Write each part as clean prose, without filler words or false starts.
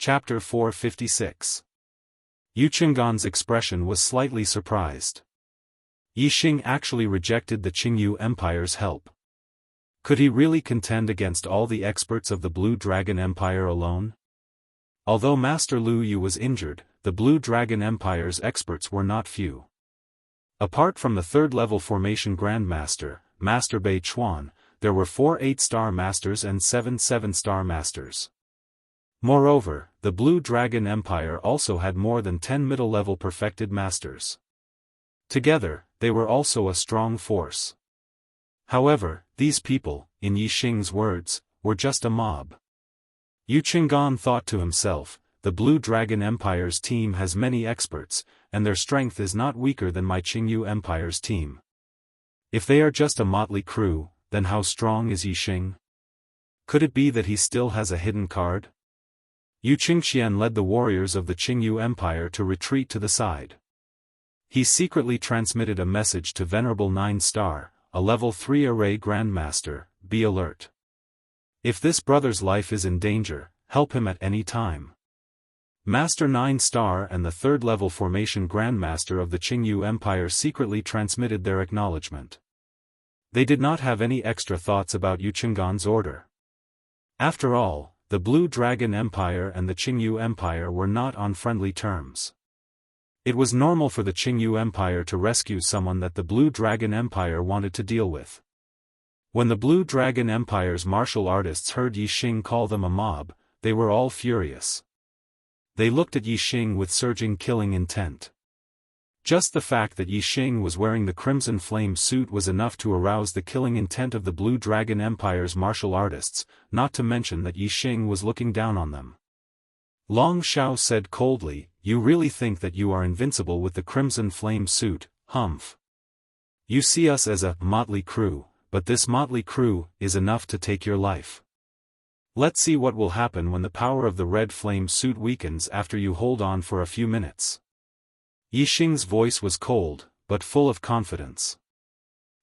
Chapter 456. Yuqinggan's expression was slightly surprised. Yixing actually rejected the Qingyu Empire's help. Could he really contend against all the experts of the Blue Dragon Empire alone? Although Master Lu Yu was injured, the Blue Dragon Empire's experts were not few. Apart from the third-level formation Grandmaster, Master Bei Chuan, there were 4 8-star masters and 7 7-star masters. Moreover, the Blue Dragon Empire also had more than 10 middle-level perfected masters. Together, they were also a strong force. However, these people, in Yixing's words, were just a mob. Yuqinggan thought to himself, the Blue Dragon Empire's team has many experts, and their strength is not weaker than my Qingyu Empire's team. If they are just a motley crew, then how strong is Yixing? Could it be that he still has a hidden card? Yu Qingxian led the warriors of the Qingyu Empire to retreat to the side. He secretly transmitted a message to Venerable 9-star, a level 3 array Grandmaster, be alert. If this brother's life is in danger, help him at any time. Master 9-star and the third-level formation Grandmaster of the Qingyu Empire secretly transmitted their acknowledgement. They did not have any extra thoughts about Yuqinggan's order. After all, the Blue Dragon Empire and the Qingyu Empire were not on friendly terms. It was normal for the Qingyu Empire to rescue someone that the Blue Dragon Empire wanted to deal with. When the Blue Dragon Empire's martial artists heard Yixing call them a mob, they were all furious. They looked at Yixing with surging killing intent. Just the fact that Yixing was wearing the Crimson Flame suit was enough to arouse the killing intent of the Blue Dragon Empire's martial artists, not to mention that Yixing was looking down on them. Long Xiao said coldly, "You really think that you are invincible with the Crimson Flame suit, humph? You see us as a motley crew, but this motley crew is enough to take your life. Let's see what will happen when the power of the Red Flame suit weakens after you hold on for a few minutes." Yixing's voice was cold, but full of confidence.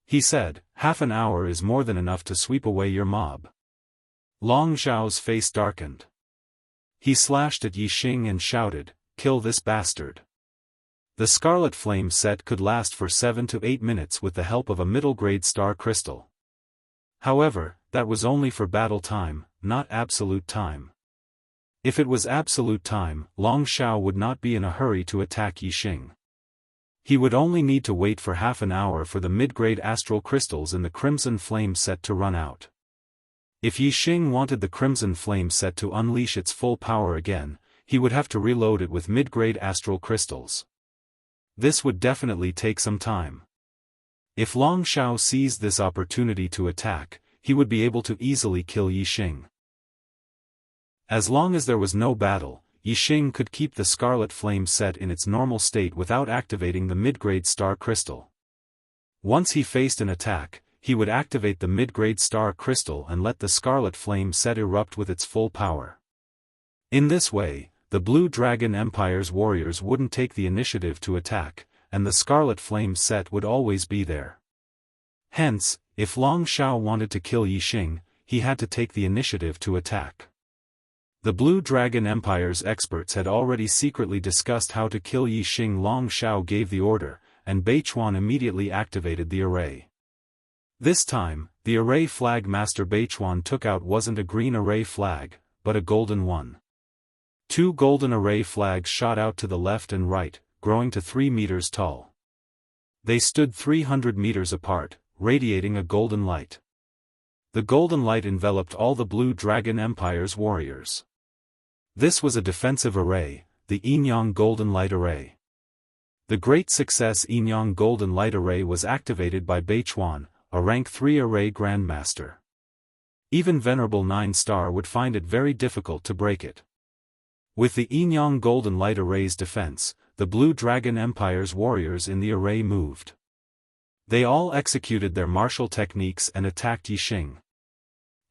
He said, "Half an hour is more than enough to sweep away your mob." Long Zhao's face darkened. He slashed at Yixing and shouted, "Kill this bastard." The Scarlet Flame set could last for 7 to 8 minutes with the help of a middle-grade star crystal. However, that was only for battle time, not absolute time. If it was absolute time, Long Xiao would not be in a hurry to attack Yixing. He would only need to wait for half an hour for the mid-grade astral crystals in the Crimson Flame set to run out. If Yixing wanted the Crimson Flame set to unleash its full power again, he would have to reload it with mid-grade astral crystals. This would definitely take some time. If Long Xiao seized this opportunity to attack, he would be able to easily kill Yixing. As long as there was no battle, Yixing could keep the Scarlet Flame set in its normal state without activating the mid-grade star crystal. Once he faced an attack, he would activate the mid-grade star crystal and let the Scarlet Flame set erupt with its full power. In this way, the Blue Dragon Empire's warriors wouldn't take the initiative to attack, and the Scarlet Flame set would always be there. Hence, if Long Xiao wanted to kill Yixing, he had to take the initiative to attack. The Blue Dragon Empire's experts had already secretly discussed how to kill Yixing. Long Xiao gave the order, and Beichuan immediately activated the array. This time, the array flag Master Beichuan took out wasn't a green array flag, but a golden one. 2 golden array flags shot out to the left and right, growing to 3 meters tall. They stood 300 meters apart, radiating a golden light. The golden light enveloped all the Blue Dragon Empire's warriors. This was a defensive array, the Yinyang Golden Light Array. The great success Yinyang Golden Light Array was activated by Beichuan, a rank 3 array Grandmaster. Even Venerable 9-star would find it very difficult to break it. With the Yinyang Golden Light Array's defense, the Blue Dragon Empire's warriors in the array moved. They all executed their martial techniques and attacked Yixing.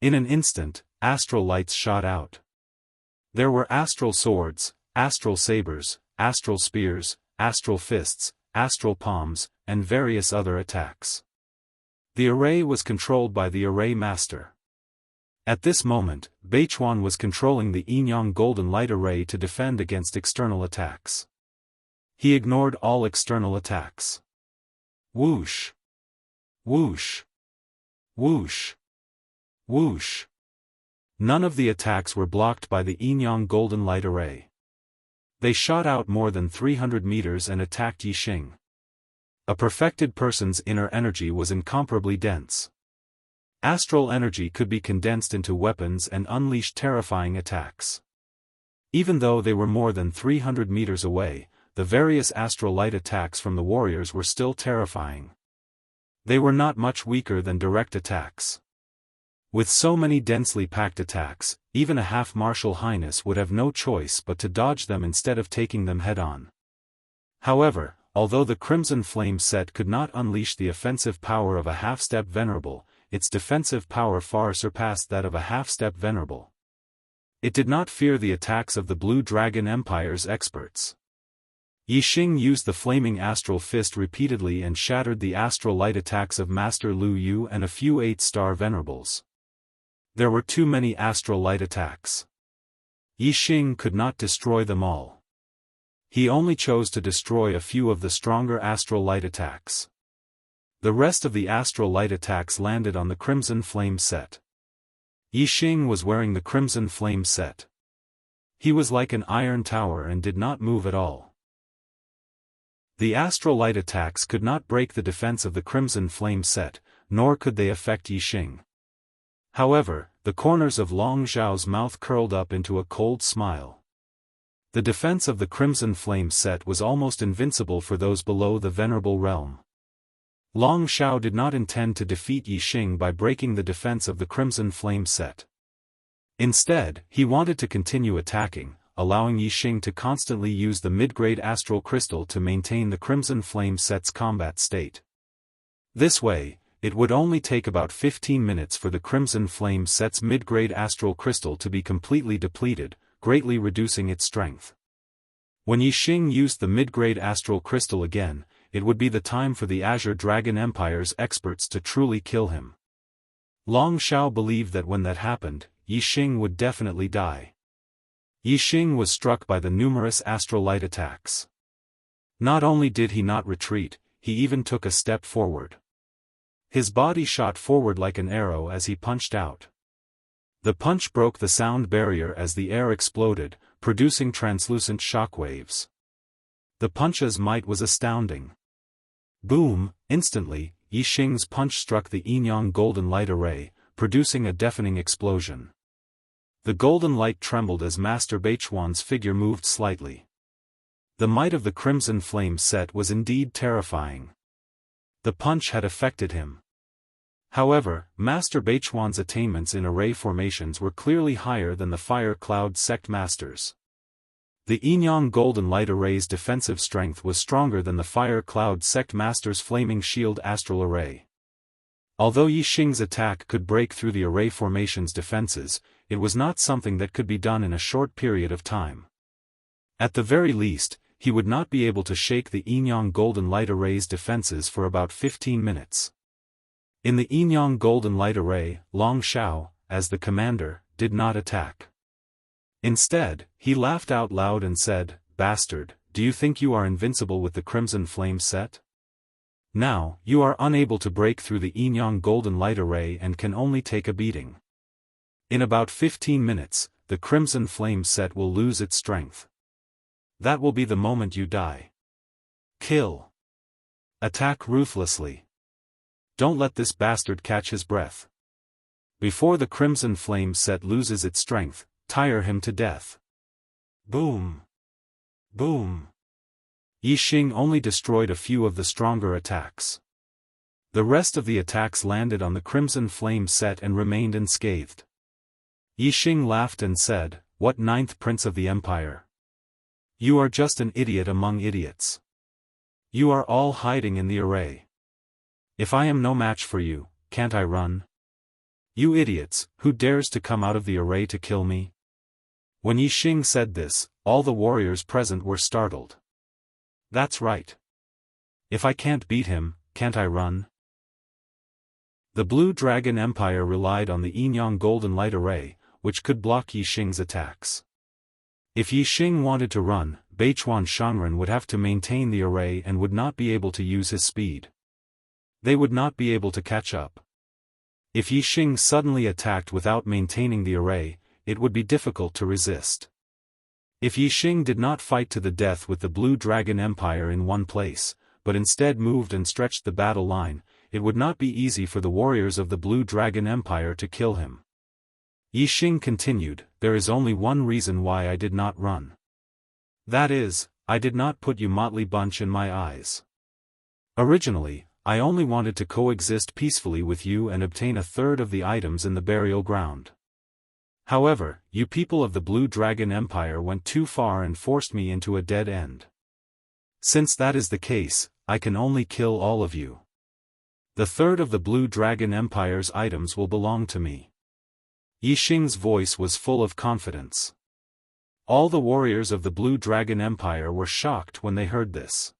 In an instant, astral lights shot out. There were astral swords, astral sabers, astral spears, astral fists, astral palms, and various other attacks. The array was controlled by the array master. At this moment, Beichuan was controlling the Yinyang Golden Light Array to defend against external attacks. He ignored all external attacks. Whoosh! Whoosh! Whoosh! Whoosh! None of the attacks were blocked by the Yinyang Golden Light Array. They shot out more than 300 meters and attacked Yixing. A perfected person's inner energy was incomparably dense. Astral energy could be condensed into weapons and unleash terrifying attacks. Even though they were more than 300 meters away, the various astral light attacks from the warriors were still terrifying. They were not much weaker than direct attacks. With so many densely packed attacks, even a half-martial highness would have no choice but to dodge them instead of taking them head-on. However, although the Crimson Flame set could not unleash the offensive power of a half-step venerable, its defensive power far surpassed that of a half-step venerable. It did not fear the attacks of the Blue Dragon Empire's experts. Yixing used the Flaming Astral Fist repeatedly and shattered the astral light attacks of Master Lu Yu and a few 8-star venerables. There were too many astral light attacks. Yixing could not destroy them all. He only chose to destroy a few of the stronger astral light attacks. The rest of the astral light attacks landed on the Crimson Flame set. Yixing was wearing the Crimson Flame set. He was like an iron tower and did not move at all. The astral light attacks could not break the defense of the Crimson Flame set, nor could they affect Yixing. However, the corners of Long Zhao's mouth curled up into a cold smile. The defense of the Crimson Flame set was almost invincible for those below the Venerable Realm. Long Zhao did not intend to defeat Yixing by breaking the defense of the Crimson Flame set. Instead, he wanted to continue attacking, allowing Yixing to constantly use the mid-grade astral crystal to maintain the Crimson Flame set's combat state. This way, it would only take about 15 minutes for the Crimson Flame set's mid-grade astral crystal to be completely depleted, greatly reducing its strength. When Yixing used the mid-grade astral crystal again, it would be the time for the Azure Dragon Empire's experts to truly kill him. Long Zhao believed that when that happened, Yixing would definitely die. Yixing was struck by the numerous astral light attacks. Not only did he not retreat, he even took a step forward. His body shot forward like an arrow as he punched out. The punch broke the sound barrier as the air exploded, producing translucent shockwaves. The punch's might was astounding. Boom! Instantly, Yixing's punch struck the Yinyang Golden Light Array, producing a deafening explosion. The golden light trembled as Master Beichuan's figure moved slightly. The might of the Crimson Flame set was indeed terrifying. The punch had affected him. However, Master Beichuan's attainments in array formations were clearly higher than the Fire Cloud sect masters. The Yinyang Golden Light Array's defensive strength was stronger than the Fire Cloud sect master's Flaming Shield Astral Array. Although Yixing's attack could break through the array formation's defenses, it was not something that could be done in a short period of time. At the very least, he would not be able to shake the Yinyang Golden Light Array's defenses for about 15 minutes. In the Yinyang Golden Light Array, Long Zhao, as the commander, did not attack. Instead, he laughed out loud and said, "Bastard, do you think you are invincible with the Crimson Flame set? Now, you are unable to break through the Yinyang Golden Light Array and can only take a beating. In about 15 minutes, the Crimson Flame set will lose its strength. That will be the moment you die. Kill. Attack ruthlessly. Don't let this bastard catch his breath. Before the Crimson Flame set loses its strength, tire him to death." Boom! Boom! Yixing only destroyed a few of the stronger attacks. The rest of the attacks landed on the Crimson Flame set and remained unscathed. Yixing laughed and said, "What ninth prince of the empire? You are just an idiot among idiots. You are all hiding in the array. If I am no match for you, can't I run? You idiots, who dares to come out of the array to kill me?" When Yixing said this, all the warriors present were startled. That's right. If I can't beat him, can't I run? The Blue Dragon Empire relied on the Yinyang Golden Light Array, which could block Yixing's attacks. If Yixing wanted to run, Beichuan Shanren would have to maintain the array and would not be able to use his speed. They would not be able to catch up. If Yixing suddenly attacked without maintaining the array, it would be difficult to resist. If Yixing did not fight to the death with the Blue Dragon Empire in one place, but instead moved and stretched the battle line, it would not be easy for the warriors of the Blue Dragon Empire to kill him. Yixing continued, "There is only one reason why I did not run. That is, I did not put you motley bunch in my eyes. Originally, I only wanted to coexist peacefully with you and obtain a third of the items in the burial ground. However, you people of the Blue Dragon Empire went too far and forced me into a dead end. Since that is the case, I can only kill all of you. The third of the Blue Dragon Empire's items will belong to me." Yixing's voice was full of confidence. All the warriors of the Blue Dragon Empire were shocked when they heard this.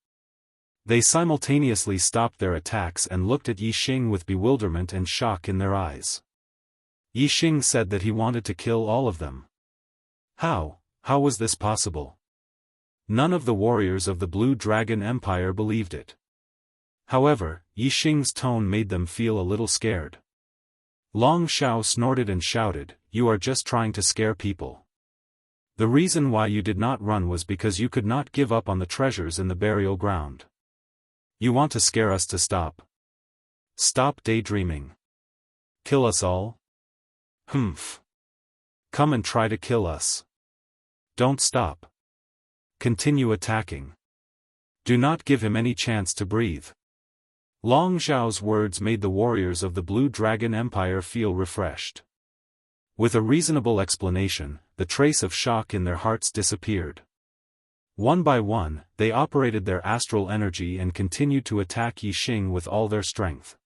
They simultaneously stopped their attacks and looked at Yixing with bewilderment and shock in their eyes. Yixing said that he wanted to kill all of them. How was this possible? None of the warriors of the Blue Dragon Empire believed it. However, Yixing's tone made them feel a little scared. Long Shao snorted and shouted, "You are just trying to scare people. The reason why you did not run was because you could not give up on the treasures in the burial ground. You want to scare us to stop. Stop daydreaming. Kill us all? Humph. Come and try to kill us. Don't stop. Continue attacking. Do not give him any chance to breathe." Long Zhao's words made the warriors of the Blue Dragon Empire feel refreshed. With a reasonable explanation, the trace of shock in their hearts disappeared. One by one, they operated their astral energy and continued to attack Yixing with all their strength.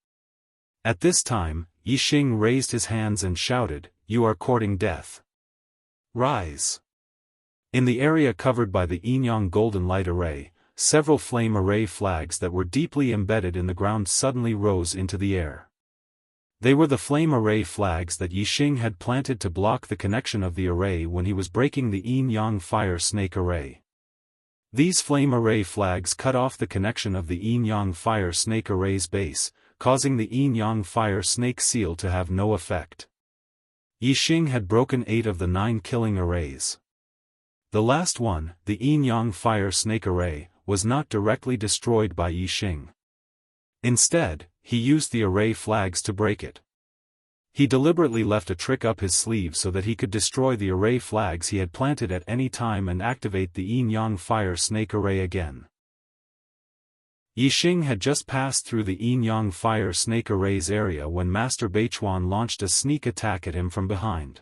At this time, Yixing raised his hands and shouted, "You are courting death. Rise!" In the area covered by the Yinyang Golden Light Array, several flame array flags that were deeply embedded in the ground suddenly rose into the air. They were the flame array flags that Yixing had planted to block the connection of the array when he was breaking the Yin-Yang Fire Snake Array. These flame array flags cut off the connection of the Yin-Yang Fire Snake Array's base, causing the Yin-Yang Fire Snake Seal to have no effect. Yixing had broken 8 of the 9 killing arrays. The last one, the Yin-Yang Fire Snake Array, was not directly destroyed by Yixing. Instead, he used the array flags to break it. He deliberately left a trick up his sleeve so that he could destroy the array flags he had planted at any time and activate the Yin-Yang Fire Snake Array again. Yixing had just passed through the Yin-Yang Fire Snake Array's area when Master Beichuan launched a sneak attack at him from behind.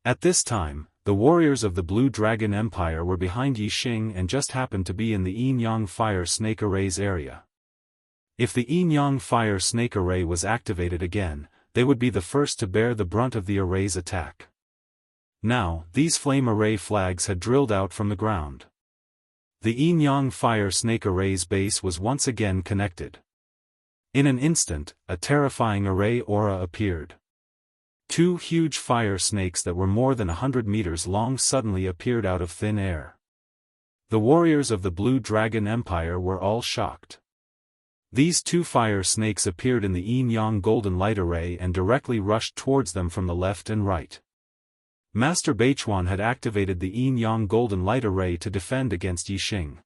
At this time, the warriors of the Blue Dragon Empire were behind Yixing and just happened to be in the Yin-Yang Fire Snake Array's area. If the Yin-Yang Fire Snake Array was activated again, they would be the first to bear the brunt of the array's attack. Now, these flame array flags had drilled out from the ground. The Yin-Yang Fire Snake Array's base was once again connected. In an instant, a terrifying array aura appeared. 2 huge fire snakes that were more than 100 meters long suddenly appeared out of thin air. The warriors of the Blue Dragon Empire were all shocked. These 2 fire snakes appeared in the Yin-Yang Golden Light Array and directly rushed towards them from the left and right. Master Beichuan had activated the Yin-Yang Golden Light Array to defend against Yixing.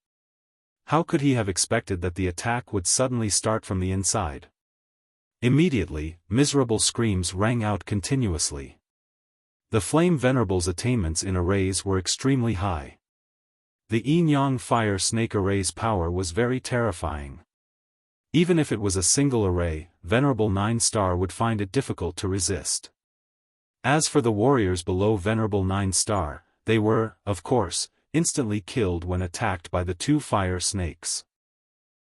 How could he have expected that the attack would suddenly start from the inside? Immediately, miserable screams rang out continuously. The Flame Venerable's attainments in arrays were extremely high. The Yin-Yang Fire Snake Array's power was very terrifying. Even if it was a single array, Venerable 9-star would find it difficult to resist. As for the warriors below Venerable 9-star, they were, of course, instantly killed when attacked by the 2 fire snakes.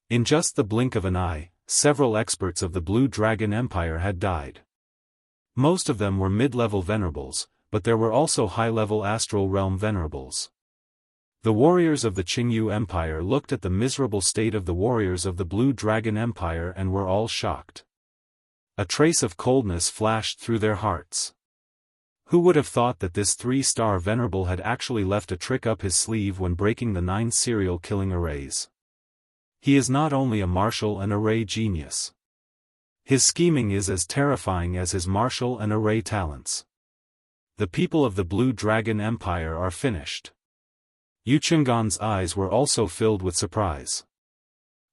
In just the blink of an eye, several experts of the Blue Dragon Empire had died. Most of them were mid-level venerables, but there were also high-level astral realm venerables. The warriors of the Qingyu Empire looked at the miserable state of the warriors of the Blue Dragon Empire and were all shocked. A trace of coldness flashed through their hearts. Who would have thought that this 3-star venerable had actually left a trick up his sleeve when breaking the 9 serial killing arrays? He is not only a martial and array genius. His scheming is as terrifying as his martial and array talents. The people of the Blue Dragon Empire are finished. Yu Chenggan's eyes were also filled with surprise.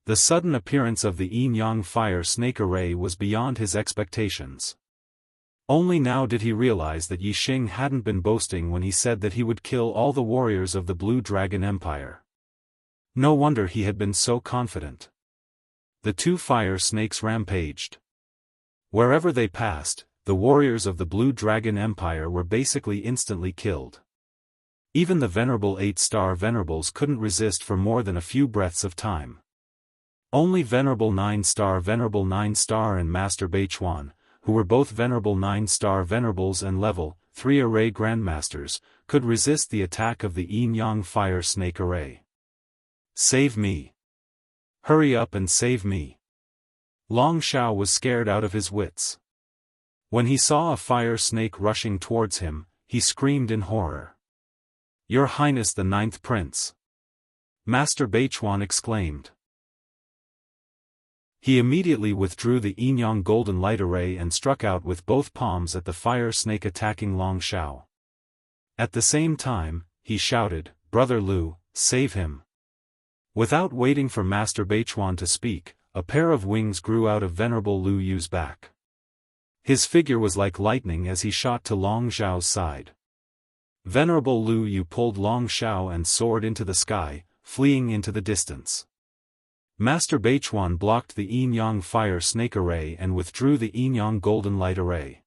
The sudden appearance of the Yin-Yang Fire Snake Array was beyond his expectations. Only now did he realize that Yi Xing hadn't been boasting when he said that he would kill all the warriors of the Blue Dragon Empire. No wonder he had been so confident. The 2 fire snakes rampaged. Wherever they passed, the warriors of the Blue Dragon Empire were basically instantly killed. Even the venerable 8-star venerables couldn't resist for more than a few breaths of time. Only venerable 9-star and Master Beichuan, who were both venerable 9-star venerables and level 3 array grandmasters, could resist the attack of the Yin-Yang Fire Snake Array. Save me! Hurry up and save me! Long Shao was scared out of his wits. When he saw a fire snake rushing towards him, he screamed in horror. Your Highness the 9th Prince! Master Beichuan exclaimed. He immediately withdrew the Yin-Yang Golden Light Array and struck out with both palms at the fire snake attacking Long Shao. At the same time, he shouted, Brother Lu, save him! Without waiting for Master Beichuan to speak, a pair of wings grew out of Venerable Lu Yu's back. His figure was like lightning as he shot to Long Xiao's side. Venerable Lu Yu pulled Long Xiao and soared into the sky, fleeing into the distance. Master Beichuan blocked the Yin-Yang Fire Snake Array and withdrew the Yin-Yang Golden Light Array.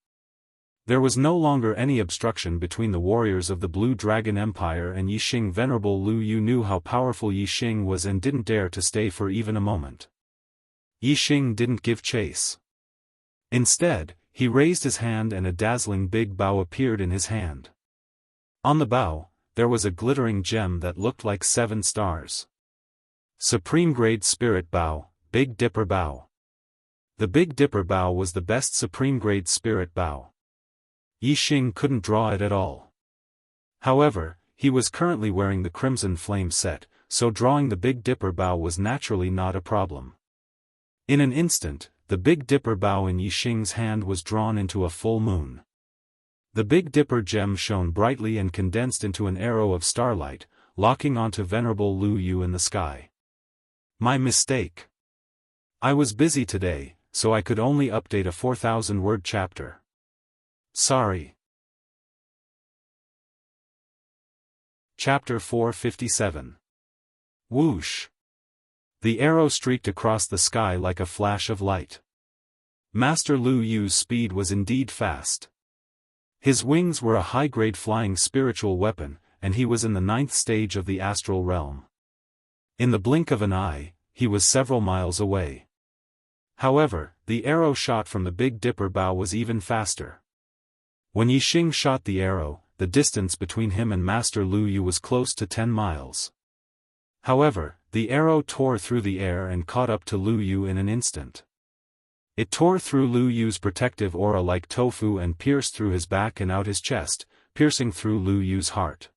There was no longer any obstruction between the warriors of the Blue Dragon Empire and Yi Xing. Venerable Lu Yu knew how powerful Yi Xing was and didn't dare to stay for even a moment. Yi Xing didn't give chase. Instead, he raised his hand and a dazzling big bow appeared in his hand. On the bow, there was a glittering gem that looked like 7 stars. Supreme Grade Spirit Bow, Big Dipper Bow. The Big Dipper Bow was the best Supreme Grade Spirit Bow. Yi Xing couldn't draw it at all. However, he was currently wearing the Crimson Flame set, so drawing the Big Dipper Bow was naturally not a problem. In an instant, the Big Dipper Bow in Yi Xing's hand was drawn into a full moon. The Big Dipper gem shone brightly and condensed into an arrow of starlight, locking onto Venerable Lu Yu in the sky. My mistake. I was busy today, so I could only update a 4,000-word chapter. Sorry. Chapter 457. Whoosh. The arrow streaked across the sky like a flash of light. Master Lu Yu's speed was indeed fast. His wings were a high-grade flying spiritual weapon, and he was in the 9th stage of the astral realm. In the blink of an eye, he was several miles away. However, the arrow shot from the Big Dipper Bow was even faster. When Yi Xing shot the arrow, the distance between him and Master Lu Yu was close to 10 miles. However, the arrow tore through the air and caught up to Lu Yu in an instant. It tore through Lu Yu's protective aura like tofu and pierced through his back and out his chest, piercing through Lu Yu's heart.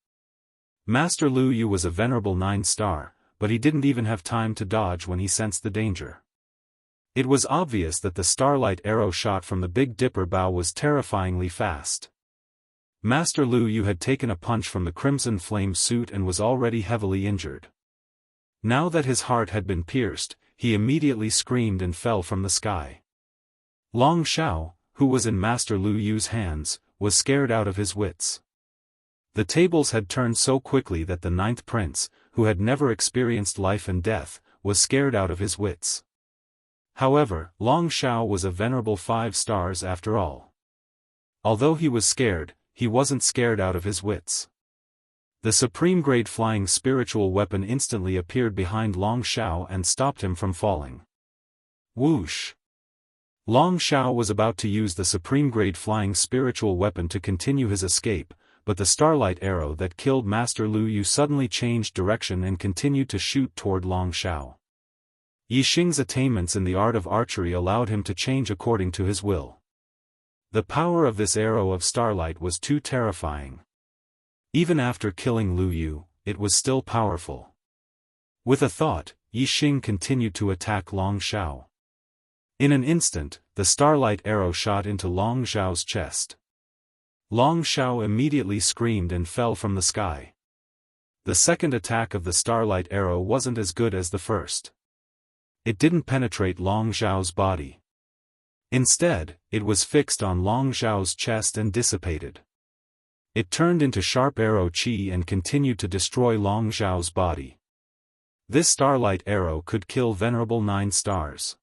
Master Lu Yu was a venerable 9-star, but he didn't even have time to dodge when he sensed the danger. It was obvious that the starlight arrow shot from the Big Dipper Bow was terrifyingly fast. Master Lu Yu had taken a punch from the Crimson Flame suit and was already heavily injured. Now that his heart had been pierced, he immediately screamed and fell from the sky. Long Shao, who was in Master Lu Yu's hands, was scared out of his wits. The tables had turned so quickly that the 9th prince, who had never experienced life and death, was scared out of his wits. However, Long Shao was a venerable 5 stars after all. Although he was scared, he wasn't scared out of his wits. The supreme grade flying spiritual weapon instantly appeared behind Long Shao and stopped him from falling. Whoosh! Long Shao was about to use the supreme grade flying spiritual weapon to continue his escape, but the starlight arrow that killed Master Lu Yu suddenly changed direction and continued to shoot toward Long Shao. Yixing's attainments in the art of archery allowed him to change according to his will. The power of this arrow of starlight was too terrifying. Even after killing Lu Yu, it was still powerful. With a thought, Yixing continued to attack Long Xiao. In an instant, the starlight arrow shot into Long Xiao's chest. Long Xiao immediately screamed and fell from the sky. The second attack of the starlight arrow wasn't as good as the first. It didn't penetrate Long Xiao's body. Instead, it was fixed on Long Xiao's chest and dissipated. It turned into sharp arrow qi and continued to destroy Long Xiao's body. This starlight arrow could kill Venerable 9 Stars.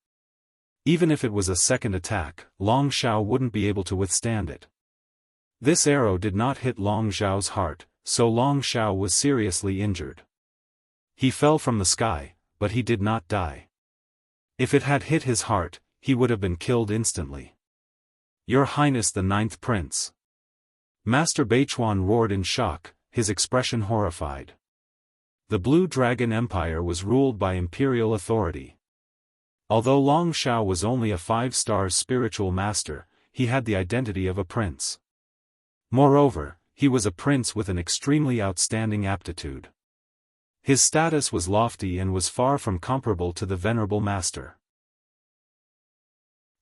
Even if it was a second attack, Long Xiao wouldn't be able to withstand it. This arrow did not hit Long Xiao's heart, so Long Xiao was seriously injured. He fell from the sky, but he did not die. If it had hit his heart, he would have been killed instantly. Your Highness the 9th Prince. Master Beichuan roared in shock, his expression horrified. The Blue Dragon Empire was ruled by imperial authority. Although Long Xiao was only a 5-star spiritual master, he had the identity of a prince. Moreover, he was a prince with an extremely outstanding aptitude. His status was lofty and was far from comparable to the venerable master.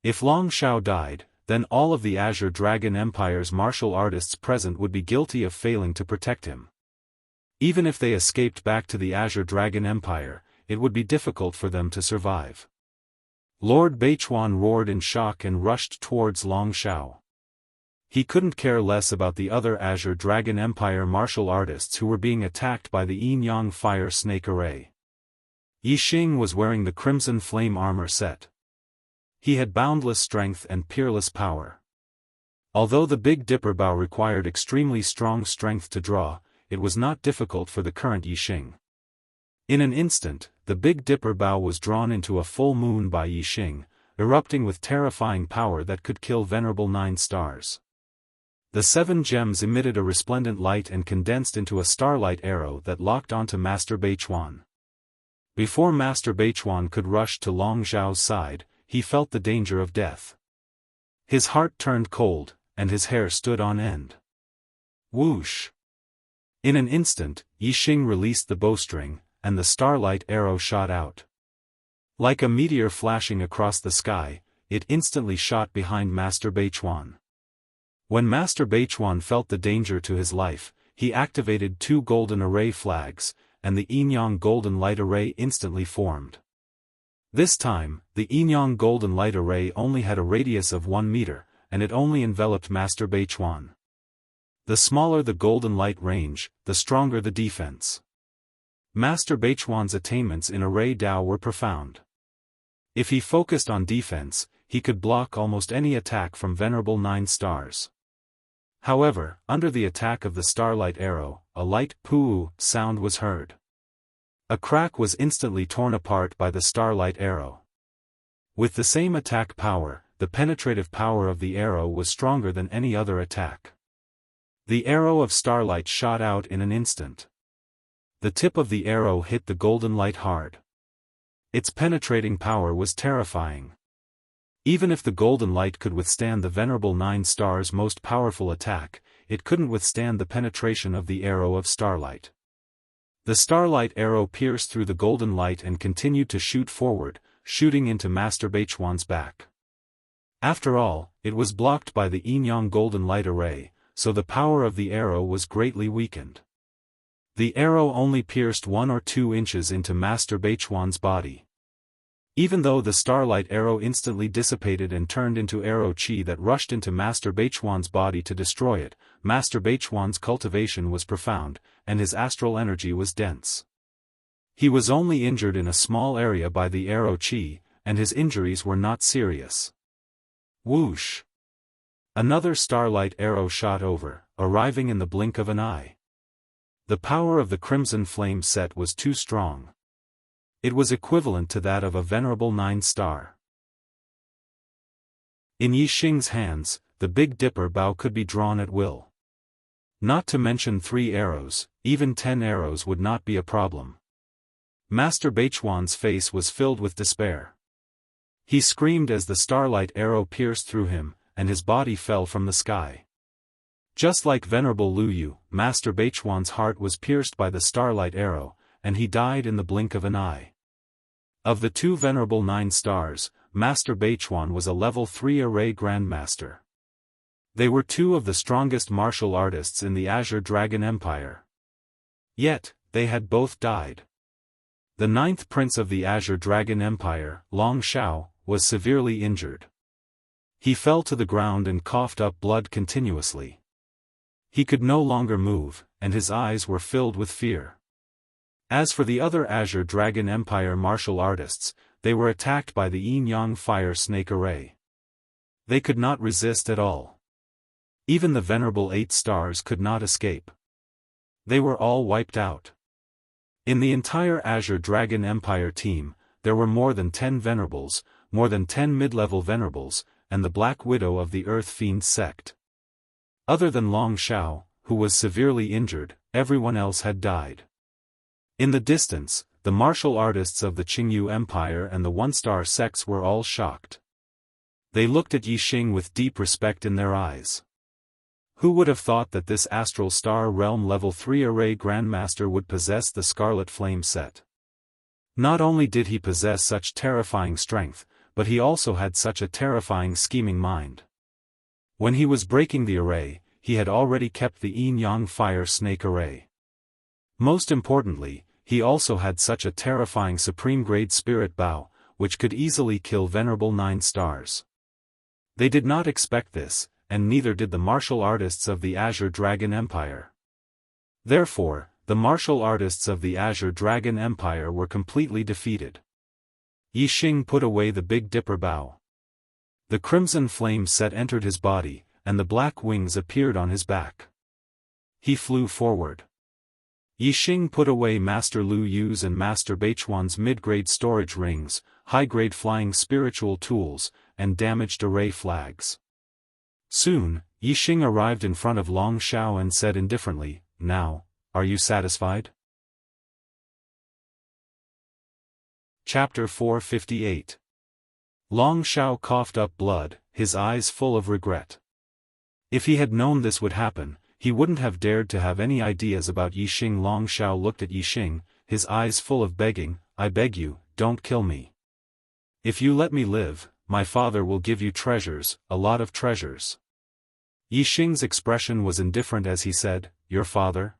If Long Xiao died, then all of the Azure Dragon Empire's martial artists present would be guilty of failing to protect him. Even if they escaped back to the Azure Dragon Empire, it would be difficult for them to survive. Lord Beichuan roared in shock and rushed towards Long Xiao. He couldn't care less about the other Azure Dragon Empire martial artists who were being attacked by the Yin-Yang Fire Snake Array. Yixing was wearing the Crimson Flame armor set. He had boundless strength and peerless power. Although the Big Dipper bow required extremely strong strength to draw, it was not difficult for the current Yixing. In an instant, the Big Dipper bow was drawn into a full moon by Yixing, erupting with terrifying power that could kill Venerable 9 Stars. The 7 gems emitted a resplendent light and condensed into a starlight arrow that locked onto Master Beichuan. Before Master Beichuan could rush to Long Xiao's side, he felt the danger of death. His heart turned cold, and his hair stood on end. Whoosh! In an instant, Yixing released the bowstring, and the starlight arrow shot out. Like a meteor flashing across the sky, it instantly shot behind Master Beichuan. When Master Beichuan felt the danger to his life, he activated 2 golden array flags, and the Yin-Yang golden light array instantly formed. This time, the Yin-Yang golden light array only had a radius of 1 meter, and it only enveloped Master Beichuan. The smaller the golden light range, the stronger the defense. Master Beichuan's attainments in Array Dao were profound. If he focused on defense, he could block almost any attack from Venerable 9 Stars. However, under the attack of the starlight arrow, a light poo sound was heard. A crack was instantly torn apart by the starlight arrow. With the same attack power, the penetrative power of the arrow was stronger than any other attack. The arrow of starlight shot out in an instant. The tip of the arrow hit the golden light hard. Its penetrating power was terrifying. Even if the golden light could withstand the Venerable 9 Stars' most powerful attack, it couldn't withstand the penetration of the arrow of starlight. The starlight arrow pierced through the golden light and continued to shoot forward, shooting into Master Beichuan's back. After all, it was blocked by the Yin-Yang golden light array, so the power of the arrow was greatly weakened. The arrow only pierced 1 or 2 inches into Master Beichuan's body. Even though the starlight arrow instantly dissipated and turned into arrow qi that rushed into Master Beichuan's body to destroy it, Master Beichuan's cultivation was profound, and his astral energy was dense. He was only injured in a small area by the arrow qi, and his injuries were not serious. Whoosh! Another starlight arrow shot over, arriving in the blink of an eye. The power of the Crimson Flame set was too strong. It was equivalent to that of a Venerable 9 Star. In Yixing's hands, the Big Dipper bow could be drawn at will. Not to mention 3 arrows, even 10 arrows would not be a problem. Master Beichuan's face was filled with despair. He screamed as the starlight arrow pierced through him, and his body fell from the sky. Just like Venerable Lu Yu, Master Beichuan's heart was pierced by the starlight arrow, and he died in the blink of an eye. Of the two Venerable 9 stars, Master Beichuan was a level 3 array Grandmaster. They were two of the strongest martial artists in the Azure Dragon Empire. Yet, they had both died. The 9th Prince of the Azure Dragon Empire, Long Shao, was severely injured. He fell to the ground and coughed up blood continuously. He could no longer move, and his eyes were filled with fear. As for the other Azure Dragon Empire martial artists, they were attacked by the Yin-Yang Fire Snake Array. They could not resist at all. Even the Venerable 8 stars could not escape. They were all wiped out. In the entire Azure Dragon Empire team, there were more than 10 Venerables, more than 10 mid-level Venerables, and the Black Widow of the Earth Fiend sect. Other than Long Shao, who was severely injured, everyone else had died. In the distance, the martial artists of the Qingyu Empire and the one-star sects were all shocked. They looked at Yixing with deep respect in their eyes. Who would have thought that this Astral Star Realm Level 3 Array Grandmaster would possess the Scarlet Flame set? Not only did he possess such terrifying strength, but he also had such a terrifying scheming mind. When he was breaking the array, he had already kept the Yin-Yang Fire Snake Array. Most importantly, he also had such a terrifying supreme-grade Spirit Bow, which could easily kill Venerable 9 stars. They did not expect this, and neither did the martial artists of the Azure Dragon Empire. Therefore, the martial artists of the Azure Dragon Empire were completely defeated. Yixing put away the Big Dipper Bow. The crimson flame set entered his body, and the black wings appeared on his back. He flew forward. Yixing put away Master Lu Yu's and Master Beichuan's mid-grade storage rings, high-grade flying spiritual tools, and damaged array flags. Soon, Yixing arrived in front of Long Shao and said indifferently, "Now, are you satisfied?" Chapter 458. Long Shao coughed up blood, his eyes full of regret. If he had known this would happen, he wouldn't have dared to have any ideas about Yixing. Long Shao looked at Yixing, his eyes full of begging, "I beg you, don't kill me. If you let me live, my father will give you treasures, a lot of treasures." Yixing's expression was indifferent as he said, "Your father?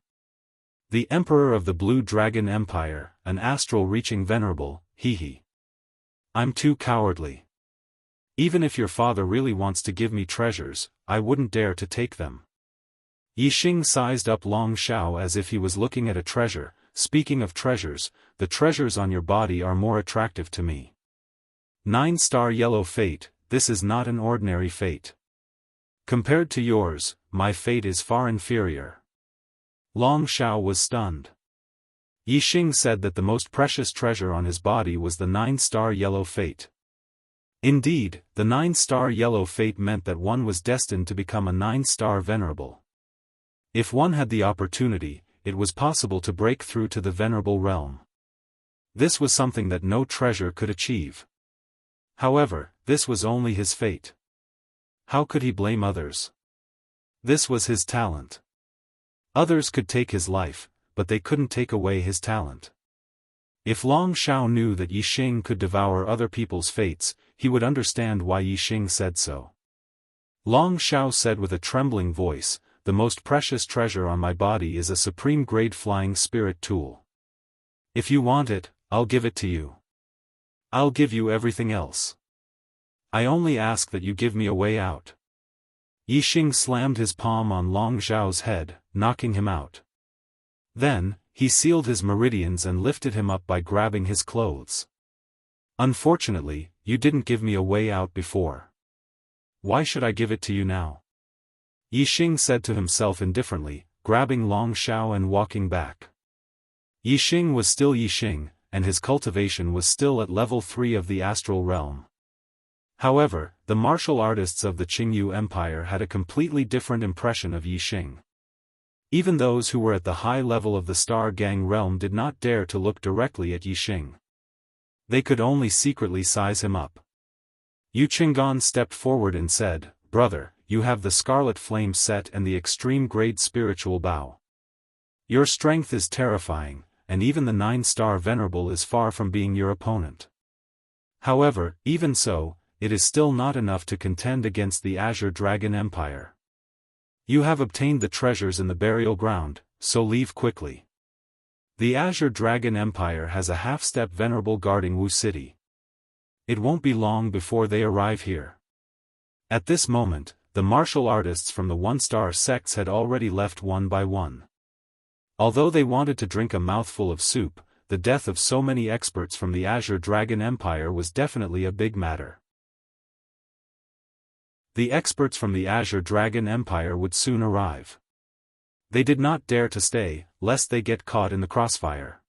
The Emperor of the Blue Dragon Empire, an astral-reaching venerable, hee. I'm too cowardly. Even if your father really wants to give me treasures, I wouldn't dare to take them." Yixing sized up Long Shao as if he was looking at a treasure. "Speaking of treasures, the treasures on your body are more attractive to me. 9-star yellow fate, this is not an ordinary fate. Compared to yours, my fate is far inferior." Long Shao was stunned. Yixing said that the most precious treasure on his body was the 9-star yellow fate. Indeed, the 9-star yellow fate meant that one was destined to become a 9-star venerable. If one had the opportunity, it was possible to break through to the venerable realm. This was something that no treasure could achieve. However, this was only his fate. How could he blame others? This was his talent. Others could take his life, but they couldn't take away his talent. If Long Shao knew that Yixing could devour other people's fates, he would understand why Yixing said so. Long Shao said with a trembling voice, "The most precious treasure on my body is a supreme-grade flying spirit tool. If you want it, I'll give it to you. I'll give you everything else. I only ask that you give me a way out." Yixing slammed his palm on Long Shao's head, knocking him out. Then, he sealed his meridians and lifted him up by grabbing his clothes. "Unfortunately, you didn't give me a way out before. Why should I give it to you now?" Yixing said to himself indifferently, grabbing Long Shao and walking back. Yixing was still Yixing, and his cultivation was still at level 3 of the astral realm. However, the martial artists of the Qingyu Empire had a completely different impression of Yixing. Even those who were at the high level of the Star Gang realm did not dare to look directly at Yixing. They could only secretly size him up. Yu Qinggan stepped forward and said, "Brother, you have the Scarlet Flame set and the extreme grade spiritual bow. Your strength is terrifying, and even the 9-star Venerable is far from being your opponent. However, even so, it is still not enough to contend against the Azure Dragon Empire. You have obtained the treasures in the burial ground, so leave quickly. The Azure Dragon Empire has a half-step Venerable guarding Wu City. It won't be long before they arrive here." At this moment, the martial artists from the 1-star sects had already left one by one. Although they wanted to drink a mouthful of soup, the death of so many experts from the Azure Dragon Empire was definitely a big matter. The experts from the Azure Dragon Empire would soon arrive. They did not dare to stay, lest they get caught in the crossfire.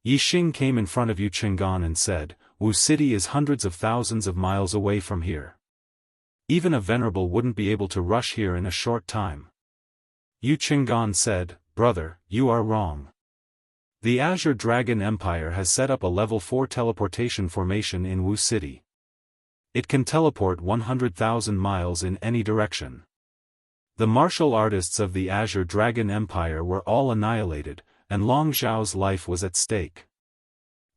Yixing came in front of Yu Qinggan and said, "Wu City is hundreds of thousands of miles away from here. Even a Venerable wouldn't be able to rush here in a short time." Yu Qinggan said, "Brother, you are wrong. The Azure Dragon Empire has set up a level 4 teleportation formation in Wu City. It can teleport 100,000 miles in any direction. The martial artists of the Azure Dragon Empire were all annihilated, and Long Zhao's life was at stake.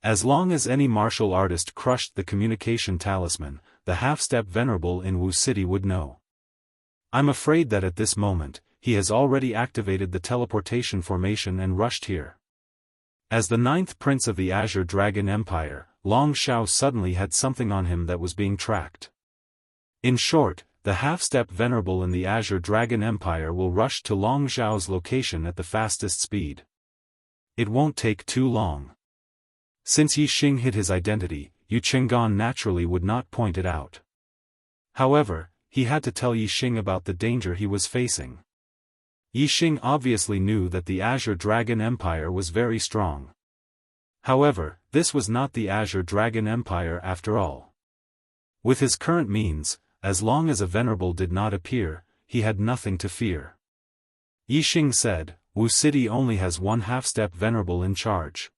As long as any martial artist crushed the communication talisman, the half-step Venerable in Wu City would know. I'm afraid that at this moment, he has already activated the teleportation formation and rushed here." As the 9th Prince of the Azure Dragon Empire, Long Zhao suddenly had something on him that was being tracked. In short, the half-step Venerable in the Azure Dragon Empire will rush to Long Zhao's location at the fastest speed. It won't take too long. Since Yixing hid his identity, Yu Qinggan naturally would not point it out. However, he had to tell Yixing about the danger he was facing. Yixing obviously knew that the Azure Dragon Empire was very strong. However, this was not the Azure Dragon Empire after all. With his current means, as long as a Venerable did not appear, he had nothing to fear. Yixing said, "Wu City only has one half-step Venerable in charge.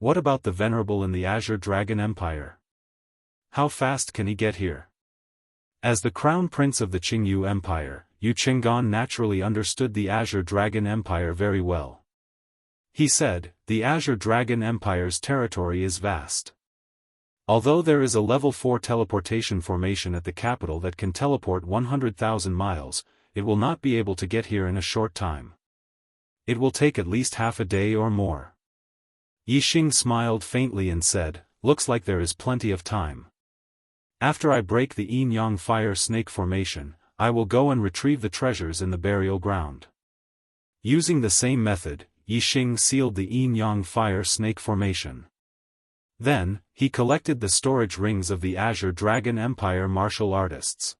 What about the Venerable in the Azure Dragon Empire? How fast can he get here?" As the Crown Prince of the Qingyu Empire, Yu Qinggan naturally understood the Azure Dragon Empire very well. He said, "The Azure Dragon Empire's territory is vast. Although there is a level 4 teleportation formation at the capital that can teleport 100,000 miles, it will not be able to get here in a short time. It will take at least half a day or more." Yixing smiled faintly and said, "Looks like there is plenty of time. After I break the yin-yang fire snake formation, I will go and retrieve the treasures in the burial ground." Using the same method, Yixing sealed the yin-yang fire snake formation. Then, he collected the storage rings of the Azure Dragon Empire martial artists.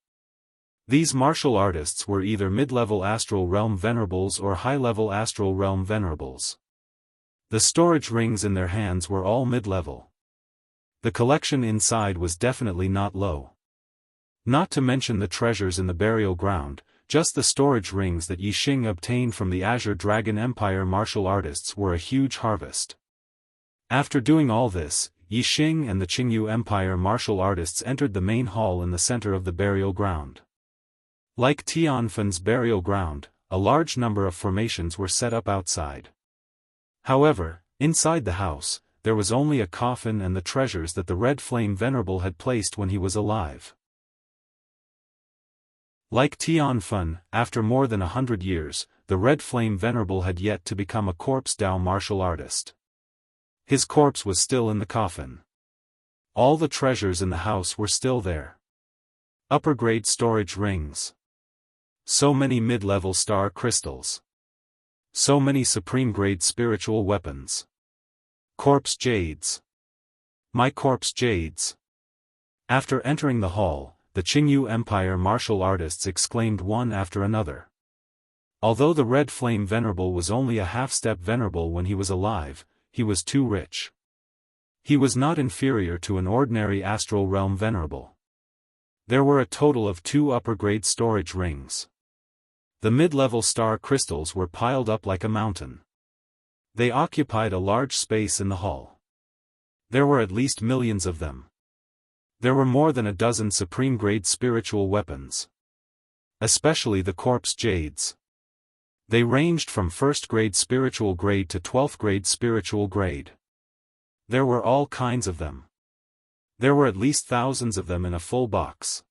These martial artists were either mid-level Astral Realm Venerables or high-level Astral Realm Venerables. The storage rings in their hands were all mid-level. The collection inside was definitely not low. Not to mention the treasures in the burial ground, just the storage rings that Yixing obtained from the Azure Dragon Empire martial artists were a huge harvest. After doing all this, Yixing and the Qingyu Empire martial artists entered the main hall in the center of the burial ground. Like Tianfan's burial ground, a large number of formations were set up outside. However, inside the house, there was only a coffin and the treasures that the Red Flame Venerable had placed when he was alive. Like Tianfan, after more than 100 years, the Red Flame Venerable had yet to become a corpse Dao martial artist. His corpse was still in the coffin. All the treasures in the house were still there. Upper-grade storage rings. So many mid-level star crystals. So many supreme-grade spiritual weapons. Corpse jades. My corpse jades. After entering the hall, the Qingyu Empire martial artists exclaimed one after another. Although the Red Flame Venerable was only a half-step Venerable when he was alive, he was too rich. He was not inferior to an ordinary Astral Realm Venerable. There were a total of 2 upper-grade storage rings. The mid-level star crystals were piled up like a mountain. They occupied a large space in the hall. There were at least millions of them. There were more than a dozen supreme-grade spiritual weapons. Especially the corpse jades. They ranged from 1st grade spiritual grade to 12th grade spiritual grade. There were all kinds of them. There were at least thousands of them in a full box.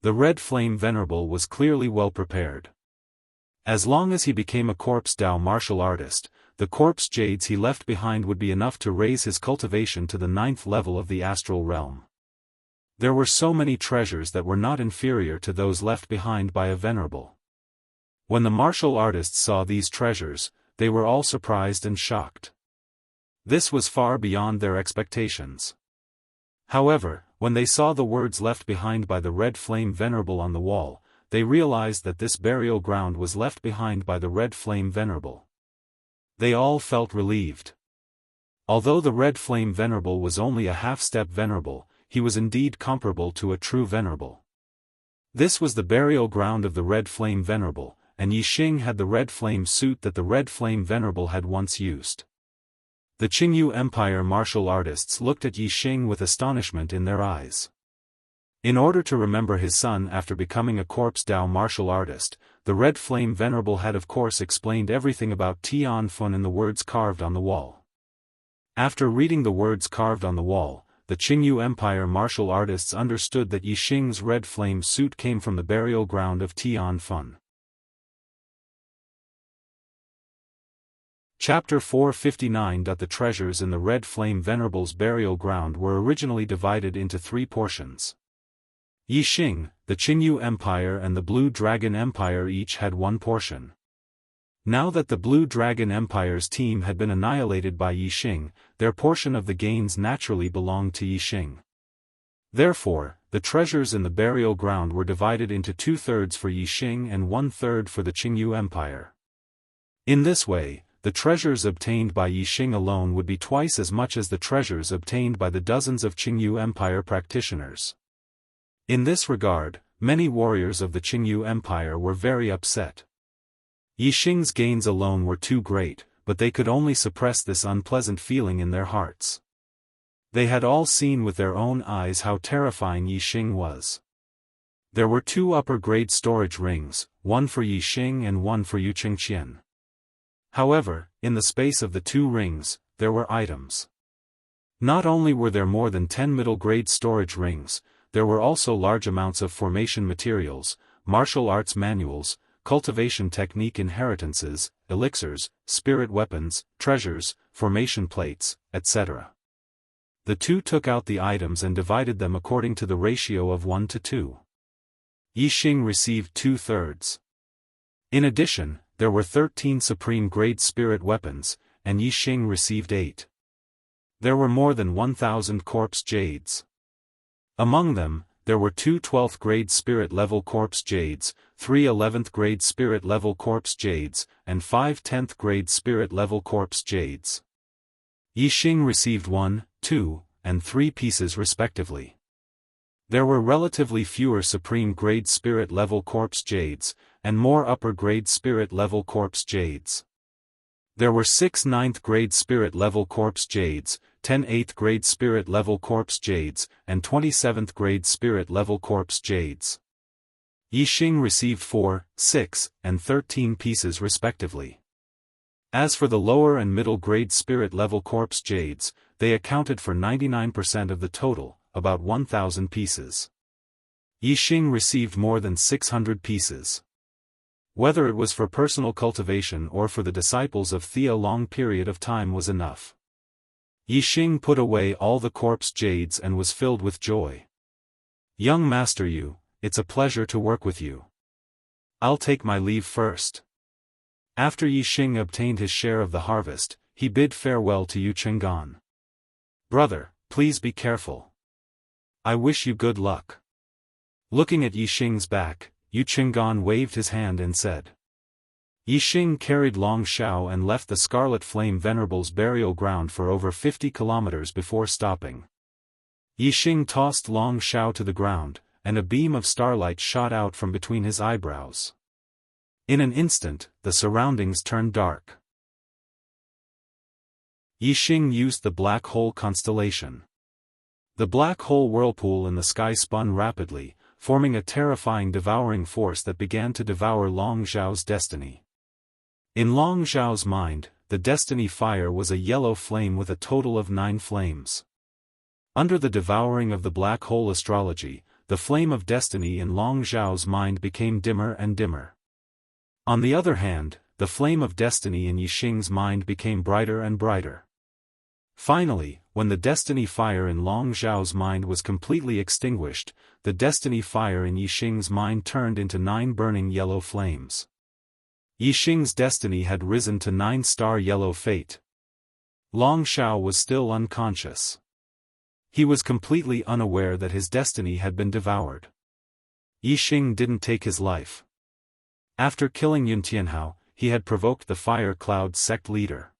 The Red Flame Venerable was clearly well prepared. As long as he became a corpse Dao martial artist, the corpse jades he left behind would be enough to raise his cultivation to the 9th level of the astral realm. There were so many treasures that were not inferior to those left behind by a venerable. When the martial artists saw these treasures, they were all surprised and shocked. This was far beyond their expectations. However, when they saw the words left behind by the Red Flame Venerable on the wall, they realized that this burial ground was left behind by the Red Flame Venerable. They all felt relieved. Although the Red Flame Venerable was only a half-step venerable, he was indeed comparable to a true venerable. This was the burial ground of the Red Flame Venerable, and Yixing had the red flame suit that the Red Flame Venerable had once used. The Qingyu Empire martial artists looked at Yixing with astonishment in their eyes. In order to remember his son after becoming a corpse Dao martial artist, the Red Flame Venerable had of course explained everything about Tianfun in the words carved on the wall. After reading the words carved on the wall, the Qingyu Empire martial artists understood that Yixing's red flame suit came from the burial ground of Tianfun. Chapter 459. The treasures in the Red Flame Venerable's burial ground were originally divided into 3 portions. Yixing, the Qingyu Empire and the Blue Dragon Empire each had 1 portion. Now that the Blue Dragon Empire's team had been annihilated by Yixing, their portion of the gains naturally belonged to Yixing. Therefore, the treasures in the burial ground were divided into 2/3 for Yixing and 1/3 for the Qingyu Empire. In this way, the treasures obtained by Yixing alone would be twice as much as the treasures obtained by the dozens of Qingyu Empire practitioners. In this regard, many warriors of the Qingyu Empire were very upset. Yixing's gains alone were too great, but they could only suppress this unpleasant feeling in their hearts. They had all seen with their own eyes how terrifying Yixing was. There were 2 upper-grade storage rings, one for Yixing and one for Yu Qingqian. However, in the space of the 2 rings, there were items. Not only were there more than 10 middle-grade storage rings, there were also large amounts of formation materials, martial arts manuals, cultivation technique inheritances, elixirs, spirit weapons, treasures, formation plates, etc. The 2 took out the items and divided them according to the ratio of 1 to 2. Yixing received 2/3. In addition, there were 13 supreme-grade spirit weapons, and Yixing received 8. There were more than 1,000 corpse jades. Among them, there were 2 12th-grade spirit-level corpse jades, 3 11th-grade spirit-level corpse jades, and 5 10th-grade spirit-level corpse jades. Yixing received 1, 2, and 3 pieces respectively. There were relatively fewer supreme-grade spirit-level corpse jades, and more upper-grade spirit-level corpse jades. There were 6 9th-grade spirit-level corpse jades, 10 8th-grade spirit-level corpse jades, and 27th-grade spirit-level corpse jades. Yixing received 4, 6, and 13 pieces respectively. As for the lower and middle-grade spirit-level corpse jades, they accounted for 99% of the total, about 1,000 pieces. Yixing received more than 600 pieces. Whether it was for personal cultivation or for the disciples of Thea, a long period of time was enough. Yixing put away all the corpse jades and was filled with joy. "Young Master Yu, it's a pleasure to work with you. I'll take my leave first." After Yixing obtained his share of the harvest, he bid farewell to Yu Chenggan. "Brother, please be careful. I wish you good luck." Looking at Yixing's back, Yu Chenggan waved his hand and said. Yixing carried Long Shao and left the Scarlet Flame Venerable's burial ground for over 50 kilometers before stopping. Yixing tossed Long Shao to the ground, and a beam of starlight shot out from between his eyebrows. In an instant, the surroundings turned dark. Yixing used the black hole constellation. The black hole whirlpool in the sky spun rapidly, forming a terrifying devouring force that began to devour Long Zhao's destiny. In Long Zhao's mind, the destiny fire was a yellow flame with a total of 9 flames. Under the devouring of the black hole astrology, the flame of destiny in Long Zhao's mind became dimmer and dimmer. On the other hand, the flame of destiny in Yixing's mind became brighter and brighter. Finally, when the destiny fire in Long Zhao's mind was completely extinguished, the destiny fire in Yixing's mind turned into 9 burning yellow flames. Yixing's destiny had risen to 9-star yellow fate. Long Zhao was still unconscious. He was completely unaware that his destiny had been devoured. Yixing didn't take his life. After killing Yuntianhao, he had provoked the Fire Cloud sect leader.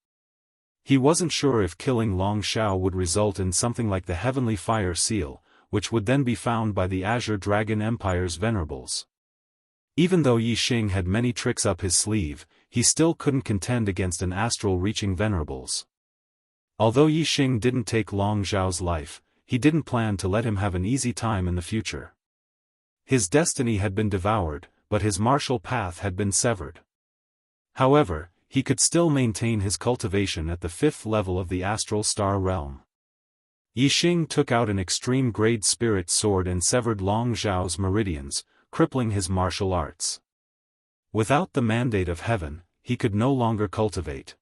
He wasn't sure if killing Long Zhao would result in something like the Heavenly Fire Seal, which would then be found by the Azure Dragon Empire's venerables. Even though Yixing had many tricks up his sleeve, he still couldn't contend against an astral-reaching venerables. Although Yixing didn't take Long Zhao's life, he didn't plan to let him have an easy time in the future. His destiny had been devoured, but his martial path had been severed. However, he could still maintain his cultivation at the 5th level of the astral star realm. Yixing took out an extreme-grade spirit sword and severed Long Zhao's meridians, crippling his martial arts. Without the mandate of heaven, he could no longer cultivate.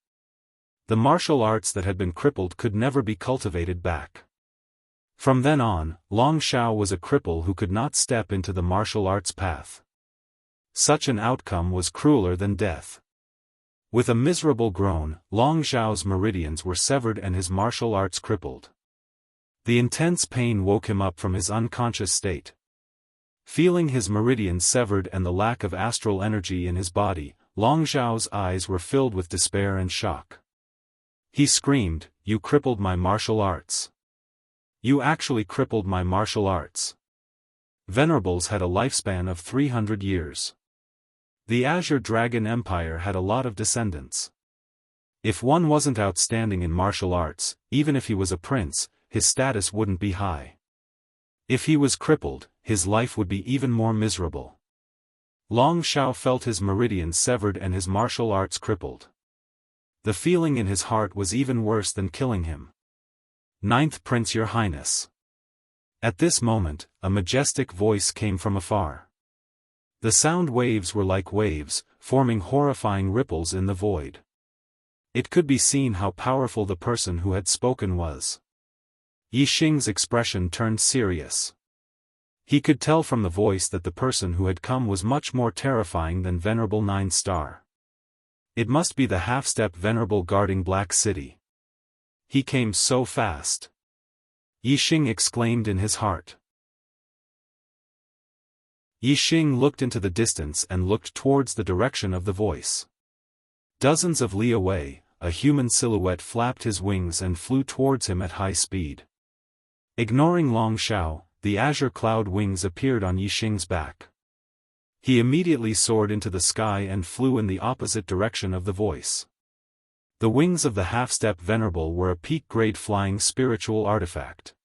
The martial arts that had been crippled could never be cultivated back. From then on, Long Zhao was a cripple who could not step into the martial arts path. Such an outcome was crueler than death. With a miserable groan, Long Zhao's meridians were severed and his martial arts crippled. The intense pain woke him up from his unconscious state. Feeling his meridians severed and the lack of astral energy in his body, Long Zhao's eyes were filled with despair and shock. He screamed, "You crippled my martial arts. You actually crippled my martial arts." Venerables had a lifespan of 300 years. The Azure Dragon Empire had a lot of descendants. If one wasn't outstanding in martial arts, even if he was a prince, his status wouldn't be high. If he was crippled, his life would be even more miserable. Long Zhao felt his meridians severed and his martial arts crippled. The feeling in his heart was even worse than killing him. "Ninth Prince, Your Highness." At this moment, a majestic voice came from afar. The sound waves were like waves, forming horrifying ripples in the void. It could be seen how powerful the person who had spoken was. Yixing's expression turned serious. He could tell from the voice that the person who had come was much more terrifying than Venerable 9-star. It must be the half-step Venerable guarding Black City. He came so fast. Yixing exclaimed in his heart. Yixing looked into the distance and looked towards the direction of the voice. Dozens of li away, a human silhouette flapped his wings and flew towards him at high speed. Ignoring Long Zhao, the azure cloud wings appeared on Yixing's back. He immediately soared into the sky and flew in the opposite direction of the voice. The wings of the half-step Venerable were a peak-grade flying spiritual artifact.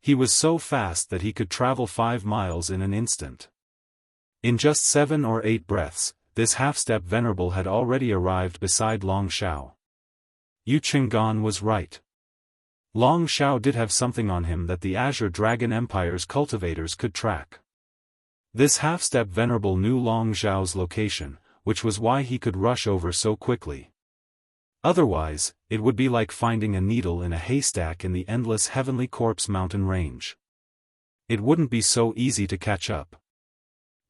He was so fast that he could travel 5 miles in an instant. In just 7 or 8 breaths, this half-step Venerable had already arrived beside Long Zhao. Yu Qinggan was right. Long Zhao did have something on him that the Azure Dragon Empire's cultivators could track. This half-step Venerable knew Long Zhao's location, which was why he could rush over so quickly. Otherwise, it would be like finding a needle in a haystack in the endless Heavenly Corpse mountain range. It wouldn't be so easy to catch up.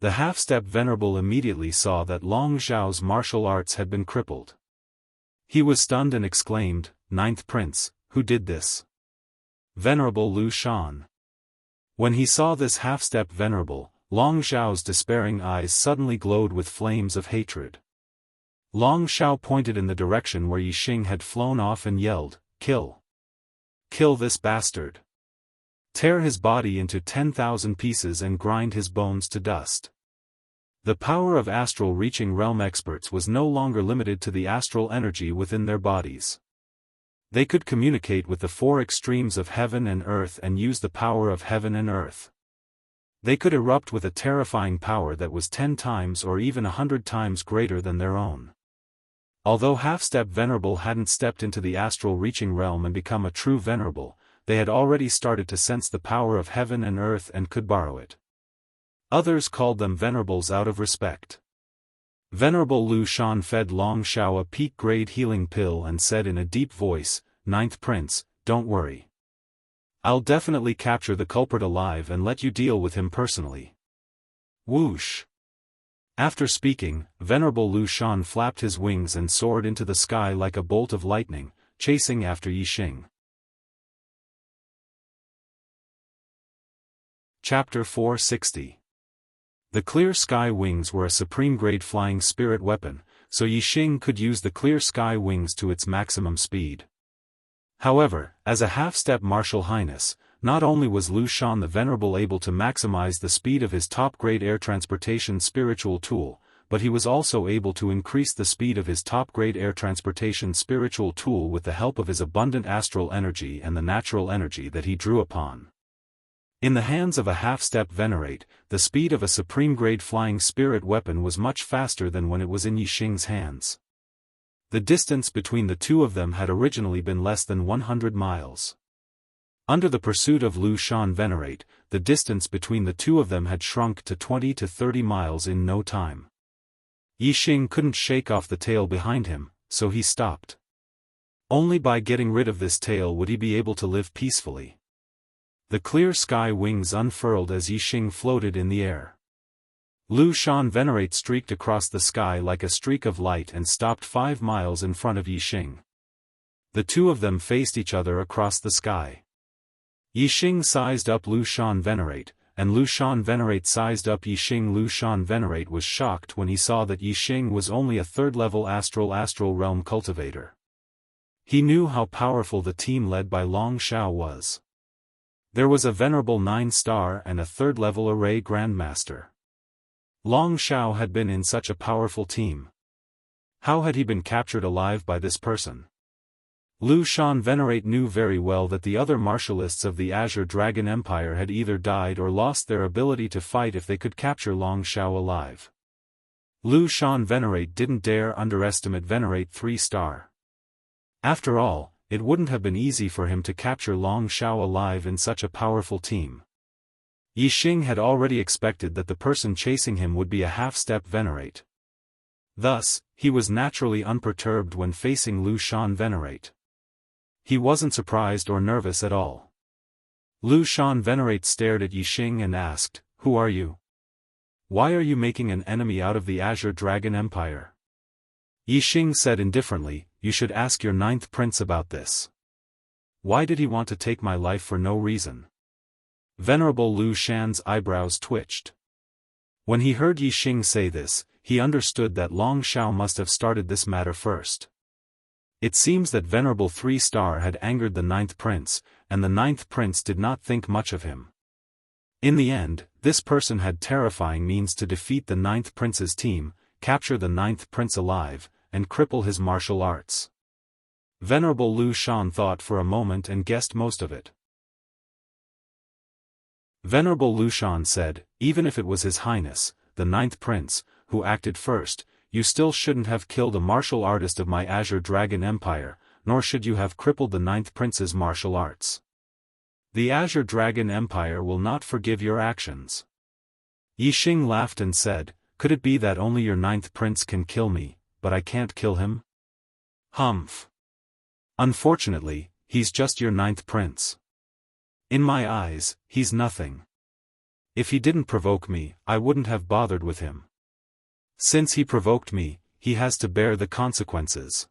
The half-step Venerable immediately saw that Long Zhao's martial arts had been crippled. He was stunned and exclaimed, "Ninth Prince, who did this?" "Venerable Lu Shan." When he saw this half-step Venerable, Long Zhao's despairing eyes suddenly glowed with flames of hatred. Long Zhao pointed in the direction where Yixing had flown off and yelled, "Kill! Kill this bastard! Tear his body into 10,000 pieces and grind his bones to dust." The power of astral-reaching realm experts was no longer limited to the astral energy within their bodies. They could communicate with the four extremes of heaven and earth and use the power of heaven and earth. They could erupt with a terrifying power that was 10 times or even 100 times greater than their own. Although half-step Venerable hadn't stepped into the astral-reaching realm and become a true Venerable, they had already started to sense the power of heaven and earth and could borrow it. Others called them Venerables out of respect. Venerable Lu Shan fed Long Shao a peak-grade healing pill and said in a deep voice, "Ninth Prince, don't worry. I'll definitely capture the culprit alive and let you deal with him personally." Whoosh! After speaking, Venerable Lu Shan flapped his wings and soared into the sky like a bolt of lightning, chasing after Yixing. Chapter 460. The clear sky wings were a supreme-grade flying spirit weapon, so Yixing could use the clear sky wings to its maximum speed. However, as a half-step martial highness, not only was Lu Shan the Venerable able to maximize the speed of his top-grade air transportation spiritual tool, but he was also able to increase the speed of his top-grade air transportation spiritual tool with the help of his abundant astral energy and the natural energy that he drew upon. In the hands of a half-step Venerate, the speed of a supreme-grade flying spirit weapon was much faster than when it was in Yixing's hands. The distance between the two of them had originally been less than 100 miles. Under the pursuit of Lu Shan Venerate, the distance between the two of them had shrunk to 20 to 30 miles in no time. Yixing couldn't shake off the tail behind him, so he stopped. Only by getting rid of this tail would he be able to live peacefully. The clear sky wings unfurled as Yixing floated in the air. Lu Shan Venerate streaked across the sky like a streak of light and stopped 5 miles in front of Yixing. The two of them faced each other across the sky. Yixing sized up Lu Shan Venerate, and Lu Shan Venerate sized up Yixing. Lu Shan Venerate was shocked when he saw that Yixing was only a third-level astral realm cultivator. He knew how powerful the team led by Long Shao was. There was a Venerable 9-star and a third-level array Grandmaster. Long Shao had been in such a powerful team. How had he been captured alive by this person? Lu Shan Venerate knew very well that the other martialists of the Azure Dragon Empire had either died or lost their ability to fight if they could capture Long Shao alive. Lu Shan Venerate didn't dare underestimate Venerate 3-star. After all, it wouldn't have been easy for him to capture Long Shao alive in such a powerful team. Yixing had already expected that the person chasing him would be a half-step Venerate. Thus, he was naturally unperturbed when facing Lu Shan Venerate. He wasn't surprised or nervous at all. Lu Shan Venerate stared at Yixing and asked, "Who are you? Why are you making an enemy out of the Azure Dragon Empire?" Yixing said indifferently, "You should ask your 9th prince about this. Why did he want to take my life for no reason?" Venerable Lu Shan's eyebrows twitched. When he heard Yixing say this, he understood that Long Shao must have started this matter first. It seems that Venerable 3-star had angered the 9th prince, and the 9th prince did not think much of him. In the end, this person had terrifying means to defeat the 9th prince's team, capture the 9th prince alive, and cripple his martial arts. Venerable Lu Shan thought for a moment and guessed most of it. Venerable Lu Shan said, "Even if it was His Highness, the 9th prince, who acted first, you still shouldn't have killed a martial artist of my Azure Dragon Empire, nor should you have crippled the 9th prince's martial arts. The Azure Dragon Empire will not forgive your actions." Yixing laughed and said, "Could it be that only your 9th prince can kill me, but I can't kill him? Humph. Unfortunately, he's just your 9th prince. In my eyes, he's nothing. If he didn't provoke me, I wouldn't have bothered with him. Since he provoked me, he has to bear the consequences."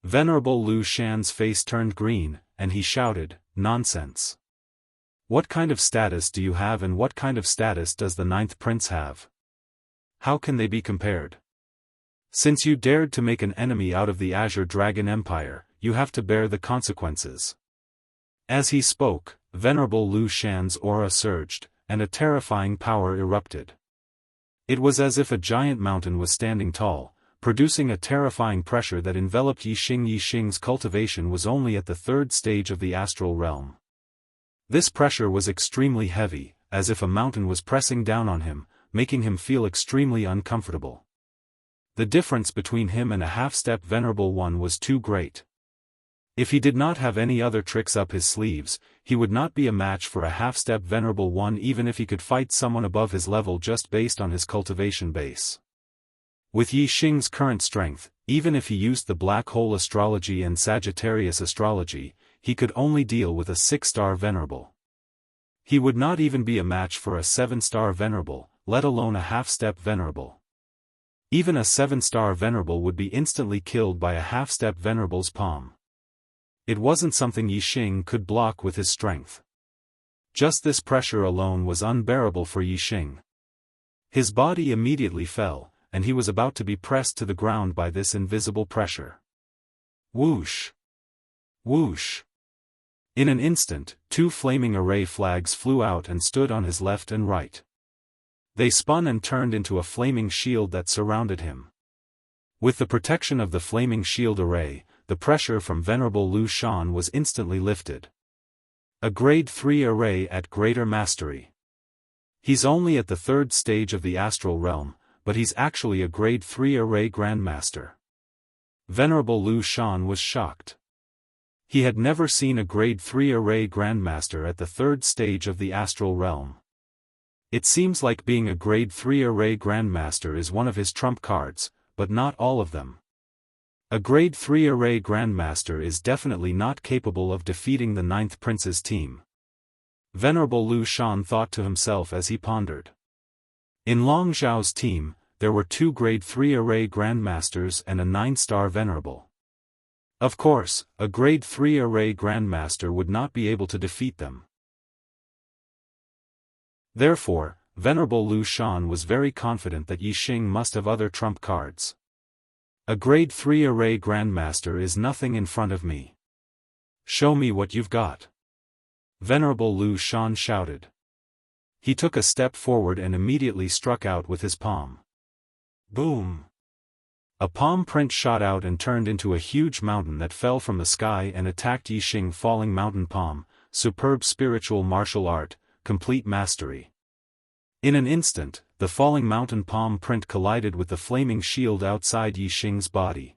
Venerable Lu Shan's face turned green, and he shouted, "Nonsense. What kind of status do you have and what kind of status does the 9th prince have? How can they be compared? Since you dared to make an enemy out of the Azure Dragon Empire, you have to bear the consequences." As he spoke, Venerable Lu Shan's aura surged, and a terrifying power erupted. It was as if a giant mountain was standing tall, producing a terrifying pressure that enveloped Yixing. Yixing's cultivation was only at the third stage of the astral realm. This pressure was extremely heavy, as if a mountain was pressing down on him, making him feel extremely uncomfortable. The difference between him and a half-step Venerable One was too great. If he did not have any other tricks up his sleeves, he would not be a match for a half-step Venerable One even if he could fight someone above his level just based on his cultivation base. With Yixing's current strength, even if he used the Black Hole Astrology and Sagittarius Astrology, he could only deal with a 6-star Venerable. He would not even be a match for a 7-star Venerable, let alone a half-step Venerable. Even a 7-star Venerable would be instantly killed by a half-step Venerable's palm. It wasn't something Yixing could block with his strength. Just this pressure alone was unbearable for Yixing. His body immediately fell, and he was about to be pressed to the ground by this invisible pressure. Whoosh! Whoosh! In an instant, 2 flaming array flags flew out and stood on his left and right. They spun and turned into a flaming shield that surrounded him. With the protection of the flaming shield array, the pressure from Venerable Lu Shan was instantly lifted. A grade 3 array at greater mastery. He's only at the third stage of the astral realm, but he's actually a grade 3 array grandmaster. Venerable Lu Shan was shocked. He had never seen a grade 3 array grandmaster at the third stage of the astral realm. It seems like being a grade 3 array grandmaster is one of his trump cards, but not all of them. A grade 3 array grandmaster is definitely not capable of defeating the 9th prince's team. Venerable Lu Shan thought to himself as he pondered. In Long Zhao's team, there were 2 grade 3 array grandmasters and a 9-star venerable. Of course, a grade 3 array grandmaster would not be able to defeat them. Therefore, Venerable Lu Shan was very confident that Yixing must have other trump cards. A grade 3 array grandmaster is nothing in front of me. Show me what you've got. Venerable Lu Shan shouted. He took a step forward and immediately struck out with his palm. Boom! A palm print shot out and turned into a huge mountain that fell from the sky and attacked Yixing. Falling mountain palm, superb spiritual martial art, complete mastery. In an instant, the falling mountain palm print collided with the flaming shield outside Yixing's body.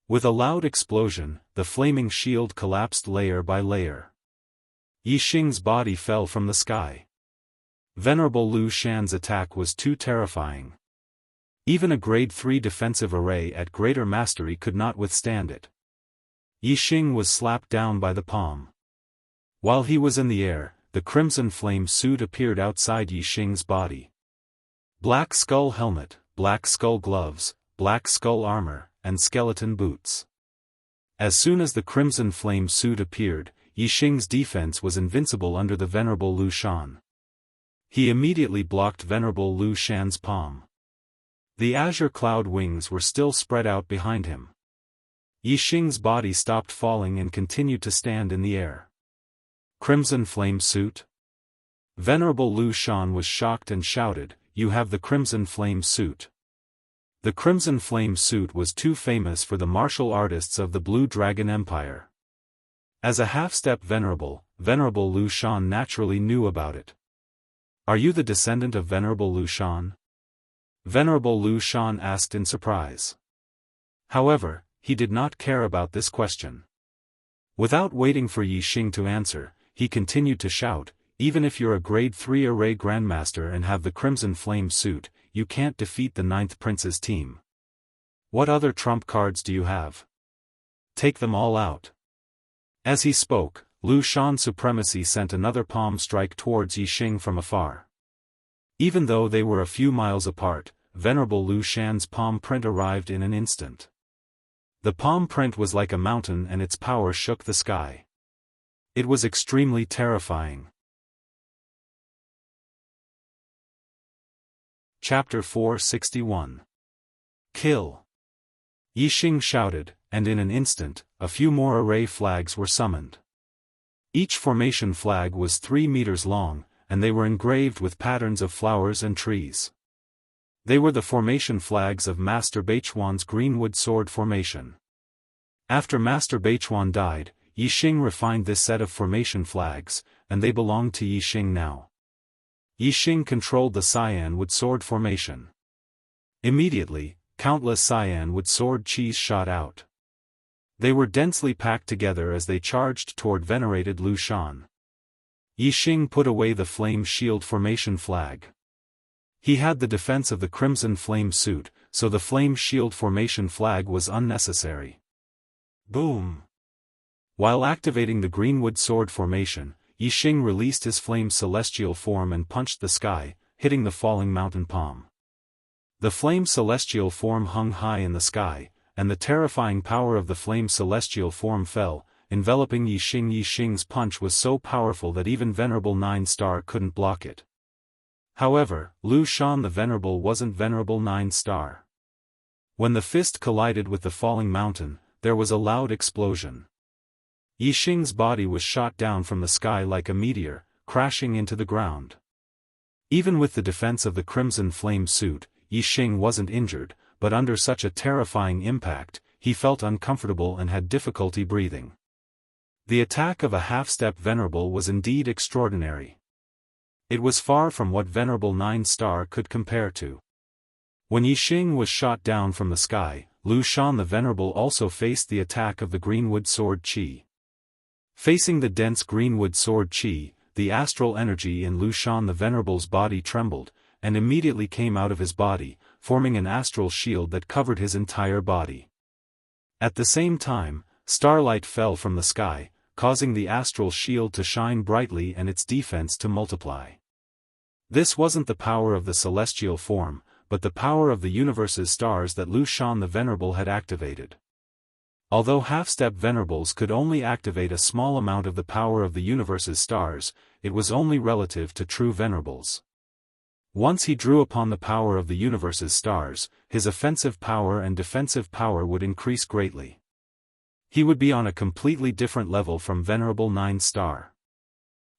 With a loud explosion, the flaming shield collapsed layer by layer. Yixing's body fell from the sky. Venerable Lu Shan's attack was too terrifying. Even a grade 3 defensive array at greater mastery could not withstand it. Yixing was slapped down by the palm. While he was in the air, the crimson flame suit appeared outside Yixing's body. Black skull helmet, black skull gloves, black skull armor, and skeleton boots. As soon as the crimson flame suit appeared, Yixing's defense was invincible under the Venerable Lu Shan. He immediately blocked Venerable Lu Shan's palm. The azure cloud wings were still spread out behind him. Yixing's body stopped falling and continued to stand in the air. Crimson flame suit? Venerable Lu Shan was shocked and shouted, "You have the crimson flame suit." The crimson flame suit was too famous for the martial artists of the Blue Dragon Empire. As a half-step venerable, Venerable Lu Shan naturally knew about it. Are you the descendant of Venerable Lu Shan? Venerable Lu Shan asked in surprise. However, he did not care about this question. Without waiting for Yixing to answer, he continued to shout, "Even if you're a grade 3 array grandmaster and have the crimson flame suit, you can't defeat the 9th prince's team. What other trump cards do you have? Take them all out." As he spoke, Lu Shan's supremacy sent another palm strike towards Yixing from afar. Even though they were a few miles apart, Venerable Lu Shan's palm print arrived in an instant. The palm print was like a mountain and its power shook the sky. It was extremely terrifying. Chapter 461. Kill. Yixing shouted, and in an instant, a few more array flags were summoned. Each formation flag was 3 meters long, and they were engraved with patterns of flowers and trees. They were the formation flags of Master Beichuan's Greenwood Sword Formation. After Master Beichuan died, Yixing refined this set of formation flags, and they belonged to Yixing now. Yixing controlled the cyanwood sword formation. Immediately, countless cyanwood sword qis shot out. They were densely packed together as they charged toward venerated Lu Shan. Yixing put away the flame shield formation flag. He had the defense of the crimson flame suit, so the flame shield formation flag was unnecessary. Boom! While activating the Greenwood sword formation, Yixing released his flame celestial form and punched the sky, hitting the falling mountain palm. The flame celestial form hung high in the sky, and the terrifying power of the flame celestial form fell, enveloping Yixing. Yixing's punch was so powerful that even Venerable 9-star couldn't block it. However, Lu Shan the Venerable wasn't Venerable 9-star. When the fist collided with the falling mountain, there was a loud explosion. Yixing's body was shot down from the sky like a meteor, crashing into the ground. Even with the defense of the crimson flame suit, Yixing wasn't injured, but under such a terrifying impact, he felt uncomfortable and had difficulty breathing. The attack of a half-step Venerable was indeed extraordinary. It was far from what Venerable 9-star could compare to. When Yixing was shot down from the sky, Lu Shan the Venerable also faced the attack of the Greenwood Sword Qi. Facing the dense Greenwood Sword Qi, the astral energy in Lu Shan the Venerable's body trembled, and immediately came out of his body, forming an astral shield that covered his entire body. At the same time, starlight fell from the sky, causing the astral shield to shine brightly and its defense to multiply. This wasn't the power of the celestial form, but the power of the universe's stars that Lu Shan the Venerable had activated. Although half-step Venerables could only activate a small amount of the power of the universe's stars, it was only relative to true Venerables. Once he drew upon the power of the universe's stars, his offensive power and defensive power would increase greatly. He would be on a completely different level from Venerable 9-star.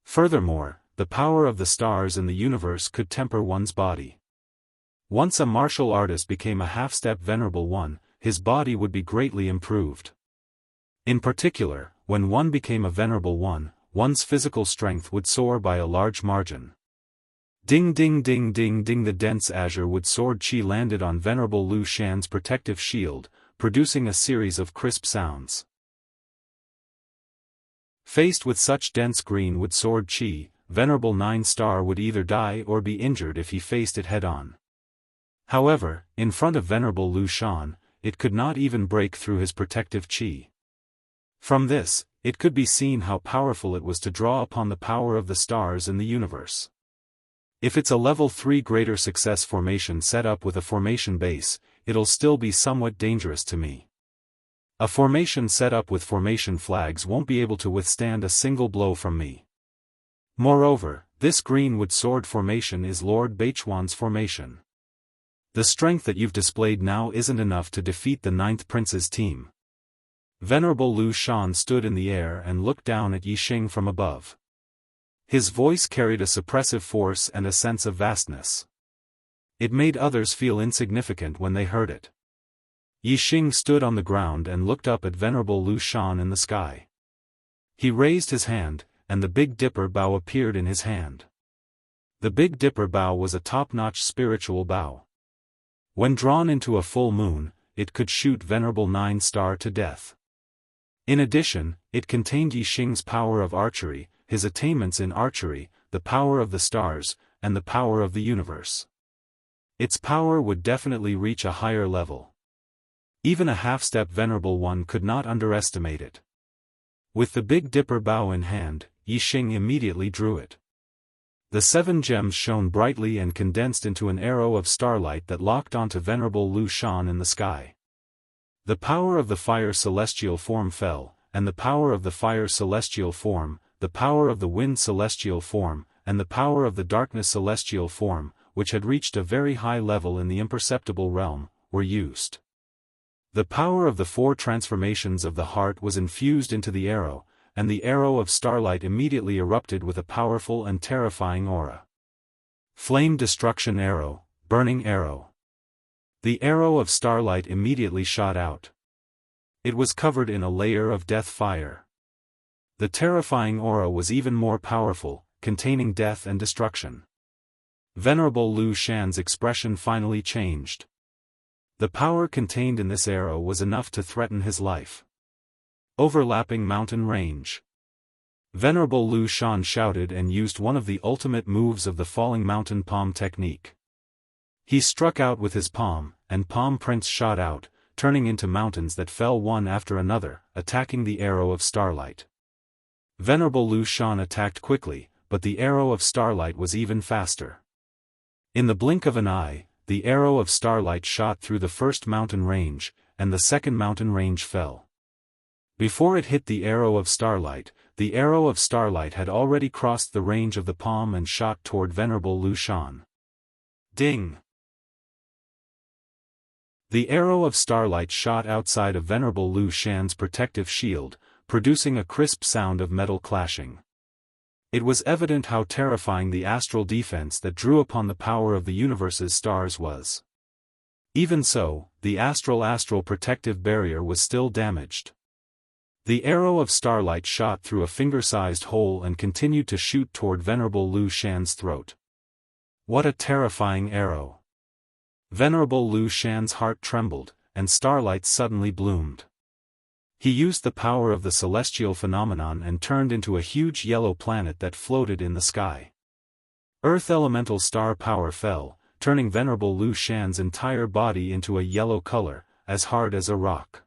Furthermore, the power of the stars in the universe could temper one's body. Once a martial artist became a half-step Venerable 1, his body would be greatly improved. In particular, when one became a Venerable 1, one's physical strength would soar by a large margin. Ding ding ding ding ding, the dense azure wood sword qi landed on Venerable Lu Shan's protective shield, producing a series of crisp sounds. Faced with such dense green wood sword qi, Venerable 9-star would either die or be injured if he faced it head-on. However, in front of Venerable Lu Shan, it could not even break through his protective qi. From this, it could be seen how powerful it was to draw upon the power of the stars in the universe. If it's a level 3 greater success formation set up with a formation base, it'll still be somewhat dangerous to me. A formation set up with formation flags won't be able to withstand a single blow from me. Moreover, this greenwood sword formation is Lord Beichuan's formation. The strength that you've displayed now isn't enough to defeat the 9th Prince's team. Venerable Lu Shan stood in the air and looked down at Yixing from above. His voice carried a suppressive force and a sense of vastness. It made others feel insignificant when they heard it. Yixing stood on the ground and looked up at Venerable Lu Shan in the sky. He raised his hand, and the Big Dipper bow appeared in his hand. The Big Dipper bow was a top-notch spiritual bow. When drawn into a full moon, it could shoot Venerable 9-star to death. In addition, it contained Yixing's power of archery, his attainments in archery, the power of the stars, and the power of the universe. Its power would definitely reach a higher level. Even a half-step Venerable 1 could not underestimate it. With the Big Dipper bow in hand, Yixing immediately drew it. The 7 gems shone brightly and condensed into an arrow of starlight that locked onto Venerable Lu Shan in the sky. The power of the fire celestial form fell, and the power of the fire celestial form, the power of the wind celestial form, and the power of the darkness celestial form, which had reached a very high level in the imperceptible realm, were used. The power of the 4 transformations of the heart was infused into the arrow, and the arrow of starlight immediately erupted with a powerful and terrifying aura. Flame Destruction Arrow, Burning Arrow. The arrow of starlight immediately shot out. It was covered in a layer of death fire. The terrifying aura was even more powerful, containing death and destruction. Venerable Lu Shan's expression finally changed. The power contained in this arrow was enough to threaten his life. Overlapping mountain range. Venerable Lu Shan shouted and used one of the ultimate moves of the falling mountain palm technique. He struck out with his palm, and palm prints shot out, turning into mountains that fell one after another, attacking the arrow of starlight. Venerable Lu Shan attacked quickly, but the arrow of starlight was even faster. In the blink of an eye, the arrow of starlight shot through the first mountain range, and the second mountain range fell. Before it hit the arrow of starlight had already crossed the range of the palm and shot toward Venerable Lu Shan. Ding! The arrow of starlight shot outside of Venerable Lu Shan's protective shield, producing a crisp sound of metal clashing. It was evident how terrifying the astral defense that drew upon the power of the universe's stars was. Even so, the astral protective barrier was still damaged. The arrow of starlight shot through a finger-sized hole and continued to shoot toward Venerable Lu Shan's throat. What a terrifying arrow! Venerable Lu Shan's heart trembled, and starlight suddenly bloomed. He used the power of the celestial phenomenon and turned into a huge yellow planet that floated in the sky. Earth elemental star power fell, turning Venerable Lu Shan's entire body into a yellow color, as hard as a rock.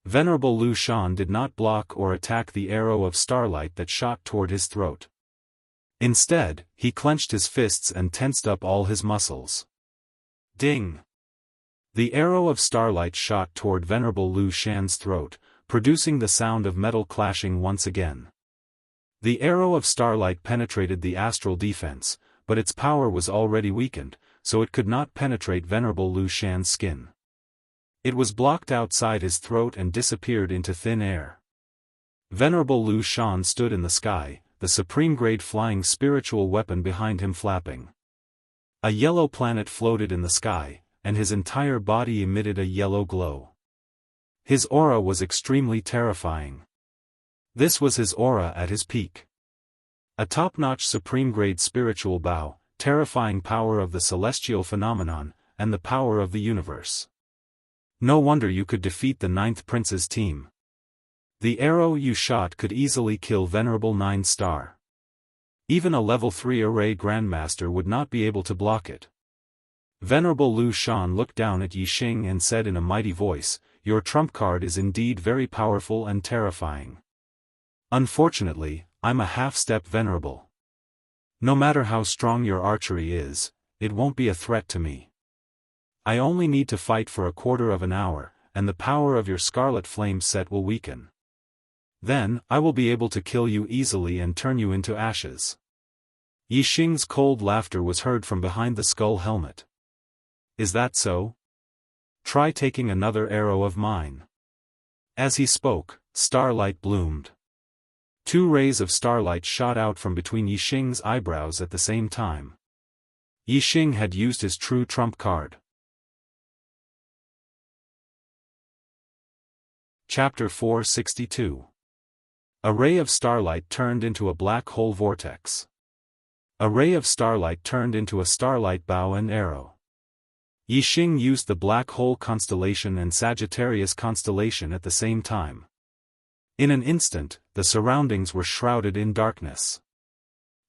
Venerable Lu Shan did not block or attack the arrow of starlight that shot toward his throat. Instead, he clenched his fists and tensed up all his muscles. Ding! The arrow of starlight shot toward Venerable Lu Shan's throat, producing the sound of metal clashing once again. The arrow of starlight penetrated the astral defense, but its power was already weakened, so it could not penetrate Venerable Lu Shan's skin. It was blocked outside his throat and disappeared into thin air. Venerable Lu Shan stood in the sky, the supreme-grade flying spiritual weapon behind him flapping. A yellow planet floated in the sky, and his entire body emitted a yellow glow. His aura was extremely terrifying. This was his aura at his peak. A top-notch supreme-grade spiritual bow, terrifying power of the celestial phenomenon, and the power of the universe. No wonder you could defeat the Ninth Prince's team. The arrow you shot could easily kill Venerable 9-star. Even a level 3 array grandmaster would not be able to block it. Venerable Lu Shan looked down at Yixing and said in a mighty voice, "Your trump card is indeed very powerful and terrifying. Unfortunately, I'm a half-step venerable. No matter how strong your archery is, it won't be a threat to me. I only need to fight for a quarter of an hour, and the power of your scarlet flame set will weaken. Then, I will be able to kill you easily and turn you into ashes." Yixing's cold laughter was heard from behind the skull helmet. "Is that so? Try taking another arrow of mine." As he spoke, starlight bloomed. 2 rays of starlight shot out from between Yixing's eyebrows at the same time. Yixing had used his true trump card. Chapter 462. A ray of starlight turned into a black hole vortex. A ray of starlight turned into a starlight bow and arrow. Yixing used the black hole constellation and Sagittarius constellation at the same time. In an instant, the surroundings were shrouded in darkness.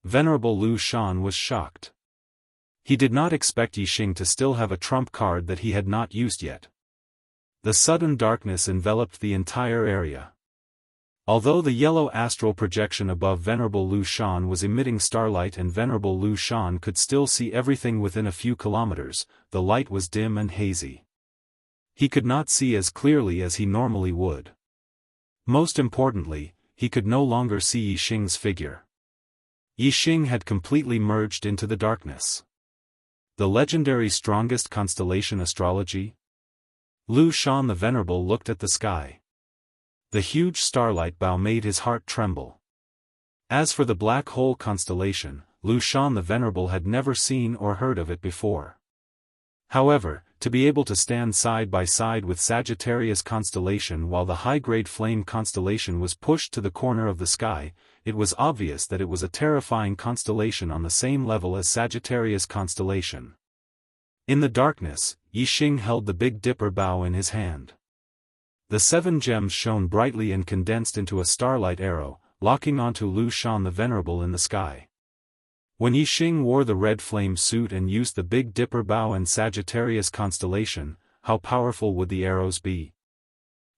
Venerable Lu Shan was shocked. He did not expect Yixing to still have a trump card that he had not used yet. The sudden darkness enveloped the entire area. Although the yellow astral projection above Venerable Lu Shan was emitting starlight and Venerable Lu Shan could still see everything within a few kilometers, the light was dim and hazy. He could not see as clearly as he normally would. Most importantly, he could no longer see Yixing's figure. Yixing had completely merged into the darkness. The legendary strongest constellation astrology? Lu Shan the Venerable looked at the sky. The huge starlight bow made his heart tremble. As for the black hole constellation, Lu Shan the Venerable had never seen or heard of it before. However, to be able to stand side by side with Sagittarius constellation while the high-grade flame constellation was pushed to the corner of the sky, it was obvious that it was a terrifying constellation on the same level as Sagittarius constellation. In the darkness, Yixing held the Big Dipper bow in his hand. The 7 gems shone brightly and condensed into a starlight arrow, locking onto Lu Shan the Venerable in the sky. When Yixing wore the red flame suit and used the Big Dipper bow and Sagittarius constellation, how powerful would the arrows be?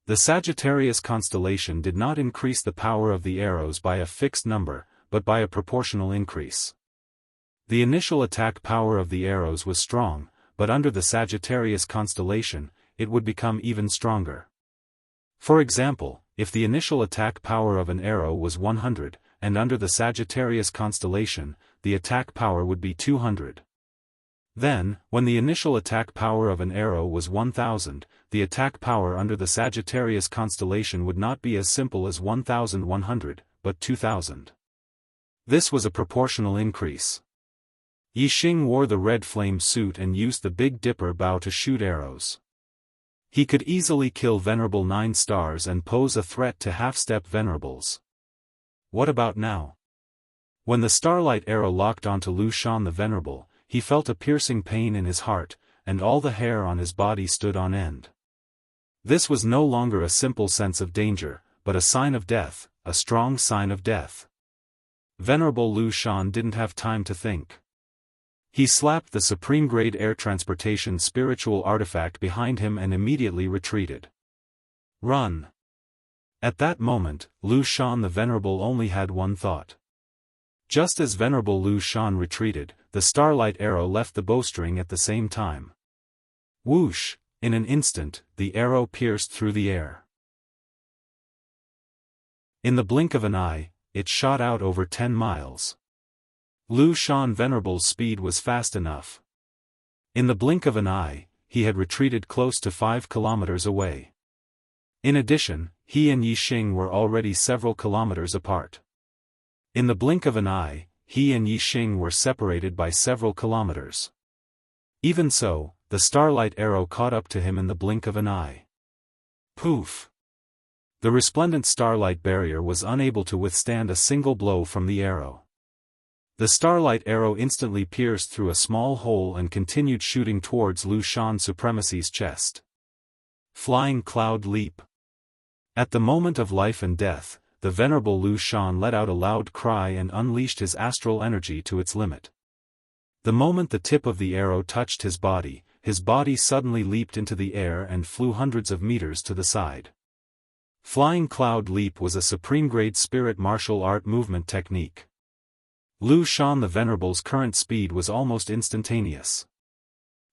The Sagittarius constellation did not increase the power of the arrows by a fixed number, but by a proportional increase. The initial attack power of the arrows was strong, but under the Sagittarius constellation, it would become even stronger. For example, if the initial attack power of an arrow was 100, and under the Sagittarius constellation, the attack power would be 200. Then, when the initial attack power of an arrow was 1000, the attack power under the Sagittarius constellation would not be as simple as 1100, but 2000. This was a proportional increase. Yixing wore the red flame suit and used the Big Dipper bow to shoot arrows. He could easily kill Venerable 9 stars and pose a threat to half-step Venerables. What about now? When the starlight arrow locked onto Lu Shan the Venerable, he felt a piercing pain in his heart, and all the hair on his body stood on end. This was no longer a simple sense of danger, but a sign of death, a strong sign of death. Venerable Lu Shan didn't have time to think. He slapped the supreme-grade air transportation spiritual artifact behind him and immediately retreated. Run! At that moment, Lu Shan the Venerable only had one thought. Just as Venerable Lu Shan retreated, the starlight arrow left the bowstring at the same time. Whoosh! In an instant, the arrow pierced through the air. In the blink of an eye, it shot out over 10 miles. Lu Shan Venerable's speed was fast enough. In the blink of an eye, he had retreated close to 5 kilometers away. In addition, he and Yixing were already several kilometers apart. In the blink of an eye, he and Yixing were separated by several kilometers. Even so, the starlight arrow caught up to him in the blink of an eye. Poof! The resplendent starlight barrier was unable to withstand a single blow from the arrow. The starlight arrow instantly pierced through a small hole and continued shooting towards Lu Shan Supremacy's chest. Flying Cloud Leap. At the moment of life and death, the Venerable Lu Shan let out a loud cry and unleashed his astral energy to its limit. The moment the tip of the arrow touched his body suddenly leaped into the air and flew hundreds of meters to the side. Flying Cloud Leap was a supreme-grade spirit martial art movement technique. Lu Shan the Venerable's current speed was almost instantaneous.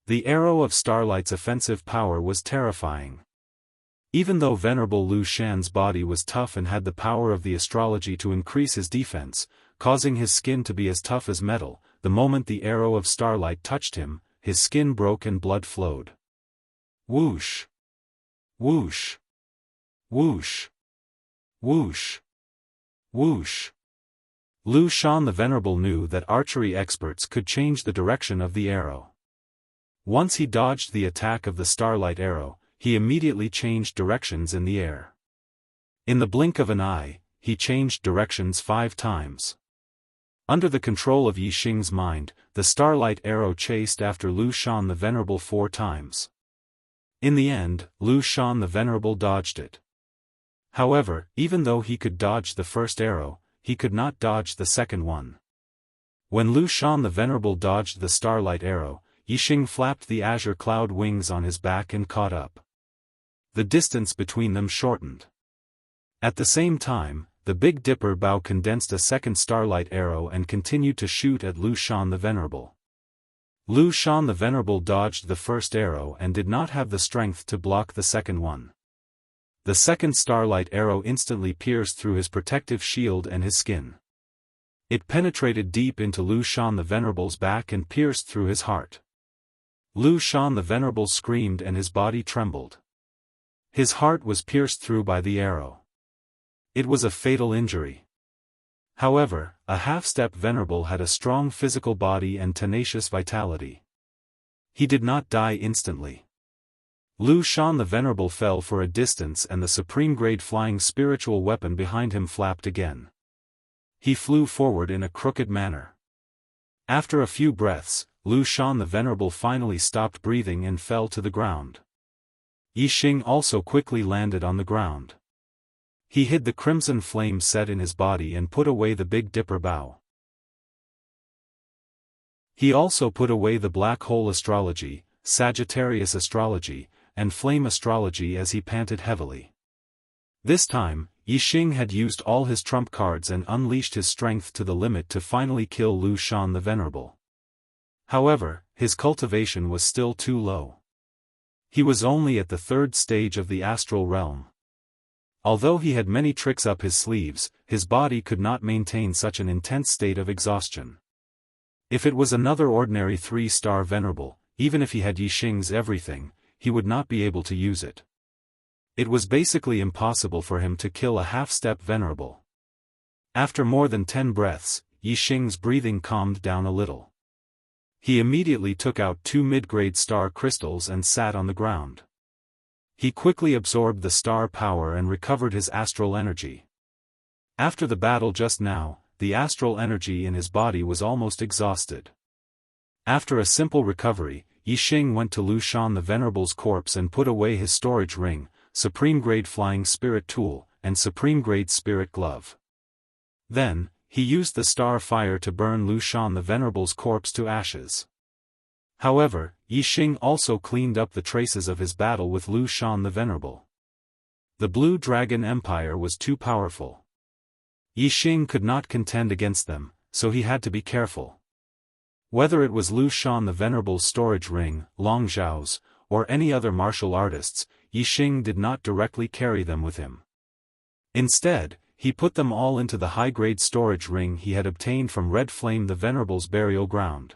The arrow of Starlight's offensive power was terrifying. Even though Venerable Lu Shan's body was tough and had the power of the astrology to increase his defense, causing his skin to be as tough as metal, the moment the arrow of Starlight touched him, his skin broke and blood flowed. Whoosh! Whoosh! Whoosh! Whoosh! Whoosh! Lu Shan the Venerable knew that archery experts could change the direction of the arrow. Once he dodged the attack of the starlight arrow, he immediately changed directions in the air. In the blink of an eye, he changed directions 5 times. Under the control of Yixing's mind, the starlight arrow chased after Lu Shan the Venerable 4 times. In the end, Lu Shan the Venerable dodged it. However, even though he could dodge the first arrow, he could not dodge the second one. When Lu Shan the Venerable dodged the starlight arrow, Yixing flapped the azure cloud wings on his back and caught up. The distance between them shortened. At the same time, the Big Dipper bow condensed a second starlight arrow and continued to shoot at Lu Shan the Venerable. Lu Shan the Venerable dodged the first arrow and did not have the strength to block the second one. The second starlight arrow instantly pierced through his protective shield and his skin. It penetrated deep into Lu Shan the Venerable's back and pierced through his heart. Lu Shan the Venerable screamed and his body trembled. His heart was pierced through by the arrow. It was a fatal injury. However, a half-step Venerable had a strong physical body and tenacious vitality. He did not die instantly. Lu Shan the Venerable fell for a distance and the supreme-grade flying spiritual weapon behind him flapped again. He flew forward in a crooked manner. After a few breaths, Lu Shan the Venerable finally stopped breathing and fell to the ground. Yixing also quickly landed on the ground. He hid the crimson flame set in his body and put away the Big Dipper bow. He also put away the black hole astrology, Sagittarius astrology, and flame astrology as he panted heavily. This time, Yixing had used all his trump cards and unleashed his strength to the limit to finally kill Lu Shan the Venerable. However, his cultivation was still too low. He was only at the third stage of the astral realm. Although he had many tricks up his sleeves, his body could not maintain such an intense state of exhaustion. If it was another ordinary 3-star venerable, even if he had Yixing's everything, he would not be able to use it. It was basically impossible for him to kill a half-step venerable. After more than 10 breaths, Yixing's breathing calmed down a little. He immediately took out 2 mid-grade star crystals and sat on the ground. He quickly absorbed the star power and recovered his astral energy. After the battle just now, the astral energy in his body was almost exhausted. After a simple recovery, Yixing went to Lu Shan the Venerable's corpse and put away his storage ring, supreme-grade flying spirit tool, and supreme-grade spirit glove. Then, he used the star fire to burn Lu Shan the Venerable's corpse to ashes. However, Yixing also cleaned up the traces of his battle with Lu Shan the Venerable. The Blue Dragon Empire was too powerful. Yixing could not contend against them, so he had to be careful. Whether it was Lu Shan the Venerable's storage ring, Long Zhao's, or any other martial artists, Yixing did not directly carry them with him. Instead, he put them all into the high-grade storage ring he had obtained from Red Flame the Venerable's burial ground.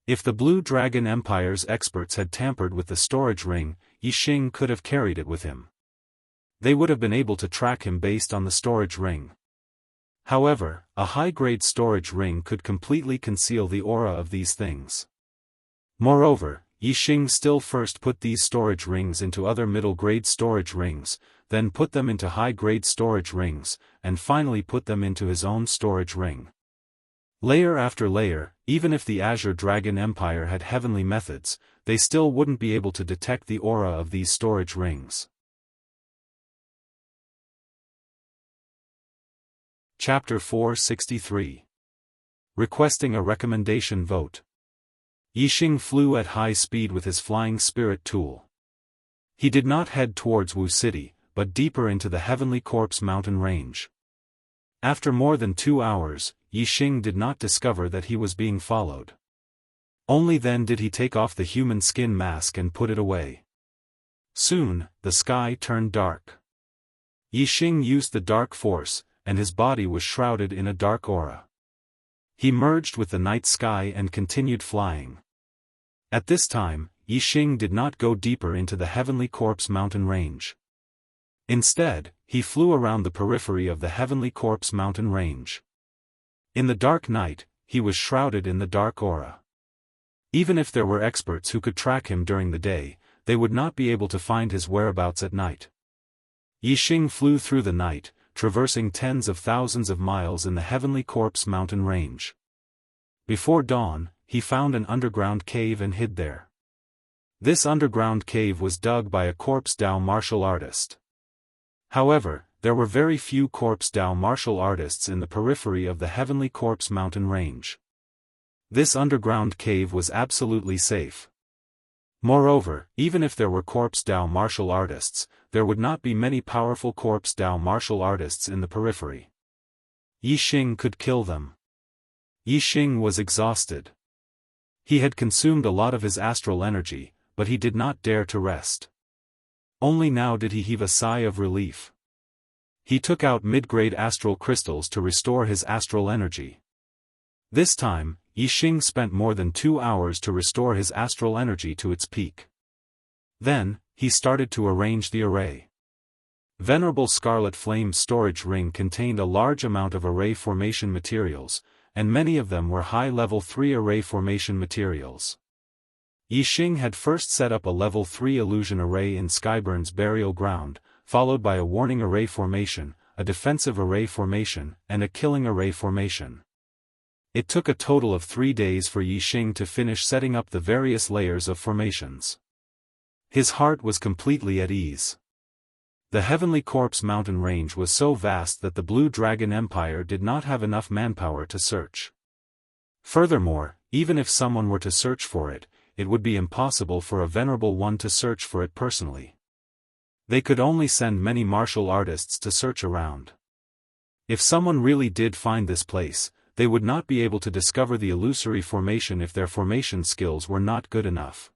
If the Blue Dragon Empire's experts had tampered with the storage ring, Yixing could have carried it with him. They would have been able to track him based on the storage ring. However, a high-grade storage ring could completely conceal the aura of these things. Moreover, Yixing still first put these storage rings into other middle-grade storage rings, then put them into high-grade storage rings, and finally put them into his own storage ring. Layer after layer, even if the Azure Dragon Empire had heavenly methods, they still wouldn't be able to detect the aura of these storage rings. Chapter 463. Requesting a recommendation vote. Yixing flew at high speed with his flying spirit tool. He did not head towards Wu City, but deeper into the Heavenly Corpse mountain range. After more than 2 hours, Yixing did not discover that he was being followed. Only then did he take off the human skin mask and put it away. Soon, the sky turned dark. Yixing used the dark force, and his body was shrouded in a dark aura. He merged with the night sky and continued flying. At this time, Yixing did not go deeper into the Heavenly Corpse mountain range. Instead, he flew around the periphery of the Heavenly Corpse mountain range. In the dark night, he was shrouded in the dark aura. Even if there were experts who could track him during the day, they would not be able to find his whereabouts at night. Yixing flew through the night, traversing tens of thousands of miles in the Heavenly Corpse mountain range. Before dawn, he found an underground cave and hid there. This underground cave was dug by a corpse Dao martial artist. However, there were very few corpse Dao martial artists in the periphery of the Heavenly Corpse mountain range. This underground cave was absolutely safe. Moreover, even if there were corpse Dao martial artists, there would not be many powerful corpse Dao martial artists in the periphery. Yixing could kill them. Yixing was exhausted. He had consumed a lot of his astral energy, but he did not dare to rest. Only now did he heave a sigh of relief. He took out mid-grade astral crystals to restore his astral energy. This time, Yixing spent more than 2 hours to restore his astral energy to its peak. Then, he started to arrange the array. Venerable Scarlet Flame's storage ring contained a large amount of array formation materials, and many of them were high-level 3 array formation materials. Yixing had first set up a level 3 illusion array in Skyburn's burial ground, followed by a warning array formation, a defensive array formation, and a killing array formation. It took a total of 3 days for Yixing to finish setting up the various layers of formations. His heart was completely at ease. The Heavenly Corpse mountain range was so vast that the Blue Dragon Empire did not have enough manpower to search. Furthermore, even if someone were to search for it, it would be impossible for a venerable one to search for it personally. They could only send many martial artists to search around. If someone really did find this place, they would not be able to discover the illusory formation if their formation skills were not good enough.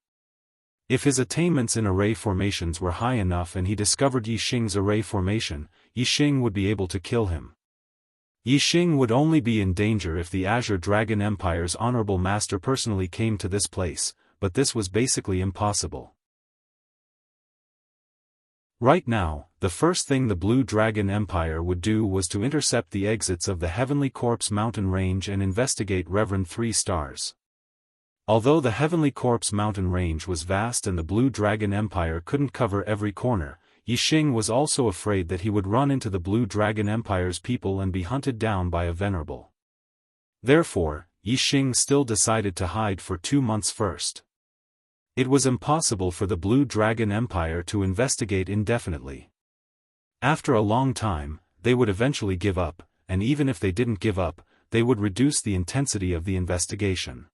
If his attainments in array formations were high enough and he discovered Yixing's array formation, Yixing would be able to kill him. Yixing would only be in danger if the Azure Dragon Empire's honorable master personally came to this place, but this was basically impossible. Right now, the first thing the Blue Dragon Empire would do was to intercept the exits of the Heavenly Corpse mountain range and investigate Reverend 3 Stars. Although the Heavenly Corpse mountain range was vast and the Blue Dragon Empire couldn't cover every corner, Yixing was also afraid that he would run into the Blue Dragon Empire's people and be hunted down by a venerable. Therefore, Yixing still decided to hide for 2 months first. It was impossible for the Blue Dragon Empire to investigate indefinitely. After a long time, they would eventually give up, and even if they didn't give up, they would reduce the intensity of the investigation.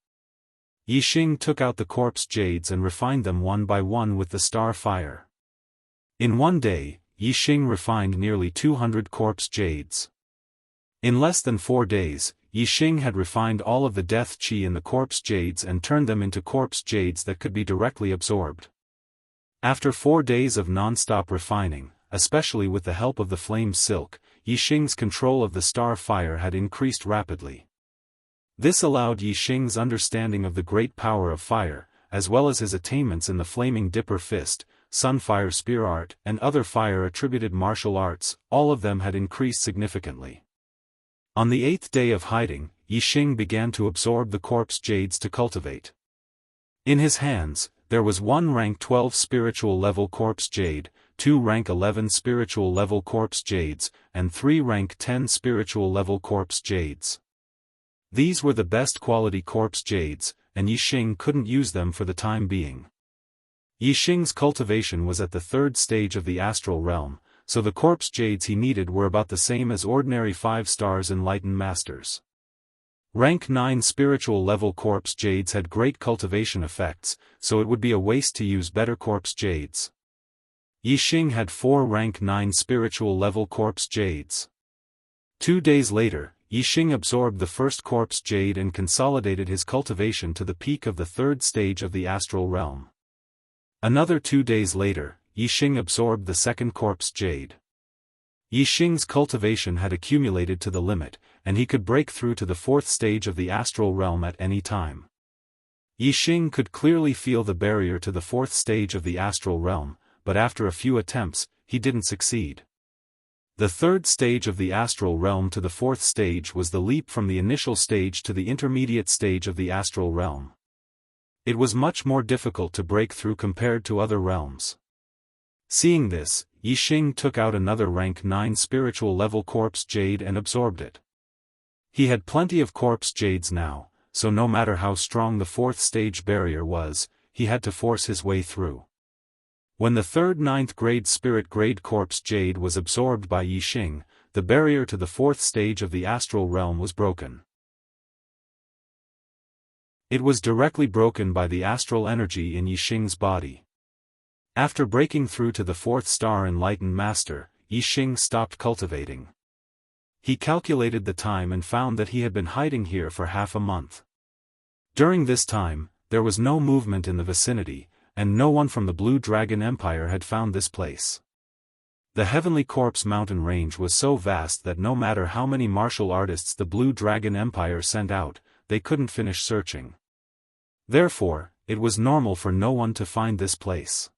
Yixing took out the corpse jades and refined them one by one with the star fire. In one day, Yixing refined nearly 200 corpse jades. In less than 4 days, Yixing had refined all of the death chi in the corpse jades and turned them into corpse jades that could be directly absorbed. After 4 days of non-stop refining, especially with the help of the flame silk, Yixing's control of the star fire had increased rapidly. This allowed Yixing's understanding of the great power of fire, as well as his attainments in the Flaming Dipper Fist, Sunfire Spear Art, and other fire-attributed martial arts, all of them had increased significantly. On the 8th day of hiding, Yixing began to absorb the corpse jades to cultivate. In his hands, there was 1 rank 12 spiritual level corpse jade, 2 rank 11 spiritual level corpse jades, and 3 rank 10 spiritual level corpse jades. These were the best quality corpse jades, and Yixing couldn't use them for the time being. Yixing's cultivation was at the 3rd stage of the astral realm, so the corpse jades he needed were about the same as ordinary 5 stars enlightened masters. Rank 9 spiritual level corpse jades had great cultivation effects, so it would be a waste to use better corpse jades. Yixing had 4 rank 9 spiritual level corpse jades. 2 days later, Yixing absorbed the first corpse jade and consolidated his cultivation to the peak of the 3rd stage of the astral realm. Another 2 days later, Yixing absorbed the second corpse jade. Yixing's cultivation had accumulated to the limit, and he could break through to the 4th stage of the astral realm at any time. Yixing could clearly feel the barrier to the 4th stage of the astral realm, but after a few attempts, he didn't succeed. The 3rd stage of the astral realm to the 4th stage was the leap from the initial stage to the intermediate stage of the astral realm. It was much more difficult to break through compared to other realms. Seeing this, Yixing took out another rank 9 spiritual level corpse jade and absorbed it. He had plenty of corpse jades now, so no matter how strong the 4th stage barrier was, he had to force his way through. When the 3rd 9th grade spirit grade corpse jade was absorbed by Yixing, the barrier to the 4th stage of the astral realm was broken. It was directly broken by the astral energy in Yixing's body. After breaking through to the 4th star enlightened master, Yixing stopped cultivating. He calculated the time and found that he had been hiding here for half a month. During this time, there was no movement in the vicinity, and no one from the Blue Dragon Empire had found this place. The Heavenly Corpse mountain range was so vast that no matter how many martial artists the Blue Dragon Empire sent out, they couldn't finish searching. Therefore, it was normal for no one to find this place.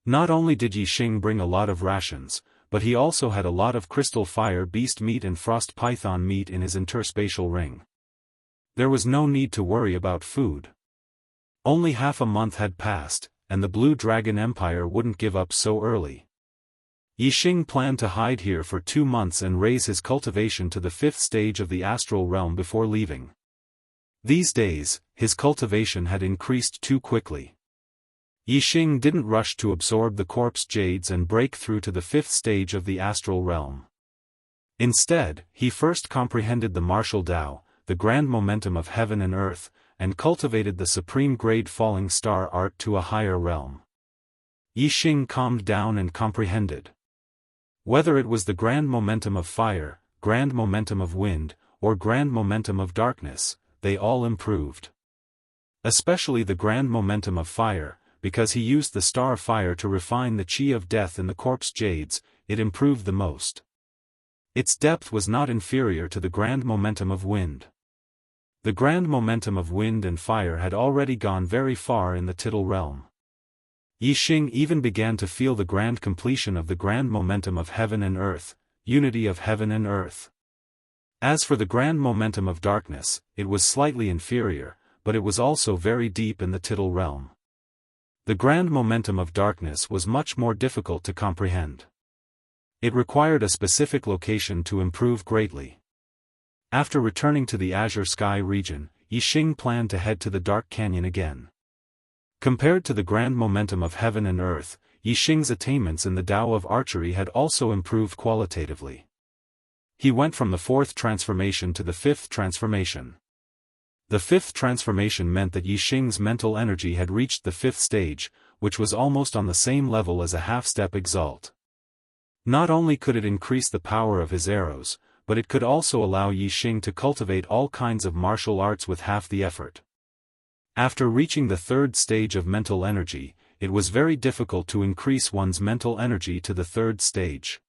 Not only did Yixing bring a lot of rations, but he also had a lot of crystal fire beast meat and frost python meat in his interspatial ring. There was no need to worry about food. Only half a month had passed, and the Blue Dragon Empire wouldn't give up so early. Yixing planned to hide here for 2 months and raise his cultivation to the 5th stage of the astral realm before leaving. These days, his cultivation had increased too quickly. Yixing didn't rush to absorb the corpse jades and break through to the 5th stage of the astral realm. Instead, he first comprehended the martial Tao, the grand momentum of heaven and earth, and cultivated the supreme grade falling star art to a higher realm. Yixing calmed down and comprehended. Whether it was the grand momentum of fire, grand momentum of wind, or grand momentum of darkness, they all improved. Especially the grand momentum of fire, because he used the star of fire to refine the chi of death in the corpse jades, it improved the most. Its depth was not inferior to the grand momentum of wind. The grand momentum of wind and fire had already gone very far in the tittle realm. Yixing even began to feel the grand completion of the grand momentum of heaven and earth, unity of heaven and earth. As for the grand momentum of darkness, it was slightly inferior, but it was also very deep in the tittle realm. The grand momentum of darkness was much more difficult to comprehend. It required a specific location to improve greatly. After returning to the Azure Sky region, Yixing planned to head to the Dark Canyon again. Compared to the grand momentum of heaven and earth, Yixing's attainments in the Tao of archery had also improved qualitatively. He went from the 4th transformation to the 5th transformation. The 5th transformation meant that Yixing's mental energy had reached the 5th stage, which was almost on the same level as a half-step exalt. Not only could it increase the power of his arrows, but it could also allow Yixing to cultivate all kinds of martial arts with half the effort. After reaching the 3rd stage of mental energy, it was very difficult to increase one's mental energy to the 3rd stage.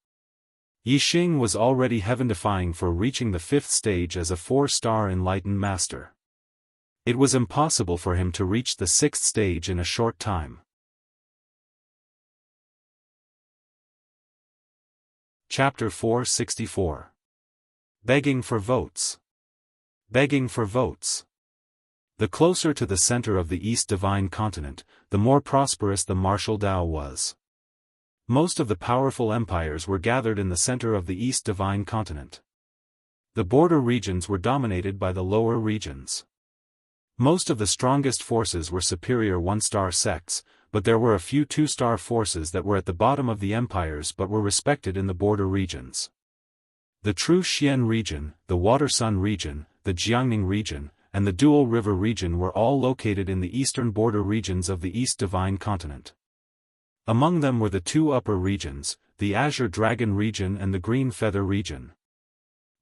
Yixing was already heaven-defying for reaching the 5th stage as a 4-star enlightened master. It was impossible for him to reach the 6th stage in a short time. Chapter 464. Begging for votes. Begging for votes. The closer to the center of the East Divine Continent, the more prosperous the martial Tao was. Most of the powerful empires were gathered in the center of the East Divine Continent. The border regions were dominated by the lower regions. Most of the strongest forces were superior 1-star sects, but there were a few 2-star forces that were at the bottom of the empires but were respected in the border regions. The True Xian region, the Water Sun region, the Jianghu region, and the Dual River region were all located in the eastern border regions of the East Divine Continent. Among them were the 2 upper regions, the Azure Dragon region and the Green Feather region.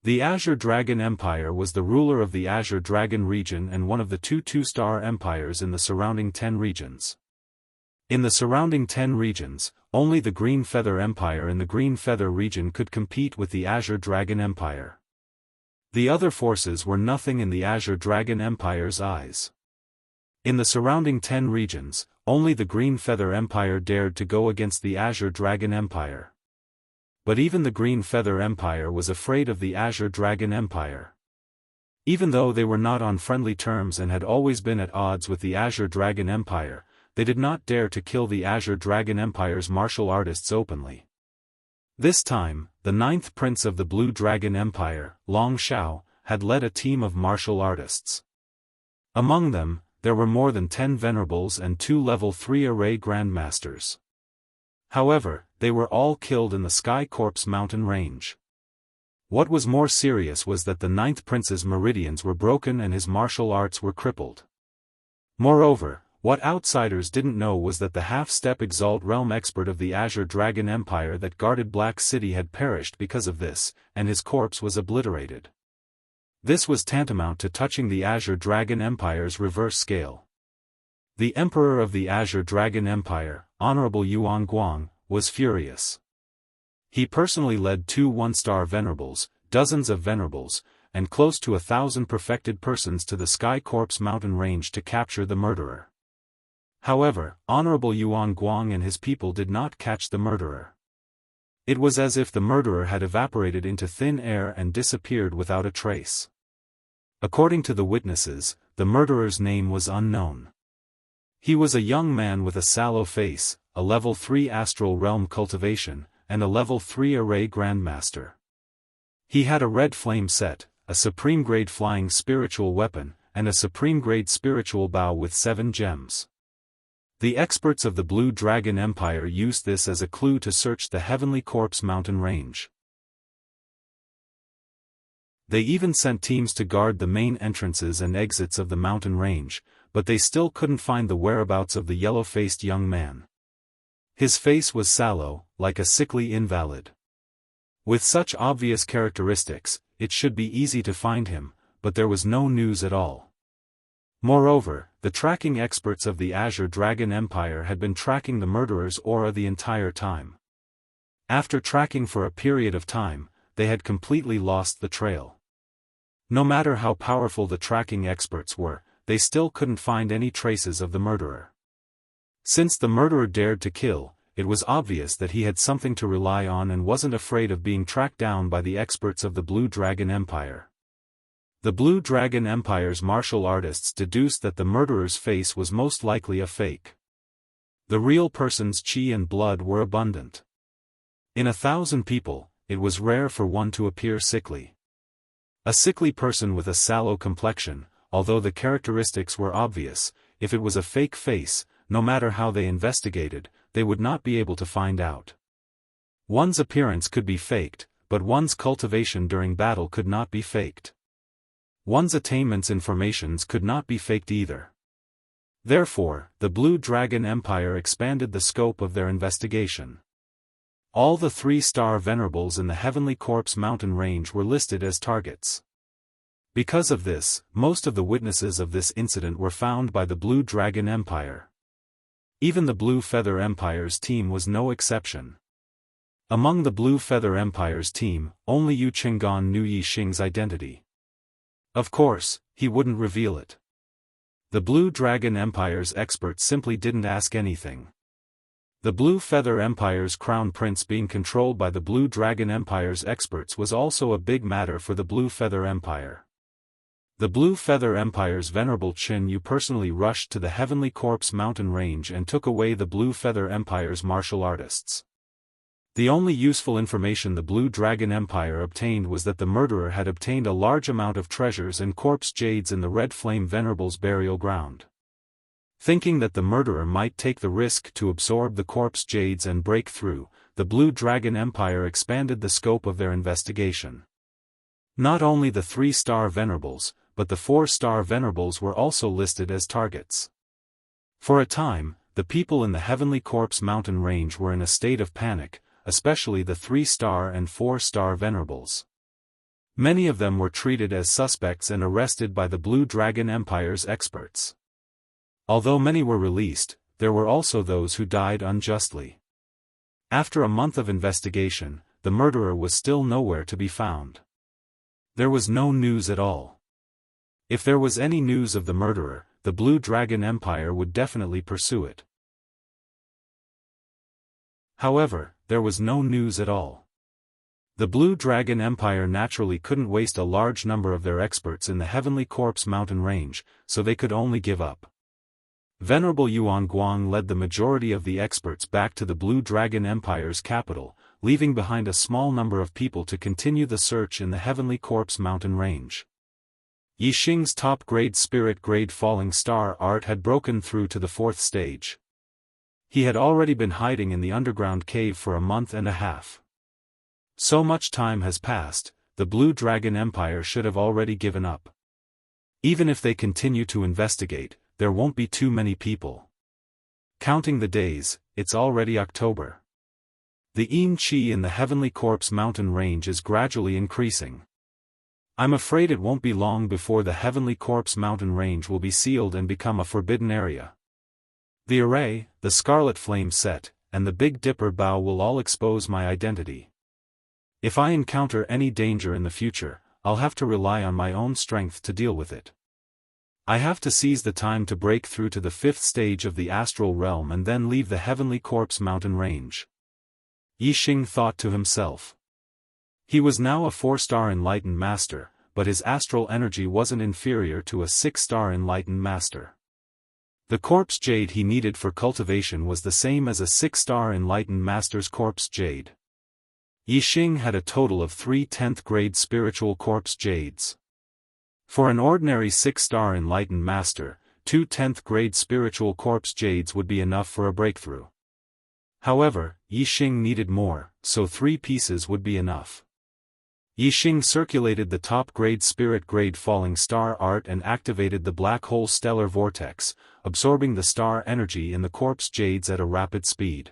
The Azure Dragon Empire was the ruler of the Azure Dragon region and one of the 2 2-star empires in the surrounding 10 regions. In the surrounding 10 regions, only the Green Feather Empire in the Green Feather region could compete with the Azure Dragon Empire. The other forces were nothing in the Azure Dragon Empire's eyes. In the surrounding 10 regions, only the Green Feather Empire dared to go against the Azure Dragon Empire. But even the Green Feather Empire was afraid of the Azure Dragon Empire. Even though they were not on friendly terms and had always been at odds with the Azure Dragon Empire, they did not dare to kill the Azure Dragon Empire's martial artists openly. This time, the 9th prince of the Blue Dragon Empire, Long Shao, had led a team of martial artists. Among them, there were more than 10 venerables and 2 level 3 array grandmasters. However, they were all killed in the Sky Corpse mountain range. What was more serious was that the 9th prince's meridians were broken and his martial arts were crippled. Moreover, what outsiders didn't know was that the half-step Exalt Realm expert of the Azure Dragon Empire that guarded Black City had perished because of this, and his corpse was obliterated. This was tantamount to touching the Azure Dragon Empire's reverse scale. The Emperor of the Azure Dragon Empire, Honorable Yuan Guang, was furious. He personally led 2 1-star venerables, dozens of venerables, and close to 1,000 perfected persons to the Sky Corpse mountain range to capture the murderer. However, Honorable Yuan Guang and his people did not catch the murderer. It was as if the murderer had evaporated into thin air and disappeared without a trace. According to the witnesses, the murderer's name was unknown. He was a young man with a sallow face, a level 3 astral realm cultivation, and a level 3 array grandmaster. He had a red flame set, a supreme grade flying spiritual weapon, and a supreme grade spiritual bow with 7 gems. The experts of the Blue Dragon Empire used this as a clue to search the Heavenly Corpse mountain range. They even sent teams to guard the main entrances and exits of the mountain range, but they still couldn't find the whereabouts of the yellow-faced young man. His face was sallow, like a sickly invalid. With such obvious characteristics, it should be easy to find him, but there was no news at all. Moreover, the tracking experts of the Azure Dragon Empire had been tracking the murderer's aura the entire time. After tracking for a period of time, they had completely lost the trail. No matter how powerful the tracking experts were, they still couldn't find any traces of the murderer. Since the murderer dared to kill, it was obvious that he had something to rely on and wasn't afraid of being tracked down by the experts of the Blue Dragon Empire. The Blue Dragon Empire's martial artists deduced that the murderer's face was most likely a fake. The real person's chi and blood were abundant. In 1,000 people, it was rare for one to appear sickly. A sickly person with a sallow complexion, although the characteristics were obvious, if it was a fake face, no matter how they investigated, they would not be able to find out. One's appearance could be faked, but one's cultivation during battle could not be faked. One's attainments informations could not be faked either. Therefore, the Blue Dragon Empire expanded the scope of their investigation. All the 3-star venerables in the Heavenly Corpse mountain range were listed as targets. Because of this, most of the witnesses of this incident were found by the Blue Dragon Empire. Even the Blue Feather Empire's team was no exception. Among the Blue Feather Empire's team, only Yu Qinggan knew Yixing's identity. Of course, he wouldn't reveal it. The Blue Dragon Empire's experts simply didn't ask anything. The Blue Feather Empire's crown prince being controlled by the Blue Dragon Empire's experts was also a big matter for the Blue Feather Empire. The Blue Feather Empire's venerable Qin Yu personally rushed to the Heavenly Corpse mountain range and took away the Blue Feather Empire's martial artists. The only useful information the Blue Dragon Empire obtained was that the murderer had obtained a large amount of treasures and corpse jades in the Red Flame Venerable's burial ground. Thinking that the murderer might take the risk to absorb the corpse jades and break through, the Blue Dragon Empire expanded the scope of their investigation. Not only the 3-star venerables, but the 4-star venerables were also listed as targets. For a time, the people in the Heavenly Corpse mountain range were in a state of panic, especially the 3-star and 4-star venerables. Many of them were treated as suspects and arrested by the Blue Dragon Empire's experts. Although many were released, there were also those who died unjustly. After a month of investigation, the murderer was still nowhere to be found. There was no news at all. If there was any news of the murderer, the Blue Dragon Empire would definitely pursue it. However, there was no news at all. The Blue Dragon Empire naturally couldn't waste a large number of their experts in the Heavenly Corpse mountain range, so they could only give up. Venerable Yuan Guang led the majority of the experts back to the Blue Dragon Empire's capital, leaving behind a small number of people to continue the search in the Heavenly Corpse mountain range. Yixing's top-grade spirit-grade falling star art had broken through to the 4th stage. He had already been hiding in the underground cave for a month and a half. So much time has passed, the Blue Dragon Empire should have already given up. Even if they continue to investigate, there won't be too many people. Counting the days, it's already October. The Qi in the Heavenly Corpse mountain range is gradually increasing. I'm afraid it won't be long before the Heavenly Corpse mountain range will be sealed and become a forbidden area. The array, the Scarlet Flame set, and the Big Dipper bow will all expose my identity. If I encounter any danger in the future, I'll have to rely on my own strength to deal with it. I have to seize the time to break through to the 5th stage of the astral realm and then leave the Heavenly Corpse mountain range. Yixing thought to himself. He was now a 4-star enlightened master, but his astral energy wasn't inferior to a 6-star enlightened master. The corpse jade he needed for cultivation was the same as a 6-star enlightened master's corpse jade. Yixing had a total of 3 10th grade spiritual corpse jades. For an ordinary 6-star enlightened master, 2 10th grade spiritual corpse jades would be enough for a breakthrough. However, Yixing needed more, so 3 pieces would be enough. Yixing circulated the top-grade spirit-grade falling star art and activated the black hole stellar vortex, absorbing the star energy in the corpse jades at a rapid speed.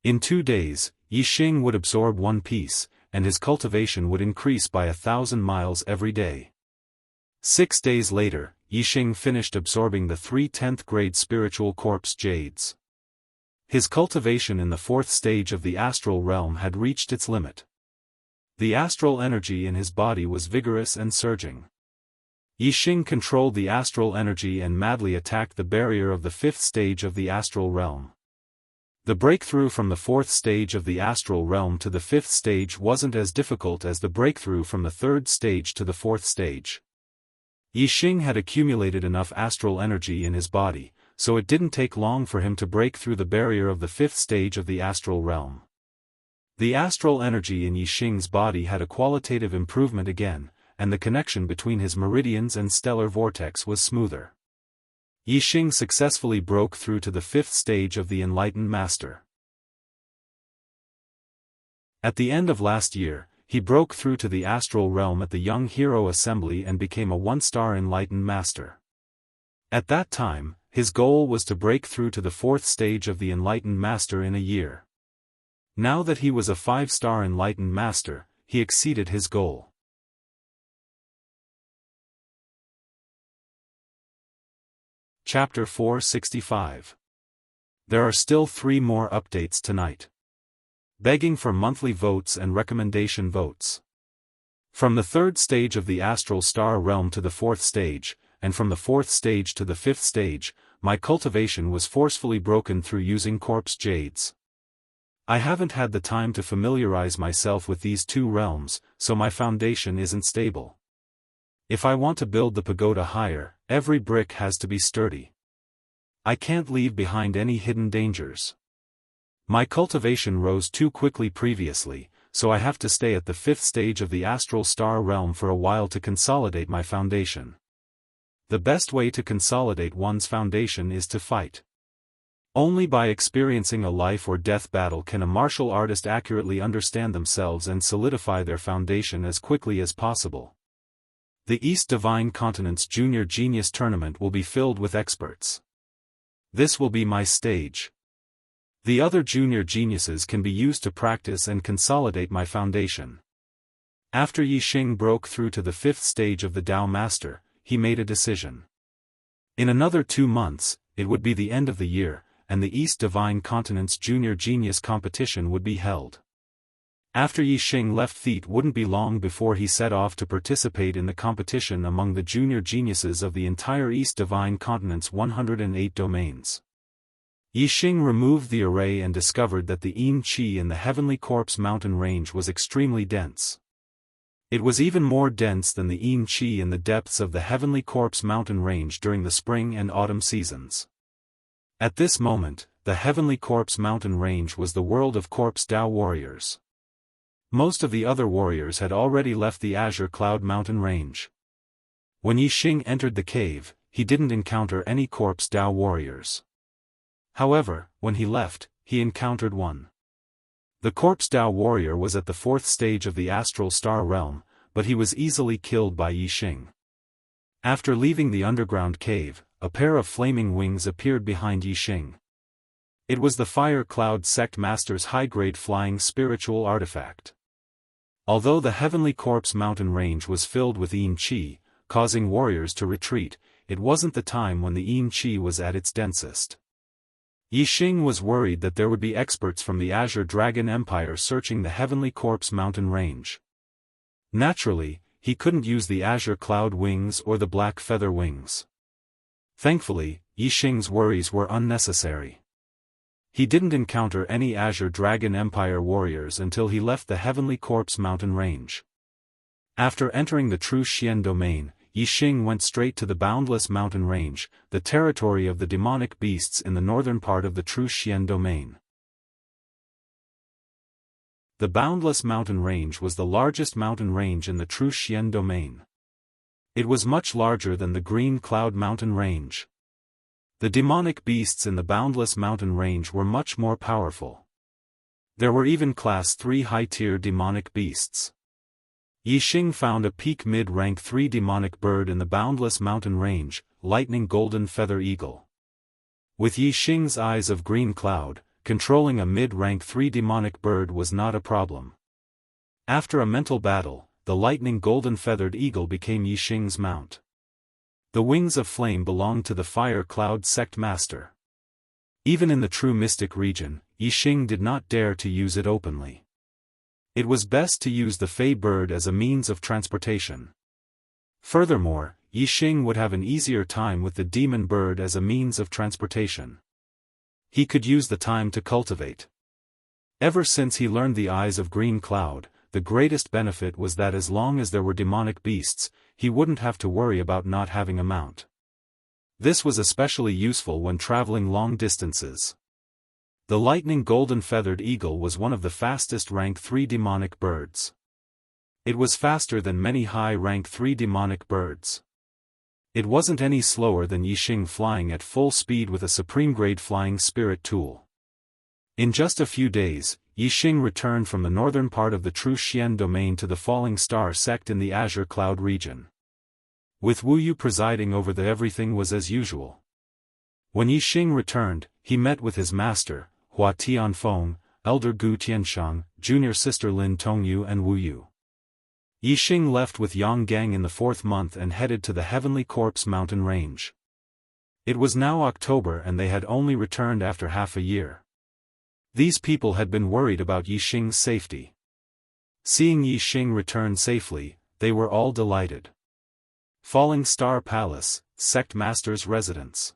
In 2 days, Yixing would absorb 1 piece, and his cultivation would increase by 1,000 miles every day. 6 days later, Yixing finished absorbing the 3 10th grade spiritual corpse jades. His cultivation in the 4th stage of the astral realm had reached its limit. The astral energy in his body was vigorous and surging. Yixing controlled the astral energy and madly attacked the barrier of the 5th stage of the astral realm. The breakthrough from the 4th stage of the astral realm to the 5th stage wasn't as difficult as the breakthrough from the 3rd stage to the 4th stage. Yixing had accumulated enough astral energy in his body, so it didn't take long for him to break through the barrier of the 5th stage of the astral realm. The astral energy in Yixing's body had a qualitative improvement again, and the connection between his meridians and stellar vortex was smoother. Yixing successfully broke through to the 5th stage of the enlightened master. At the end of last year, he broke through to the astral realm at the Young Hero Assembly and became a 1-star enlightened master. At that time, his goal was to break through to the 4th stage of the enlightened master in a year. Now that he was a 5-star enlightened master, he exceeded his goal. Chapter 465. There are still 3 more updates tonight. Begging for monthly votes and recommendation votes. From the 3rd stage of the astral star realm to the 4th stage, and from the 4th stage to the 5th stage, my cultivation was forcefully broken through using corpse jades. I haven't had the time to familiarize myself with these 2 realms, so my foundation isn't stable. If I want to build the pagoda higher, every brick has to be sturdy. I can't leave behind any hidden dangers. My cultivation rose too quickly previously, so I have to stay at the 5th stage of the astral star realm for a while to consolidate my foundation. The best way to consolidate one's foundation is to fight. Only by experiencing a life or death battle can a martial artist accurately understand themselves and solidify their foundation as quickly as possible. The East Divine Continent's Junior Genius Tournament will be filled with experts. This will be my stage. The other junior geniuses can be used to practice and consolidate my foundation. After Yixing broke through to the 5th stage of the Tao Master, he made a decision. In another 2 months, it would be the end of the year, and the East Divine Continent's Junior Genius competition would be held. After Yixing left, it wouldn't be long before he set off to participate in the competition among the junior geniuses of the entire East Divine Continent's 108 domains. Yixing removed the array and discovered that the Yin Qi in the Heavenly Corpse mountain range was extremely dense. It was even more dense than the Yin Qi in the depths of the Heavenly Corpse mountain range during the spring and autumn seasons. At this moment, the Heavenly Corpse mountain range was the world of Corpse Tao warriors. Most of the other warriors had already left the Azure Cloud mountain range. When Yixing entered the cave, he didn't encounter any Corpse Tao warriors. However, when he left, he encountered one. The Corpse Tao warrior was at the 4th stage of the astral star realm, but he was easily killed by Yixing. After leaving the underground cave, a pair of flaming wings appeared behind Yixing. It was the Fire Cloud Sect Master's high-grade flying spiritual artifact. Although the Heavenly Corpse mountain range was filled with Yin Qi, causing warriors to retreat, it wasn't the time when the Yin Qi was at its densest. Yixing was worried that there would be experts from the Azure Dragon Empire searching the Heavenly Corpse mountain range. Naturally, he couldn't use the Azure Cloud wings or the Black Feather wings. Thankfully, Yixing's worries were unnecessary. He didn't encounter any Azure Dragon Empire warriors until he left the Heavenly Corpse mountain range. After entering the True Xian domain, Yixing went straight to the boundless mountain range, the territory of the demonic beasts in the northern part of the True Xian domain. The boundless mountain range was the largest mountain range in the True Xian domain. It was much larger than the Green Cloud mountain range. The demonic beasts in the boundless mountain range were much more powerful. There were even Class 3 high-tier demonic beasts. Yixing found a peak mid-rank 3 demonic bird in the boundless mountain range, lightning golden feather eagle. With Yixing's eyes of green cloud, controlling a mid-rank 3 demonic bird was not a problem. After a mental battle, the lightning golden-feathered eagle became Yixing's mount. The wings of flame belonged to the Fire Cloud sect master. Even in the true mystic region, Yixing did not dare to use it openly. It was best to use the Fey bird as a means of transportation. Furthermore, Yixing would have an easier time with the demon bird as a means of transportation. He could use the time to cultivate. Ever since he learned the eyes of green cloud, the greatest benefit was that as long as there were demonic beasts, he wouldn't have to worry about not having a mount. This was especially useful when traveling long distances. The lightning golden-feathered eagle was one of the fastest rank 3 demonic birds. It was faster than many high rank 3 demonic birds. It wasn't any slower than Yixing flying at full speed with a supreme-grade flying spirit tool. In just a few days, Yixing returned from the northern part of the True Xian domain to the Falling Star sect in the Azure Cloud region. With Wu Yu presiding over everything was as usual. When Yixing returned, he met with his master, Hua Tianfeng, Elder Gu Tianshang, junior sister Lin Tongyu and Wu Yu. Yixing left with Yang Gang in the 4th month and headed to the Heavenly Corpse mountain range. It was now October and they had only returned after half a year. These people had been worried about Yixing's safety. Seeing Yixing return safely, they were all delighted. Falling Star Palace, Sect Master's residence.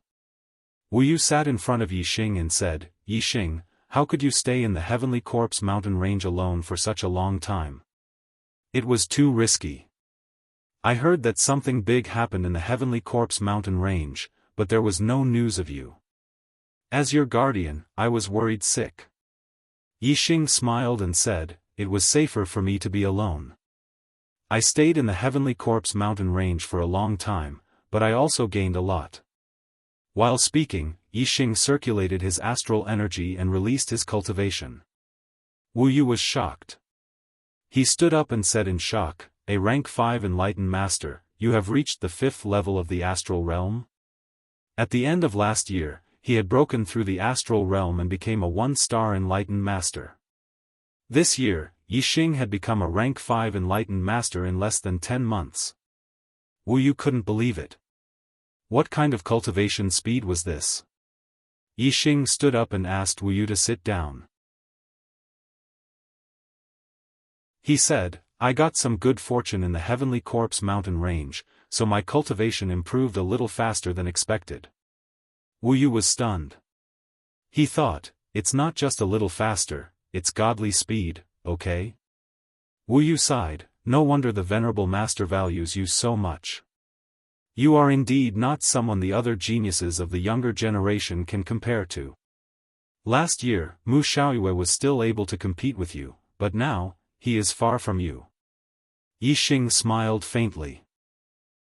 Wu Yu sat in front of Yixing and said, "Yixing, how could you stay in the Heavenly Corpse mountain range alone for such a long time? It was too risky. I heard that something big happened in the Heavenly Corpse mountain range, but there was no news of you. As your guardian, I was worried sick." Yixing smiled and said, "It was safer for me to be alone. I stayed in the Heavenly Corpse mountain range for a long time, but I also gained a lot." While speaking, Yixing circulated his astral energy and released his cultivation. Wu Yu was shocked. He stood up and said in shock, "A rank 5 enlightened master, you have reached the 5th level of the astral realm?" At the end of last year, he had broken through the astral realm and became a 1-star enlightened master. This year, Yixing had become a rank 5 enlightened master in less than 10 months. Wu Yu couldn't believe it. What kind of cultivation speed was this? Yixing stood up and asked Wu Yu to sit down. He said, "I got some good fortune in the Heavenly Corpse mountain range, so my cultivation improved a little faster than expected." Wu Yu was stunned. He thought, it's not just a little faster, it's godly speed, okay? Wu Yu sighed, no wonder the Venerable Master values you so much. You are indeed not someone the other geniuses of the younger generation can compare to. Last year, Mu Xiaoyue was still able to compete with you, but now, he is far from you. Yixing smiled faintly.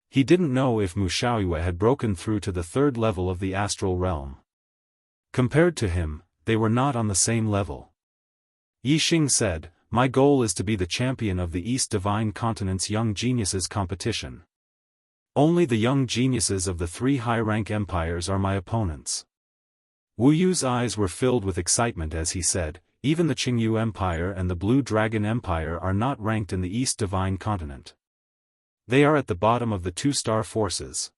He didn't know if Mu Xiaoyue had broken through to the 3rd level of the astral realm. Compared to him, they were not on the same level. Yixing said, "My goal is to be the champion of the East Divine Continent's Young Geniuses competition. Only the young geniuses of the 3 high-rank empires are my opponents." Wu Yu's eyes were filled with excitement as he said, "Even the Qingyu Empire and the Blue Dragon Empire are not ranked in the East Divine Continent. They are at the bottom of the 2-star forces.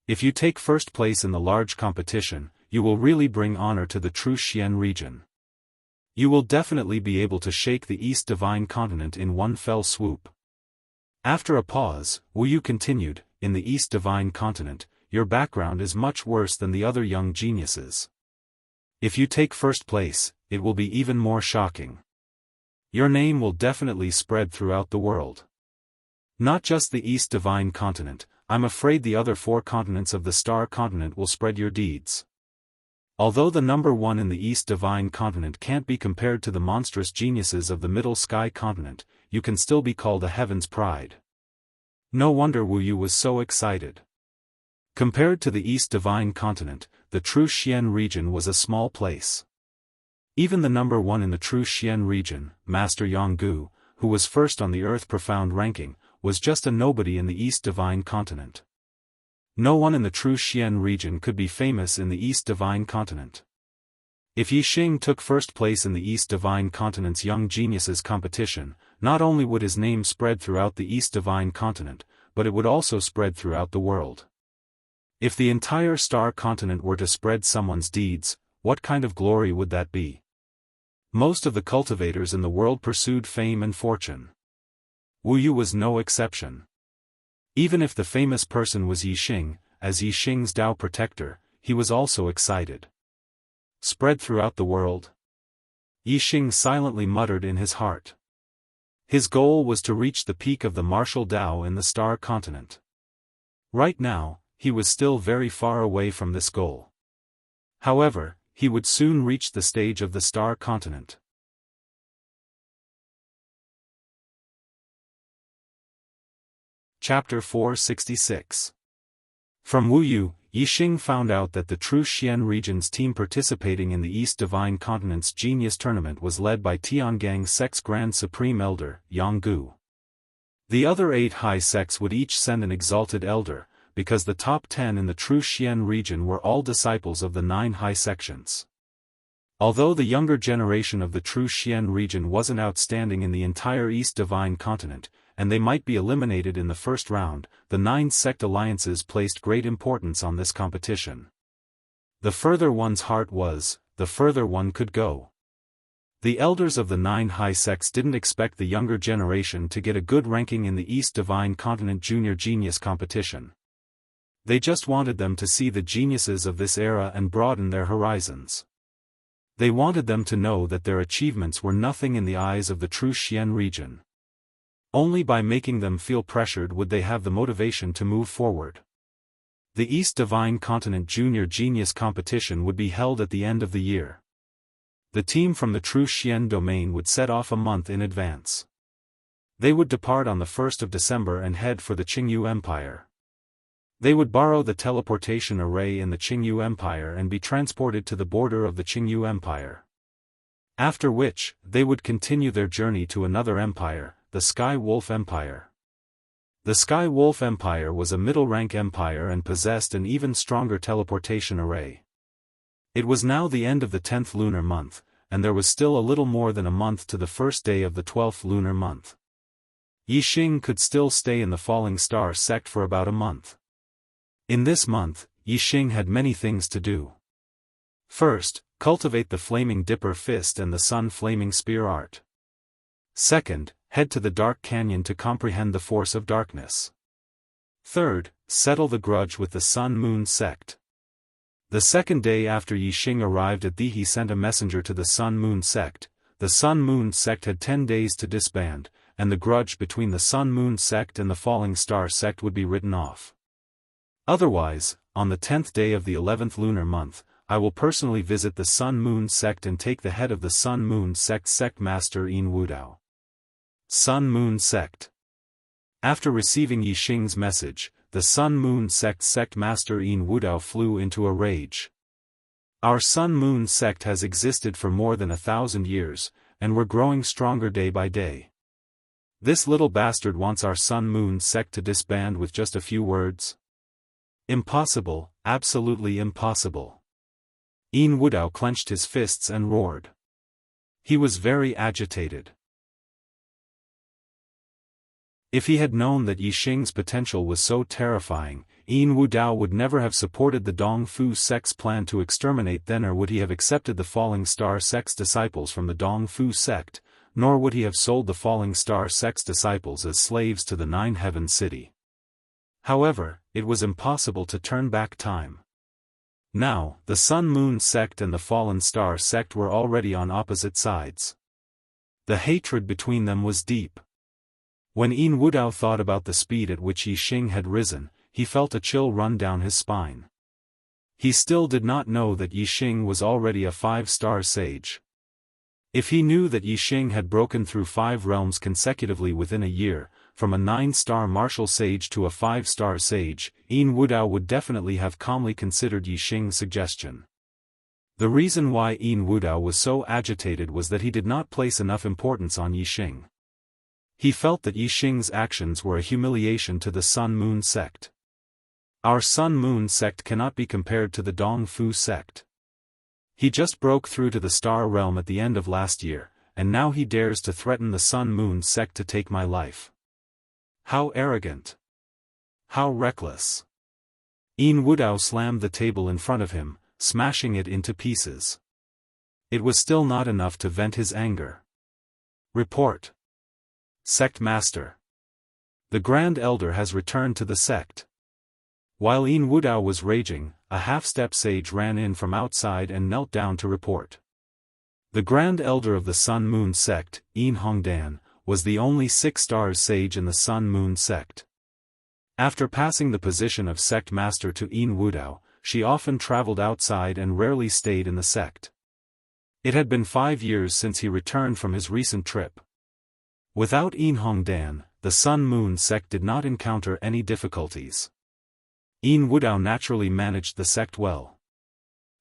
If you take first place in the large competition, you will really bring honor to the True Xian region. You will definitely be able to shake the East Divine Continent in one fell swoop." After a pause, Wu Yu continued, "In the East Divine Continent, your background is much worse than the other young geniuses. If you take first place, it will be even more shocking. Your name will definitely spread throughout the world. Not just the East Divine Continent, I'm afraid the other 4 continents of the Star Continent will spread your deeds. Although the number 1 in the East Divine Continent can't be compared to the monstrous geniuses of the Middle Sky Continent, you can still be called a Heaven's Pride. No wonder Wu Yu was so excited. Compared to the East Divine Continent, the True Xian region was a small place. Even the number 1 in the True Xian region, Master Jianghu, who was first on the Earth Profound ranking, was just a nobody in the East Divine Continent. No one in the True Xian region could be famous in the East Divine Continent. If Yixing took first place in the East Divine Continent's Young Geniuses competition, not only would his name spread throughout the East Divine Continent, but it would also spread throughout the world. If the entire Star Continent were to spread someone's deeds, what kind of glory would that be? Most of the cultivators in the world pursued fame and fortune. Wu Yu was no exception. Even if the famous person was Yixing, as Yixing's Tao protector, he was also excited. Spread throughout the world? Yixing silently muttered in his heart. His goal was to reach the peak of the martial Tao in the Star Continent. Right now, he was still very far away from this goal. However, he would soon reach the stage of the Star Continent. Chapter 466. From Wu Yu, Yixing found out that the True Xian region's team participating in the East Divine Continent's Genius Tournament was led by Tiangang Sect's Grand Supreme Elder, Jianghu. The other 8 high sects would each send an exalted elder, because the top 10 in the True Xian region were all disciples of the 9 high sections. Although the younger generation of the True Xian region wasn't outstanding in the entire East Divine Continent, and they might be eliminated in the first round, the 9 sect alliances placed great importance on this competition. The further one's heart was, the further one could go. The elders of the 9 high sects didn't expect the younger generation to get a good ranking in the East Divine Continent Junior Genius competition. They just wanted them to see the geniuses of this era and broaden their horizons. They wanted them to know that their achievements were nothing in the eyes of the True Xian region. Only by making them feel pressured would they have the motivation to move forward. The East Divine Continent Junior Genius competition would be held at the end of the year. The team from the True Xian domain would set off a month in advance. They would depart on the 1st of December and head for the Qingyu Empire. They would borrow the teleportation array in the Qingyu Empire and be transported to the border of the Qingyu Empire. After which, they would continue their journey to another empire, the Sky Wolf Empire. The Sky Wolf Empire was a middle-rank empire and possessed an even stronger teleportation array. It was now the end of the 10th lunar month, and there was still a little more than a month to the first day of the 12th lunar month. Yixing could still stay in the Falling Star sect for about a month. In this month, Yixing had many things to do. First, cultivate the Flaming Dipper Fist and the Sun Flaming Spear art. Second, head to the Dark Canyon to comprehend the force of darkness. Third, settle the grudge with the Sun Moon sect. The second day after Yixing arrived at the, he sent a messenger to the Sun Moon sect. The Sun Moon sect had 10 days to disband, and the grudge between the Sun Moon sect and the Falling Star sect would be written off. Otherwise, on the 10th day of the 11th lunar month, I will personally visit the Sun Moon sect and take the head of the Sun Moon sect master In Wudao. Sun Moon sect. After receiving Yixing's message, the Sun Moon sect master In Wudao flew into a rage. Our Sun Moon sect has existed for more than 1,000 years, and we're growing stronger day by day. This little bastard wants our Sun Moon sect to disband with just a few words? Impossible, absolutely impossible. In Wudao clenched his fists and roared. He was very agitated. If he had known that Yixing's potential was so terrifying, In Wudao would never have supported the Dongfu sect's plan to exterminate them, nor would he have accepted the Falling Star sect's disciples from the Dongfu sect, nor would he have sold the Falling Star sect's disciples as slaves to the Nine Heaven City. However, it was impossible to turn back time. Now, the Sun Moon sect and the Fallen Star sect were already on opposite sides. The hatred between them was deep. When Yin Wudao thought about the speed at which Yixing had risen, he felt a chill run down his spine. He still did not know that Yixing was already a 5-star sage. If he knew that Yixing had broken through 5 realms consecutively within a year, from a 9-star martial sage to a 5-star sage, Yin Wudao would definitely have calmly considered Yixing's suggestion. The reason why Yin Wudao was so agitated was that he did not place enough importance on Yixing. He felt that Yixing's actions were a humiliation to the Sun Moon sect. Our Sun Moon sect cannot be compared to the Dong Fu sect. He just broke through to the star realm at the end of last year, and now he dares to threaten the Sun Moon sect to take my life. How arrogant! How reckless! Yin Wudao slammed the table in front of him, smashing it into pieces. It was still not enough to vent his anger. Report. Sect Master. The Grand Elder has returned to the sect. While Yin Wudao was raging, a half-step sage ran in from outside and knelt down to report. The Grand Elder of the Sun Moon sect, Yin Hongdan, was the only 6-star sage in the Sun Moon sect. After passing the position of sect master to Yin Wudao, she often traveled outside and rarely stayed in the sect. It had been 5 years since he returned from his recent trip. Without Yin Hongdan, the Sun Moon sect did not encounter any difficulties. Yin Wudao naturally managed the sect well.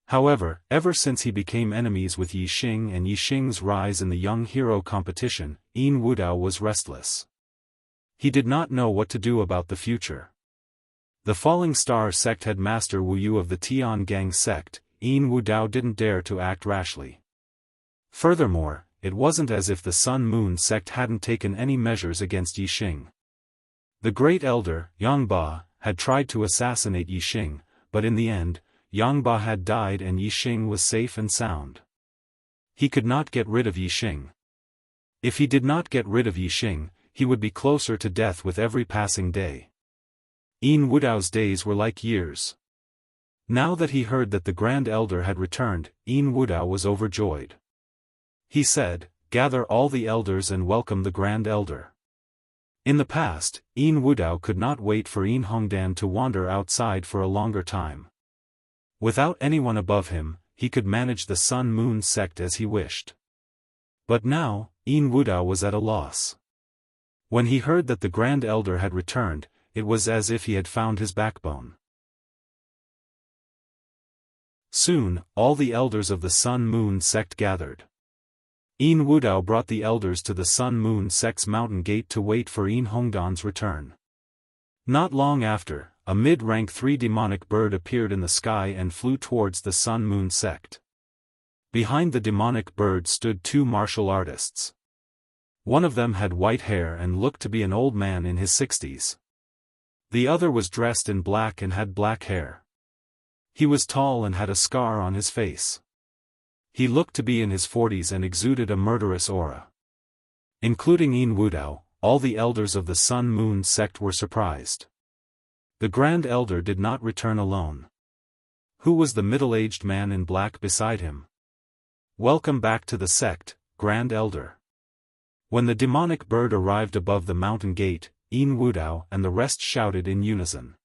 However, ever since he became enemies with Yixing and Yixing's rise in the young hero competition, Yin Wudao was restless. He did not know what to do about the future. The Falling Star sect had Master Wu Yu of the Tiangang sect. Yin Wudao didn't dare to act rashly. Furthermore, it wasn't as if the Sun Moon sect hadn't taken any measures against Yixing. The Great Elder, Yangba, had tried to assassinate Yixing, but in the end, Yangba had died and Yixing was safe and sound. He could not get rid of Yixing. If he did not get rid of Yixing, he would be closer to death with every passing day. Yin Wudao's days were like years. Now that he heard that the Grand Elder had returned, Yin Wudao was overjoyed. He said, "Gather all the elders and welcome the Grand Elder." In the past, Yin Wudao could not wait for Yin Hongdan to wander outside for a longer time. Without anyone above him, he could manage the Sun Moon sect as he wished. But now, Yin Wudao was at a loss. When he heard that the Grand Elder had returned, it was as if he had found his backbone. Soon, all the elders of the Sun Moon sect gathered. Yin Wudao brought the elders to the Sun Moon sect's mountain gate to wait for Yin Hongdan's return. Not long after, a mid-rank 3 demonic bird appeared in the sky and flew towards the Sun Moon sect. Behind the demonic bird stood 2 martial artists. One of them had white hair and looked to be an old man in his 60s. The other was dressed in black and had black hair. He was tall and had a scar on his face. He looked to be in his 40s and exuded a murderous aura. Including Yin Wudao, all the elders of the Sun Moon sect were surprised. The Grand Elder did not return alone. Who was the middle-aged man in black beside him? "Welcome back to the sect, Grand Elder." When the demonic bird arrived above the mountain gate, Yin Wudao and the rest shouted in unison.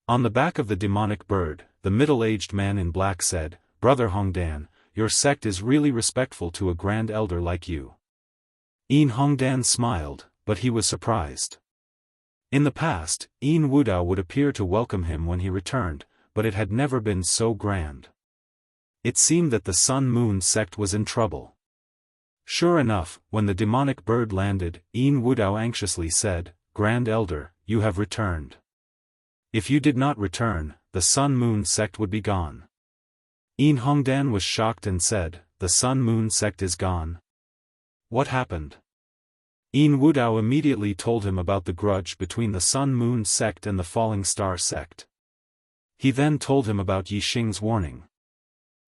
On the back of the demonic bird, the middle-aged man in black said, "Brother Hongdan, your sect is really respectful to a Grand Elder like you." Yin Hongdan smiled, but he was surprised. In the past, Yin Wudao would appear to welcome him when he returned, but it had never been so grand. It seemed that the Sun Moon sect was in trouble. Sure enough, when the demonic bird landed, Yin Wudao anxiously said, "Grand Elder, you have returned. If you did not return, the Sun Moon sect would be gone." Yin Hongdan was shocked and said, "The Sun Moon sect is gone? What happened?" Yin Wudao immediately told him about the grudge between the Sun Moon sect and the Falling Star sect. He then told him about Yixing's warning.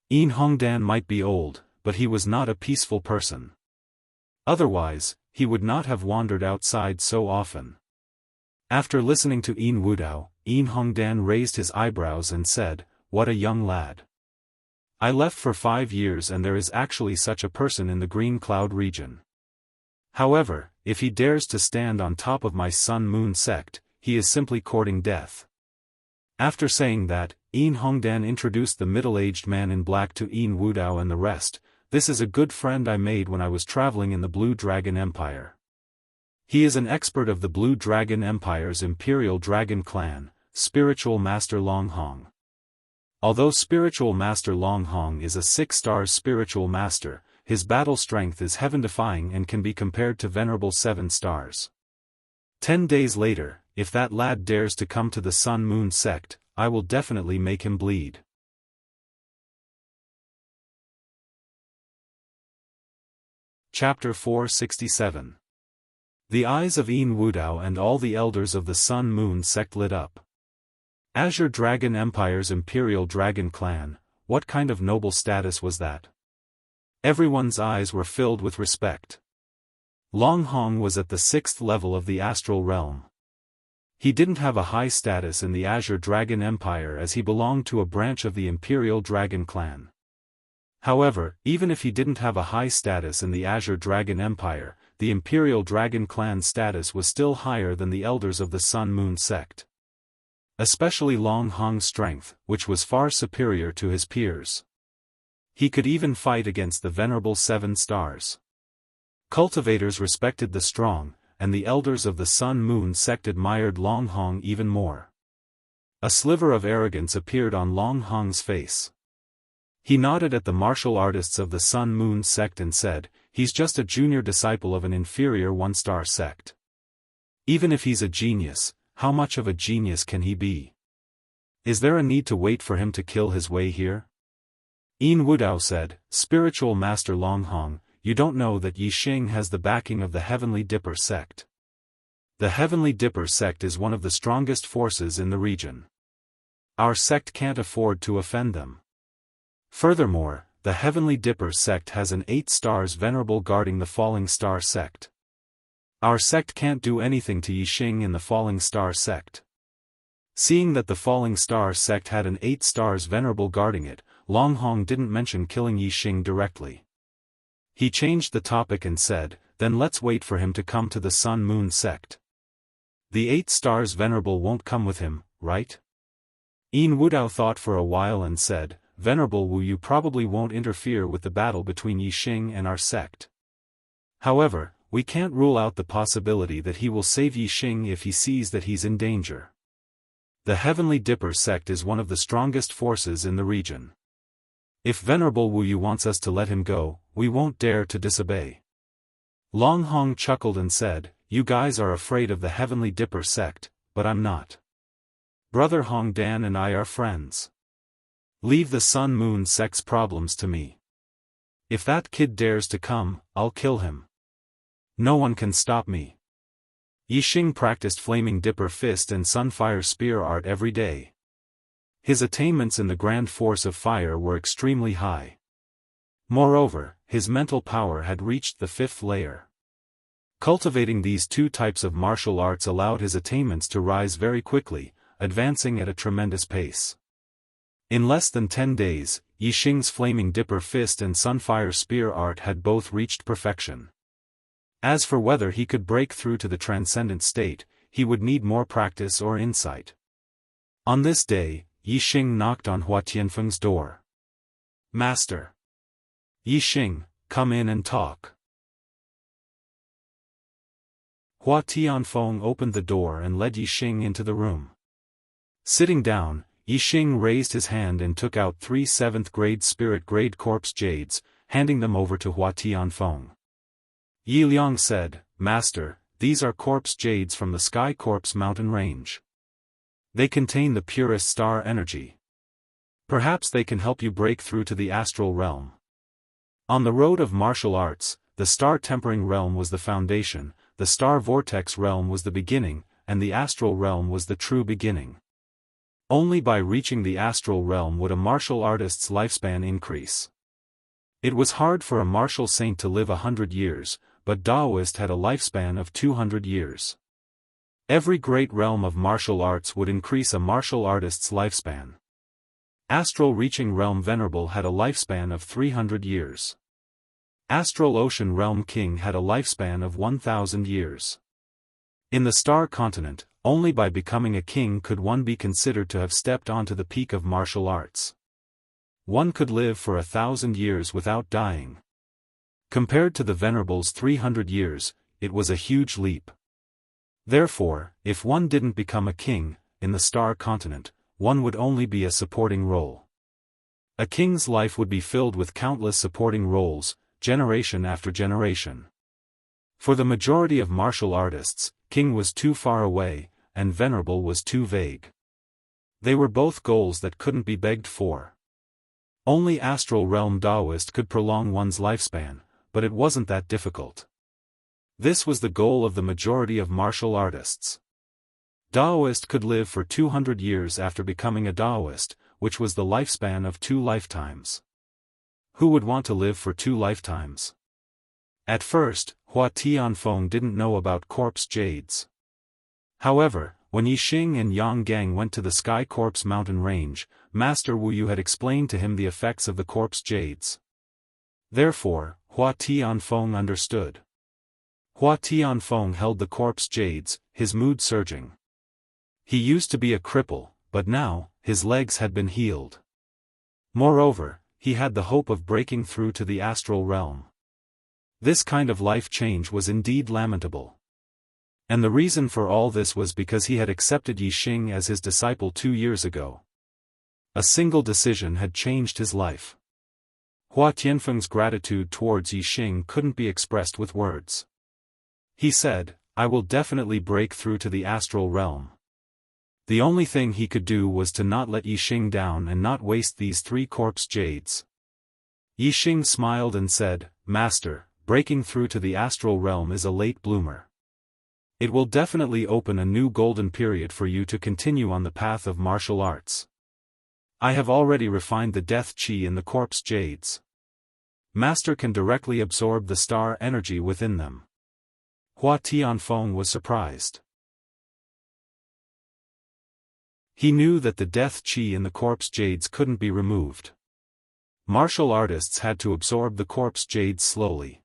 Yin Hongdan might be old, but he was not a peaceful person. Otherwise, he would not have wandered outside so often. After listening to Yin Wudao, Yin Hongdan raised his eyebrows and said, "What a young lad. I left for 5 years and there is actually such a person in the Green Cloud region." However, if he dares to stand on top of my Sun-Moon sect, he is simply courting death. After saying that, Yin Hongdan introduced the middle-aged man in black to Yin Wudao and the rest. This is a good friend I made when I was traveling in the Blue Dragon Empire. He is an expert of the Blue Dragon Empire's Imperial Dragon Clan, Spiritual Master Longhong. Although Spiritual Master Longhong is a 6-star Spiritual Master, his battle strength is heaven-defying and can be compared to Venerable 7 stars. 10 days later, if that lad dares to come to the Sun-Moon sect, I will definitely make him bleed. Chapter 467. The eyes of Yin Wudao and all the elders of the Sun-Moon sect lit up. Azure Dragon Empire's Imperial Dragon Clan, what kind of noble status was that? Everyone's eyes were filled with respect. Longhong was at the 6th level of the astral realm. He didn't have a high status in the Azure Dragon Empire as he belonged to a branch of the Imperial Dragon Clan. However, even if he didn't have a high status in the Azure Dragon Empire, the Imperial Dragon Clan status was still higher than the elders of the Sun-Moon sect. Especially Longhong's strength, which was far superior to his peers. He could even fight against the Venerable 7 stars. Cultivators respected the strong, and the elders of the Sun-Moon sect admired Longhong even more. A sliver of arrogance appeared on Longhong's face. He nodded at the martial artists of the Sun-Moon sect and said, "He's just a junior disciple of an inferior 1-star sect. Even if he's a genius, how much of a genius can he be? Is there a need to wait for him to kill his way here?" Yin Wudao said, "Spiritual Master Longhong, you don't know that Yixing has the backing of the Heavenly Dipper sect. The Heavenly Dipper sect is one of the strongest forces in the region. Our sect can't afford to offend them. Furthermore, the Heavenly Dipper sect has an 8 stars venerable guarding the Falling Star sect. Our sect can't do anything to Yixing in the Falling Star sect." Seeing that the Falling Star sect had an 8 stars venerable guarding it, Longhong didn't mention killing Yixing directly. He changed the topic and said, "Then let's wait for him to come to the Sun-Moon sect. The 8 stars venerable won't come with him, right?" Yin Wudao thought for a while and said, "Venerable Wu, you probably won't interfere with the battle between Yixing and our sect. However, we can't rule out the possibility that he will save Yixing if he sees that he's in danger. The Heavenly Dipper sect is one of the strongest forces in the region. If Venerable Wu Yu wants us to let him go, we won't dare to disobey." Longhong chuckled and said, "You guys are afraid of the Heavenly Dipper sect, but I'm not. Brother Hongdan and I are friends. Leave the Sun-Moon sect's problems to me. If that kid dares to come, I'll kill him. No one can stop me." Yixing practiced Flaming Dipper Fist and Sunfire Spear art every day. His attainments in the Grand Force of Fire were extremely high. Moreover, his mental power had reached the 5th layer. Cultivating these 2 types of martial arts allowed his attainments to rise very quickly, advancing at a tremendous pace. In less than 10 days, Yixing's Flaming Dipper Fist and Sunfire Spear art had both reached perfection. As for whether he could break through to the transcendent state, he would need more practice or insight. On this day, Yixing knocked on Hua Tianfeng's door. "Master." "Yixing, come in and talk." Hua Tianfeng opened the door and led Yixing into the room. Sitting down, Yixing raised his hand and took out 3 7th-grade spirit-grade corpse jades, handing them over to Hua Tianfeng. Yi Liang said, "Master, these are corpse jades from the Sky Corpse mountain range. They contain the purest star energy. Perhaps they can help you break through to the astral realm." On the road of martial arts, the star-tempering realm was the foundation, the star vortex realm was the beginning, and the astral realm was the true beginning. Only by reaching the astral realm would a martial artist's lifespan increase. It was hard for a martial saint to live 100 years, but Daoist had a lifespan of 200 years. Every great realm of martial arts would increase a martial artist's lifespan. Astral reaching realm Venerable had a lifespan of 300 years. Astral Ocean Realm King had a lifespan of 1,000 years. In the Star Continent, only by becoming a king could one be considered to have stepped onto the peak of martial arts. One could live for 1,000 years without dying. Compared to the Venerable's 300 years, it was a huge leap. Therefore, if one didn't become a king, in the Star Continent, one would only be a supporting role. A king's life would be filled with countless supporting roles, generation after generation. For the majority of martial artists, king was too far away, and venerable was too vague. They were both goals that couldn't be begged for. Only Astral Realm Daoist could prolong one's lifespan, but it wasn't that difficult. This was the goal of the majority of martial artists. Daoist could live for 200 years after becoming a Daoist, which was the lifespan of 2 lifetimes. Who would want to live for 2 lifetimes? At first, Hua Tianfeng didn't know about corpse jades. However, when Yixing and Yang Gang went to the Sky Corpse mountain range, Master Wu Yu had explained to him the effects of the corpse jades. Therefore, Hua Tianfeng understood. Hua Tianfeng held the corpse jades, his mood surging. He used to be a cripple, but now, his legs had been healed. Moreover, he had the hope of breaking through to the astral realm. This kind of life change was indeed lamentable. And the reason for all this was because he had accepted Yixing as his disciple 2 years ago. A single decision had changed his life. Hua Tianfeng's gratitude towards Yixing couldn't be expressed with words. He said, "I will definitely break through to the astral realm." The only thing he could do was to not let Yixing down and not waste these 3 corpse jades. Yixing smiled and said, "Master, breaking through to the astral realm is a late bloomer. It will definitely open a new golden period for you to continue on the path of martial arts. I have already refined the death chi in the corpse jades. Master can directly absorb the star energy within them." Hua Tianfeng was surprised. He knew that the death chi in the corpse jades couldn't be removed. Martial artists had to absorb the corpse jades slowly.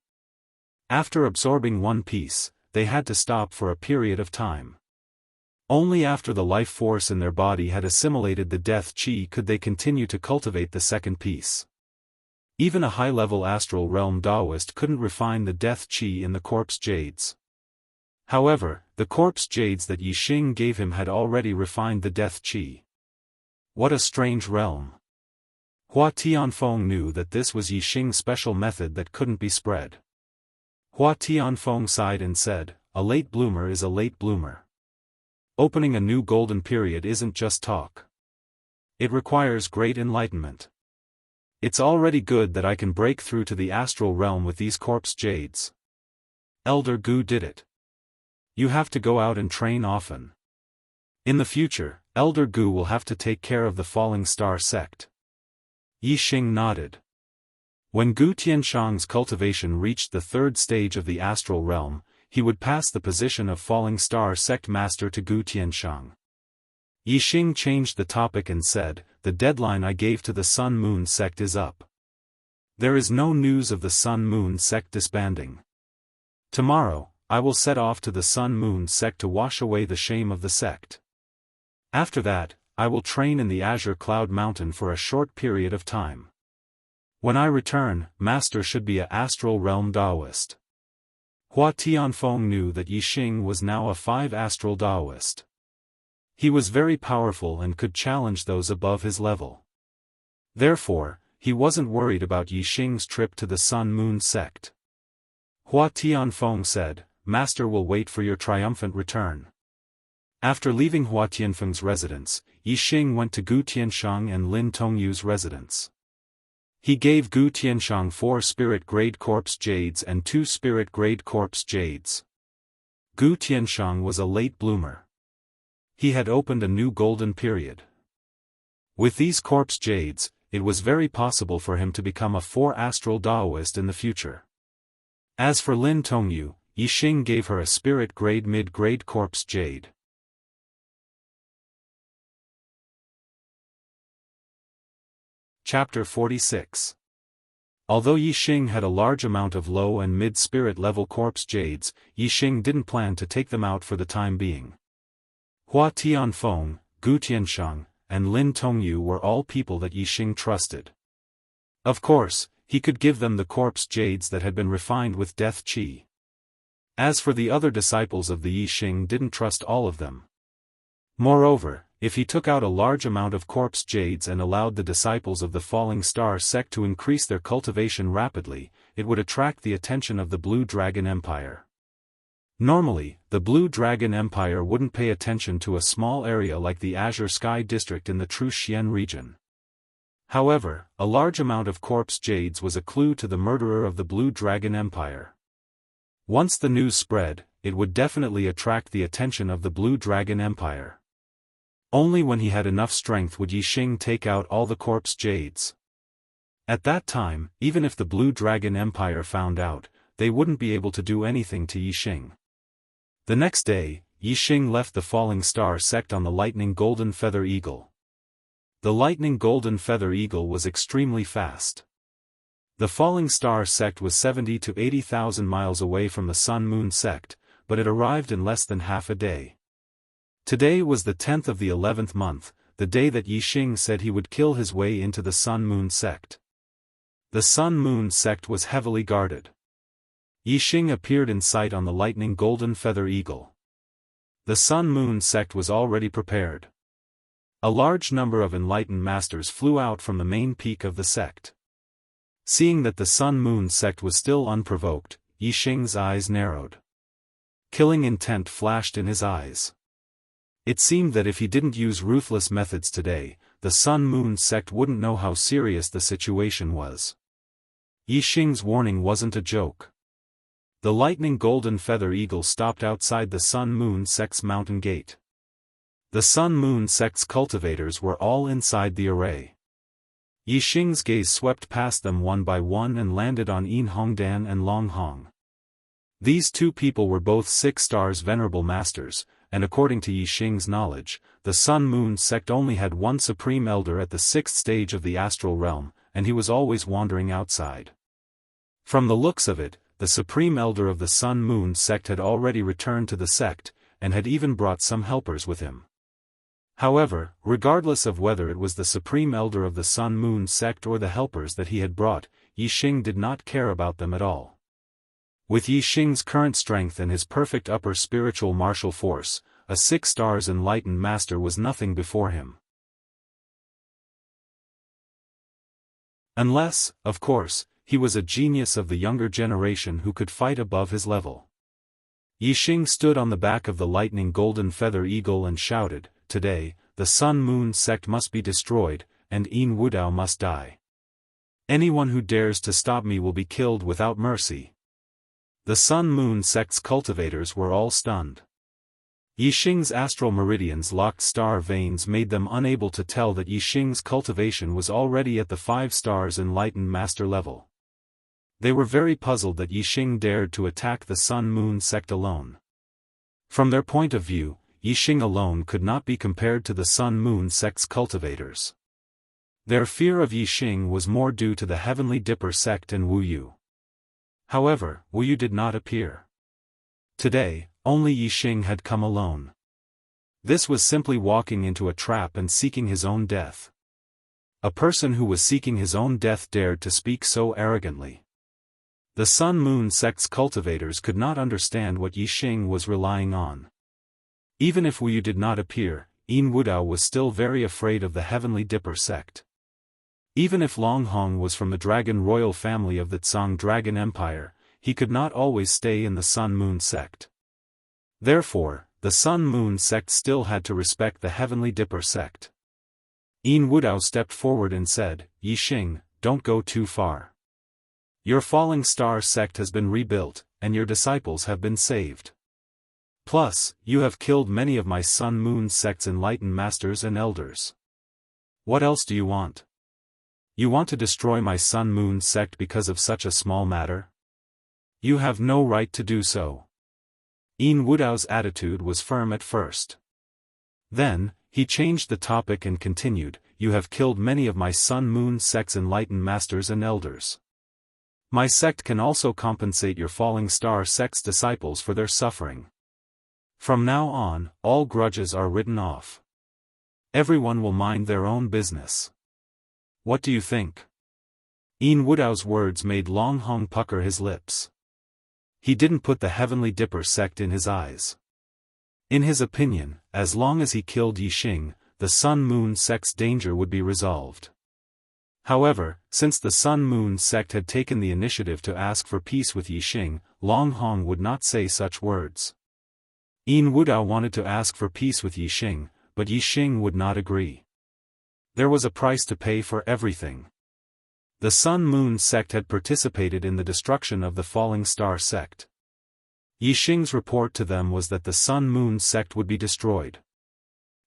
After absorbing one piece, they had to stop for a period of time. Only after the life force in their body had assimilated the death chi could they continue to cultivate the second piece. Even a high-level astral realm Daoist couldn't refine the death chi in the corpse jades. However, the corpse jades that Yixing gave him had already refined the death chi. What a strange realm. Hua Tianfeng knew that this was Yixing's special method that couldn't be spread. Hua Tianfeng sighed and said, "A late bloomer is a late bloomer. Opening a new golden period isn't just talk. It requires great enlightenment. It's already good that I can break through to the astral realm with these corpse jades. Elder Gu did it. You have to go out and train often. In the future, Elder Gu will have to take care of the Falling Star sect." Yixing nodded. When Gu Tianshang's cultivation reached the 3rd stage of the astral realm, he would pass the position of Falling Star sect master to Gu Tianshang. Yixing changed the topic and said, "The deadline I gave to the Sun Moon sect is up. There is no news of the Sun Moon sect disbanding. Tomorrow, I will set off to the Sun Moon sect to wash away the shame of the sect. After that, I will train in the Azure Cloud Mountain for a short period of time. When I return, Master should be a astral realm Daoist." Hua Tianfeng knew that Yixing was now a 5 astral Daoist. He was very powerful and could challenge those above his level. Therefore, he wasn't worried about Yixing's trip to the Sun Moon sect. Hua Tianfeng said, "Master will wait for your triumphant return." After leaving Hua Tianfeng's residence, Yixing went to Gu Tianshang and Lin Tongyu's residence. He gave Gu Tianshang 4 spirit-grade corpse jades and 2 spirit-grade corpse jades. Gu Tianshang was a late bloomer. He had opened a new golden period. With these corpse jades, it was very possible for him to become a 4 astral Daoist in the future. As for Lin Tongyu, Yixing gave her a spirit-grade mid-grade corpse jade. Chapter 46. Although Yixing had a large amount of low and mid-spirit level corpse jades, Yixing didn't plan to take them out for the time being. Hua Tianfeng, Gu Tianshang, and Lin Tongyu were all people that Yixing trusted. Of course, he could give them the corpse jades that had been refined with death qi. As for the other disciples of the Yixing, didn't trust all of them. Moreover, if he took out a large amount of corpse jades and allowed the disciples of the Falling Star sect to increase their cultivation rapidly, it would attract the attention of the Blue Dragon Empire. Normally, the Blue Dragon Empire wouldn't pay attention to a small area like the Azure Sky District in the Truxian region. However, a large amount of corpse jades was a clue to the murderer of the Blue Dragon Empire. Once the news spread, it would definitely attract the attention of the Blue Dragon Empire. Only when he had enough strength would Yixing take out all the corpse jades. At that time, even if the Blue Dragon Empire found out, they wouldn't be able to do anything to Yixing. The next day, Yixing left the Falling Star sect on the Lightning Golden Feather Eagle. The Lightning Golden Feather Eagle was extremely fast. The Falling Star sect was 70 to 80,000 miles away from the Sun Moon sect, but it arrived in less than half a day. Today was the 10th of the 11th month, the day that Yixing said he would kill his way into the Sun Moon sect. The Sun Moon sect was heavily guarded. Yixing appeared in sight on the Lightning Golden Feather Eagle. The Sun Moon sect was already prepared. A large number of enlightened masters flew out from the main peak of the sect. Seeing that the Sun Moon sect was still unprovoked, Yixing's eyes narrowed. Killing intent flashed in his eyes. It seemed that if he didn't use ruthless methods today, the Sun Moon sect wouldn't know how serious the situation was. Yixing's warning wasn't a joke. The Lightning Golden Feather Eagle stopped outside the Sun Moon sect's mountain gate. The Sun Moon sect's cultivators were all inside the array. Yixing's gaze swept past them one by one and landed on Yin Hongdan and Long Hong. These two people were both 6 stars venerable masters, and according to Yixing's knowledge, the Sun Moon sect only had one supreme elder at the 6th stage of the astral realm, and he was always wandering outside. From the looks of it, the supreme elder of the Sun Moon sect had already returned to the sect, and had even brought some helpers with him. However, regardless of whether it was the supreme elder of the Sun Moon sect or the helpers that he had brought, Yixing did not care about them at all. With Yixing's current strength and his perfect upper spiritual martial force, a 6 stars enlightened master was nothing before him. Unless, of course, he was a genius of the younger generation who could fight above his level. Yixing stood on the back of the Lightning Golden Feather Eagle and shouted, "Today, the Sun Moon sect must be destroyed, and Yin Wudao must die. Anyone who dares to stop me will be killed without mercy." The Sun Moon sect's cultivators were all stunned. Yixing's astral meridians locked star veins made them unable to tell that Yixing's cultivation was already at the 5 stars enlightened master level. They were very puzzled that Yixing dared to attack the Sun Moon sect alone. From their point of view, Yixing alone could not be compared to the Sun Moon sect's cultivators. Their fear of Yixing was more due to the Heavenly Dipper sect and Wu Yu. However, Wu Yu did not appear. Today, only Yixing had come alone. This was simply walking into a trap and seeking his own death. A person who was seeking his own death dared to speak so arrogantly. The Sun Moon sect's cultivators could not understand what Yixing was relying on. Even if Wu Yu did not appear, Yin Wudao was still very afraid of the Heavenly Dipper sect. Even if Long Hong was from the Dragon Royal family of the Tsang Dragon Empire, he could not always stay in the Sun Moon sect. Therefore, the Sun Moon sect still had to respect the Heavenly Dipper sect. Yin Wudao stepped forward and said, "Yixing, don't go too far. Your Falling Star sect has been rebuilt, and your disciples have been saved. Plus, you have killed many of my Sun Moon sect's enlightened masters and elders. What else do you want? You want to destroy my Sun Moon sect because of such a small matter? You have no right to do so." Yin Wudao's attitude was firm at first. Then, he changed the topic and continued, "You have killed many of my Sun Moon sect's enlightened masters and elders. My sect can also compensate your falling star sect's disciples for their suffering. From now on, all grudges are written off. Everyone will mind their own business. What do you think? Wudao's words made Long Hong pucker his lips. He didn't put the Heavenly Dipper sect in his eyes. In his opinion, as long as he killed Yixing, the Sun-Moon sect's danger would be resolved. However, since the Sun-Moon sect had taken the initiative to ask for peace with Yixing, Long Hong would not say such words. Wudao wanted to ask for peace with Yixing, but Yixing would not agree. There was a price to pay for everything. The Sun-Moon sect had participated in the destruction of the Falling Star sect. Yixing's report to them was that the Sun-Moon sect would be destroyed.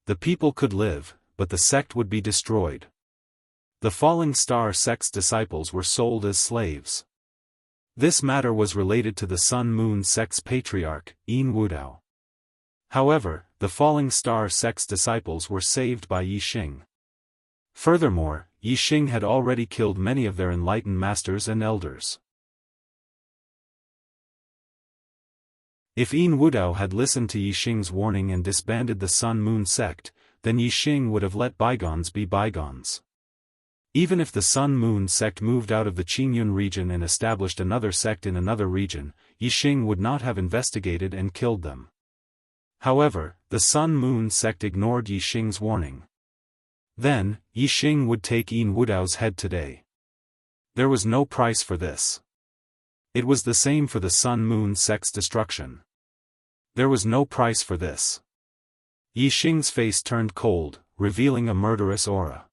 The people could live, but the sect would be destroyed. The Falling Star sect's disciples were sold as slaves. This matter was related to the Sun-Moon sect's patriarch, Wudao. However, the Falling Star sect's disciples were saved by Yixing. Furthermore, Yixing had already killed many of their enlightened masters and elders. If Wudao had listened to Yixing's warning and disbanded the Sun-Moon sect, then Yixing would have let bygones be bygones. Even if the Sun-Moon sect moved out of the Qingyun region and established another sect in another region, Yixing would not have investigated and killed them. However, the Sun-Moon sect ignored Yixing's warning. Then, Yixing would take Wudao's head today. There was no price for this. It was the same for the Sun-Moon sect's destruction. There was no price for this. Yixing's face turned cold, revealing a murderous aura.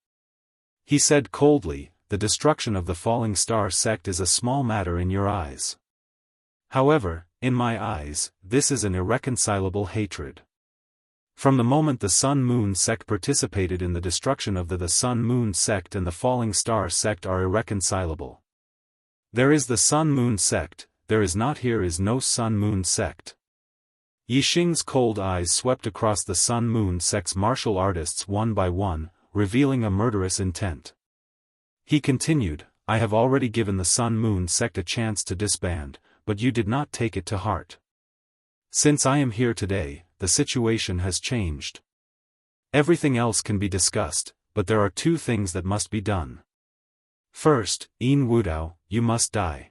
He said coldly, "The destruction of the Falling Star sect is a small matter in your eyes. However, in my eyes, this is an irreconcilable hatred." From the moment the Sun-Moon sect participated in the destruction of the Sun-Moon sect and the Falling Star sect are irreconcilable. There is the Sun-Moon sect, there is not here is no Sun-Moon sect. Yixing's cold eyes swept across the Sun-Moon sect's martial artists one by one, revealing a murderous intent. He continued, "I have already given the Sun-Moon sect a chance to disband, but you did not take it to heart. Since I am here today, the situation has changed. Everything else can be discussed, but there are two things that must be done. First, Wudao, you must die.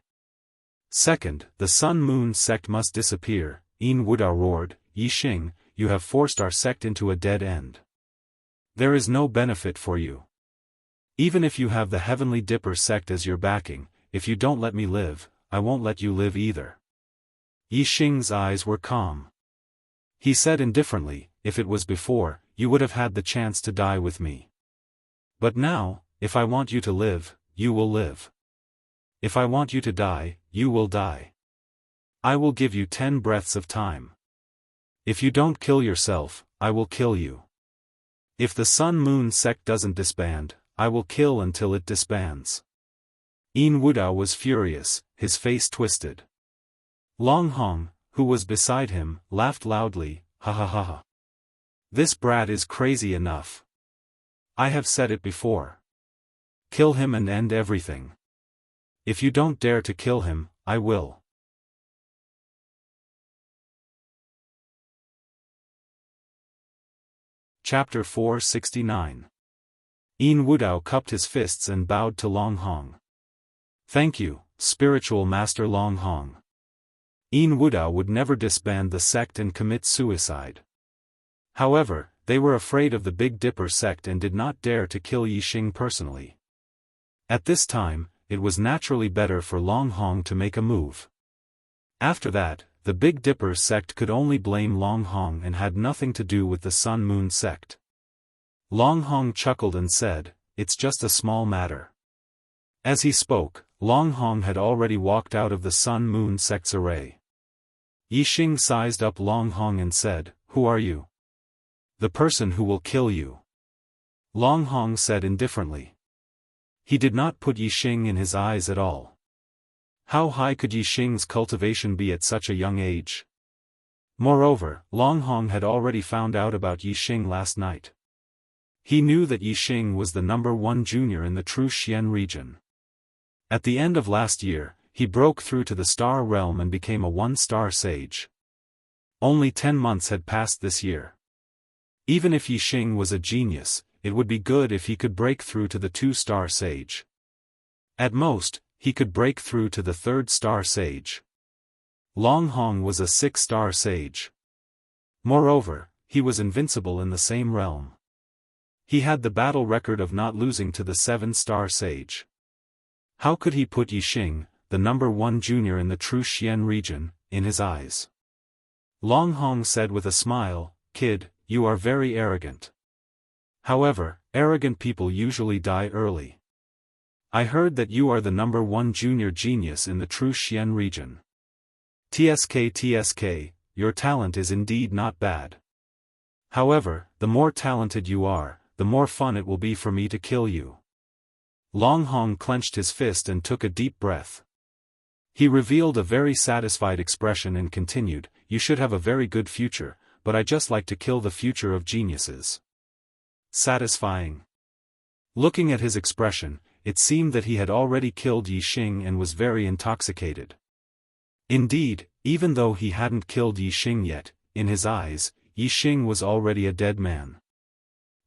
Second, the Sun-Moon sect must disappear." Wudao roared, "Yixing, you have forced our sect into a dead end. There is no benefit for you. Even if you have the Heavenly Dipper sect as your backing, if you don't let me live, I won't let you live either." Yixing's eyes were calm. He said indifferently, "If it was before, you would have had the chance to die with me. But now, if I want you to live, you will live. If I want you to die, you will die. I will give you 10 breaths of time. If you don't kill yourself, I will kill you. If the Sun-Moon sect doesn't disband, I will kill until it disbands." Wudao was furious, his face twisted. Long Hong, who was beside him, laughed loudly, "Ha ha ha ha. This brat is crazy enough. I have said it before. Kill him and end everything. If you don't dare to kill him, I will." Chapter 469. Wudao cupped his fists and bowed to Long Hong. "Thank you, spiritual master Long Hong." Wudao would never disband the sect and commit suicide. However, they were afraid of the Big Dipper sect and did not dare to kill Yixing personally. At this time, it was naturally better for Long Hong to make a move. After that, the Big Dipper sect could only blame Long Hong and had nothing to do with the Sun-Moon sect. Long Hong chuckled and said, "It's just a small matter." As he spoke, Long Hong had already walked out of the Sun-Moon sect's array. Yixing sized up Long Hong and said, "Who are you?" "The person who will kill you." Long Hong said indifferently. He did not put Yixing in his eyes at all. How high could Yixing's cultivation be at such a young age? Moreover, Long Hong had already found out about Yixing last night. He knew that Yixing was the #1 junior in the True Xian region. At the end of last year, he broke through to the star realm and became a 1-star sage. Only 10 months had passed this year. Even if Yixing was a genius, it would be good if he could break through to the 2-star sage. At most, he could break through to the 3rd-star sage. Long Hong was a 6-star sage. Moreover, he was invincible in the same realm. He had the battle record of not losing to the 7-star sage. How could he put Yixing, the number 1 junior in the True Xian region, in his eyes? Long Hong said with a smile, "Kid, you are very arrogant. However, arrogant people usually die early. I heard that you are the number 1 junior genius in the True Xian region. TSK, your talent is indeed not bad. However, the more talented you are, the more fun it will be for me to kill you." Long Hong clenched his fist and took a deep breath. He revealed a very satisfied expression and continued, "You should have a very good future, but I just like to kill the future of geniuses." Satisfying. Looking at his expression, it seemed that he had already killed Yixing and was very intoxicated. Indeed, even though he hadn't killed Yixing yet, in his eyes, Yixing was already a dead man.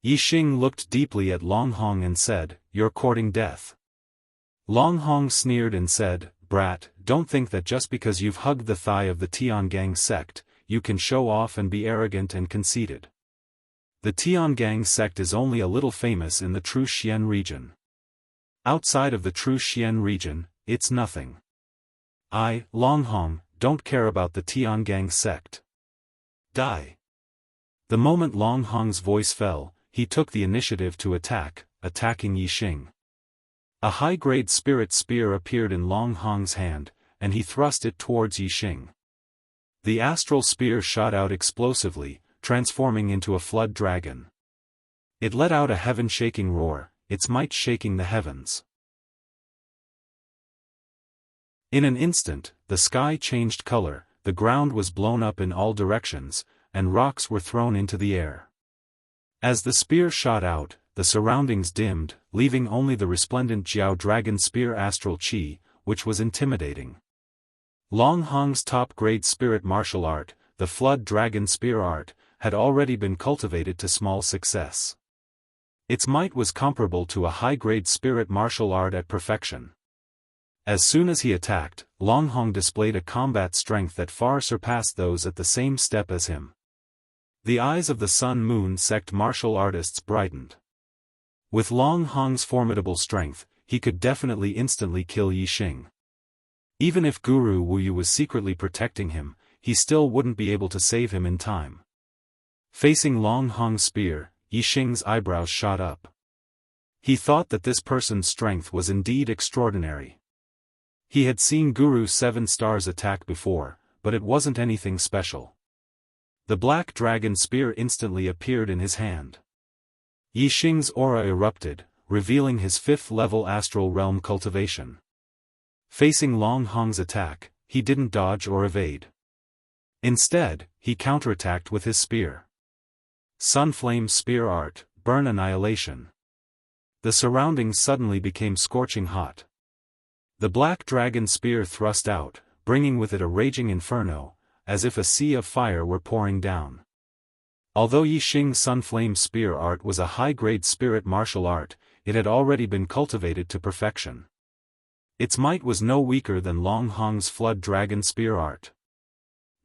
Yixing looked deeply at Long Hong and said, "You're courting death." Long Hong sneered and said, "Brat, don't think that just because you've hugged the thigh of the Tiangang sect, you can show off and be arrogant and conceited. The Tiangang sect is only a little famous in the True Xian region. Outside of the True Xian region, it's nothing. I, Long Hong, don't care about the Tiangang sect. Die." The moment Long Hong's voice fell, he took the initiative to attacking Yixing. A high-grade spirit spear appeared in Long Hong's hand, and he thrust it towards Yixing. The astral spear shot out explosively, transforming into a flood dragon. It let out a heaven-shaking roar, its might shaking the heavens. In an instant, the sky changed color, the ground was blown up in all directions, and rocks were thrown into the air. As the spear shot out, the surroundings dimmed, leaving only the resplendent Jiao Dragon Spear astral chi, which was intimidating. Long Hong's top-grade spirit martial art, the Flood Dragon Spear art, had already been cultivated to small success. Its might was comparable to a high-grade spirit martial art at perfection. As soon as he attacked, Long Hong displayed a combat strength that far surpassed those at the same step as him. The eyes of the Sun Moon sect martial artists brightened. With Long Hong's formidable strength, he could definitely instantly kill Yixing. Even if Guru Wuyu was secretly protecting him, he still wouldn't be able to save him in time. Facing Long Hong's spear, Yixing's eyebrows shot up. He thought that this person's strength was indeed extraordinary. He had seen Guru 7 Stars attack before, but it wasn't anything special. The black dragon spear instantly appeared in his hand. Yixing's aura erupted, revealing his 5th-level astral realm cultivation. Facing Long Hong's attack, he didn't dodge or evade. Instead, he counterattacked with his spear. Sunflame Spear Art, Burn Annihilation. The surroundings suddenly became scorching hot. The black dragon spear thrust out, bringing with it a raging inferno, as if a sea of fire were pouring down. Although Yixing's Sunflame Spear art was a high-grade spirit martial art, it had already been cultivated to perfection. Its might was no weaker than Long Hong's Flood Dragon Spear art.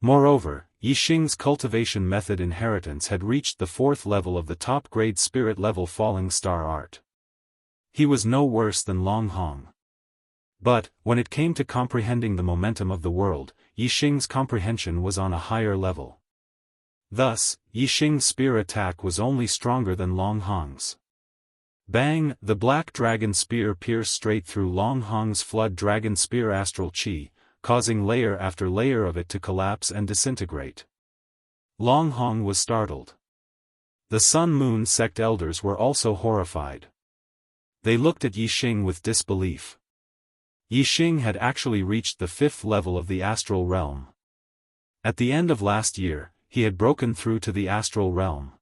Moreover, Yixing's cultivation method inheritance had reached the 4th level of the top-grade spirit level Falling Star art. He was no worse than Long Hong. But, when it came to comprehending the momentum of the world, Yixing's comprehension was on a higher level. Thus, Yixing's spear attack was only stronger than Long Hong's. Bang! The black dragon spear pierced straight through Long Hong's Flood Dragon Spear astral chi, causing layer after layer of it to collapse and disintegrate. Long Hong was startled. The Sun Moon sect elders were also horrified. They looked at Yixing with disbelief. Yixing had actually reached the 5th level of the astral realm. At the end of last year, he had broken through to the astral realm.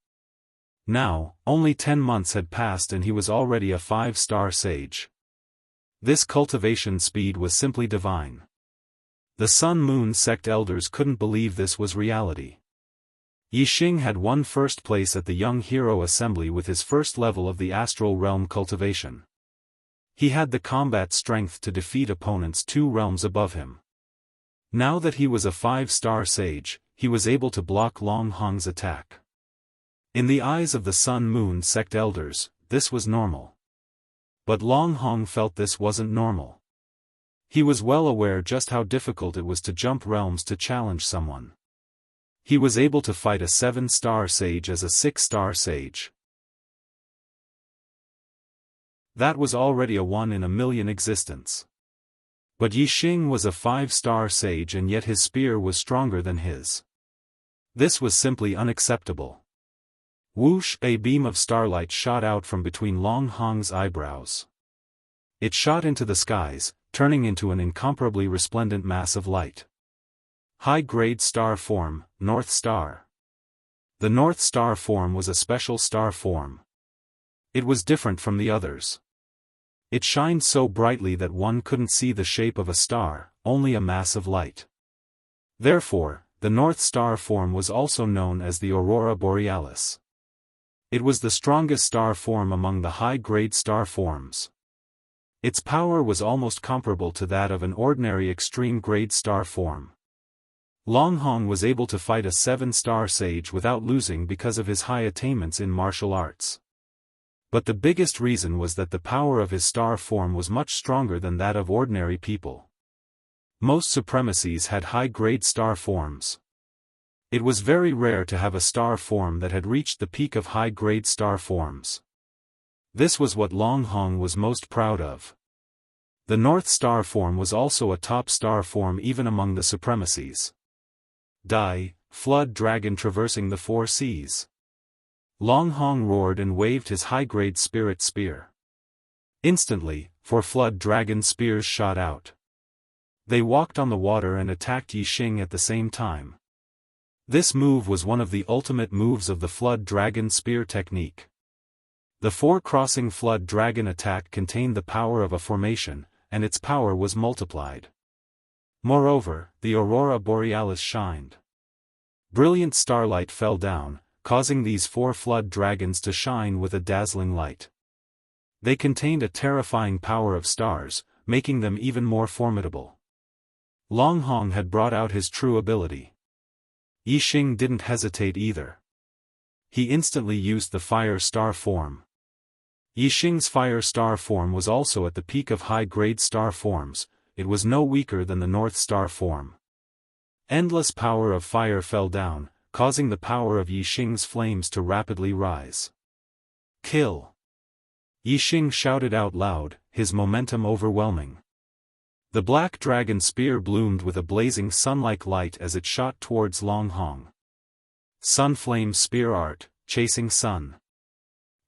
Now, only 10 months had passed and he was already a 5-star sage. This cultivation speed was simply divine. The Sun-Moon sect elders couldn't believe this was reality. Yixing had won first place at the Young Hero Assembly with his first level of the Astral Realm cultivation. He had the combat strength to defeat opponents 2 realms above him. Now that he was a 5-star sage, he was able to block Long Hong's attack. In the eyes of the Sun-Moon sect elders, this was normal. But Long Hong felt this wasn't normal. He was well aware just how difficult it was to jump realms to challenge someone. He was able to fight a 7-star sage as a 6-star sage. That was already a 1 in a million existence. But Yixing was a 5-star sage and yet his spear was stronger than his. This was simply unacceptable. Whoosh! A beam of starlight shot out from between Long Hong's eyebrows. It shot into the skies, turning into an incomparably resplendent mass of light. High-grade star form, North Star. The North Star form was a special star form. It was different from the others. It shined so brightly that one couldn't see the shape of a star, only a mass of light. Therefore, the North Star form was also known as the Aurora Borealis. It was the strongest star form among the high-grade star forms. Its power was almost comparable to that of an ordinary extreme-grade star form. Long Hong was able to fight a 7-star sage without losing because of his high attainments in martial arts. But the biggest reason was that the power of his star form was much stronger than that of ordinary people. Most supremacies had high-grade star forms. It was very rare to have a star form that had reached the peak of high-grade star forms. This was what Long Hong was most proud of. The North Star form was also a top star form even among the supremacies. Dai, flood dragon traversing the 4 seas. Long Hong roared and waved his high-grade spirit spear. Instantly, 4 flood dragon spears shot out. They walked on the water and attacked Yixing at the same time. This move was one of the ultimate moves of the flood dragon spear technique. The 4-crossing flood dragon attack contained the power of a formation, and its power was multiplied. Moreover, the Aurora Borealis shined. Brilliant starlight fell down, causing these 4 flood dragons to shine with a dazzling light. They contained a terrifying power of stars, making them even more formidable. Long Hong had brought out his true ability. Yixing didn't hesitate either. He instantly used the fire star form. Yixing's fire star form was also at the peak of high-grade star forms. It was no weaker than the North Star form. Endless power of fire fell down, causing the power of Yixing's flames to rapidly rise. Kill! Yixing shouted out loud, his momentum overwhelming. The black dragon spear bloomed with a blazing sun-like light as it shot towards Long Hong. Sun Flame Spear Art, Chasing Sun.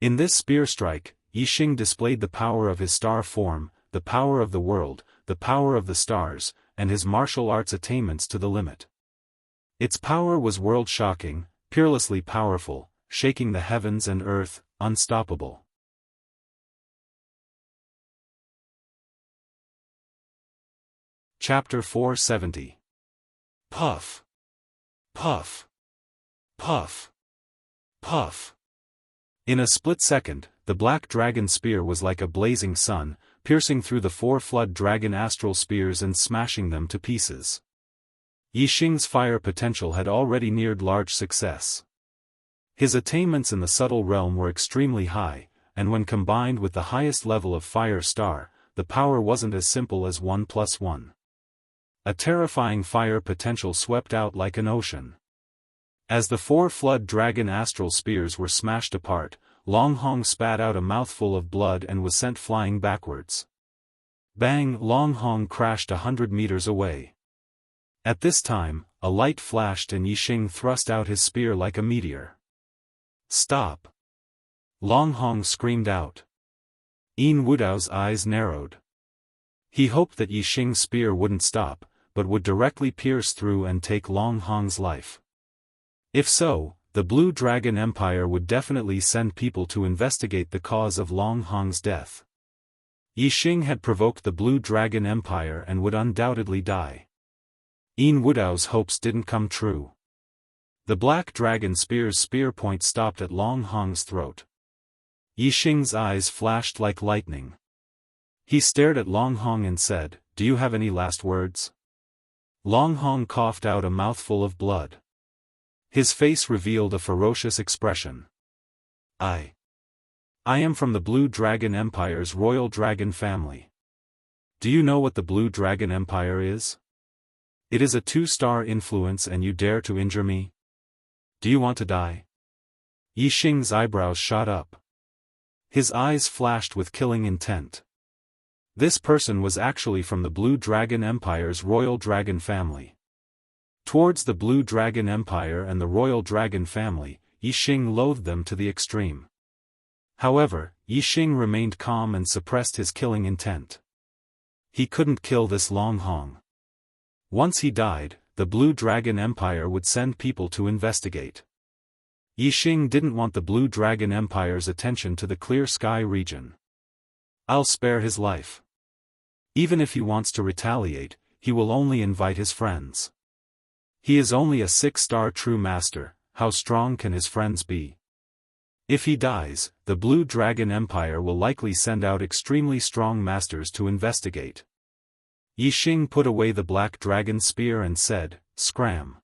In this spear strike, Yixing displayed the power of his star form, the power of the world, the power of the stars, and his martial arts attainments to the limit. Its power was world-shocking, peerlessly powerful, shaking the heavens and earth, unstoppable. Chapter 470. Puff. Puff. Puff. Puff. In a split second, the black dragon spear was like a blazing sun, piercing through the 4 flood dragon astral spears and smashing them to pieces. Yixing's fire potential had already neared large success. His attainments in the subtle realm were extremely high, and when combined with the highest level of fire star, the power wasn't as simple as 1 + 1. A terrifying fire potential swept out like an ocean. As the 4 flood dragon astral spears were smashed apart, Long Hong spat out a mouthful of blood and was sent flying backwards. Bang! Long Hong crashed 100 meters away. At this time, a light flashed and Yixing thrust out his spear like a meteor. Stop! Long Hong screamed out. Yin Wudao's eyes narrowed. He hoped that Yixing's spear wouldn't stop, but would directly pierce through and take Long Hong's life. If so, the Blue Dragon Empire would definitely send people to investigate the cause of Long Hong's death. Yixing had provoked the Blue Dragon Empire and would undoubtedly die. Wudao's hopes didn't come true. The Black Dragon Spear's spear point stopped at Long Hong's throat. Yixing's eyes flashed like lightning. He stared at Long Hong and said, "Do you have any last words?" Long Hong coughed out a mouthful of blood. His face revealed a ferocious expression. I am from the Blue Dragon Empire's royal dragon family. Do you know what the Blue Dragon Empire is? It is a 2-star influence and you dare to injure me? Do you want to die? Yixing's eyebrows shot up. His eyes flashed with killing intent. This person was actually from the Blue Dragon Empire's royal dragon family. Towards the Blue Dragon Empire and the royal dragon family, Yixing loathed them to the extreme. However, Yixing remained calm and suppressed his killing intent. He couldn't kill this Long Hong. Once he died, the Blue Dragon Empire would send people to investigate. Yixing didn't want the Blue Dragon Empire's attention to the Clear Sky region. I'll spare his life. Even if he wants to retaliate, he will only invite his friends. He is only a 6-star true master, how strong can his friends be? If he dies, the Blue Dragon Empire will likely send out extremely strong masters to investigate. Yixing put away the Black Dragon Spear and said, "Scram."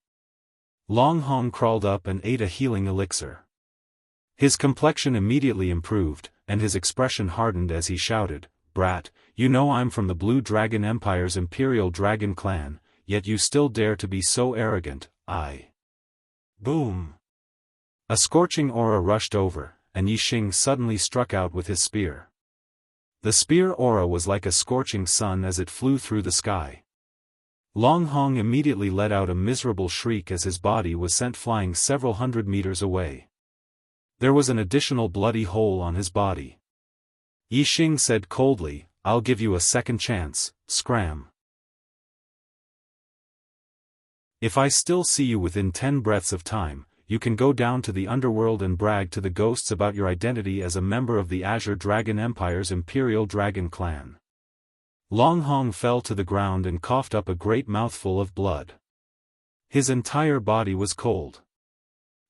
Long Hong crawled up and ate a healing elixir. His complexion immediately improved, and his expression hardened as he shouted, "Brat, you know I'm from the Blue Dragon Empire's Imperial Dragon Clan, yet you still dare to be so arrogant, Boom! A scorching aura rushed over, and Yixing suddenly struck out with his spear. The spear aura was like a scorching sun as it flew through the sky. Long Hong immediately let out a miserable shriek as his body was sent flying several hundred meters away. There was an additional bloody hole on his body. Yixing said coldly, "I'll give you a second chance, scram. If I still see you within 10 breaths of time, you can go down to the underworld and brag to the ghosts about your identity as a member of the Azure Dragon Empire's Imperial Dragon Clan." Long Hong fell to the ground and coughed up a great mouthful of blood. His entire body was cold.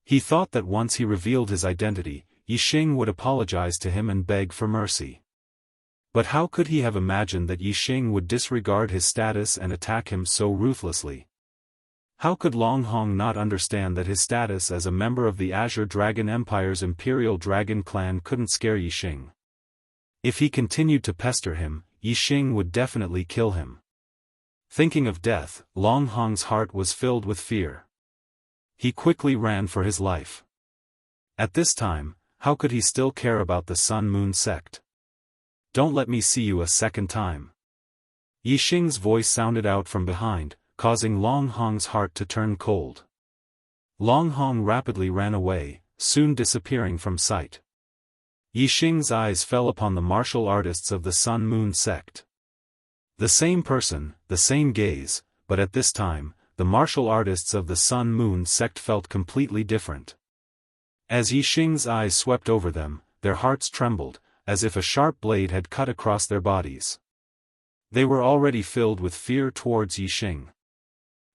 He thought that once he revealed his identity, Yixing would apologize to him and beg for mercy. But how could he have imagined that Yixing would disregard his status and attack him so ruthlessly? How could Long Hong not understand that his status as a member of the Azure Dragon Empire's Imperial Dragon Clan couldn't scare Yixing? If he continued to pester him, Yixing would definitely kill him. Thinking of death, Long Hong's heart was filled with fear. He quickly ran for his life. At this time, how could he still care about the Sun Moon sect? "Don't let me see you a second time." Yixing's voice sounded out from behind, causing Long Hong's heart to turn cold. Long Hong rapidly ran away, soon disappearing from sight. Yixing's eyes fell upon the martial artists of the Sun Moon sect. The same person, the same gaze, but at this time, the martial artists of the Sun Moon sect felt completely different. As Yixing's eyes swept over them, their hearts trembled, as if a sharp blade had cut across their bodies. They were already filled with fear towards Yixing.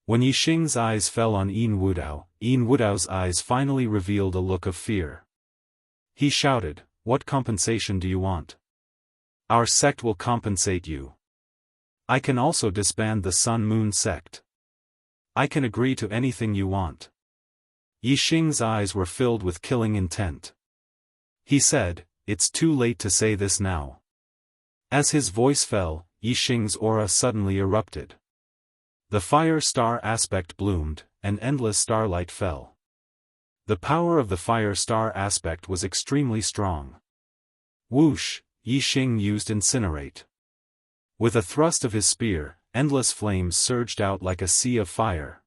When Yixing's eyes fell on Wudao's eyes finally revealed a look of fear. He shouted, "What compensation do you want? Our sect will compensate you. I can also disband the Sun Moon sect. I can agree to anything you want." Yixing's eyes were filled with killing intent. He said, "It's too late to say this now." As his voice fell, Yixing's aura suddenly erupted. The fire star aspect bloomed, and endless starlight fell. The power of the fire star aspect was extremely strong. Whoosh, Yixing used incinerate. With a thrust of his spear, endless flames surged out like a sea of fire.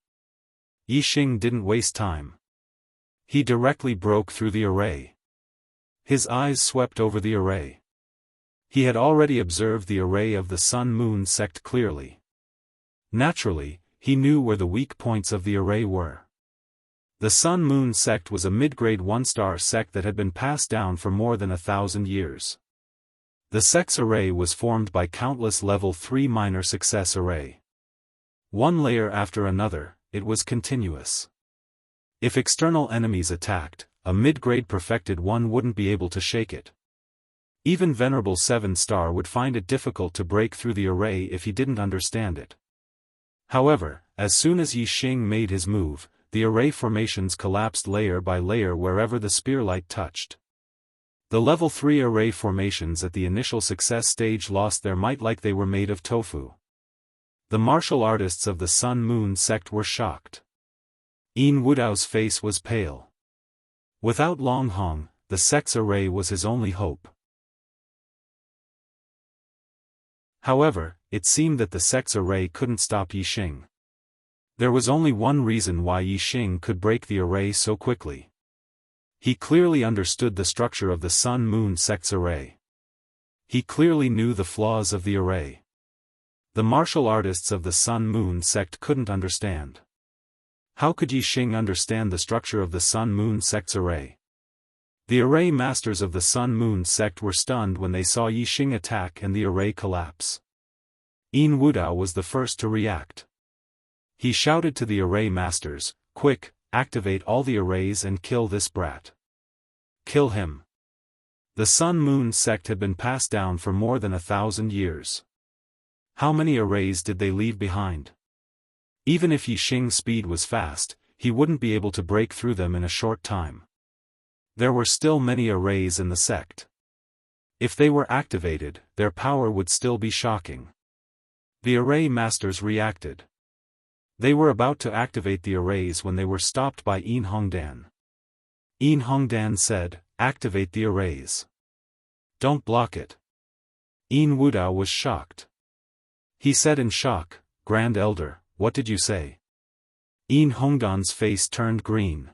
Yixing didn't waste time. He directly broke through the array. His eyes swept over the array. He had already observed the array of the Sun Moon sect clearly. Naturally, he knew where the weak points of the array were. The Sun Moon sect was a mid-grade 1-star sect that had been passed down for more than 1,000 years. The sects array was formed by countless level 3 minor success array. One layer after another, it was continuous. If external enemies attacked, a mid-grade perfected one wouldn't be able to shake it. Even Venerable 7-star would find it difficult to break through the array if he didn't understand it. However, as soon as Yi Xing made his move, the array formations collapsed layer by layer wherever the spearlight touched. The level 3 array formations at the initial success stage lost their might like they were made of tofu. The martial artists of the Sun-Moon sect were shocked. Yin Wudao's face was pale. Without Long Hong, the sect's array was his only hope. However, it seemed that the sect's array couldn't stop Yi Xing. There was only one reason why Yi Xing could break the array so quickly. He clearly understood the structure of the Sun-Moon sect's array. He clearly knew the flaws of the array. The martial artists of the Sun-Moon sect couldn't understand. How could Yi Xing understand the structure of the Sun-Moon sect's array? The array masters of the Sun-Moon sect were stunned when they saw Yi Xing attack and the array collapse. Yin Wudao was the first to react. He shouted to the array masters, "Quick, activate all the arrays and kill this brat. Kill him." The Sun-Moon sect had been passed down for more than 1,000 years. How many arrays did they leave behind? Even if Yi Xing's speed was fast, he wouldn't be able to break through them in a short time. There were still many arrays in the sect. If they were activated, their power would still be shocking. The array masters reacted. They were about to activate the arrays when they were stopped by Yin Hongdan. Yin Hongdan said, "Activate the arrays. Don't block it." Yin Wudao was shocked. He said in shock, "Grand Elder, what did you say?" Yin Hongdan's face turned green.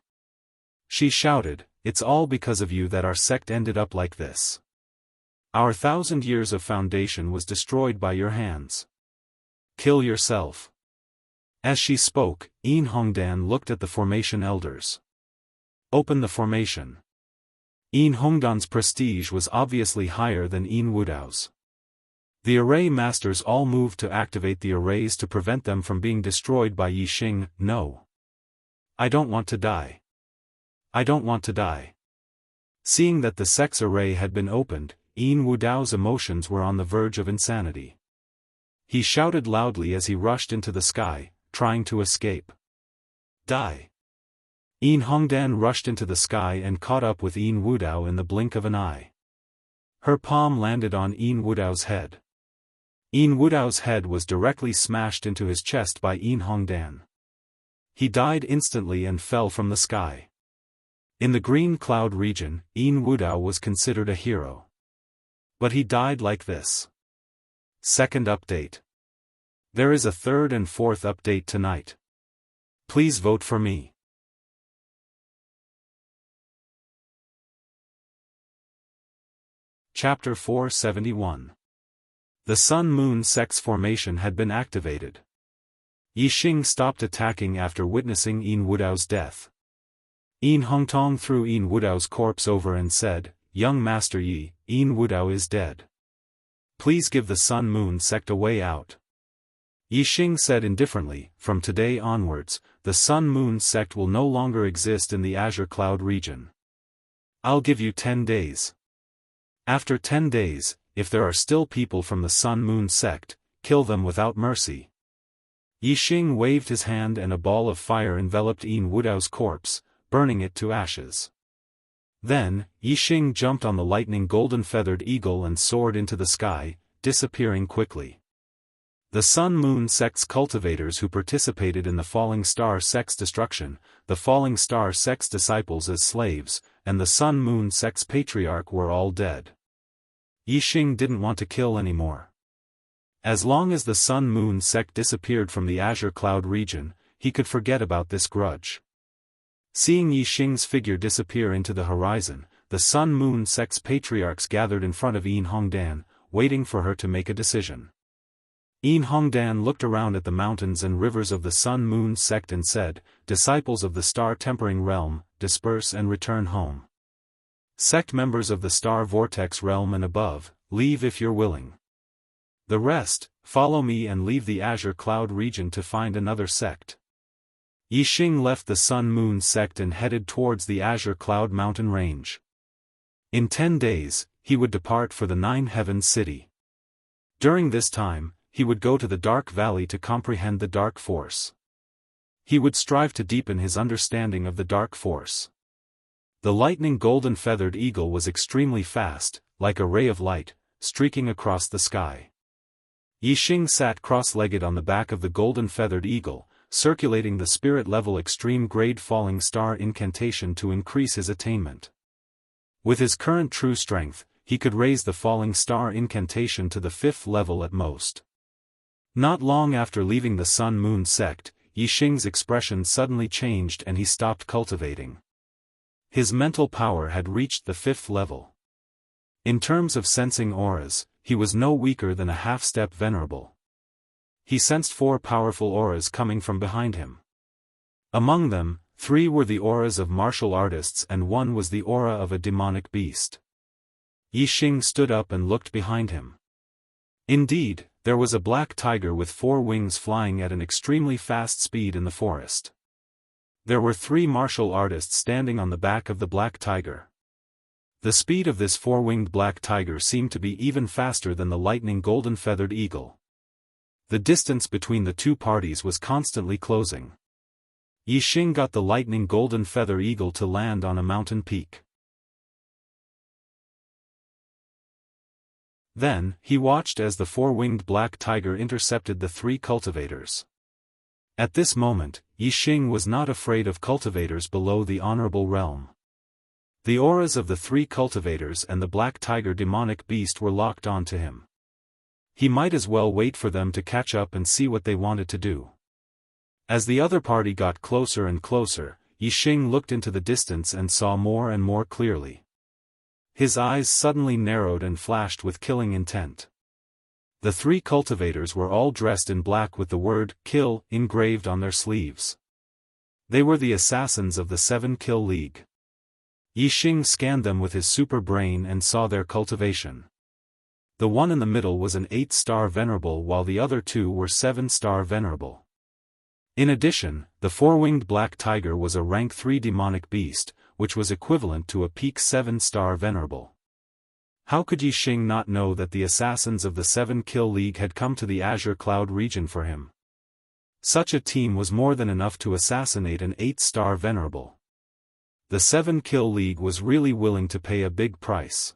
She shouted, "It's all because of you that our sect ended up like this. Our 1,000 years of foundation was destroyed by your hands. Kill yourself." As she spoke, Yin Hongdan looked at the formation elders. "Open the formation." Yin Hongdan's prestige was obviously higher than Yin Wudao's. The array masters all moved to activate the arrays to prevent them from being destroyed by Yi Xing. "No. I don't want to die. I don't want to die." Seeing that the sect's array had been opened, Yin Wudao's emotions were on the verge of insanity. He shouted loudly as he rushed into the sky, trying to escape. "Die!" Yin Hongdan rushed into the sky and caught up with Yin Wudao in the blink of an eye. Her palm landed on Yin Wudao's head. Yin Wudao's head was directly smashed into his chest by Yin Hongdan. He died instantly and fell from the sky. In the Green Cloud region, Yin Wudao was considered a hero. But he died like this. Second update. There is a third and fourth update tonight. Please vote for me. Chapter 471. The Sun-Moon sect's formation had been activated. Yi Xing stopped attacking after witnessing Yin Wudao's death. Yin Hongtong threw Yin Wudao's corpse over and said, "Young Master Yi, Yin Wudao is dead. Please give the Sun-Moon sect a way out." Yi Xing said indifferently, "From today onwards, the Sun-Moon sect will no longer exist in the Azure Cloud region. I'll give you 10 days. After 10 days, if there are still people from the Sun-Moon sect, kill them without mercy." Yi Xing waved his hand and a ball of fire enveloped Yin Wudao's corpse, burning it to ashes. Then, Yi Xing jumped on the lightning golden-feathered eagle and soared into the sky, disappearing quickly. The Sun-Moon sect's cultivators who participated in the Falling Star sect's destruction, the Falling Star sect's disciples as slaves, and the Sun-Moon sect's patriarch were all dead. Yi Xing didn't want to kill anymore. As long as the Sun-Moon sect disappeared from the Azure Cloud region, he could forget about this grudge. Seeing Yi Xing's figure disappear into the horizon, the Sun-Moon sect's patriarchs gathered in front of Yin Hongdan, waiting for her to make a decision. Yin Hongdan looked around at the mountains and rivers of the Sun-Moon sect and said, "Disciples of the Star-Tempering Realm, disperse and return home. Sect members of the Star Vortex Realm and above, leave if you're willing. The rest, follow me and leave the Azure Cloud region to find another sect. Yixing left the Sun-Moon sect and headed towards the Azure Cloud mountain range. In 10 days, he would depart for the Nine Heavens city. During this time, he would go to the Dark Valley to comprehend the Dark Force. He would strive to deepen his understanding of the Dark Force. The lightning golden-feathered eagle was extremely fast, like a ray of light, streaking across the sky. Yixing sat cross-legged on the back of the golden-feathered eagle, circulating the spirit-level extreme-grade falling star incantation to increase his attainment. With his current true strength, he could raise the falling star incantation to the 5th level at most. Not long after leaving the Sun-Moon sect, Yixing's expression suddenly changed and he stopped cultivating. His mental power had reached the 5th level. In terms of sensing auras, he was no weaker than a half-step venerable. He sensed 4 powerful auras coming from behind him. Among them, 3 were the auras of martial artists and 1 was the aura of a demonic beast. Yixing stood up and looked behind him. Indeed, there was a black tiger with 4 wings flying at an extremely fast speed in the forest. There were 3 martial artists standing on the back of the black tiger. The speed of this 4-winged black tiger seemed to be even faster than the lightning golden-feathered eagle. The distance between the 2 parties was constantly closing. Yixing got the lightning golden feather eagle to land on a mountain peak. Then, he watched as the 4-winged black tiger intercepted the 3 cultivators. At this moment, Yixing was not afraid of cultivators below the honorable realm. The auras of the 3 cultivators and the black tiger demonic beast were locked onto him. He might as well wait for them to catch up and see what they wanted to do. As the other party got closer and closer, Yixing looked into the distance and saw more and more clearly. His eyes suddenly narrowed and flashed with killing intent. The 3 cultivators were all dressed in black with the word, "Kill," engraved on their sleeves. They were the assassins of the 7 Kill League. Yixing scanned them with his super brain and saw their cultivation. The one in the middle was an 8-star venerable while the other 2 were 7-star venerable. In addition, the 4-winged black tiger was a rank 3 demonic beast, which was equivalent to a peak 7-star venerable. How could Yixing not know that the assassins of the 7 Kill League had come to the Azure Cloud region for him? Such a team was more than enough to assassinate an 8-star venerable. The 7 Kill League was really willing to pay a big price.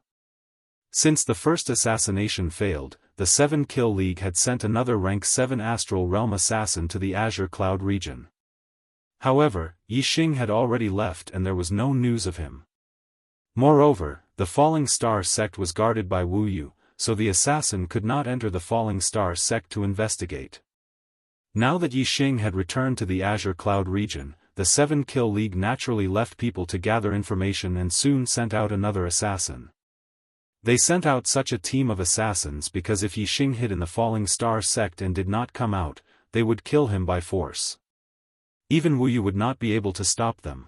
Since the first assassination failed, the 7 Kill League had sent another rank 7 Astral Realm assassin to the Azure Cloud region. However, Yixing had already left and there was no news of him. Moreover, the Falling Star sect was guarded by Wuyu, so the assassin could not enter the Falling Star sect to investigate. Now that Yixing had returned to the Azure Cloud region, the 7 Kill League naturally left people to gather information and soon sent out another assassin. They sent out such a team of assassins because if Yixing hid in the Falling Star sect and did not come out, they would kill him by force. Even Wuyu would not be able to stop them.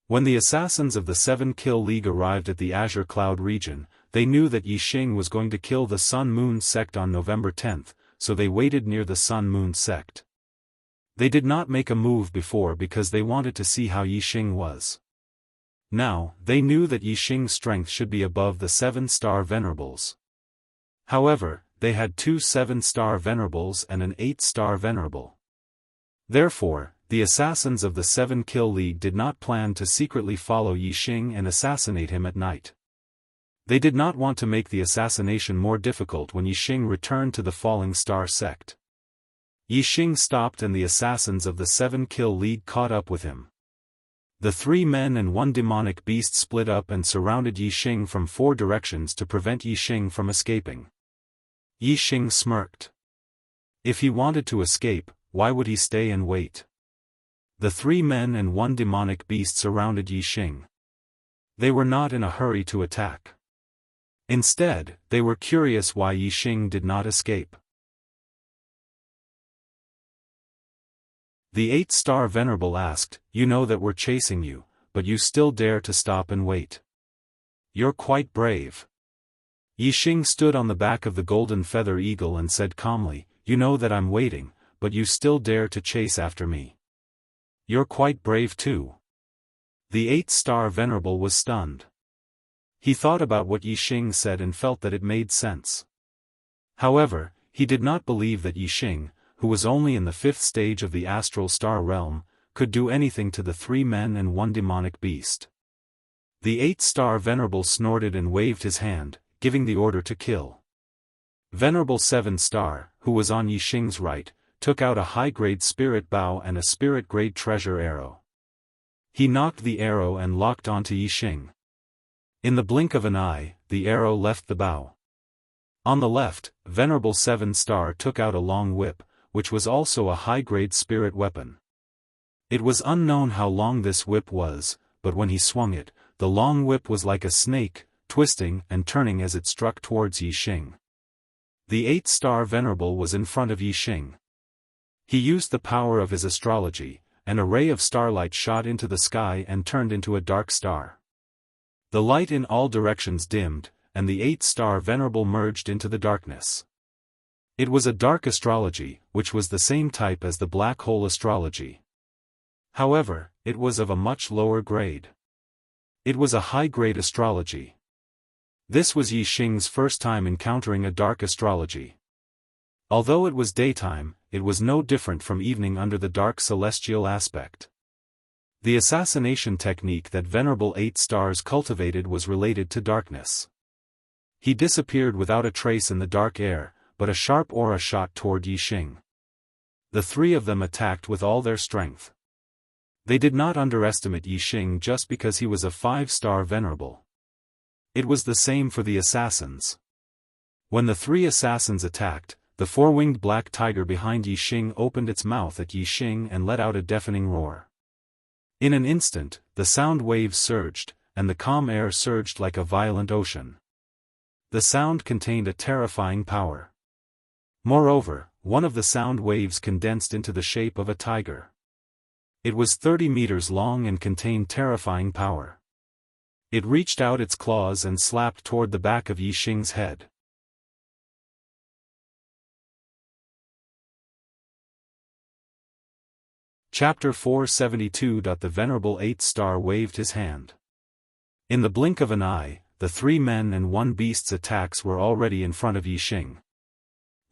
When the assassins of the 7 Kill League arrived at the Azure Cloud region, they knew that Yixing was going to kill the Sun-Moon sect on November 10th, so they waited near the Sun-Moon sect. They did not make a move before because they wanted to see how Yixing was. Now, they knew that Yixing's strength should be above the 7-star venerables. However, they had 2 7-star venerables and an 8-star venerable. Therefore, the assassins of the 7 Kill League did not plan to secretly follow Yixing and assassinate him at night. They did not want to make the assassination more difficult when Yixing returned to the Falling Star sect. Yixing stopped and the assassins of the 7 Kill League caught up with him. The 3 men and 1 demonic beast split up and surrounded Yixing from 4 directions to prevent Yixing from escaping. Yixing smirked. If he wanted to escape, why would he stay and wait? The 3 men and 1 demonic beast surrounded Yixing. They were not in a hurry to attack. Instead, they were curious why Yixing did not escape. The 8-star venerable asked, "You know that we're chasing you, but you still dare to stop and wait. You're quite brave." Yixing stood on the back of the golden feather eagle and said calmly, "You know that I'm waiting, but you still dare to chase after me. You're quite brave too." The 8-star venerable was stunned. He thought about what Yixing said and felt that it made sense. However, he did not believe that Yixing, who was only in the 5th stage of the astral star realm, could do anything to the 3 men and 1 demonic beast. The 8-star venerable snorted and waved his hand, giving the order to kill. Venerable 7-star, who was on Yixing's right, took out a high-grade spirit bow and a spirit-grade treasure arrow. He knocked the arrow and locked onto Yixing. In the blink of an eye, the arrow left the bow. On the left, Venerable 7-star took out a long whip, which was also a high-grade spirit weapon. It was unknown how long this whip was, but when he swung it, the long whip was like a snake, twisting and turning as it struck towards Yixing. The 8-star venerable was in front of Yixing. He used the power of his astrology, and a ray of starlight shot into the sky and turned into a dark star. The light in all directions dimmed, and the 8-star venerable merged into the darkness. It was a dark astrology, which was the same type as the black hole astrology. However, it was of a much lower grade. It was a high-grade astrology. This was Yixing's first time encountering a dark astrology. Although it was daytime, it was no different from evening under the dark celestial aspect. The assassination technique that Venerable 8-stars cultivated was related to darkness. He disappeared without a trace in the dark air, but a sharp aura shot toward Yixing. The 3 of them attacked with all their strength. They did not underestimate Yixing just because he was a 5-star venerable. It was the same for the assassins. When the 3 assassins attacked, the 4-winged black tiger behind Yixing opened its mouth at Yixing and let out a deafening roar. In an instant, the sound waves surged, and the calm air surged like a violent ocean. The sound contained a terrifying power. Moreover, one of the sound waves condensed into the shape of a tiger. It was 30 meters long and contained terrifying power. It reached out its claws and slapped toward the back of Yixing's head. Chapter 472. The Venerable 8-star waved his hand. In the blink of an eye, the 3 men and 1 beast's attacks were already in front of Yixing.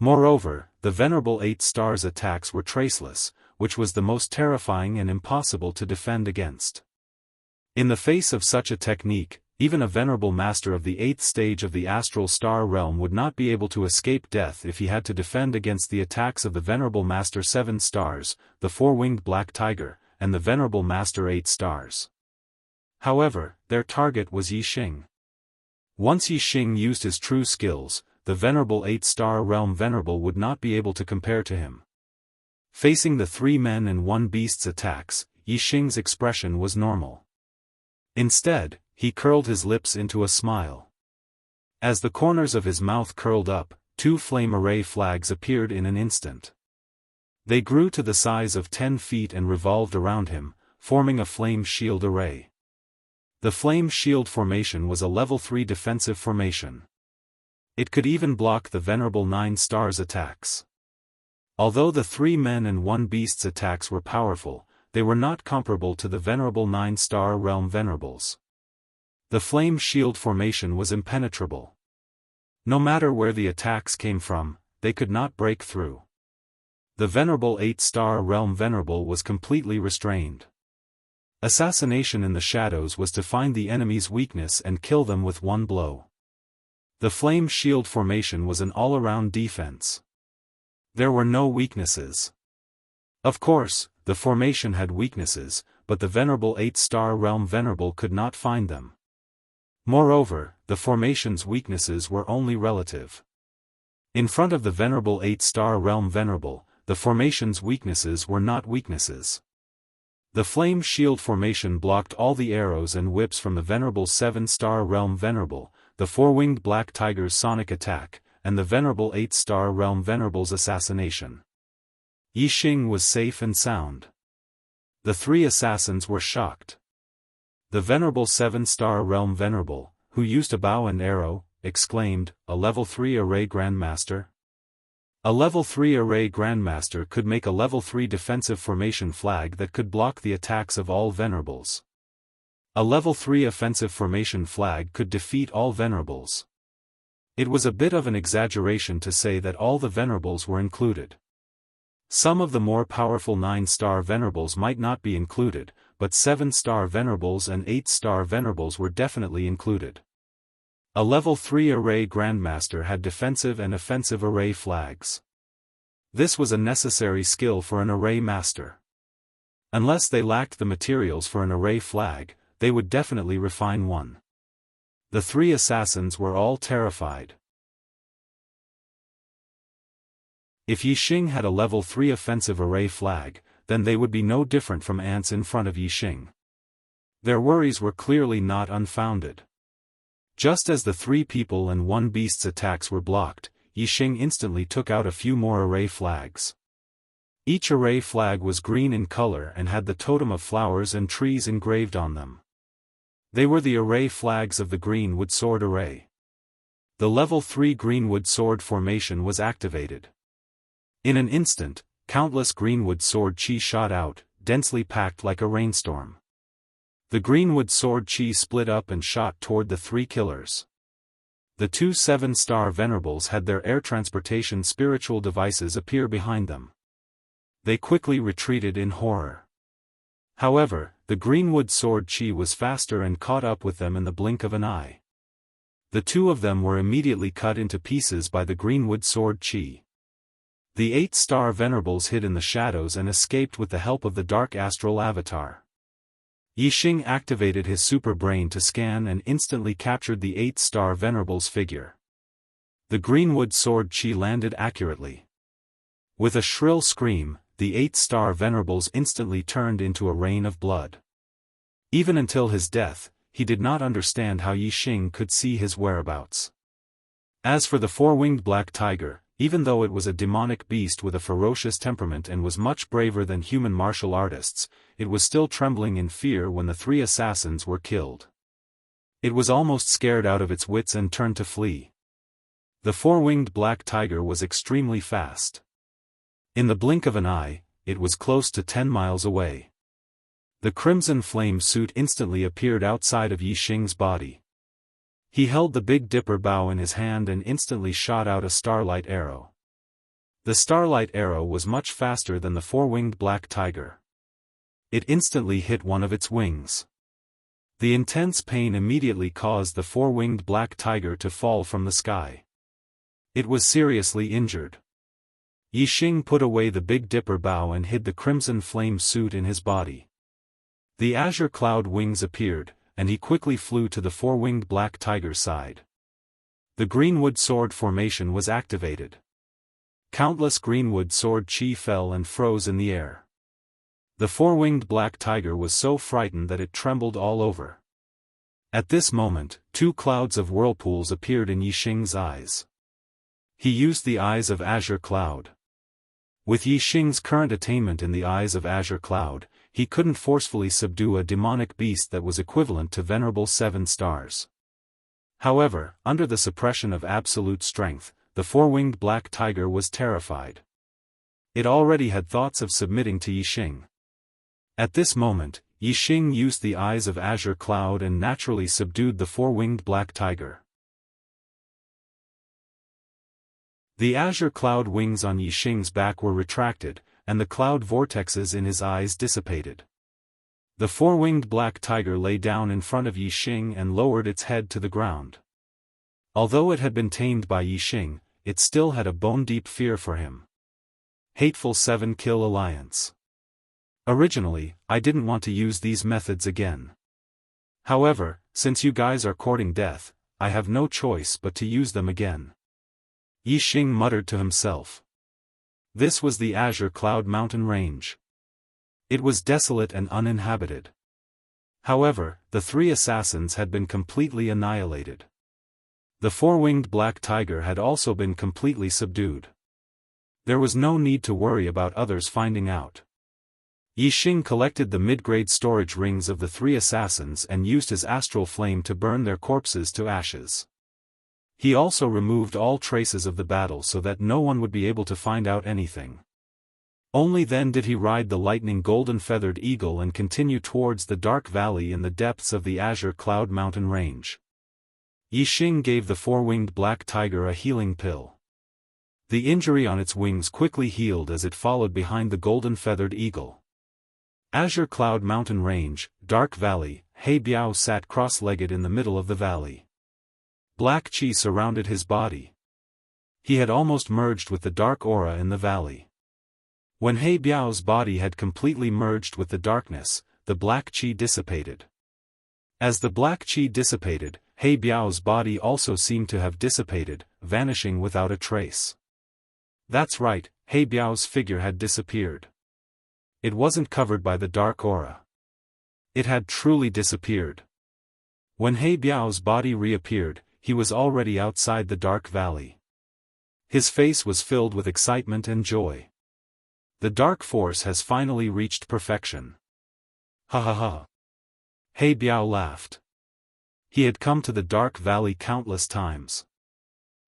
Moreover, the Venerable 8-star's attacks were traceless, which was the most terrifying and impossible to defend against. In the face of such a technique, even a venerable master of the 8th stage of the astral star realm would not be able to escape death if he had to defend against the attacks of the Venerable Master 7 stars, the 4-winged black tiger, and the Venerable Master 8 stars. However, their target was Yixing. Once Yixing used his true skills, the Venerable 8-star realm venerable would not be able to compare to him. Facing the 3 men and 1 beast's attacks, Yixing's expression was normal. Instead, he curled his lips into a smile. As the corners of his mouth curled up, 2 flame array flags appeared in an instant. They grew to the size of 10 feet and revolved around him, forming a flame shield array. The flame shield formation was a level 3 defensive formation. It could even block the Venerable 9-star's attacks. Although the 3 men and 1 beast's attacks were powerful, they were not comparable to the Venerable 9-star realm venerables. The flame shield formation was impenetrable. No matter where the attacks came from, they could not break through. The Venerable 8-star realm venerable was completely restrained. Assassination in the shadows was to find the enemy's weakness and kill them with 1 blow. The flame shield formation was an all-around defense. There were no weaknesses. Of course, the formation had weaknesses, but the Venerable 8-star realm venerable could not find them. Moreover, the formation's weaknesses were only relative. In front of the Venerable 8-star realm venerable, the formation's weaknesses were not weaknesses. The flame shield formation blocked all the arrows and whips from the Venerable 7-star realm venerable, the 4-winged black tiger's sonic attack, and the Venerable 8-star realm venerable's assassination. Yixing was safe and sound. The 3 assassins were shocked. The Venerable 7-star realm venerable, who used a bow and arrow, exclaimed, "A level 3 array Grandmaster?" A level 3 array Grandmaster could make a level 3 defensive formation flag that could block the attacks of all venerables. A level 3 offensive formation flag could defeat all venerables. It was a bit of an exaggeration to say that all the venerables were included. Some of the more powerful 9-star venerables might not be included, but 7-star venerables and 8-star venerables were definitely included. A level 3 array Grandmaster had defensive and offensive array flags. This was a necessary skill for an array master. Unless they lacked the materials for an array flag, they would definitely refine one. The 3 assassins were all terrified. If Yixing had a level 3 offensive array flag, then they would be no different from ants in front of Yixing. Their worries were clearly not unfounded. Just as the 3 people and 1 beast's attacks were blocked, Yixing instantly took out a few more array flags. Each array flag was green in color and had the totem of flowers and trees engraved on them. They were the array flags of the Greenwood Sword Array. The level 3 Greenwood Sword formation was activated. In an instant, countless Greenwood Sword Chi shot out, densely packed like a rainstorm. The Greenwood Sword Chi split up and shot toward the 3 killers. The 2 7-star venerables had their air transportation spiritual devices appear behind them. They quickly retreated in horror. However, the Greenwood Sword Chi was faster and caught up with them in the blink of an eye. The 2 of them were immediately cut into pieces by the Greenwood Sword Chi. The 8-star venerables hid in the shadows and escaped with the help of the Dark Astral Avatar. Yixing activated his super brain to scan and instantly captured the 8-star venerable's figure. The Greenwood Sword Chi landed accurately. With a shrill scream, the 8-star venerables instantly turned into a rain of blood. Even until his death, he did not understand how Yixing could see his whereabouts. As for the 4-winged black tiger, even though it was a demonic beast with a ferocious temperament and was much braver than human martial artists, it was still trembling in fear when the 3 assassins were killed. It was almost scared out of its wits and turned to flee. The 4-winged black tiger was extremely fast. In the blink of an eye, it was close to 10 miles away. The crimson flame suit instantly appeared outside of Yixing's body. He held the Big Dipper bow in his hand and instantly shot out a starlight arrow. The starlight arrow was much faster than the 4-winged black tiger. It instantly hit one of its wings. The intense pain immediately caused the 4-winged black tiger to fall from the sky. It was seriously injured. Yixing put away the Big Dipper bow and hid the crimson flame suit in his body. The azure cloud wings appeared, and he quickly flew to the 4-winged black tiger's side. The Greenwood Sword formation was activated. Countless Greenwood Sword Chi fell and froze in the air. The 4-winged black tiger was so frightened that it trembled all over. At this moment, 2 clouds of whirlpools appeared in Yixing's eyes. He used the Eyes of Azure Cloud. With Yixing's current attainment in the Eyes of Azure Cloud, he couldn't forcefully subdue a demonic beast that was equivalent to venerable 7 stars. However, under the suppression of absolute strength, the 4-winged black tiger was terrified. It already had thoughts of submitting to Yixing. At this moment, Yixing used the Eyes of Azure Cloud and naturally subdued the 4-winged black tiger. The azure cloud wings on Yixing's back were retracted, and the cloud vortexes in his eyes dissipated. The 4-winged black tiger lay down in front of Yixing and lowered its head to the ground. Although it had been tamed by Yixing, it still had a bone-deep fear for him. Hateful 7-kill alliance. Originally, I didn't want to use these methods again. However, since you guys are courting death, I have no choice but to use them again. Yixing muttered to himself. This was the Azure Cloud mountain range. It was desolate and uninhabited. However, the 3 assassins had been completely annihilated. The 4-winged black tiger had also been completely subdued. There was no need to worry about others finding out. Yixing collected the mid-grade storage rings of the 3 assassins and used his astral flame to burn their corpses to ashes. He also removed all traces of the battle so that no one would be able to find out anything. Only then did he ride the lightning golden-feathered eagle and continue towards the dark valley in the depths of the azure cloud mountain range. Yixing gave the four-winged black tiger a healing pill. The injury on its wings quickly healed as it followed behind the golden-feathered eagle. Azure Cloud Mountain Range, Dark Valley, He Biao sat cross-legged in the middle of the valley. Black chi surrounded his body. He had almost merged with the dark aura in the valley. When He Biao's body had completely merged with the darkness, the black chi dissipated. As the black chi dissipated, He Biao's body also seemed to have dissipated, vanishing without a trace. That's right, He Biao's figure had disappeared. It wasn't covered by the dark aura. It had truly disappeared. When He Biao's body reappeared, he was already outside the dark valley. His face was filled with excitement and joy. The dark force has finally reached perfection. Ha ha ha. He Biao laughed. He had come to the dark valley countless times.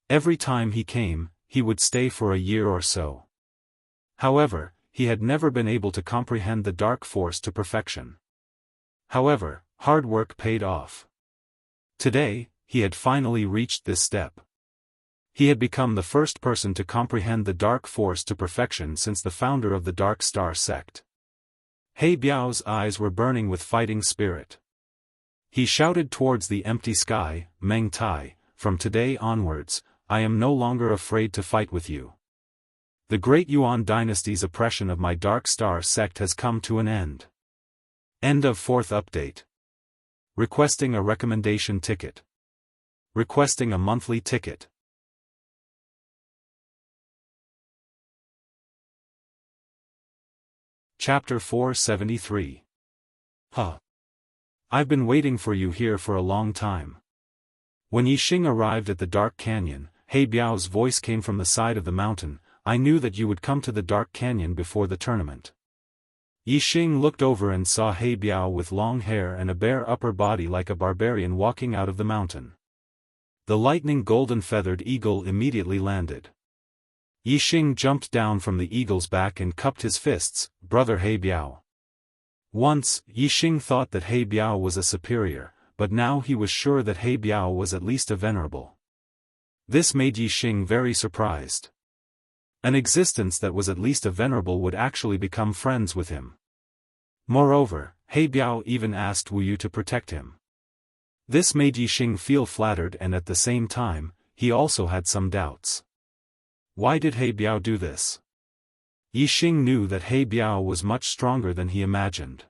Every time he came, he would stay for a year or so. However, he had never been able to comprehend the dark force to perfection. However, hard work paid off. Today, he had finally reached this step. He had become the first person to comprehend the dark force to perfection since the founder of the Dark Star sect. He Biao's eyes were burning with fighting spirit. He shouted towards the empty sky, Meng Tai, "From today onwards, I am no longer afraid to fight with you. The great Yuan dynasty's oppression of my Dark Star sect has come to an end." End of 4th update. Requesting a recommendation ticket. Requesting a monthly ticket. Chapter 473. Huh. I've been waiting for you here for a long time. When Yixing arrived at the dark canyon, He Biao's voice came from the side of the mountain. "I knew that you would come to the dark canyon before the tournament." Yixing looked over and saw He Biao with long hair and a bare upper body like a barbarian walking out of the mountain. The lightning golden-feathered eagle immediately landed. Yixing jumped down from the eagle's back and cupped his fists. "Brother He Biao." Once, Yixing thought that He Biao was a superior, but now he was sure that He Biao was at least a venerable. This made Yixing very surprised. An existence that was at least a venerable would actually become friends with him. Moreover, He Biao even asked Wu Yu to protect him. This made Yixing feel flattered, and at the same time, he also had some doubts. Why did He Biao do this? Yixing knew that He Biao was much stronger than he imagined.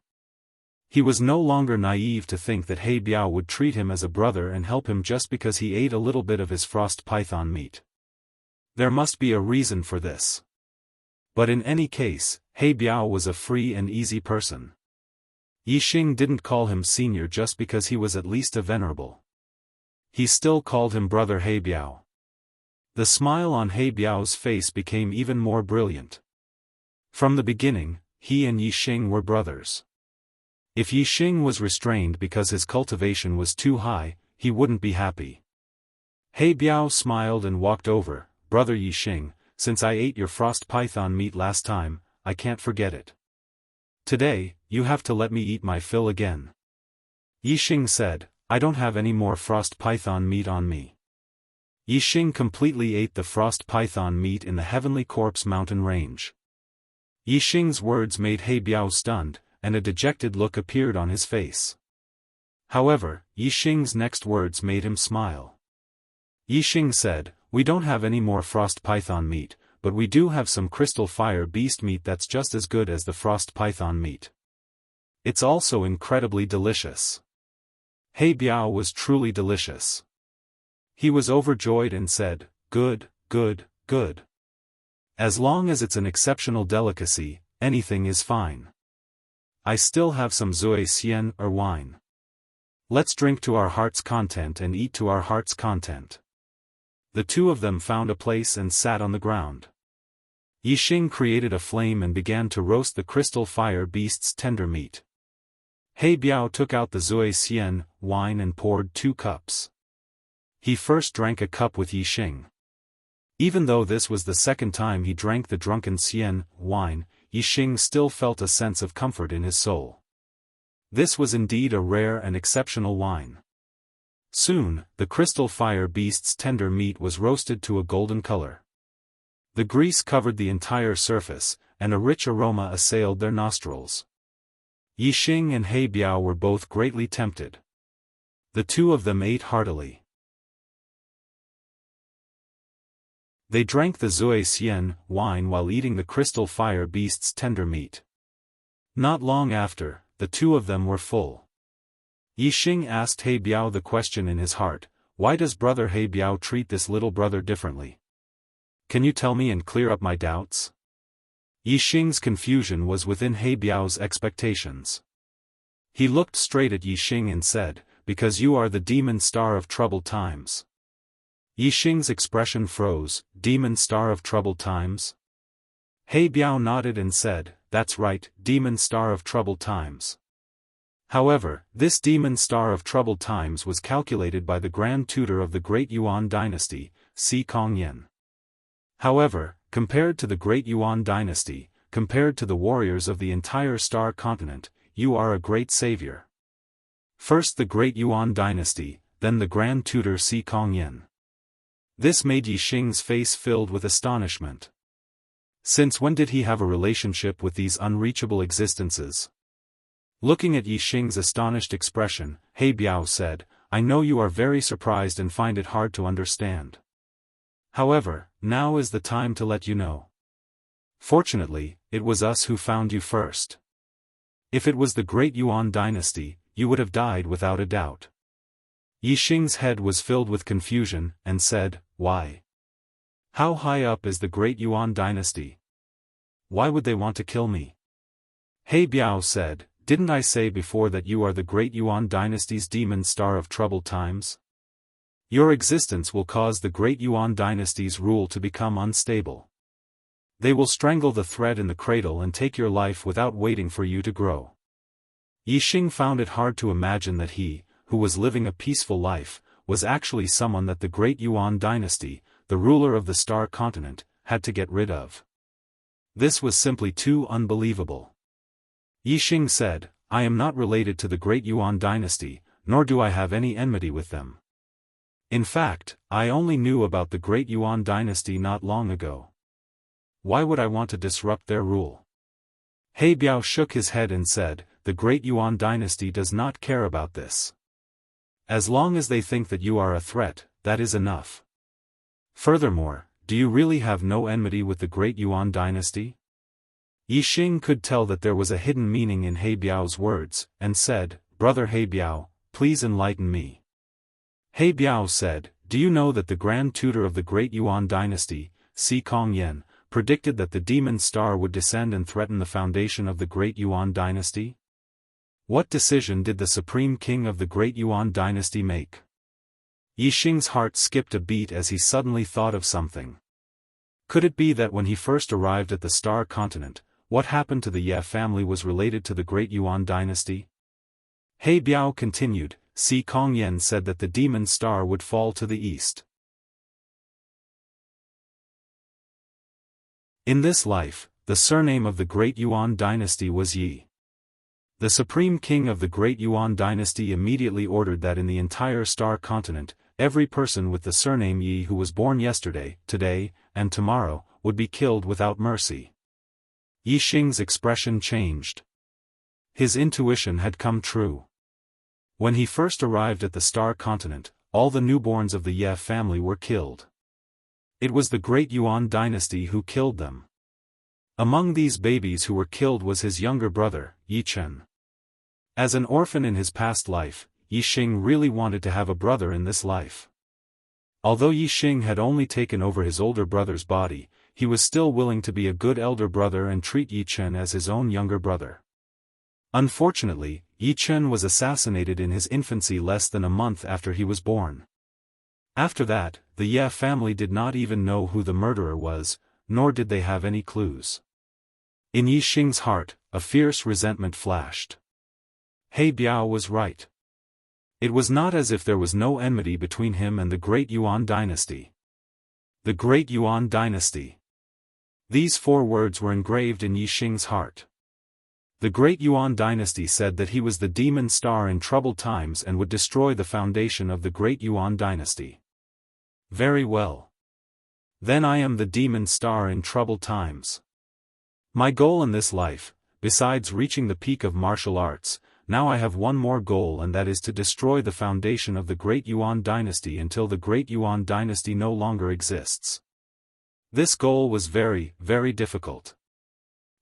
He was no longer naive to think that He Biao would treat him as a brother and help him just because he ate a little bit of his frost python meat. There must be a reason for this. But in any case, He Biao was a free and easy person. Yixing didn't call him senior just because he was at least a venerable. He still called him brother He Biao. The smile on He Biao's face became even more brilliant. From the beginning, he and Yixing were brothers. If Yixing was restrained because his cultivation was too high, he wouldn't be happy. He Biao smiled and walked over. "Brother Yixing, since I ate your frost python meat last time, I can't forget it. Today, you have to let me eat my fill again." Yixing said, "I don't have any more frost python meat on me." Yixing completely ate the frost python meat in the Heavenly Corpse mountain range. Yixing's words made He Biao stunned, and a dejected look appeared on his face. However, Yixing's next words made him smile. Yixing said, "We don't have any more frost python meat, but we do have some crystal fire beast meat that's just as good as the frost python meat. It's also incredibly delicious." He Biao was truly delicious. He was overjoyed and said, "Good, good, good. As long as it's an exceptional delicacy, anything is fine. I still have some Zui Xian or wine. Let's drink to our heart's content and eat to our heart's content." The two of them found a place and sat on the ground. Yixing created a flame and began to roast the crystal fire beast's tender meat. He Biao took out the Zui Xian wine and poured 2 cups. He first drank a cup with Yixing. Even though this was the second time he drank the drunken Xian wine, Yixing still felt a sense of comfort in his soul. This was indeed a rare and exceptional wine. Soon, the crystal fire beast's tender meat was roasted to a golden color. The grease covered the entire surface, and a rich aroma assailed their nostrils. Yixing and He Biao were both greatly tempted. The two of them ate heartily. They drank the Zui Xian wine while eating the crystal fire beast's tender meat. Not long after, the two of them were full. Yixing asked He Biao the question in his heart, why does brother He Biao treat this little brother differently? Can you tell me and clear up my doubts? Yixing's confusion was within He Biao's expectations. He looked straight at Yixing and said, because you are the demon star of troubled times. Yixing's expression froze, demon star of troubled times? He Biao nodded and said, that's right, demon star of troubled times. However, this demon star of troubled times was calculated by the Grand Tutor of the Great Yuan dynasty, Si Kongyan. However, compared to the Great Yuan dynasty, compared to the warriors of the entire star continent, you are a great savior. First the Great Yuan dynasty, then the Grand Tutor Si Kongyan. This made Yixing's face filled with astonishment. Since when did he have a relationship with these unreachable existences? Looking at Yixing's astonished expression, He Biao said, I know you are very surprised and find it hard to understand. However, now is the time to let you know. Fortunately, it was us who found you first. If it was the Great Yuan dynasty, you would have died without a doubt. Yixing's head was filled with confusion, and said, why? How high up is the Great Yuan dynasty? Why would they want to kill me? He Biao said, didn't I say before that you are the Great Yuan dynasty's demon star of troubled times? Your existence will cause the Great Yuan dynasty's rule to become unstable. They will strangle the thread in the cradle and take your life without waiting for you to grow. Yixing found it hard to imagine that he, who was living a peaceful life, was actually someone that the Great Yuan dynasty, the ruler of the star continent, had to get rid of. This was simply too unbelievable. Yixing said, I am not related to the Great Yuan dynasty, nor do I have any enmity with them. In fact, I only knew about the Great Yuan dynasty not long ago. Why would I want to disrupt their rule? He Biao shook his head and said, the Great Yuan dynasty does not care about this. As long as they think that you are a threat, that is enough. Furthermore, do you really have no enmity with the Great Yuan dynasty? Yixing could tell that there was a hidden meaning in He Biao's words, and said, Brother He Biao, please enlighten me. He Biao said, do you know that the Grand Tutor of the Great Yuan dynasty, Si Kongyan, predicted that the demon star would descend and threaten the foundation of the Great Yuan dynasty? What decision did the Supreme King of the Great Yuan dynasty make? Yixing's heart skipped a beat as he suddenly thought of something. Could it be that when he first arrived at the star continent, what happened to the Ye family was related to the Great Yuan dynasty? He Biao continued, Si Kongyan said that the demon star would fall to the east. In this life, the surname of the Great Yuan dynasty was Yi. The Supreme King of the Great Yuan dynasty immediately ordered that in the entire star continent, every person with the surname Yi who was born yesterday, today, and tomorrow, would be killed without mercy. Yixing's expression changed. His intuition had come true. When he first arrived at the star continent, all the newborns of the Ye family were killed. It was the Great Yuan dynasty who killed them. Among these babies who were killed was his younger brother, Yichen. As an orphan in his past life, Yixing really wanted to have a brother in this life. Although Yixing had only taken over his older brother's body, he was still willing to be a good elder brother and treat Yichen as his own younger brother. Unfortunately, Yichen was assassinated in his infancy less than a month after he was born. After that, the Ye family did not even know who the murderer was, nor did they have any clues. In Yixing's heart, a fierce resentment flashed. He Biao was right. It was not as if there was no enmity between him and the Great Yuan dynasty. The Great Yuan dynasty. These 4 words were engraved in Yixing's heart. The Great Yuan dynasty said that he was the demon star in troubled times and would destroy the foundation of the Great Yuan dynasty. Very well. Then I am the demon star in troubled times. My goal in this life, besides reaching the peak of martial arts, now I have one more goal, and that is to destroy the foundation of the Great Yuan dynasty until the Great Yuan dynasty no longer exists. This goal was very, very difficult.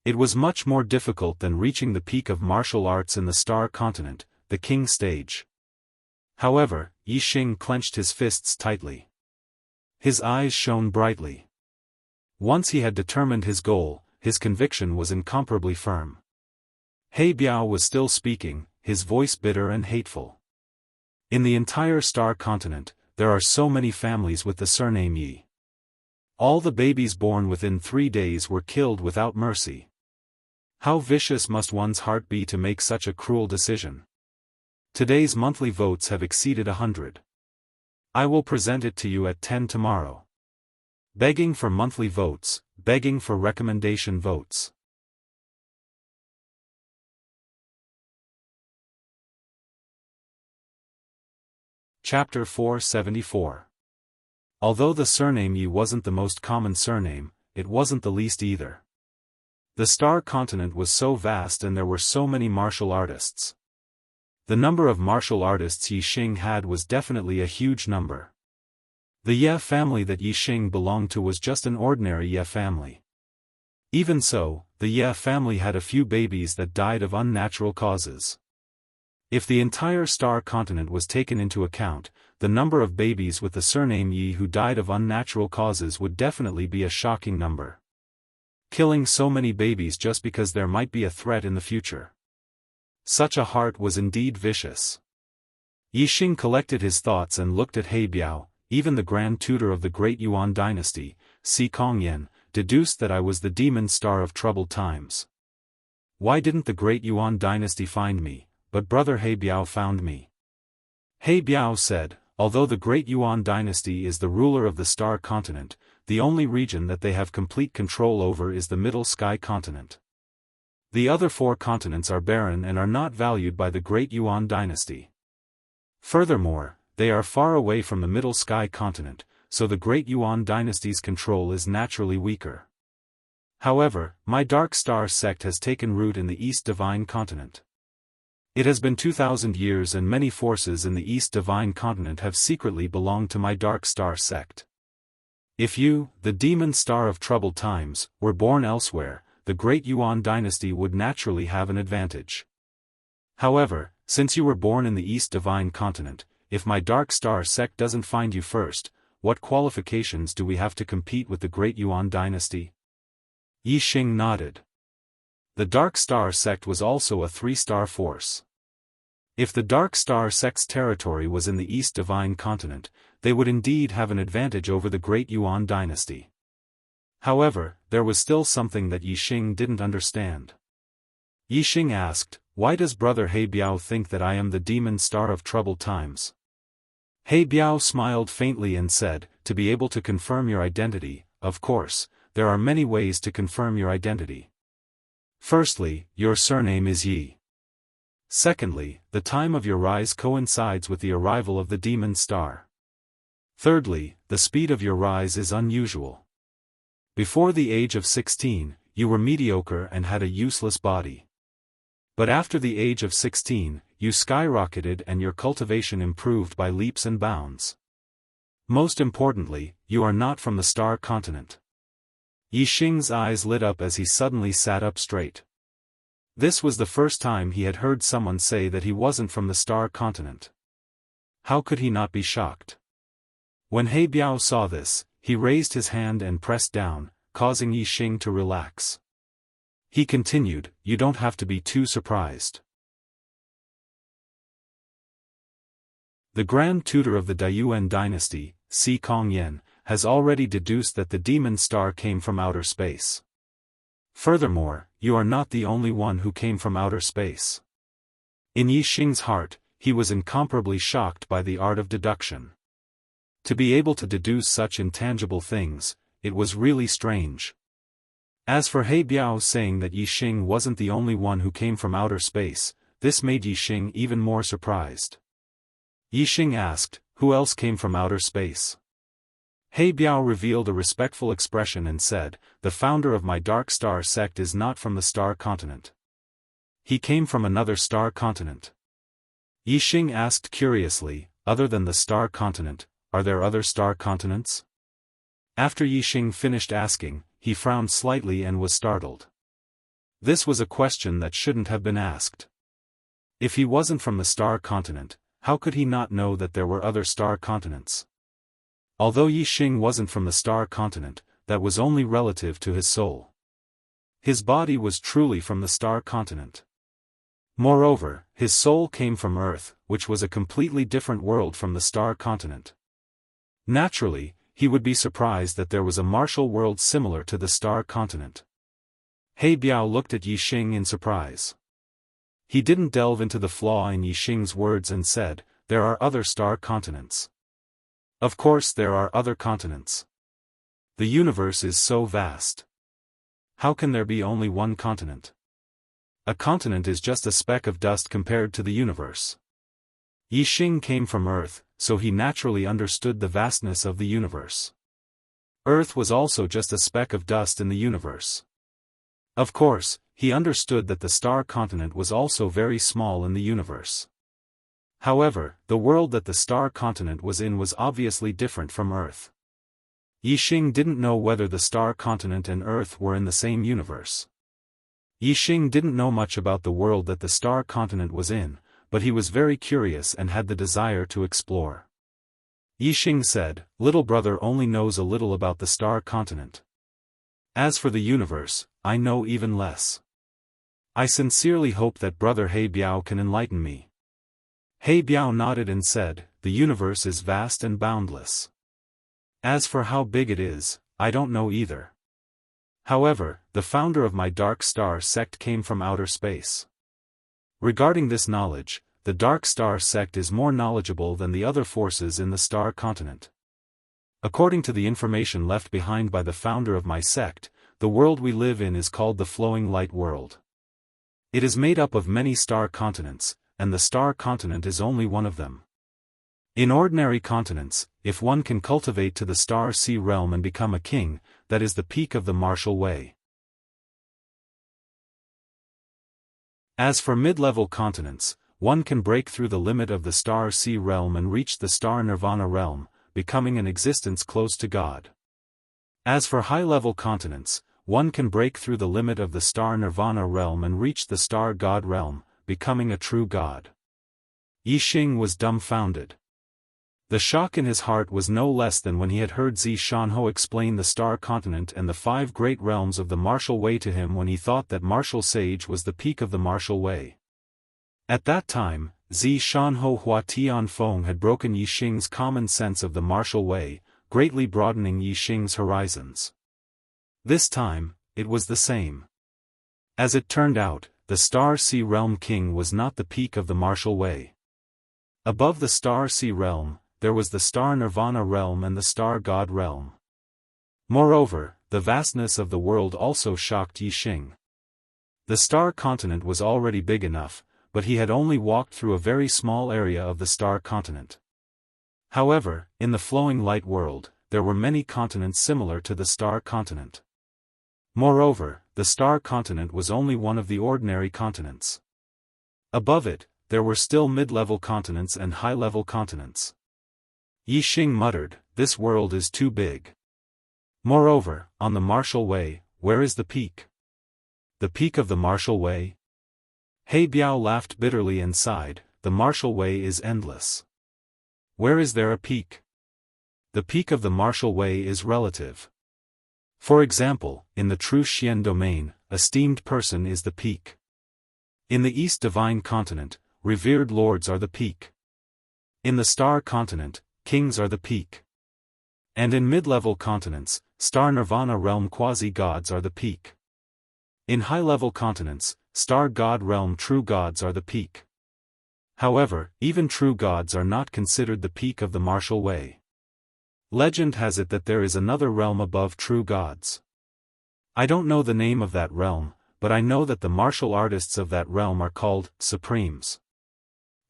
It was much more difficult than reaching the peak of martial arts in the Star Continent, the King stage. However, Yixing clenched his fists tightly. His eyes shone brightly. Once he had determined his goal, his conviction was incomparably firm. He Biao was still speaking, his voice bitter and hateful. In the entire Star Continent, there are so many families with the surname Yi. All the babies born within 3 days were killed without mercy. How vicious must one's heart be to make such a cruel decision? Today's monthly votes have exceeded 100. I will present it to you at 10 tomorrow. Begging for monthly votes, begging for recommendation votes. Chapter 474. Although the surname Yi wasn't the most common surname, it wasn't the least either. The Star Continent was so vast and there were so many martial artists. The number of martial artists Yixing had was definitely a huge number. The Ye family that Yixing belonged to was just an ordinary Ye family. Even so, the Ye family had a few babies that died of unnatural causes. If the entire Star Continent was taken into account, the number of babies with the surname Yi who died of unnatural causes would definitely be a shocking number. Killing so many babies just because there might be a threat in the future. Such a heart was indeed vicious. Yixing collected his thoughts and looked at He Biao. Even the Grand Tutor of the Great Yuan dynasty, Si Kongyan, deduced that I was the demon star of troubled times. Why didn't the Great Yuan dynasty find me, but brother He Biao found me? He Biao said, although the Great Yuan dynasty is the ruler of the Star Continent, the only region that they have complete control over is the Middle Sky Continent. The other 4 continents are barren and are not valued by the Great Yuan dynasty. Furthermore, they are far away from the Middle Sky Continent, so the Great Yuan dynasty's control is naturally weaker. However, my Dark Star sect has taken root in the East Divine Continent. It has been 2,000 years and many forces in the East Divine Continent have secretly belonged to my Dark Star sect. If you, the demon star of troubled times, were born elsewhere, the Great Yuan dynasty would naturally have an advantage. However, since you were born in the East Divine Continent, if my Dark Star sect doesn't find you first, what qualifications do we have to compete with the Great Yuan dynasty? Yixing nodded. The Dark Star sect was also a 3-star force. If the Dark Star sect's territory was in the East Divine Continent, they would indeed have an advantage over the Great Yuan dynasty. However, there was still something that Yixing didn't understand. Yixing asked, why does brother He Biao think that I am the demon star of troubled times? He Biao smiled faintly and said, to be able to confirm your identity, of course, there are many ways to confirm your identity. Firstly, your surname is Yi. Secondly, the time of your rise coincides with the arrival of the demon star. Thirdly, the speed of your rise is unusual. Before the age of 16, you were mediocre and had a useless body. But after the age of 16, you skyrocketed and your cultivation improved by leaps and bounds. Most importantly, you are not from the Star Continent. Yixing's eyes lit up as he suddenly sat up straight. This was the first time he had heard someone say that he wasn't from the Star Continent. How could he not be shocked? When He Biao saw this, he raised his hand and pressed down, causing Yixing to relax. He continued, you don't have to be too surprised. The Grand Tutor of the Daoist dynasty, Si Kongyan, has already deduced that the demon star came from outer space. Furthermore, you are not the only one who came from outer space. In Yixing's heart, he was incomparably shocked by the art of deduction. To be able to deduce such intangible things, it was really strange. As for He Biao saying that Yixing wasn't the only one who came from outer space, this made Yixing even more surprised. Yixing asked, "Who else came from outer space?" He Biao revealed a respectful expression and said, "The founder of my Dark Star sect is not from the Star Continent. He came from another star continent." Yixing asked curiously, "Other than the Star Continent, are there other star continents?" After Yixing finished asking, he frowned slightly and was startled. This was a question that shouldn't have been asked. If he wasn't from the Star Continent, how could he not know that there were other star continents? Although Yixing wasn't from the Star Continent, that was only relative to his soul. His body was truly from the Star Continent. Moreover, his soul came from Earth, which was a completely different world from the Star Continent. Naturally, he would be surprised that there was a martial world similar to the Star Continent. He Biao looked at Yixing in surprise. He didn't delve into the flaw in Yixing's words and said, "There are other star continents." Of course there are other continents. The universe is so vast. How can there be only one continent? A continent is just a speck of dust compared to the universe. Yixing came from Earth, so he naturally understood the vastness of the universe. Earth was also just a speck of dust in the universe. Of course, he understood that the Star Continent was also very small in the universe. However, the world that the Star Continent was in was obviously different from Earth. Yixing didn't know whether the Star Continent and Earth were in the same universe. Yixing didn't know much about the world that the Star Continent was in, but he was very curious and had the desire to explore. Yixing said, "Little brother only knows a little about the Star Continent. As for the universe, I know even less. I sincerely hope that brother He Biao can enlighten me." He Biao nodded and said, "The universe is vast and boundless. As for how big it is, I don't know either. However, the founder of my Dark Star sect came from outer space. Regarding this knowledge, the Dark Star sect is more knowledgeable than the other forces in the Star Continent. According to the information left behind by the founder of my sect, the world we live in is called the Flowing Light World. It is made up of many star continents, and the Star Continent is only one of them. In ordinary continents, if one can cultivate to the Star Sea realm and become a king, that is the peak of the martial way. As for mid-level continents, one can break through the limit of the Star Sea realm and reach the Star Nirvana realm, becoming an existence close to God. As for high-level continents, one can break through the limit of the Star Nirvana realm and reach the Star God realm, becoming a true god. Yixing was dumbfounded. The shock in his heart was no less than when he had heard Jianghu explain the Star Continent and the 5 great realms of the martial way to him when he thought that martial sage was the peak of the martial way. At that time, Jianghu Hua Tianfeng had broken Yixing's common sense of the martial way, greatly broadening Yixing's horizons. This time, it was the same. As it turned out, the Star Sea Realm King was not the peak of the martial way. Above the Star Sea Realm, there was the Star Nirvana realm and the Star God realm. Moreover, the vastness of the world also shocked Yixing. The Star Continent was already big enough, but he had only walked through a very small area of the Star Continent. However, in the Flowing Light World, there were many continents similar to the Star Continent. Moreover, the Star Continent was only one of the ordinary continents. Above it, there were still mid-level continents and high-level continents. Yixing muttered, "This world is too big. Moreover, on the martial way, where is the peak? The peak of the martial way?" He Biao laughed bitterly and sighed, "The martial way is endless. Where is there a peak? The peak of the martial way is relative. For example, in the true Xian domain, esteemed person is the peak. In the East Divine Continent, revered lords are the peak. In the Star Continent, kings are the peak. And in mid-level continents, Star Nirvana realm quasi-gods are the peak. In high-level continents, Star God realm true gods are the peak. However, even true gods are not considered the peak of the martial way. Legend has it that there is another realm above true gods. I don't know the name of that realm, but I know that the martial artists of that realm are called Supremes.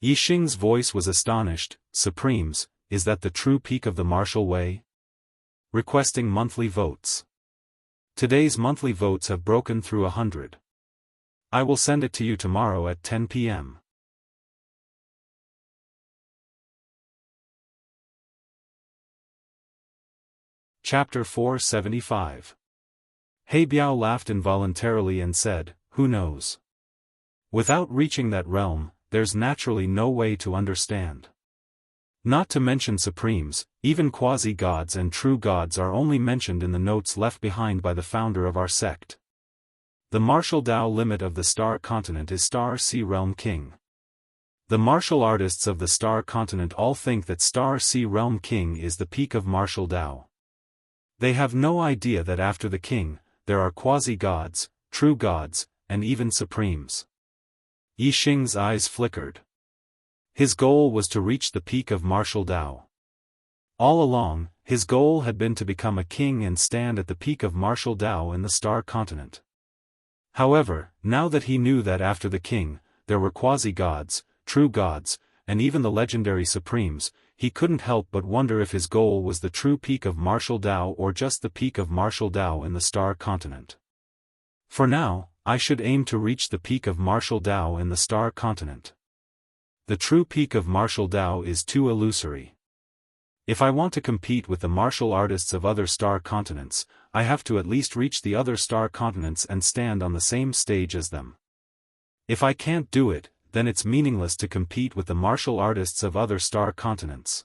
Yixing's voice was astonished. Supremes, is that the true peak of the martial way? Requesting monthly votes. Today's monthly votes have broken through 100. I will send it to you tomorrow at 10 p.m. Chapter 475. He Biao laughed involuntarily and said, "Who knows? Without reaching that realm, there's naturally no way to understand. Not to mention supremes, even quasi-gods and true gods are only mentioned in the notes left behind by the founder of our sect. The martial Dao limit of the Star Continent is Star Sea Realm King. The martial artists of the Star Continent all think that Star Sea Realm King is the peak of martial Dao. They have no idea that after the king, there are quasi-gods, true gods, and even supremes." Yixing's eyes flickered. His goal was to reach the peak of martial Dao. All along, his goal had been to become a king and stand at the peak of martial Dao in the Star Continent. However, now that he knew that after the king, there were quasi-gods, true gods, and even the legendary supremes, he couldn't help but wonder if his goal was the true peak of martial Dao or just the peak of martial Dao in the Star Continent. For now, I should aim to reach the peak of martial Dao in the Star Continent. The true peak of martial Dao is too illusory. If I want to compete with the martial artists of other star continents, I have to at least reach the other star continents and stand on the same stage as them. If I can't do it, then it's meaningless to compete with the martial artists of other star continents.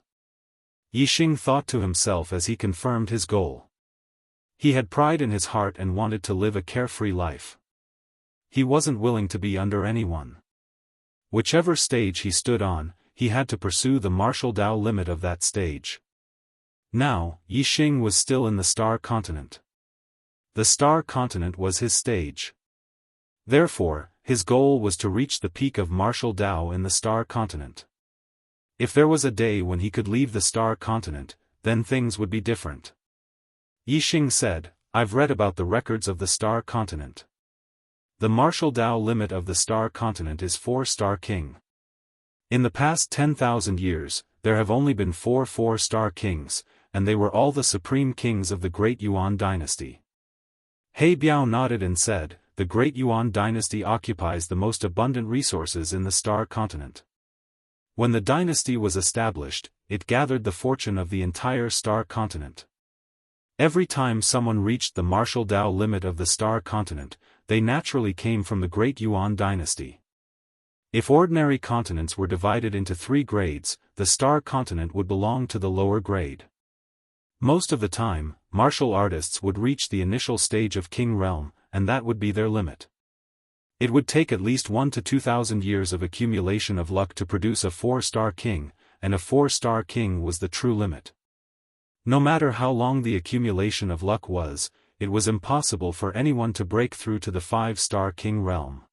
Yixing thought to himself as he confirmed his goal. He had pride in his heart and wanted to live a carefree life. He wasn't willing to be under anyone. Whichever stage he stood on, he had to pursue the martial Dao limit of that stage. Now, Yixing was still in the Star Continent. The Star Continent was his stage. Therefore, his goal was to reach the peak of martial Dao in the Star Continent. If there was a day when he could leave the Star Continent, then things would be different. Yixing said, "I've read about the records of the Star Continent. The martial Dao limit of the Star Continent is 4-star king. In the past 10,000 years, there have only been 4 4-star kings, and they were all the supreme kings of the Great Yuan dynasty." He Biao nodded and said, "The Great Yuan dynasty occupies the most abundant resources in the Star Continent. When the dynasty was established, it gathered the fortune of the entire Star Continent. Every time someone reached the martial Dao limit of the Star Continent, they naturally came from the Great Yuan dynasty. If ordinary continents were divided into 3 grades, the Star Continent would belong to the lower grade. Most of the time, martial artists would reach the initial stage of King Realm, and that would be their limit. It would take at least 1 to 2,000 years of accumulation of luck to produce a 4-star king, and a 4-star king was the true limit. No matter how long the accumulation of luck was, it was impossible for anyone to break through to the 5-star king realm.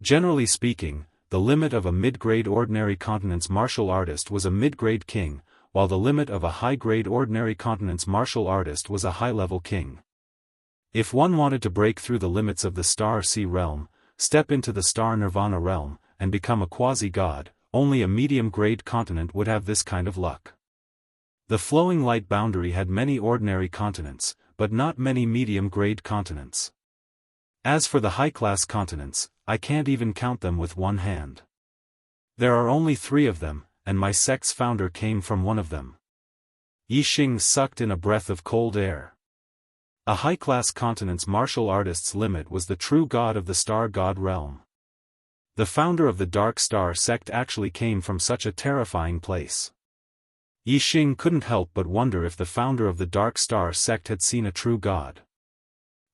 Generally speaking, the limit of a mid-grade ordinary continent's martial artist was a mid-grade king, while the limit of a high-grade ordinary continent's martial artist was a high-level king. If one wanted to break through the limits of the Star Sea realm, step into the Star Nirvana realm, and become a quasi-god, only a medium-grade continent would have this kind of luck. The flowing light boundary had many ordinary continents, but not many medium-grade continents. As for the high-class continents, I can't even count them with one hand. There are only 3 of them, and my sect's founder came from one of them." Yixing sucked in a breath of cold air. A high-class continent's martial artist's limit was the true god of the Star God realm. The founder of the Dark Star sect actually came from such a terrifying place. Yixing couldn't help but wonder if the founder of the Dark Star sect had seen a true god.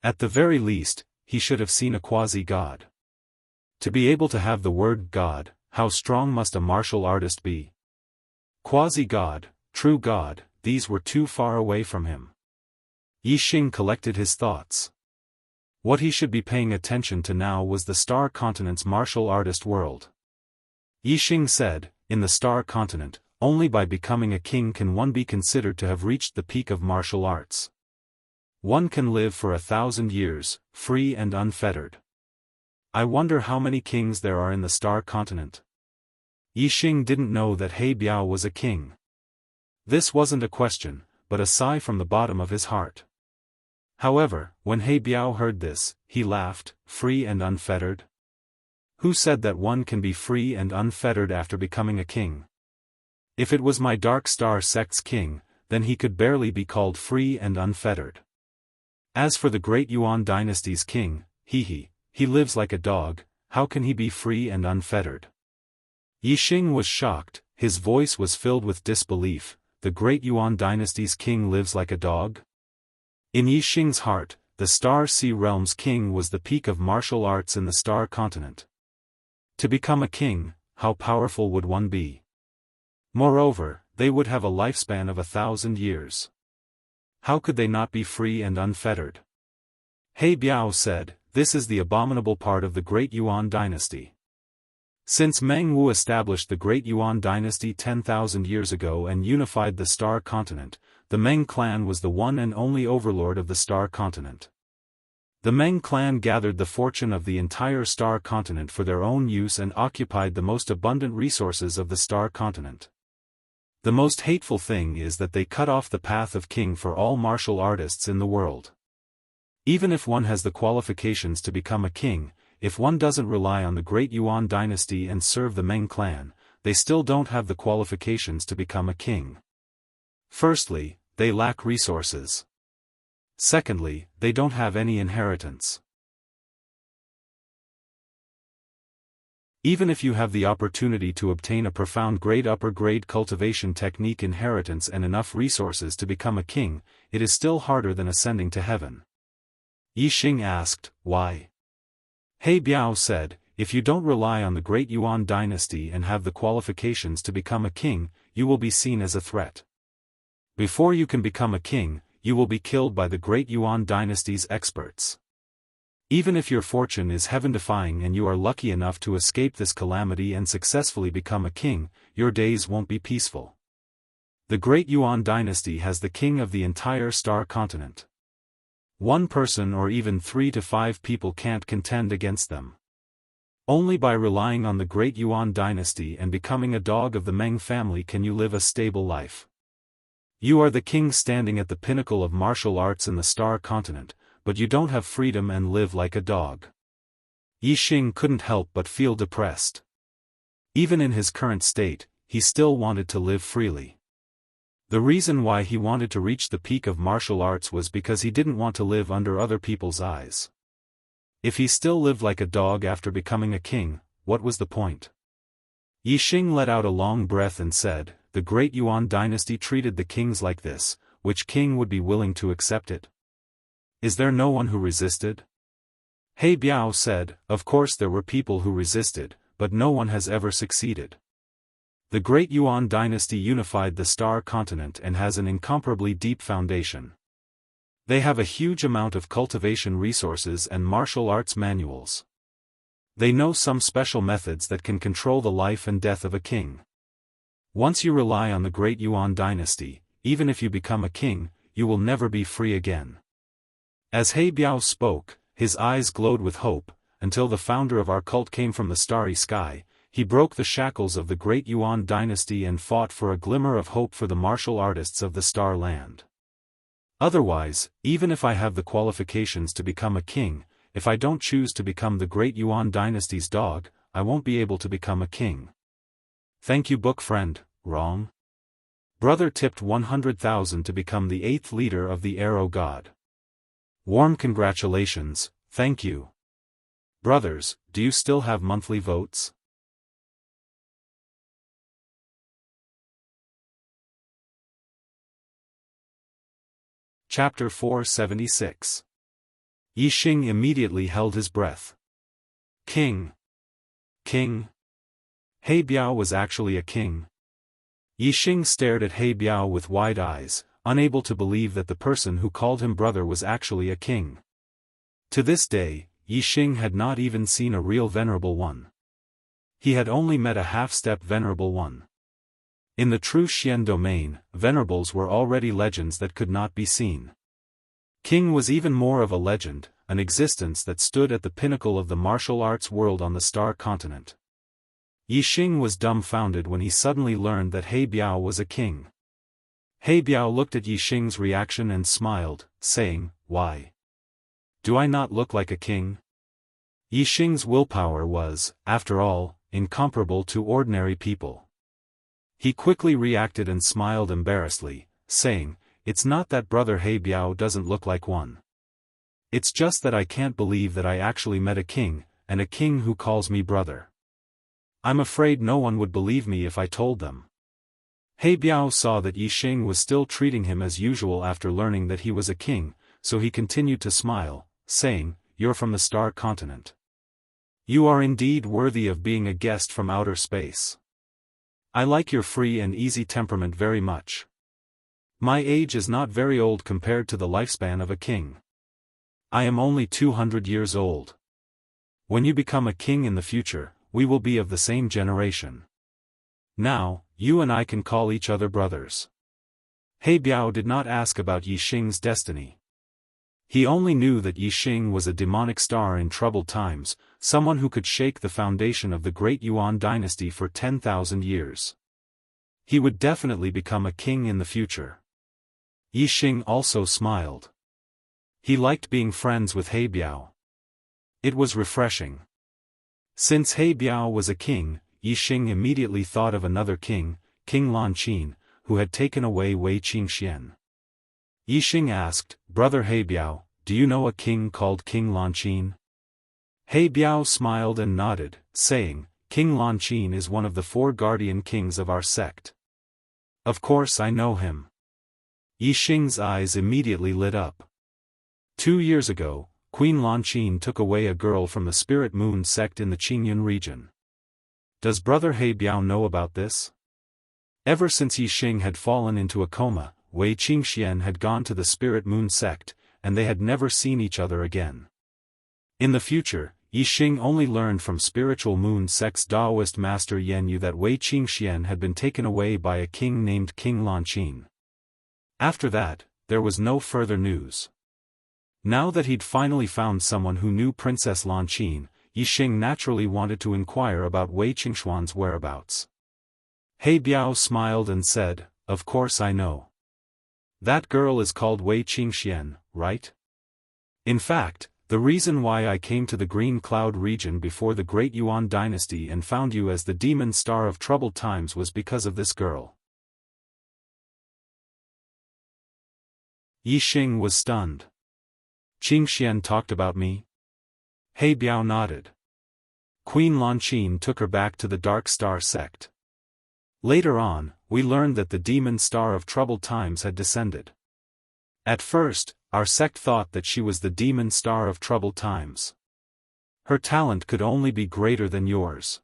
At the very least, he should have seen a quasi-god. To be able to have the word God, how strong must a martial artist be? Quasi-god, true god, these were too far away from him. Yixing collected his thoughts. What he should be paying attention to now was the Star Continent's martial artist world. Yixing said, in the Star Continent, only by becoming a king can one be considered to have reached the peak of martial arts. One can live for 1,000 years, free and unfettered. I wonder how many kings there are in the Star Continent. Yixing didn't know that He Biao was a king. This wasn't a question, but a sigh from the bottom of his heart. However, when He Biao heard this, he laughed. Free and unfettered? Who said that one can be free and unfettered after becoming a king? If it was my Dark Star sect's king, then he could barely be called free and unfettered. As for the Great Yuan dynasty's king, he lives like a dog, how can he be free and unfettered? Yixing was shocked, his voice was filled with disbelief. The Great Yuan dynasty's king lives like a dog? In Yixing's heart, the Star Sea Realm's king was the peak of martial arts in the Star Continent. To become a king, how powerful would one be? Moreover, they would have a lifespan of 1,000 years. How could they not be free and unfettered? He Biao said, this is the abominable part of the Great Yuan dynasty. Since Meng Wu established the Great Yuan dynasty 10,000 years ago and unified the Star Continent, the Meng clan was the one and only overlord of the Star Continent. The Meng clan gathered the fortune of the entire Star Continent for their own use and occupied the most abundant resources of the Star Continent. The most hateful thing is that they cut off the path of king for all martial artists in the world. Even if one has the qualifications to become a king, if one doesn't rely on the Great Yuan dynasty and serve the Meng clan, they still don't have the qualifications to become a king. Firstly, they lack resources. Secondly, they don't have any inheritance. Even if you have the opportunity to obtain a profound grade upper grade cultivation technique inheritance and enough resources to become a king, it is still harder than ascending to heaven. Yixing asked, why? He Biao said, if you don't rely on the Great Yuan dynasty and have the qualifications to become a king, you will be seen as a threat. Before you can become a king, you will be killed by the Great Yuan dynasty's experts. Even if your fortune is heaven-defying and you are lucky enough to escape this calamity and successfully become a king, your days won't be peaceful. The Great Yuan dynasty has the king of the entire Star Continent. One person or even 3 to 5 people can't contend against them. Only by relying on the Great Yuan dynasty and becoming a dog of the Meng family can you live a stable life. You are the king standing at the pinnacle of martial arts in the Star Continent, but you don't have freedom and live like a dog. Yixing couldn't help but feel depressed. Even in his current state, he still wanted to live freely. The reason why he wanted to reach the peak of martial arts was because he didn't want to live under other people's eyes. If he still lived like a dog after becoming a king, what was the point? Yixing let out a long breath and said, the Great Yuan dynasty treated the kings like this, which king would be willing to accept it? Is there no one who resisted? He Biao said, of course there were people who resisted, but no one has ever succeeded. The Great Yuan dynasty unified the Star Continent and has an incomparably deep foundation. They have a huge amount of cultivation resources and martial arts manuals. They know some special methods that can control the life and death of a king. Once you rely on the Great Yuan dynasty, even if you become a king, you will never be free again. As He Biao spoke, his eyes glowed with hope. Until the founder of our cult came from the starry sky, he broke the shackles of the Great Yuan dynasty and fought for a glimmer of hope for the martial artists of the Star Land. Otherwise, even if I have the qualifications to become a king, if I don't choose to become the Great Yuan dynasty's dog, I won't be able to become a king. Thank you, book friend. Wrong? Brother tipped 100,000 to become the 8th leader of the Arrow God. Warm congratulations, thank you. Brothers, do you still have monthly votes? Chapter 476. Yixing immediately held his breath. King. King. He Biao was actually a king. Yixing stared at He Biao with wide eyes, unable to believe that the person who called him brother was actually a king. To this day, Yixing had not even seen a real venerable one. He had only met a half-step venerable one. In the true Xian domain, venerables were already legends that could not be seen. King was even more of a legend, an existence that stood at the pinnacle of the martial arts world on the Star Continent. Yixing was dumbfounded when he suddenly learned that He Biao was a king. He Biao looked at Yixing's reaction and smiled, saying, "Why? Do I not look like a king?" Yixing's willpower was, after all, incomparable to ordinary people. He quickly reacted and smiled embarrassedly, saying, "It's not that brother He Biao doesn't look like one. It's just that I can't believe that I actually met a king, and a king who calls me brother. I'm afraid no one would believe me if I told them." He Biao saw that Yixing was still treating him as usual after learning that he was a king, so he continued to smile, saying, "You're from the Star Continent. You are indeed worthy of being a guest from outer space. I like your free and easy temperament very much. My age is not very old compared to the lifespan of a king. I am only 200 years old. When you become a king in the future, we will be of the same generation. Now, you and I can call each other brothers." He Biao did not ask about Yixing's destiny. He only knew that Yixing was a demonic star in troubled times, someone who could shake the foundation of the great Yuan dynasty for 10,000 years. He would definitely become a king in the future. Yixing also smiled. He liked being friends with He Biao. It was refreshing. Since He Biao was a king, Yixing immediately thought of another king, King Lanqin, who had taken away Wei Qingxian. Yixing asked, "Brother He Biao, do you know a king called King Lanqin?" He Biao smiled and nodded, saying, "King Lanqin is one of the 4 guardian kings of our sect. Of course I know him." Yixing's eyes immediately lit up. 2 years ago, Queen Lanqin took away a girl from the Spirit Moon sect in the Qingyun region. Does brother He Biao know about this? Ever since Yixing had fallen into a coma, Wei Qingxian had gone to the Spirit Moon sect, and they had never seen each other again. In the future, Yixing only learned from Spiritual Moon sect's Daoist master Yanyu that Wei Qingxian had been taken away by a king named King Lanqin. After that, there was no further news. Now that he'd finally found someone who knew Princess Lanqin, Yixing naturally wanted to inquire about Wei Qingxuan's whereabouts. He Biao smiled and said, "Of course I know. That girl is called Wei Qingxian, right? In fact, the reason why I came to the Green Cloud region before the Great Yuan dynasty and found you as the demon star of troubled times was because of this girl." Yixing was stunned. "Qingxian talked about me?" He Biao nodded. "Queen Lanqin took her back to the Dark Star sect. Later on, we learned that the demon star of troubled times had descended. At first, our sect thought that she was the demon star of troubled times. Her talent could only be greater than yours.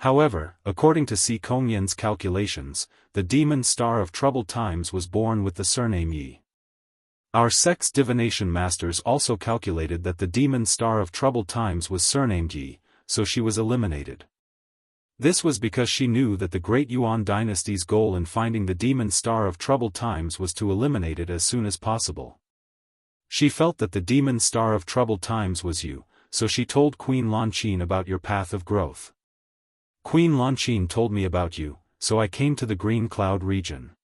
However, according to Si Kongyan's calculations, the demon star of troubled times was born with the surname Yi. Our sect's divination masters also calculated that the demon star of troubled times was surnamed Yi, so she was eliminated. This was because she knew that the Great Yuan dynasty's goal in finding the demon star of troubled times was to eliminate it as soon as possible. She felt that the demon star of troubled times was you, so she told Queen Lanqin about your path of growth. Queen Lanqin told me about you, so I came to the Green Cloud region.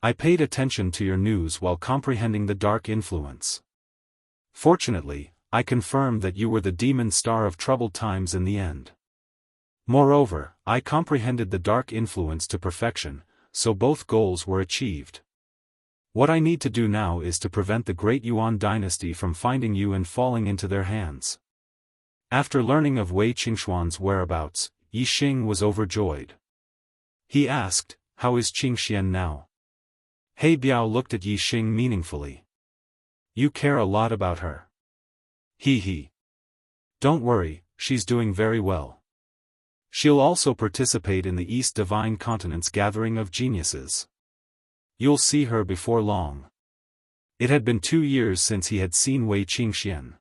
I paid attention to your news while comprehending the dark influence. Fortunately, I confirmed that you were the demon star of troubled times in the end. Moreover, I comprehended the dark influence to perfection, so both goals were achieved. What I need to do now is to prevent the Great Yuan dynasty from finding you and falling into their hands." After learning of Wei Qingxuan's whereabouts, Yixing was overjoyed. He asked, "How is Qingxian now?" He Biao looked at Yixing meaningfully. "You care a lot about her." He. "Don't worry, she's doing very well. She'll also participate in the East Divine Continent's gathering of geniuses. You'll see her before long." It had been 2 years since he had seen Wei Qingxian.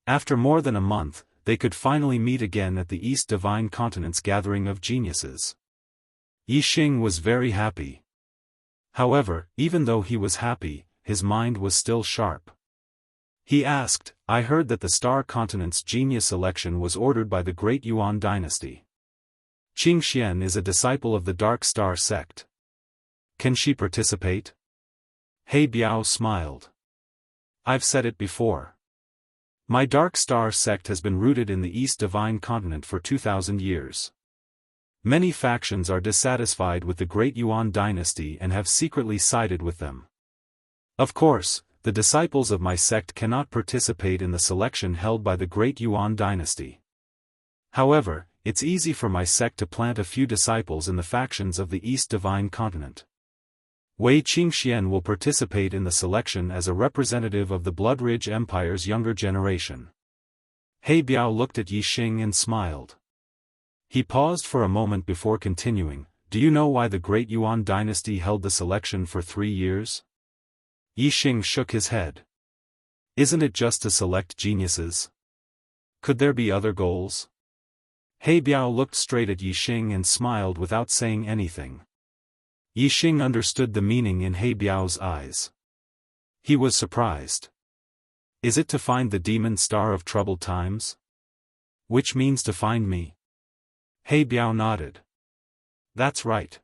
After more than a month, they could finally meet again at the East Divine Continent's gathering of geniuses. Yixing was very happy. However, even though he was happy, his mind was still sharp. He asked, "I heard that the Star Continent's genius election was ordered by the Great Yuan dynasty. Qingxian is a disciple of the Dark Star sect. Can she participate?" He Biao smiled. "I've said it before. My Dark Star sect has been rooted in the East Divine Continent for 2,000 years. Many factions are dissatisfied with the Great Yuan dynasty and have secretly sided with them. Of course, the disciples of my sect cannot participate in the selection held by the Great Yuan dynasty. However, it's easy for my sect to plant a few disciples in the factions of the East Divine Continent. Wei Qingxian will participate in the selection as a representative of the Blood Ridge Empire's younger generation." He Biao looked at Yixing and smiled. He paused for a moment before continuing, "Do you know why the Great Yuan dynasty held the selection for 3 years? Yixing shook his head. "Isn't it just to select geniuses? Could there be other goals?" He Biao looked straight at Yixing and smiled without saying anything. Yixing understood the meaning in He Biao's eyes. He was surprised. "Is it to find the demon star of troubled times? Which means to find me?" He Biao nodded. "That's right.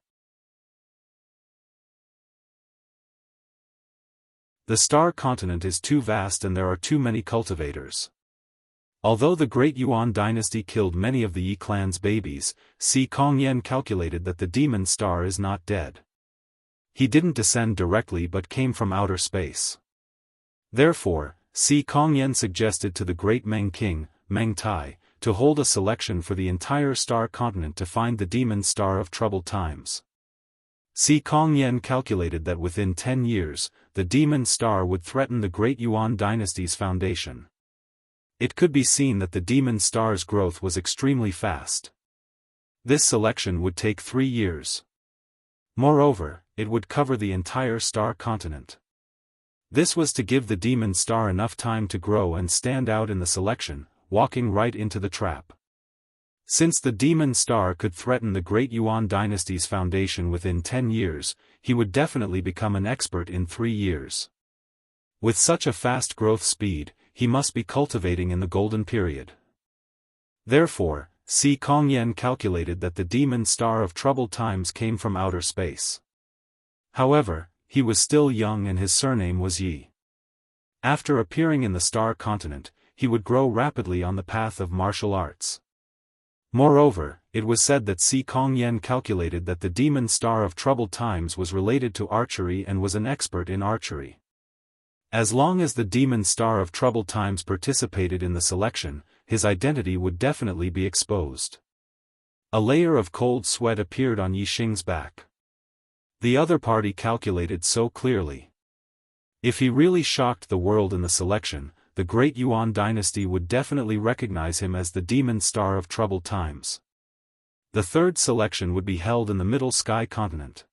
The Star Continent is too vast and there are too many cultivators. Although the Great Yuan dynasty killed many of the Yi clan's babies, Si Kongyan calculated that the demon star is not dead. He didn't descend directly but came from outer space. Therefore, Si Kongyan suggested to the great Meng King, Meng Tai, to hold a selection for the entire Star Continent to find the demon star of troubled times. Si Kongyan calculated that within 10 years, the demon star would threaten the Great Yuan dynasty's foundation. It could be seen that the demon star's growth was extremely fast. This selection would take 3 years. Moreover, it would cover the entire Star Continent. This was to give the demon star enough time to grow and stand out in the selection, walking right into the trap. Since the demon star could threaten the Great Yuan dynasty's foundation within 10 years, he would definitely become an expert in 3 years. With such a fast growth speed, he must be cultivating in the golden period. Therefore, Si Kongyan calculated that the demon star of troubled times came from outer space. However, he was still young and his surname was Yi. After appearing in the Star Continent, he would grow rapidly on the path of martial arts. Moreover, it was said that Si Kongyan calculated that the demon star of troubled times was related to archery and was an expert in archery. As long as the demon star of troubled times participated in the selection, his identity would definitely be exposed. A layer of cold sweat appeared on Yixing's back. The other party calculated so clearly. If he really shocked the world in the selection, the Great Yuan dynasty would definitely recognize him as the demon star of troubled times. The third selection would be held in the Middle Sky Continent.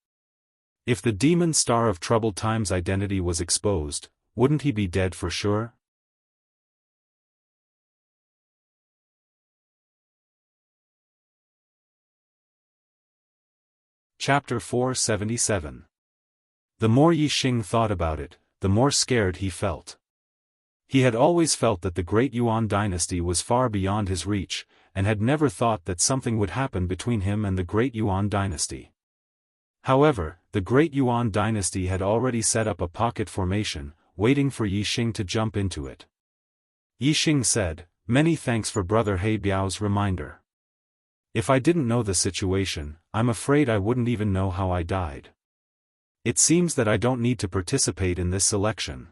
If the demon star of troubled times' identity was exposed, wouldn't he be dead for sure? Chapter 477. The more Yixing thought about it, the more scared he felt. He had always felt that the Great Yuan dynasty was far beyond his reach, and had never thought that something would happen between him and the Great Yuan dynasty. However, the Great Yuan dynasty had already set up a pocket formation, waiting for Yixing to jump into it. Yixing said, "Many thanks for Brother He Biao's reminder. If I didn't know the situation, I'm afraid I wouldn't even know how I died. It seems that I don't need to participate in this selection."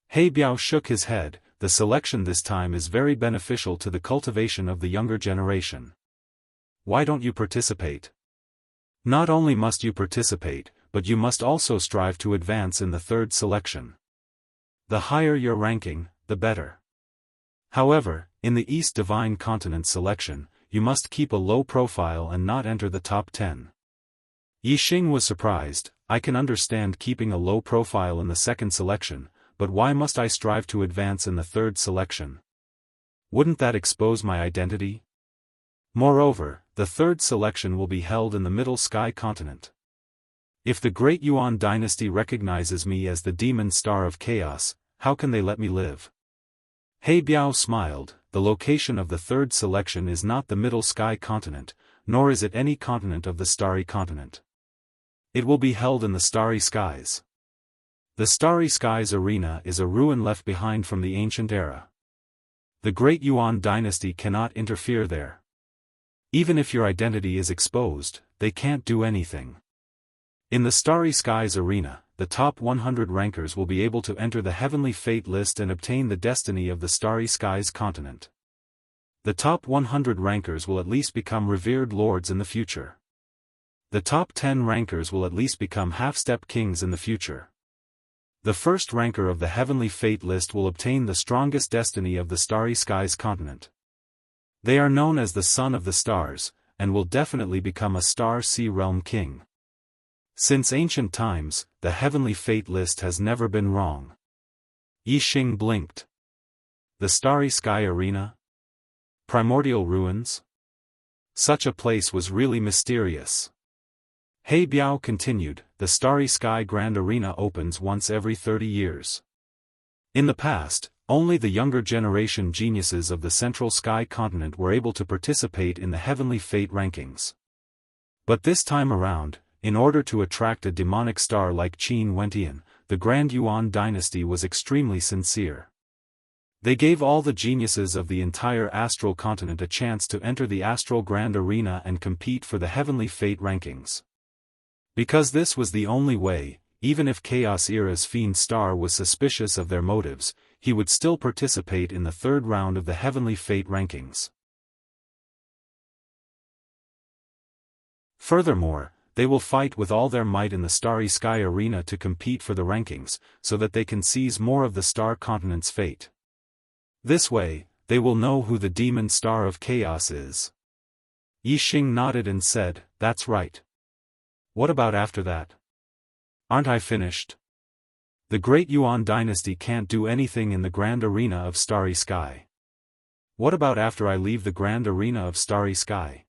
He Biao shook his head. The selection this time is very beneficial to the cultivation of the younger generation. Why don't you participate? Not only must you participate, but you must also strive to advance in the third selection. The higher your ranking, the better. However, in the East Divine Continent selection, you must keep a low profile and not enter the top 10. Yixing was surprised. I can understand keeping a low profile in the second selection, but why must I strive to advance in the third selection? Wouldn't that expose my identity? Moreover, the third selection will be held in the Middle Sky continent. If the Great Yuan dynasty recognizes me as the demon star of chaos, how can they let me live? He Biao smiled. The location of the third selection is not the Middle Sky continent, nor is it any continent of the Starry Continent. It will be held in the Starry Skies. The Starry Skies arena is a ruin left behind from the ancient era. The Great Yuan dynasty cannot interfere there. Even if your identity is exposed, they can't do anything. In the Starry Skies arena, the top 100 rankers will be able to enter the Heavenly Fate list and obtain the destiny of the Starry Skies continent. The top 100 rankers will at least become revered lords in the future. The top 10 rankers will at least become half-step kings in the future. The first ranker of the Heavenly Fate list will obtain the strongest destiny of the Starry Skies continent. They are known as the Son of the Stars, and will definitely become a Star Sea Realm king. Since ancient times, the Heavenly Fate list has never been wrong. Yi Xing blinked. The Starry Sky Arena? Primordial ruins? Such a place was really mysterious. He Biao continued, the Starry Sky Grand Arena opens once every 30 years. In the past, only the younger generation geniuses of the Central Sky continent were able to participate in the Heavenly Fate rankings. But this time around, in order to attract a demonic star like Qin Wentian, the Grand Yuan dynasty was extremely sincere. They gave all the geniuses of the entire astral continent a chance to enter the Astral Grand Arena and compete for the Heavenly Fate rankings. Because this was the only way, even if Chaos Era's Fiend Star was suspicious of their motives, he would still participate in the third round of the Heavenly Fate rankings. Furthermore, they will fight with all their might in the Starry Sky Arena to compete for the rankings, so that they can seize more of the Star Continent's fate. This way, they will know who the Demon Star of Chaos is. Yi Xing nodded and said, that's right. What about after that? Aren't I finished? The Great Yuan dynasty can't do anything in the Grand Arena of Starry Sky. What about after I leave the Grand Arena of Starry Sky?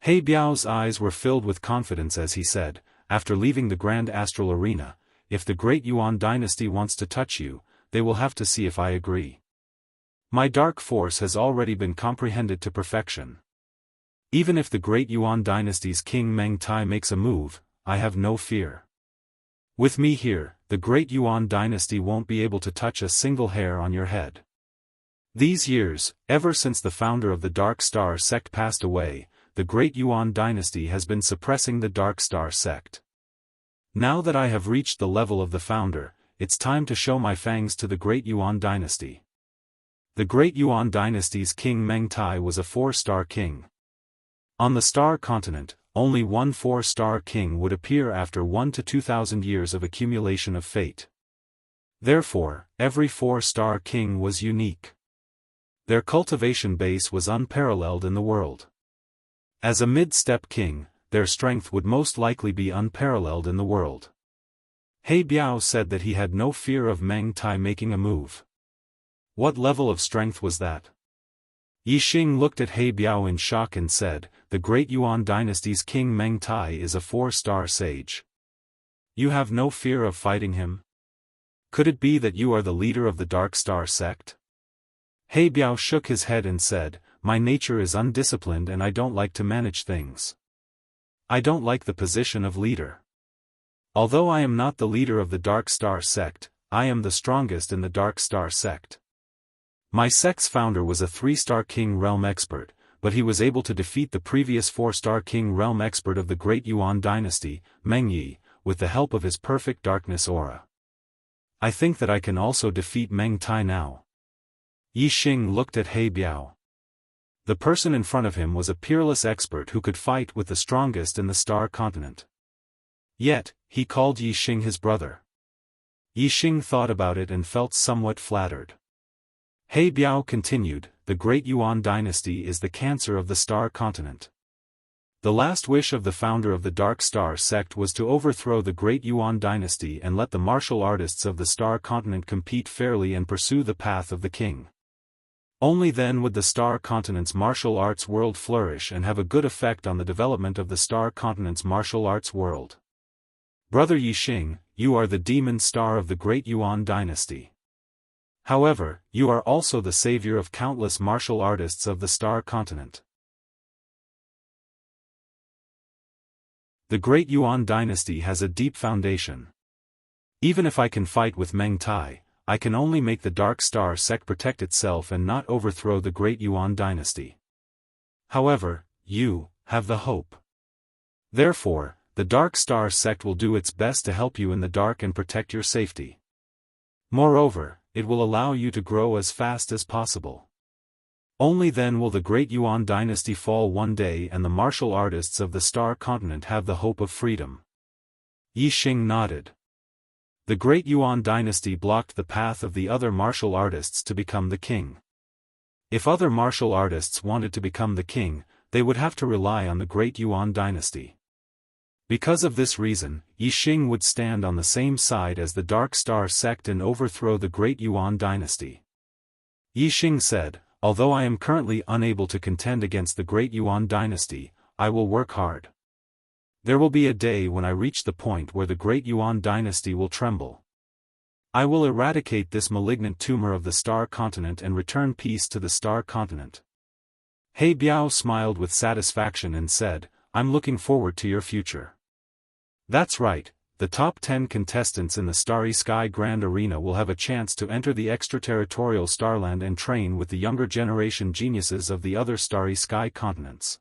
He Biao's eyes were filled with confidence as he said, after leaving the Grand Astral Arena, if the Great Yuan dynasty wants to touch you, they will have to see if I agree. My dark force has already been comprehended to perfection. Even if the Great Yuan dynasty's King Meng Tai makes a move, I have no fear. With me here, the Great Yuan dynasty won't be able to touch a single hair on your head. These years, ever since the founder of the Dark Star sect passed away, the Great Yuan dynasty has been suppressing the Dark Star sect. Now that I have reached the level of the founder, it's time to show my fangs to the Great Yuan dynasty. The Great Yuan dynasty's King Meng Tai was a 4-star king. On the Star Continent, only one 4-star king would appear after 1 to 2,000 years of accumulation of fate. Therefore, every 4-star king was unique. Their cultivation base was unparalleled in the world. As a mid-step king, their strength would most likely be unparalleled in the world. He Biao said that he had no fear of Meng Tai making a move. What level of strength was that? Yi Xing looked at He Biao in shock and said, the Great Yuan dynasty's King Meng Tai is a 4-star sage. You have no fear of fighting him? Could it be that you are the leader of the Dark Star sect? He Biao shook his head and said, my nature is undisciplined and I don't like to manage things. I don't like the position of leader. Although I am not the leader of the Dark Star sect, I am the strongest in the Dark Star sect. My sect's founder was a 3-star King Realm expert, but he was able to defeat the previous 4-star King Realm expert of the Great Yuan dynasty, Meng Yi, with the help of his perfect darkness aura. I think that I can also defeat Meng Tai now. Yi Xing looked at He Biao. The person in front of him was a peerless expert who could fight with the strongest in the Star Continent. Yet, he called Yi Xing his brother. Yi Xing thought about it and felt somewhat flattered. He Biao continued, the Great Yuan dynasty is the cancer of the Star Continent. The last wish of the founder of the Dark Star sect was to overthrow the Great Yuan dynasty and let the martial artists of the Star Continent compete fairly and pursue the path of the king. Only then would the Star Continent's martial arts world flourish and have a good effect on the development of the Star Continent's martial arts world. Brother Yixing, you are the demon star of the Great Yuan dynasty. However, you are also the savior of countless martial artists of the Star Continent. The Great Yuan dynasty has a deep foundation. Even if I can fight with Meng Tai, I can only make the Dark Star sect protect itself and not overthrow the Great Yuan dynasty. However, you have the hope. Therefore, the Dark Star sect will do its best to help you in the dark and protect your safety. Moreover, it will allow you to grow as fast as possible. Only then will the Great Yuan dynasty fall one day and the martial artists of the Star Continent have the hope of freedom. Yixing nodded. The Great Yuan dynasty blocked the path of the other martial artists to become the king. If other martial artists wanted to become the king, they would have to rely on the Great Yuan dynasty. Because of this reason, Yixing would stand on the same side as the Dark Star sect and overthrow the Great Yuan dynasty. Yixing said, although I am currently unable to contend against the Great Yuan dynasty, I will work hard. There will be a day when I reach the point where the Great Yuan dynasty will tremble. I will eradicate this malignant tumor of the Star Continent and return peace to the Star Continent. He Biao smiled with satisfaction and said, I'm looking forward to your future. That's right, the top 10 contestants in the Starry Sky Grand Arena will have a chance to enter the extraterritorial Starland and train with the younger generation geniuses of the other Starry Sky continents.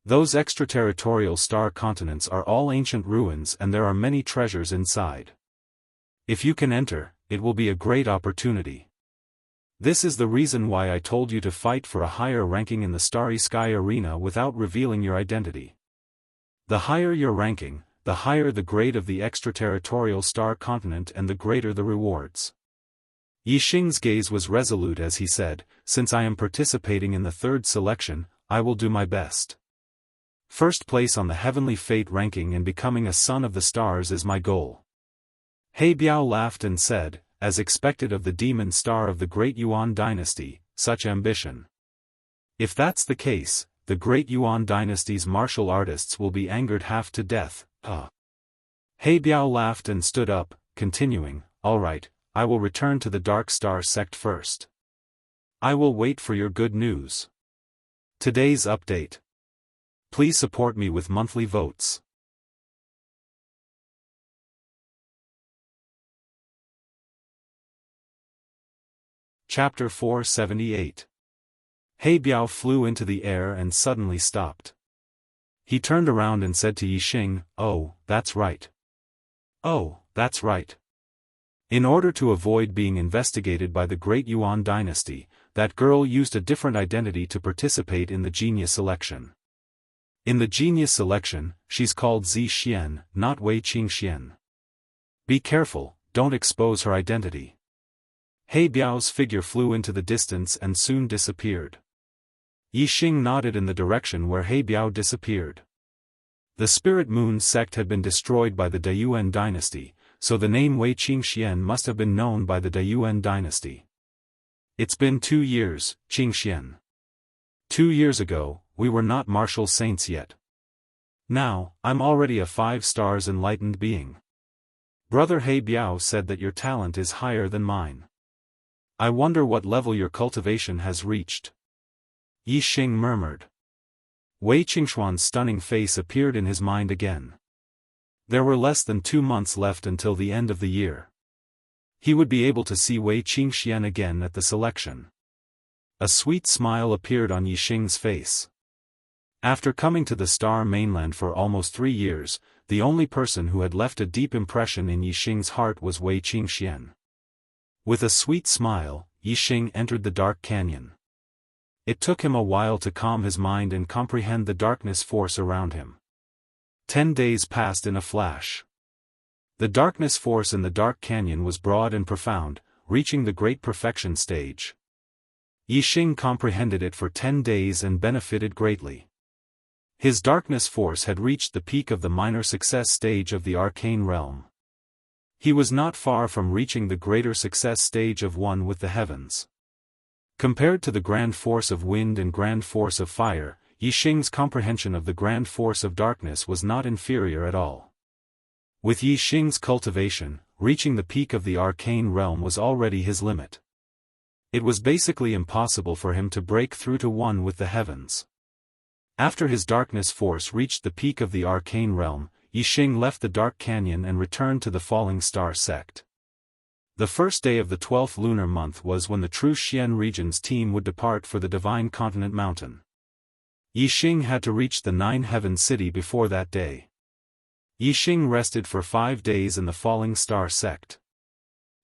Those extraterritorial star continents are all ancient ruins and there are many treasures inside. If you can enter, it will be a great opportunity. This is the reason why I told you to fight for a higher ranking in the Starry Sky Arena without revealing your identity. The higher your ranking, the higher the grade of the extraterritorial star continent and the greater the rewards. Yixing's gaze was resolute as he said, since I am participating in the third selection, I will do my best. First place on the heavenly fate ranking and becoming a son of the stars is my goal. He Biao laughed and said, as expected of the demon star of the Great Yuan dynasty, such ambition. If that's the case, the Great Yuan dynasty's martial artists will be angered half to death. He Biao laughed and stood up, continuing, all right, I will return to the Dark Star sect first. I will wait for your good news. Today's update. Please support me with monthly votes. Chapter 478. He Biao flew into the air and suddenly stopped. He turned around and said to Yixing, oh, that's right. Oh, that's right. In order to avoid being investigated by the Great Yuan dynasty, that girl used a different identity to participate in the genius selection. In the genius selection, she's called Zi Xian, not Wei Qingxian. Be careful, don't expose her identity. He Biao's figure flew into the distance and soon disappeared. Yixing nodded in the direction where He Biao disappeared. The Spirit Moon sect had been destroyed by the Daoist dynasty, so the name Wei Qingxian must have been known by the Daoist dynasty. It's been 2 years, Qingxian. 2 years ago, we were not martial saints yet. Now, I'm already a 5 stars enlightened being. Brother He Biao said that your talent is higher than mine. I wonder what level your cultivation has reached. Yixing murmured. Wei Qingshuan's stunning face appeared in his mind again. There were less than 2 months left until the end of the year. He would be able to see Wei Qingxian again at the selection. A sweet smile appeared on Yixing's face. After coming to the Star Mainland for almost 3 years, the only person who had left a deep impression in Yixing's heart was Wei Qingxian. With a sweet smile, Yixing entered the dark canyon. It took him a while to calm his mind and comprehend the darkness force around him. 10 days passed in a flash. The darkness force in the dark canyon was broad and profound, reaching the great perfection stage. Yixing comprehended it for 10 days and benefited greatly. His darkness force had reached the peak of the minor success stage of the arcane realm. He was not far from reaching the greater success stage of one with the heavens. Compared to the grand force of wind and grand force of fire, Yixing's comprehension of the grand force of darkness was not inferior at all. With Yixing's cultivation, reaching the peak of the arcane realm was already his limit. It was basically impossible for him to break through to one with the heavens. After his darkness force reached the peak of the arcane realm, Yixing left the dark canyon and returned to the falling star sect. The first day of the 12th lunar month was when the true Xian region's team would depart for the divine continent mountain. Yixing had to reach the Nine Heaven City before that day. Yixing rested for 5 days in the falling star sect.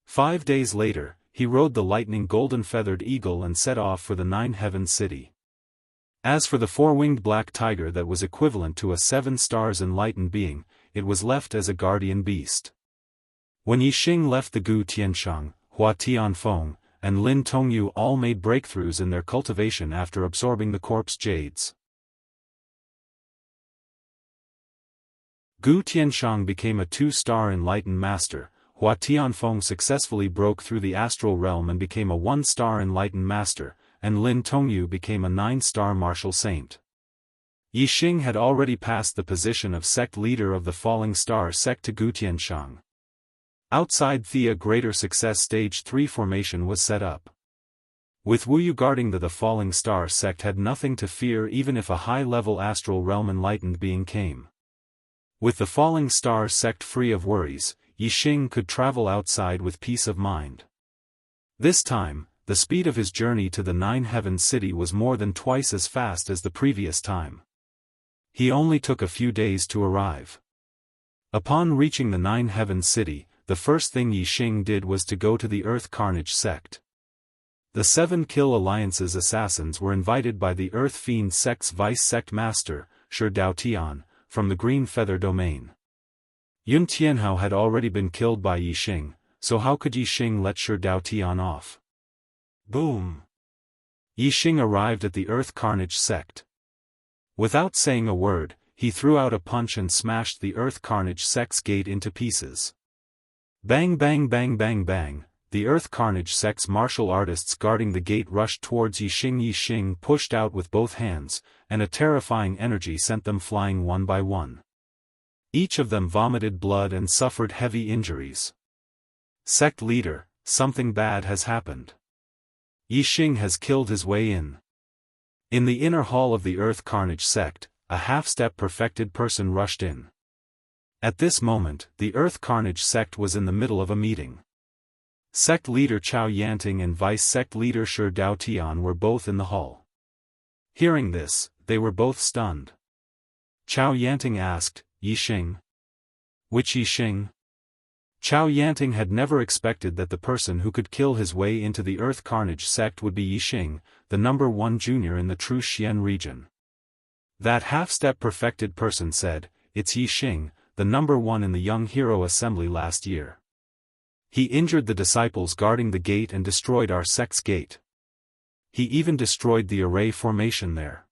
5 days later, he rode the lightning golden-feathered eagle and set off for the Nine Heaven City. As for the four-winged black tiger that was equivalent to a 7 stars enlightened being, it was left as a guardian beast. When Yixing left the Gu Tianshang, Hua Tianfeng, and Lin Tongyu all made breakthroughs in their cultivation after absorbing the corpse jades. Gu Tianshang became a 2-star enlightened master, Hua Tianfeng successfully broke through the astral realm and became a 1-star enlightened master, and Lin Tongyu became a 9-star martial saint. Yixing had already passed the position of sect leader of the falling star sect to Gu Tianshang. Outside Thea Greater Success Stage 3 formation was set up. With Wu Yu guarding the falling star sect had nothing to fear even if a high-level astral realm enlightened being came. With the falling star sect free of worries, Yixing could travel outside with peace of mind. This time, the speed of his journey to the Nine Heaven City was more than twice as fast as the previous time. He only took a few days to arrive. Upon reaching the Nine Heaven City, the first thing Yixing did was to go to the Earth Carnage sect. The 7 Kill Alliance's assassins were invited by the Earth Fiend sect's vice sect master, Shi Daotian, from the Green Feather domain. Yun Tianhao had already been killed by Yixing, so how could Yixing let Shi Daotian off? Boom! Yixing arrived at the Earth Carnage sect. Without saying a word, he threw out a punch and smashed the Earth Carnage sect's gate into pieces. Bang bang bang bang bang, the Earth Carnage sect's martial artists guarding the gate rushed towards Yixing. Yixing pushed out with both hands, and a terrifying energy sent them flying one by one. Each of them vomited blood and suffered heavy injuries. Sect leader, something bad has happened. Yixing has killed his way in. In the inner hall of the Earth Carnage sect, a half-step perfected person rushed in. At this moment, the Earth Carnage sect was in the middle of a meeting. Sect leader Chao Yanting and vice sect leader Shi Daotian were both in the hall. Hearing this, they were both stunned. Chao Yanting asked, Yixing? Which Yixing? Chao Yanting had never expected that the person who could kill his way into the Earth Carnage sect would be Yixing, the number 1 junior in the true Xian region. That half-step perfected person said, it's Yixing, the number 1 in the Young Hero Assembly last year. He injured the disciples guarding the gate and destroyed our sect's gate. He even destroyed the array formation there.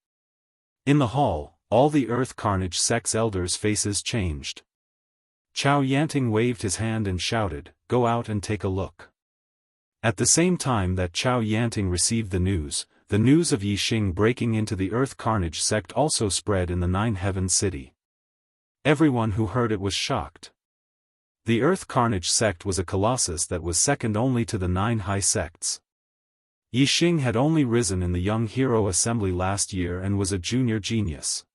In the hall, all the Earth Carnage sect's elders' faces changed. Chao Yanting waved his hand and shouted, go out and take a look. At the same time that Chao Yanting received the news of Yixing breaking into the Earth Carnage sect also spread in the Nine Heaven City. Everyone who heard it was shocked. The Earth Carnage sect was a colossus that was second only to the 9 high sects. Yixing had only risen in the Young Hero Assembly last year and was a junior genius.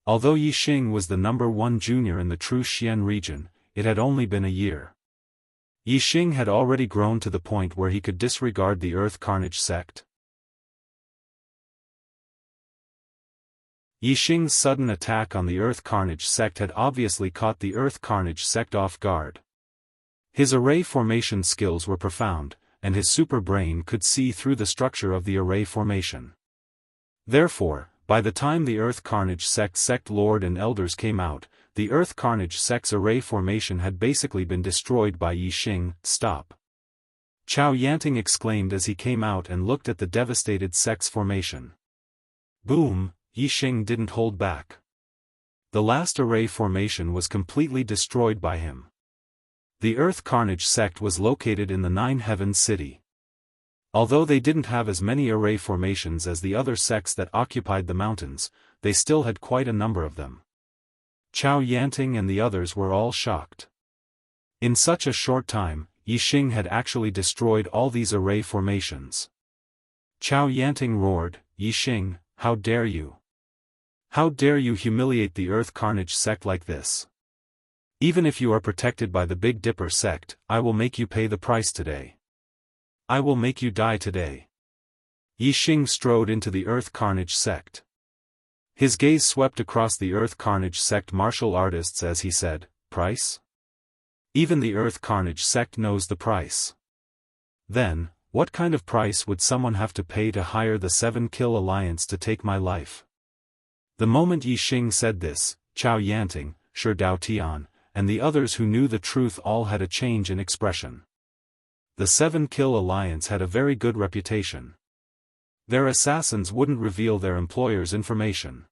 Although Yixing was the number 1 junior in the true Xian region, it had only been a year. Yixing had already grown to the point where he could disregard the Earth Carnage sect. Yixing's sudden attack on the Earth Carnage sect had obviously caught the Earth Carnage sect off guard. His array formation skills were profound, and his super brain could see through the structure of the array formation. Therefore, by the time the Earth Carnage sect lord and elders came out, the Earth Carnage sect's array formation had basically been destroyed by Yixing. Stop! Chao Yanting exclaimed as he came out and looked at the devastated sect's formation. Boom! Yixing didn't hold back. The last array formation was completely destroyed by him. The Earth Carnage sect was located in the Nine Heaven City. Although they didn't have as many array formations as the other sects that occupied the mountains, they still had quite a number of them. Chao Yanting and the others were all shocked. In such a short time, Yixing had actually destroyed all these array formations. Chao Yanting roared, "Yixing, how dare you? How dare you humiliate the Earth Carnage sect like this? Even if you are protected by the Big Dipper sect, I will make you pay the price today. I will make you die today." Yixing strode into the Earth Carnage sect. His gaze swept across the Earth Carnage sect martial artists as he said, "Price? Even the Earth Carnage sect knows the price. Then, what kind of price would someone have to pay to hire the 7-kill alliance to take my life?" The moment Yixing said this, Chao Yanting, Shi Daotian, and the others who knew the truth all had a change in expression. The 7-kill alliance had a very good reputation. Their assassins wouldn't reveal their employer's information.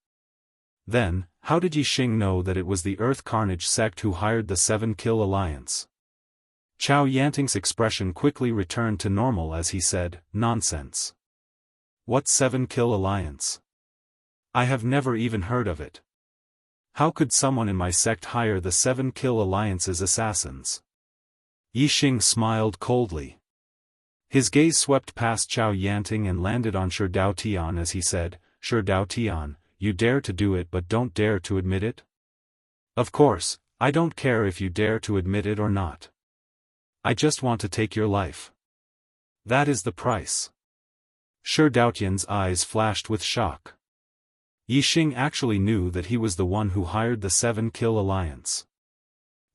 Then, how did Yixing know that it was the Earth Carnage sect who hired the 7-kill alliance? Chao Yanting's expression quickly returned to normal as he said, "Nonsense. What 7-kill alliance? I have never even heard of it. How could someone in my sect hire the 7-kill alliance's assassins?" Yixing smiled coldly. His gaze swept past Chao Yanting and landed on Shi Daotian as he said, "Shi Daotian, you dare to do it but don't dare to admit it? Of course, I don't care if you dare to admit it or not. I just want to take your life. That is the price." Shi Daotian's eyes flashed with shock. Yixing actually knew that he was the one who hired the 7-kill alliance.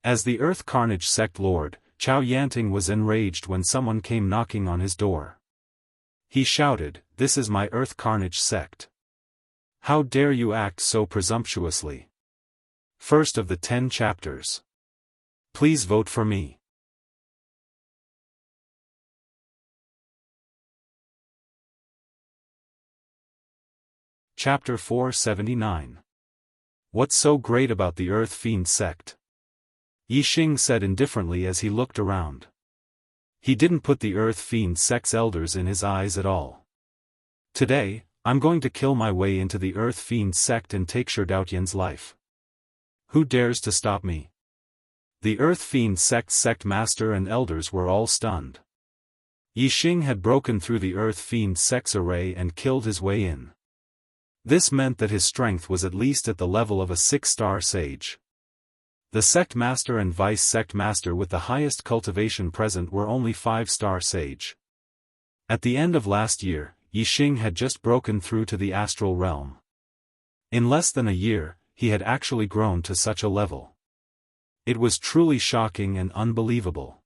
As the Earth Carnage sect lord, Chao Yanting was enraged when someone came knocking on his door. He shouted, "This is my Earth Carnage sect. How dare you act so presumptuously? First of the 10 chapters. Please vote for me." Chapter 479. What's so great about the Earth Fiend sect? Yixing said indifferently as he looked around. He didn't put the Earth Fiend sect's elders in his eyes at all. "Today, I'm going to kill my way into the Earth Fiend sect and take Shi Daotian's life. Who dares to stop me?" The Earth Fiend sect's sect master and elders were all stunned. Yixing had broken through the Earth Fiend sect's array and killed his way in. This meant that his strength was at least at the level of a 6-star sage. The sect master and vice sect master with the highest cultivation present were only 5-star sage. At the end of last year, Yixing had just broken through to the astral realm. In less than a year, he had actually grown to such a level. It was truly shocking and unbelievable.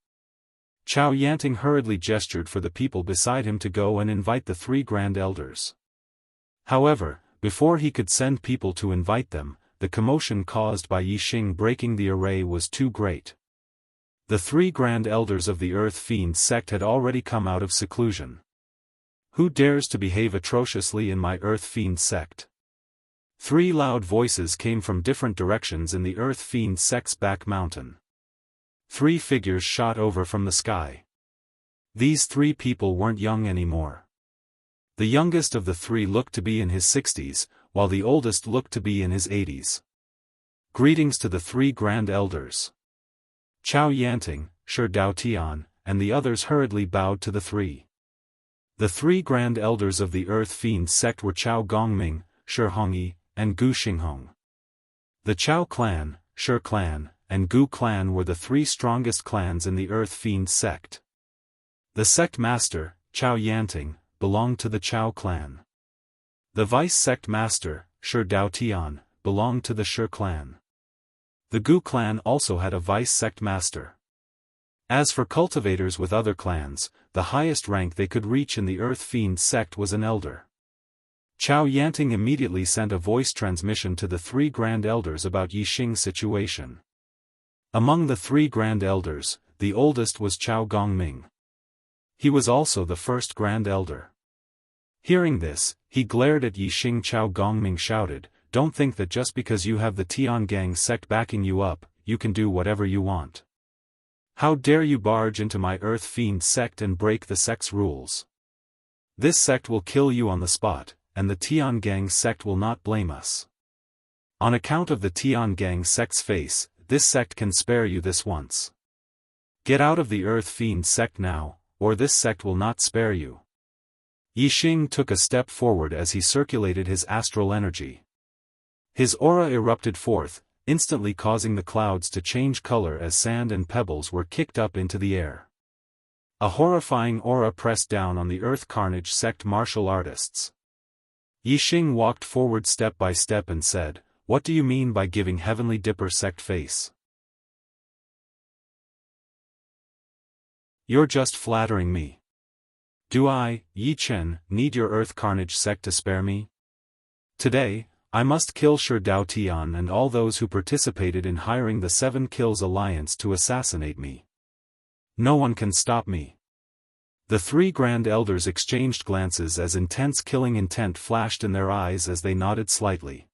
Chao Yanting hurriedly gestured for the people beside him to go and invite the 3 Grand Elders. However, before he could send people to invite them, the commotion caused by Yixing breaking the array was too great. The 3 Grand Elders of the Earth Fiend sect had already come out of seclusion. "Who dares to behave atrociously in my Earth Fiend sect?" 3 loud voices came from different directions in the Earth Fiend sect's back mountain. 3 figures shot over from the sky. These 3 people weren't young anymore. The youngest of the 3 looked to be in his 60s, while the oldest looked to be in his 80s. Greetings to the 3 Grand Elders. Chao Yanting, Shi Daotian, and the others hurriedly bowed to the 3. The 3 Grand Elders of the Earth Fiend sect were Chao Gongming, Shi Hongyi, and Gu Xinghong. The Chao clan, Shi clan, and Gu clan were the 3 strongest clans in the Earth Fiend sect. The sect master, Chao Yanting, belonged to the Chao clan. The vice sect master, Shi Daotian, belonged to the Shi clan. The Gu clan also had a vice sect master. As for cultivators with other clans, the highest rank they could reach in the Earth Fiend sect was an elder. Chao Yanting immediately sent a voice transmission to the 3 Grand Elders about Yixing's situation. Among the 3 Grand Elders, the oldest was Chao Gongming. He was also the first Grand Elder. Hearing this, he glared at Yixing. Chao Gongming shouted, "Don't think that just because you have the Tiangang sect backing you up, you can do whatever you want. How dare you barge into my Earth Fiend sect and break the sect's rules? This sect will kill you on the spot, and the Tiangang sect will not blame us. On account of the Tiangang sect's face, this sect can spare you this once. Get out of the Earth Fiend sect now, or this sect will not spare you. Yixing took a step forward as he circulated his astral energy. His aura erupted forth, instantly causing the clouds to change color as sand and pebbles were kicked up into the air. A horrifying aura pressed down on the Earth Carnage sect martial artists. Yixing walked forward step by step and said, "What do you mean by giving Heavenly Dipper sect face? You're just flattering me. Do I, Yi Chen, need your Earth Carnage sect to spare me? Today, I must kill Shi Dao Tian and all those who participated in hiring the 7 Kills Alliance to assassinate me. No one can stop me." The 3 Grand Elders exchanged glances as intense killing intent flashed in their eyes as they nodded slightly.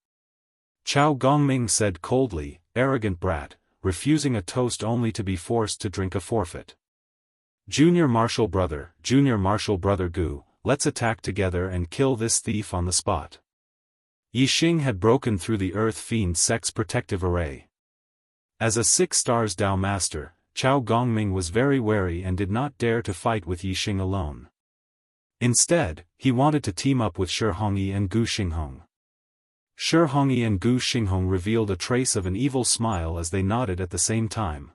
Chao Gongming said coldly, "Arrogant brat, refusing a toast only to be forced to drink a forfeit. Junior Martial Brother Gu, let's attack together and kill this thief on the spot." Yixing had broken through the Earth Fiend sect's protective array. As a 6 stars Dao Master, Chao Gongming was very wary and did not dare to fight with Yixing alone. Instead, he wanted to team up with Shi Hongyi and Gu Xinghong. Shi Hongyi and Gu Xinghong revealed a trace of an evil smile as they nodded at the same time.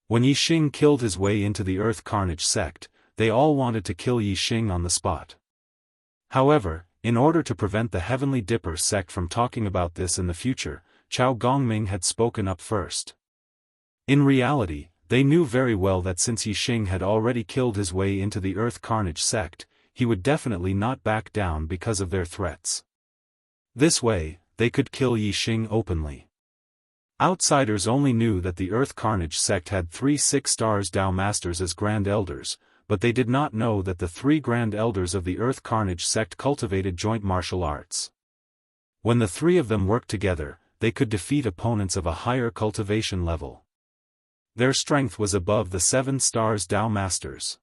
When Yixing killed his way into the Earth Carnage sect, they all wanted to kill Yixing on the spot. However, in order to prevent the Heavenly Dipper sect from talking about this in the future, Chao Gongming had spoken up first. In reality, they knew very well that since Yixing had already killed his way into the Earth Carnage sect, he would definitely not back down because of their threats. This way, they could kill Yixing openly. Outsiders only knew that the Earth Carnage sect had 3 6 stars Dao Masters as Grand Elders, but they did not know that the 3 Grand Elders of the Earth Carnage sect cultivated joint martial arts. When the 3 of them worked together, they could defeat opponents of a higher cultivation level. Their strength was above the 7 stars Dao Masters.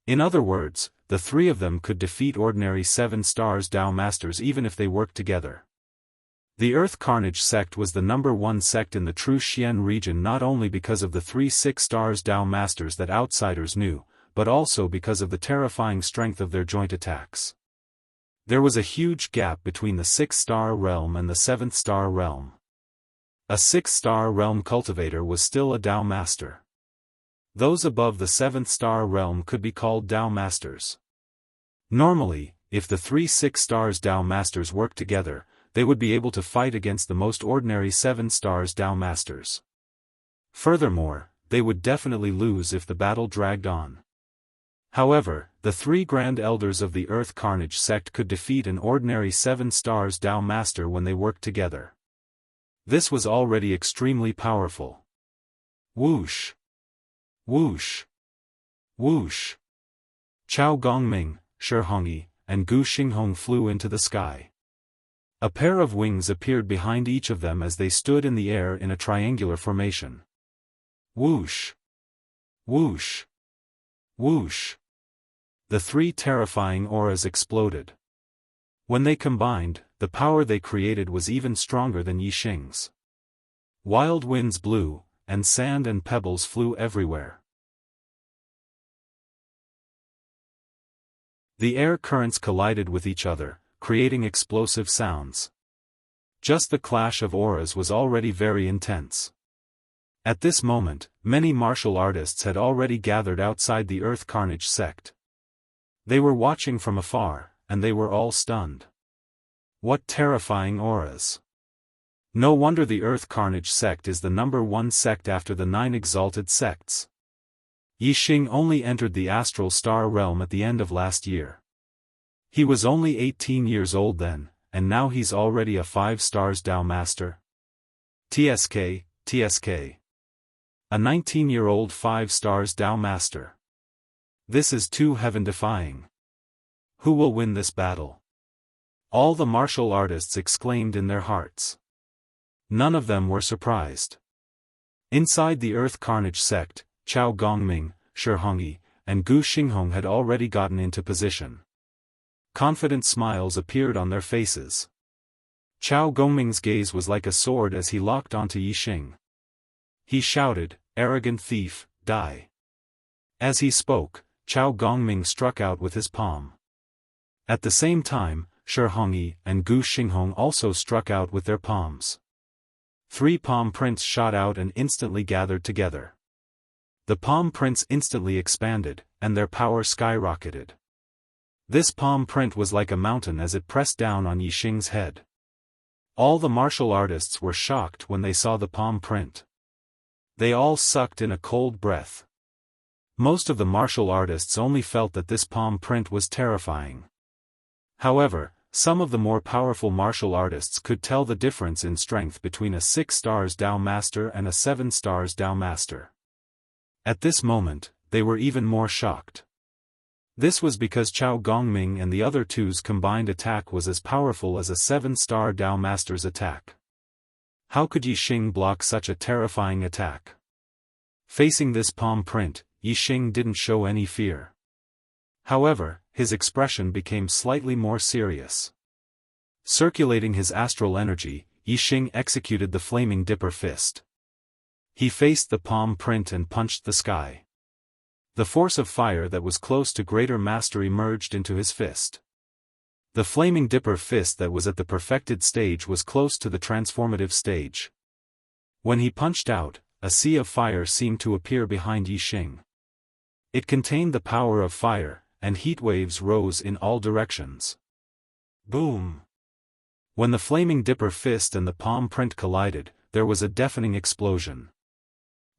In other words, the 3 of them could defeat ordinary 7 stars Dao Masters even if they worked together. The Earth Carnage sect was the #1 sect in the True Xian region not only because of the 3 6 stars Dao Masters that outsiders knew, but also because of the terrifying strength of their joint attacks. There was a huge gap between the 6-star realm and the 7th star realm. A 6-star realm cultivator was still a Dao Master. Those above the 7th star realm could be called Dao Masters. Normally, if the 3 6 stars Dao Masters worked together, they would be able to fight against the most ordinary 7 stars Dao Masters. Furthermore, they would definitely lose if the battle dragged on. However, the 3 Grand Elders of the Earth Carnage sect could defeat an ordinary 7 stars Dao Master when they worked together. This was already extremely powerful. Whoosh! Whoosh! Whoosh! Chao Gongming, Shi Hongyi, and Gu Xinghong flew into the sky. A pair of wings appeared behind each of them as they stood in the air in a triangular formation. Whoosh! Whoosh! Whoosh! The 3 terrifying auras exploded. When they combined, the power they created was even stronger than Yixing's. Wild winds blew, and sand and pebbles flew everywhere. The air currents collided with each other, creating explosive sounds. Just the clash of auras was already very intense. At this moment, many martial artists had already gathered outside the Earth Carnage sect. They were watching from afar, and they were all stunned. What terrifying auras! No wonder the Earth Carnage sect is the #1 sect after the 9 exalted sects. Yixing only entered the astral star realm at the end of last year. He was only 18 years old then, and now he's already a 5 stars Dao Master. TSK. A 19-year-old 5 stars Dao Master. This is too heaven-defying. Who will win this battle? All the martial artists exclaimed in their hearts. None of them were surprised. Inside the Earth Carnage sect, Chao Gongming, Shi Hongyi, and Gu Xinghong had already gotten into position. Confident smiles appeared on their faces. Chao Gongming's gaze was like a sword as he locked onto Yixing. He shouted, "Arrogant thief, die." As he spoke, Chao Gongming struck out with his palm. At the same time, Shi Hongyi and Gu Xinghong also struck out with their palms. 3 palm prints shot out and instantly gathered together. The palm prints instantly expanded, and their power skyrocketed. This palm print was like a mountain as it pressed down on Yixing's head. All the martial artists were shocked when they saw the palm print. They all sucked in a cold breath. Most of the martial artists only felt that this palm print was terrifying. However, some of the more powerful martial artists could tell the difference in strength between a 6 stars Dao Master and a 7 stars Dao Master. At this moment, they were even more shocked. This was because Chao Gongming and the other two's combined attack was as powerful as a 7-star Dao Master's attack. How could Yixing block such a terrifying attack? Facing this palm print, Yixing didn't show any fear. However, his expression became slightly more serious. Circulating his astral energy, Yixing executed the flaming dipper fist. He faced the palm print and punched the sky. The force of fire that was close to greater mastery merged into his fist. The flaming dipper fist that was at the perfected stage was close to the transformative stage. When he punched out, a sea of fire seemed to appear behind Yixing. It contained the power of fire, and heat waves rose in all directions. Boom! When the flaming dipper fist and the palm print collided, there was a deafening explosion.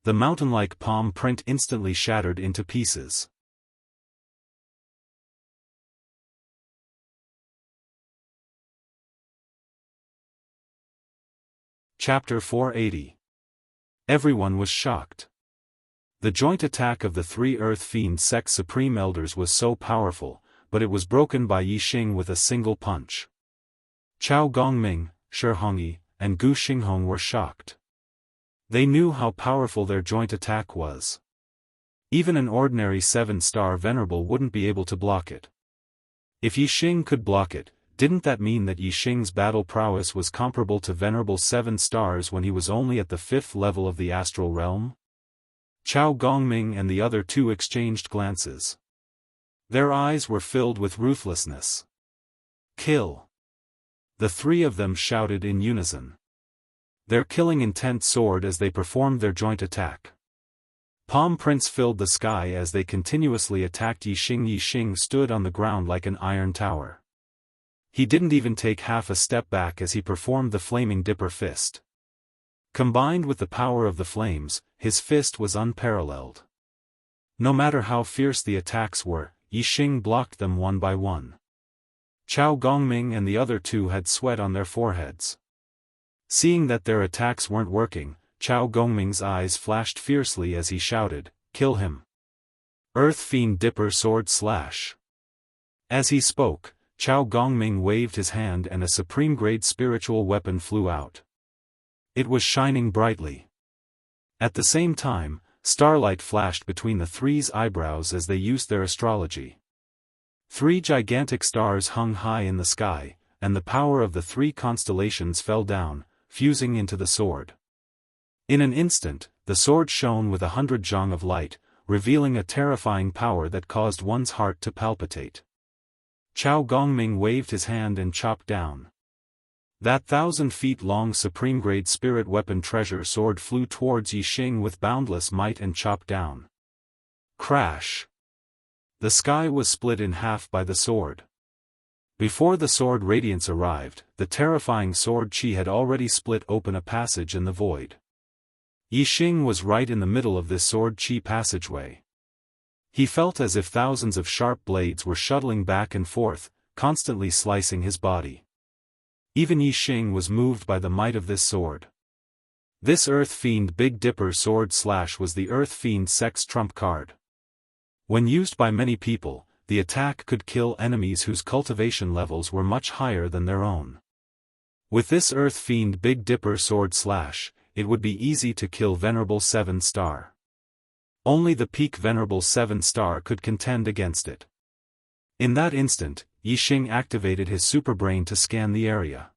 The mountain-like palm print instantly shattered into pieces. Chapter 480. Everyone was shocked. The joint attack of the 3 Earth Fiend Sect Supreme Elders was so powerful, but it was broken by Yixing with a single punch. Chao Gongming, Shi Hongyi, and Gu Xinghong were shocked. They knew how powerful their joint attack was. Even an ordinary 7-star Venerable wouldn't be able to block it. If Yixing could block it, didn't that mean that Yixing's battle prowess was comparable to Venerable 7 stars when he was only at the 5th level of the astral realm? Chao Gongming and the other 2 exchanged glances. Their eyes were filled with ruthlessness. Kill! The 3 of them shouted in unison. Their killing intent soared as they performed their joint attack. Palm prints filled the sky as they continuously attacked Yixing. Yixing stood on the ground like an iron tower. He didn't even take half a step back as he performed the flaming dipper fist. Combined with the power of the flames, his fist was unparalleled. No matter how fierce the attacks were, Yixing blocked them one by one. Chao Gongming and the other 2 had sweat on their foreheads. Seeing that their attacks weren't working, Chao Gongming's eyes flashed fiercely as he shouted, "Kill him! Earth Fiend Dipper Sword Slash!" As he spoke, Chao Gongming waved his hand and a supreme-grade spiritual weapon flew out. It was shining brightly. At the same time, starlight flashed between the 3's eyebrows as they used their astrology. 3 gigantic stars hung high in the sky, and the power of the 3 constellations fell down, fusing into the sword. In an instant, the sword shone with 100 zhang of light, revealing a terrifying power that caused one's heart to palpitate. Chao Gongming waved his hand and chopped down. That 1,000 feet long supreme-grade spirit weapon treasure sword flew towards Yixing with boundless might and chopped down. Crash! The sky was split in half by the sword. Before the sword radiance arrived, the terrifying sword chi had already split open a passage in the void. Yixing was right in the middle of this sword chi passageway. He felt as if thousands of sharp blades were shuttling back and forth, constantly slicing his body. Even Yixing was moved by the might of this sword. This Earth Fiend Big Dipper Sword Slash was the Earth Fiend Sect's trump card. When used by many people, the attack could kill enemies whose cultivation levels were much higher than their own. With this Earth Fiend Big Dipper Sword Slash, it would be easy to kill Venerable 7 star. Only the peak Venerable 7 star could contend against it. In that instant, Yixing activated his superbrain to scan the area.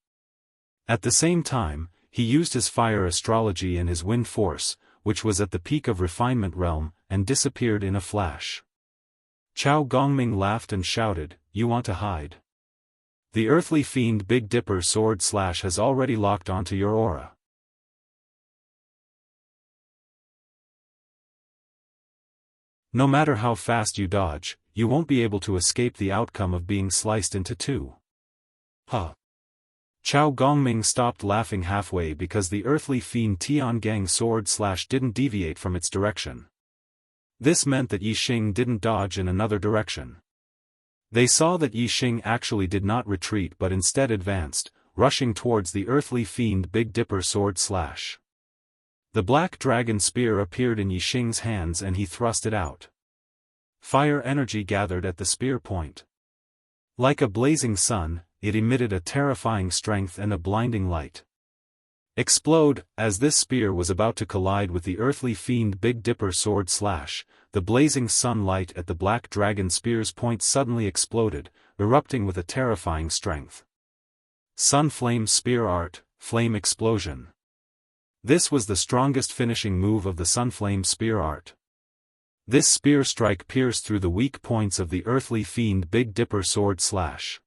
At the same time, he used his fire astrology and his wind force, which was at the peak of refinement realm, and disappeared in a flash. Chao Gongming laughed and shouted, "You want to hide? The earthly fiend Big Dipper sword slash has already locked onto your aura. No matter how fast you dodge, you won't be able to escape the outcome of being sliced into two." Huh. Chao Gongming stopped laughing halfway because the earthly fiend Tiangang sword slash didn't deviate from its direction. This meant that Yixing didn't dodge in another direction. They saw that Yixing actually did not retreat but instead advanced, rushing towards the earthly fiend Big Dipper sword slash. The black dragon spear appeared in Yixing's hands and he thrust it out. Fire energy gathered at the spear point. Like a blazing sun, it emitted a terrifying strength and a blinding light. Explode! As this spear was about to collide with the earthly fiend Big Dipper sword slash, the blazing sunlight at the black dragon spear's point suddenly exploded, erupting with a terrifying strength. Sun Flame Spear Art, Flame Explosion. This was the strongest finishing move of the Sunflame Spear Art. This spear strike pierced through the weak points of the earthly fiend Big Dipper sword slash.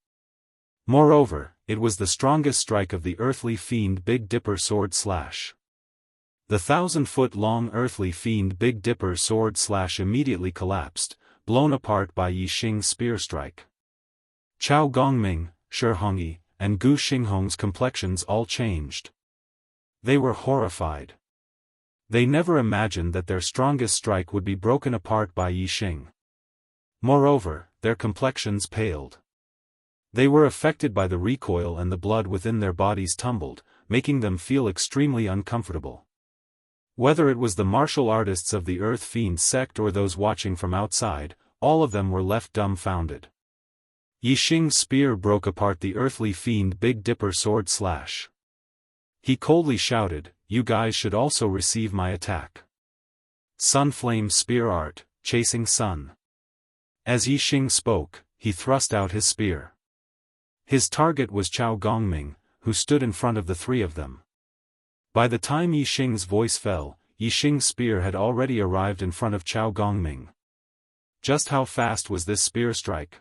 Moreover, it was the strongest strike of the earthly fiend Big Dipper sword slash. The 1,000-foot-long earthly fiend Big Dipper sword slash immediately collapsed, blown apart by Yixing's spear strike. Chao Gongming, Shi Hongyi, and Gu Xinghong's complexions all changed. They were horrified. They never imagined that their strongest strike would be broken apart by Yixing. Moreover, their complexions paled. They were affected by the recoil and the blood within their bodies tumbled, making them feel extremely uncomfortable. Whether it was the martial artists of the Earth Fiend sect or those watching from outside, all of them were left dumbfounded. Yixing's spear broke apart the earthly fiend Big Dipper sword slash. He coldly shouted, "You guys should also receive my attack." Sunflame Spear Art, Chasing Sun. As Yixing spoke, he thrust out his spear. His target was Chao Gongming, who stood in front of the three of them. By the time Yixing's voice fell, Yixing's spear had already arrived in front of Chao Gongming. Just how fast was this spear strike?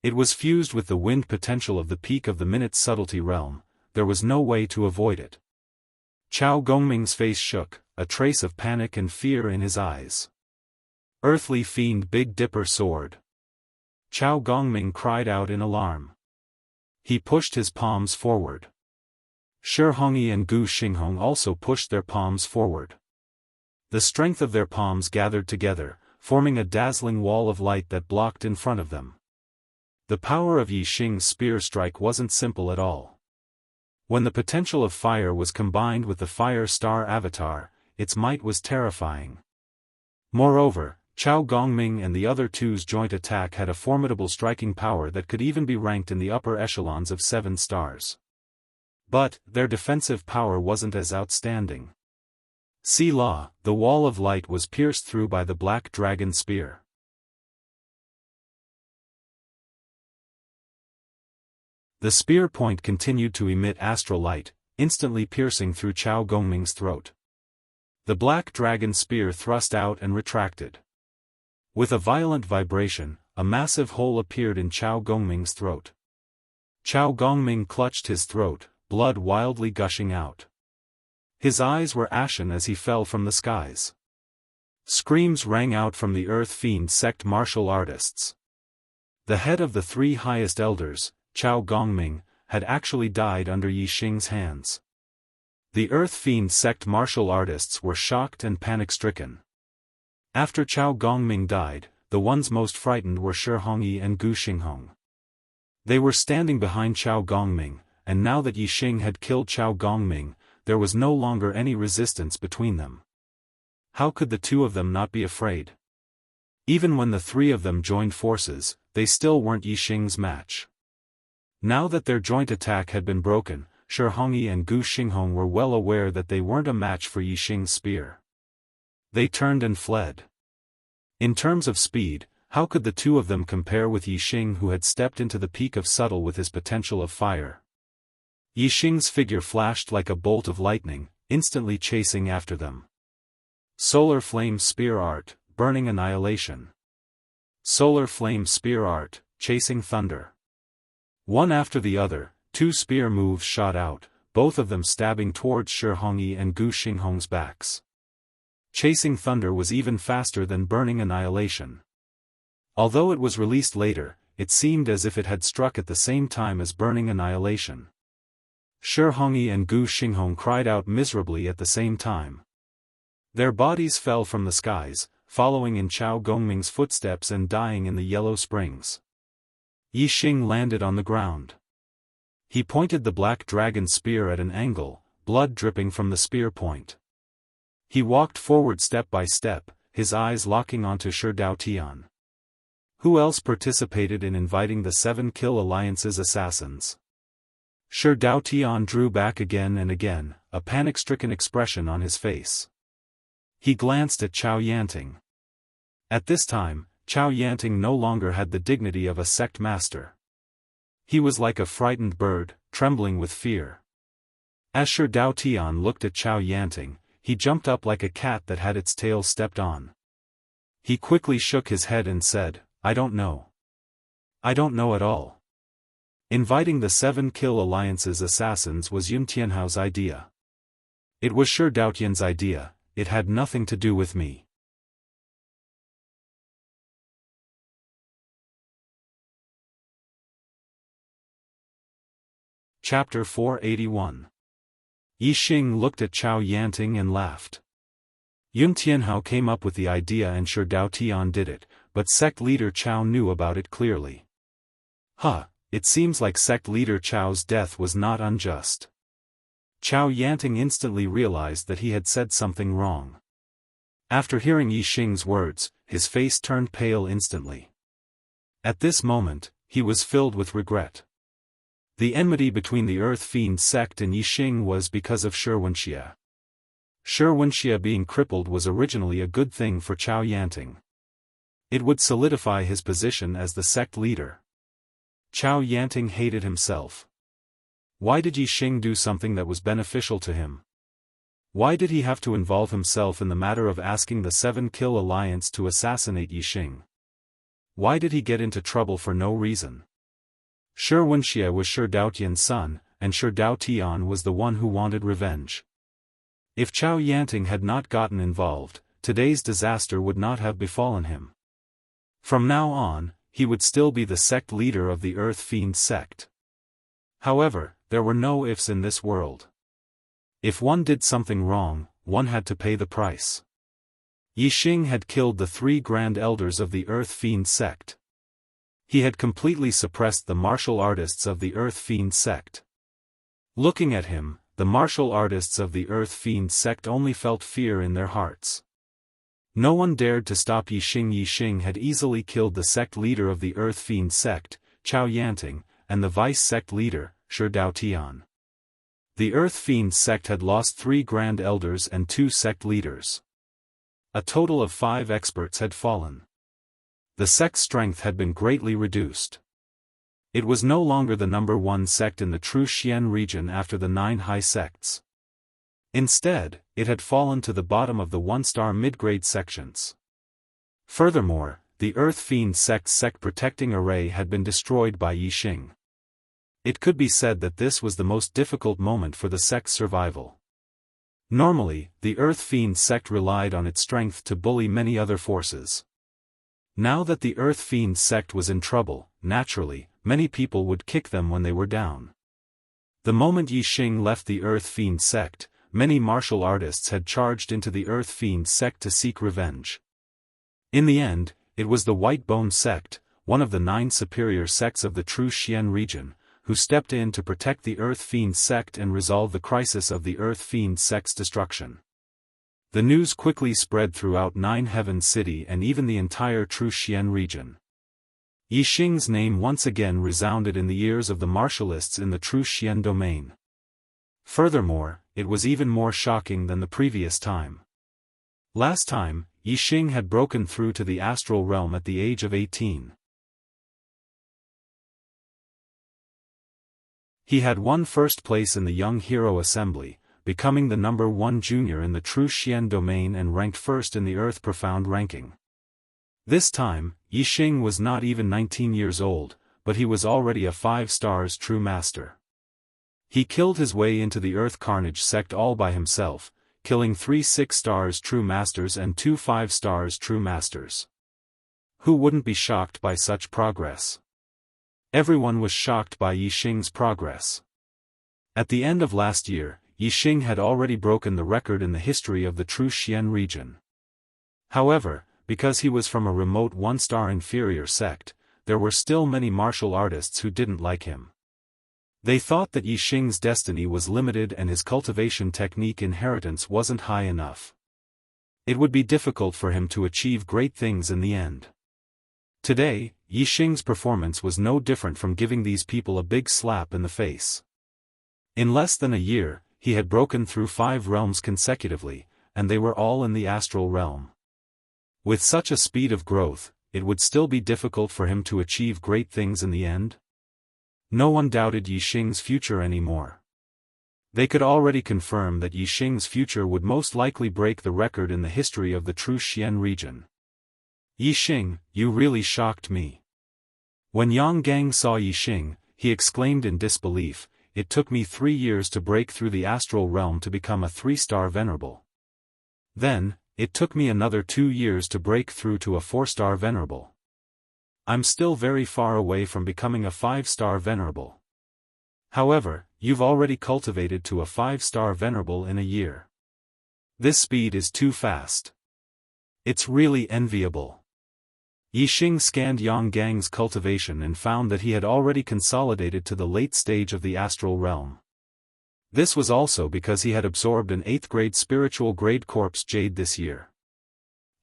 It was fused with the wind potential of the peak of the minute's subtlety realm. There was no way to avoid it. Chao Gongming's face shook, a trace of panic and fear in his eyes. Earthly fiend Big Dipper sword. Chao Gongming cried out in alarm. He pushed his palms forward. Shi Hongyi and Gu Xinghong also pushed their palms forward. The strength of their palms gathered together, forming a dazzling wall of light that blocked in front of them. The power of Yixing's spear strike wasn't simple at all. When the potential of fire was combined with the fire star avatar, its might was terrifying. Moreover, Chao Gongming and the other two's joint attack had a formidable striking power that could even be ranked in the upper echelons of 7 stars. But, their defensive power wasn't as outstanding. See Law, the wall of light was pierced through by the black dragon spear. The spear point continued to emit astral light, instantly piercing through Chao Gongming's throat. The black dragon spear thrust out and retracted. With a violent vibration, a massive hole appeared in Chao Gongming's throat. Chao Gongming clutched his throat, blood wildly gushing out. His eyes were ashen as he fell from the skies. Screams rang out from the Earth Fiend sect martial artists. The head of the 3 highest elders, Chao Gongming, had actually died under Yixing's hands. The Earth Fiend sect martial artists were shocked and panic-stricken. After Chao Gongming died, the ones most frightened were Shi Hongyi and Gu Xinghong. They were standing behind Chao Gongming, and now that Yixing had killed Chao Gongming, there was no longer any resistance between them. How could the two of them not be afraid? Even when the 3 of them joined forces, they still weren't Yixing's match. Now that their joint attack had been broken, Shi Hongyi and Gu Xinghong were well aware that they weren't a match for Yixing's spear. They turned and fled. In terms of speed, How could the two of them compare with Yixing, who had stepped into the peak of subtle with his potential of fire? Yixing's figure flashed like a bolt of lightning, instantly chasing after them. Solar Flame Spear Art, Burning Annihilation. Solar Flame Spear Art, Chasing Thunder. One after the other, two spear moves shot out, both of them stabbing towards Shi Hongyi and Gu Xinghong's backs. Chasing Thunder was even faster than Burning Annihilation. Although it was released later, it seemed as if it had struck at the same time as Burning Annihilation. Shi Hongyi and Gu Xinghong cried out miserably at the same time. Their bodies fell from the skies, following in Chao Gongming's footsteps and dying in the yellow springs. Yixing landed on the ground. He pointed the black dragon spear at an angle, blood dripping from the spear point. He walked forward step by step, his eyes locking onto Shi Daotian. Who else participated in inviting the 7 Kill Alliance's assassins? Shi Daotian drew back again and again, a panic-stricken expression on his face. He glanced at Chao Yanting. At this time, Chao Yanting no longer had the dignity of a sect master. He was like a frightened bird, trembling with fear. As Shi Daotian looked at Chao Yanting, he jumped up like a cat that had its tail stepped on. He quickly shook his head and said, "I don't know. I don't know at all." Inviting the 7 Kill Alliance's assassins was Yun Tianhao's idea. It was Shi Daotian's idea, it had nothing to do with me. Chapter 481. Yixing looked at Chao Yanting and laughed. Yun Tianhao came up with the idea and Shi Daotian did it, but sect leader Chao knew about it clearly. It seems like sect leader Chao's death was not unjust. Chao Yanting instantly realized that he had said something wrong. After hearing Yixing's words, his face turned pale instantly. At this moment, he was filled with regret. The enmity between the Earth Fiend sect and Yixing was because of Shi Wuxia. Shi Wuxia being crippled was originally a good thing for Chao Yanting. It would solidify his position as the sect leader. Chao Yanting hated himself. Why did Yixing do something that was beneficial to him? Why did he have to involve himself in the matter of asking the 7 Kill Alliance to assassinate Yixing? Why did he get into trouble for no reason? Shi Wuxia was Shi Daotian's son, and Shi Daotian was the one who wanted revenge. If Chao Yanting had not gotten involved, today's disaster would not have befallen him. From now on, he would still be the sect leader of the Earth Fiend sect. However, there were no ifs in this world. If one did something wrong, one had to pay the price. Yixing had killed the 3 Grand Elders of the Earth Fiend sect. He had completely suppressed the martial artists of the Earth Fiend sect. Looking at him, the martial artists of the Earth Fiend sect only felt fear in their hearts. No one dared to stop Yixing. Yixing had easily killed the sect leader of the Earth Fiend sect, Chao Yanting, and the vice-sect leader, Shi Daotian. The Earth Fiend sect had lost 3 Grand Elders and 2 sect leaders. A total of 5 experts had fallen. The sect's strength had been greatly reduced. It was no longer the number 1 sect in the true Xian region after the 9 high sects. Instead, it had fallen to the bottom of the 1-star mid-grade sections. Furthermore, the Earth Fiend sect's sect-protecting array had been destroyed by Yixing. It could be said that this was the most difficult moment for the sect's survival. Normally, the Earth Fiend sect relied on its strength to bully many other forces. Now that the Earth Fiend sect was in trouble, naturally, many people would kick them when they were down. The moment Yixing left the Earth Fiend sect, many martial artists had charged into the Earth Fiend sect to seek revenge. In the end, it was the White Bone sect, one of the 9 superior sects of the true Xian region, who stepped in to protect the Earth Fiend sect and resolve the crisis of the Earth Fiend sect's destruction. The news quickly spread throughout 9 Heaven City and even the entire true Xian region. Yixing's name once again resounded in the ears of the martialists in the true Xian domain. Furthermore, it was even more shocking than the previous time. Last time, Yixing had broken through to the astral realm at the age of 18. He had won first place in the Young Hero Assembly, becoming the number 1 junior in the True Xian domain and ranked first in the Earth Profound ranking. This time, Yixing was not even 19 years old, but he was already a 5 stars True Master. He killed his way into the Earth Carnage sect all by himself, killing 3 6 stars True Masters and 2 5 stars True Masters. Who wouldn't be shocked by such progress? Everyone was shocked by Yixing's progress. At the end of last year, Yixing had already broken the record in the history of the True Xian region. However, because he was from a remote 1-star inferior sect, there were still many martial artists who didn't like him. They thought that Yixing's destiny was limited and his cultivation technique inheritance wasn't high enough. It would be difficult for him to achieve great things in the end. Today, Yixing's performance was no different from giving these people a big slap in the face. In less than a year, he had broken through 5 realms consecutively, and they were all in the astral realm. With such a speed of growth, it would still be difficult for him to achieve great things in the end? No one doubted Yixing's future anymore. They could already confirm that Yixing's future would most likely break the record in the history of the True Xian region. Yixing, you really shocked me. When Yang Gang saw Yixing, he exclaimed in disbelief, "It took me 3 years to break through the astral realm to become a 3-star venerable. Then, it took me another 2 years to break through to a 4-star venerable. I'm still very far away from becoming a 5-star venerable. However, you've already cultivated to a 5-star venerable in a year. This speed is too fast. It's really enviable." Yixing scanned Yang Gang's cultivation and found that he had already consolidated to the late stage of the astral realm. This was also because he had absorbed an 8th grade spiritual grade corpse jade this year.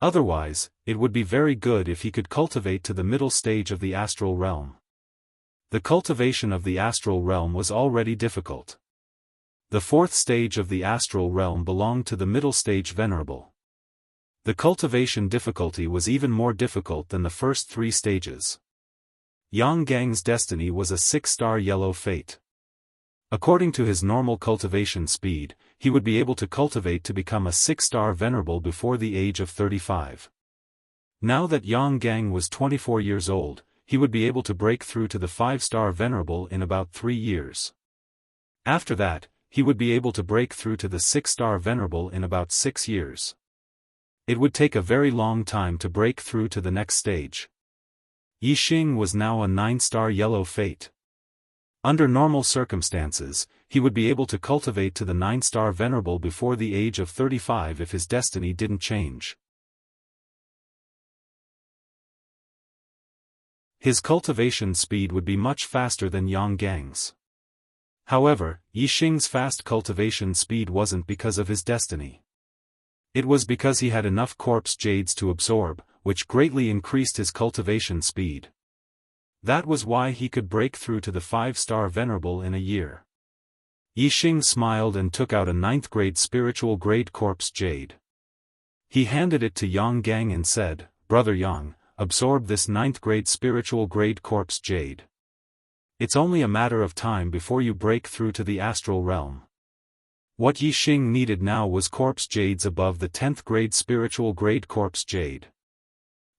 Otherwise, it would be very good if he could cultivate to the middle stage of the astral realm. The cultivation of the astral realm was already difficult. The 4th stage of the astral realm belonged to the middle stage venerable. The cultivation difficulty was even more difficult than the first 3 stages. Yang Gang's destiny was a 6-star yellow fate. According to his normal cultivation speed, he would be able to cultivate to become a 6-star venerable before the age of 35. Now that Yang Gang was 24 years old, he would be able to break through to the 5-star venerable in about 3 years. After that, he would be able to break through to the 6-star venerable in about 6 years. It would take a very long time to break through to the next stage. Yixing was now a 9-star yellow fate. Under normal circumstances, he would be able to cultivate to the 9-star venerable before the age of 35 if his destiny didn't change. His cultivation speed would be much faster than Yang Gang's. However, Yixing's fast cultivation speed wasn't because of his destiny. It was because he had enough corpse jades to absorb, which greatly increased his cultivation speed. That was why he could break through to the 5-star venerable in a year. Yixing smiled and took out a 9th grade spiritual grade corpse jade. He handed it to Yang Gang and said, "Brother Yang, absorb this 9th grade spiritual grade corpse jade. It's only a matter of time before you break through to the astral realm." What Yixing needed now was corpse jades above the 10th grade spiritual grade corpse jade.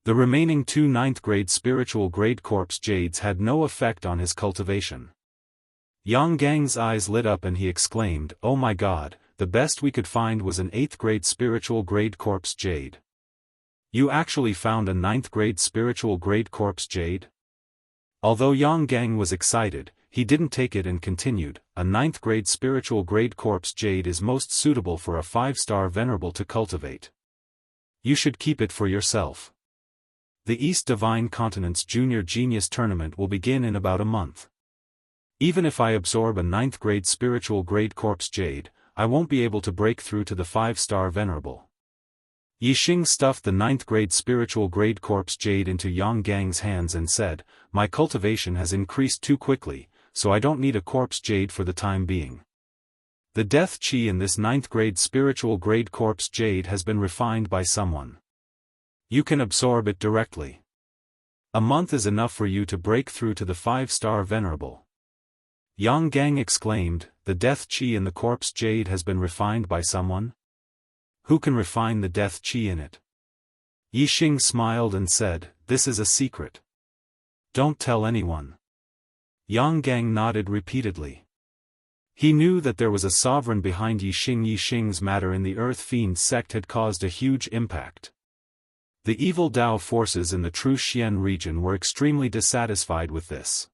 The remaining 2 9th grade spiritual grade corpse jades had no effect on his cultivation. Yang Gang's eyes lit up and he exclaimed, "Oh my god, the best we could find was an 8th grade spiritual grade corpse jade. You actually found a 9th grade spiritual grade corpse jade?" Although Yang Gang was excited, he didn't take it and continued, "A 9th grade spiritual grade corpse jade is most suitable for a 5-star venerable to cultivate. You should keep it for yourself. The East Divine Continent's Junior Genius Tournament will begin in about a month. Even if I absorb a 9th grade spiritual grade corpse jade, I won't be able to break through to the 5-star venerable." Yixing stuffed the 9th grade spiritual grade corpse jade into Yang Gang's hands and said, "My cultivation has increased too quickly, so I don't need a corpse jade for the time being. The death chi in this 9th grade spiritual grade corpse jade has been refined by someone. You can absorb it directly. A month is enough for you to break through to the 5-star venerable. Yang Gang exclaimed, the death chi in the corpse jade has been refined by someone? Who can refine the death chi in it? Yixing smiled and said, this is a secret. Don't tell anyone. Yang Gang nodded repeatedly. He knew that there was a sovereign behind Yixing. Yixing's matter in the Earth Fiend sect had caused a huge impact. The evil Dao forces in the True Xian region were extremely dissatisfied with this.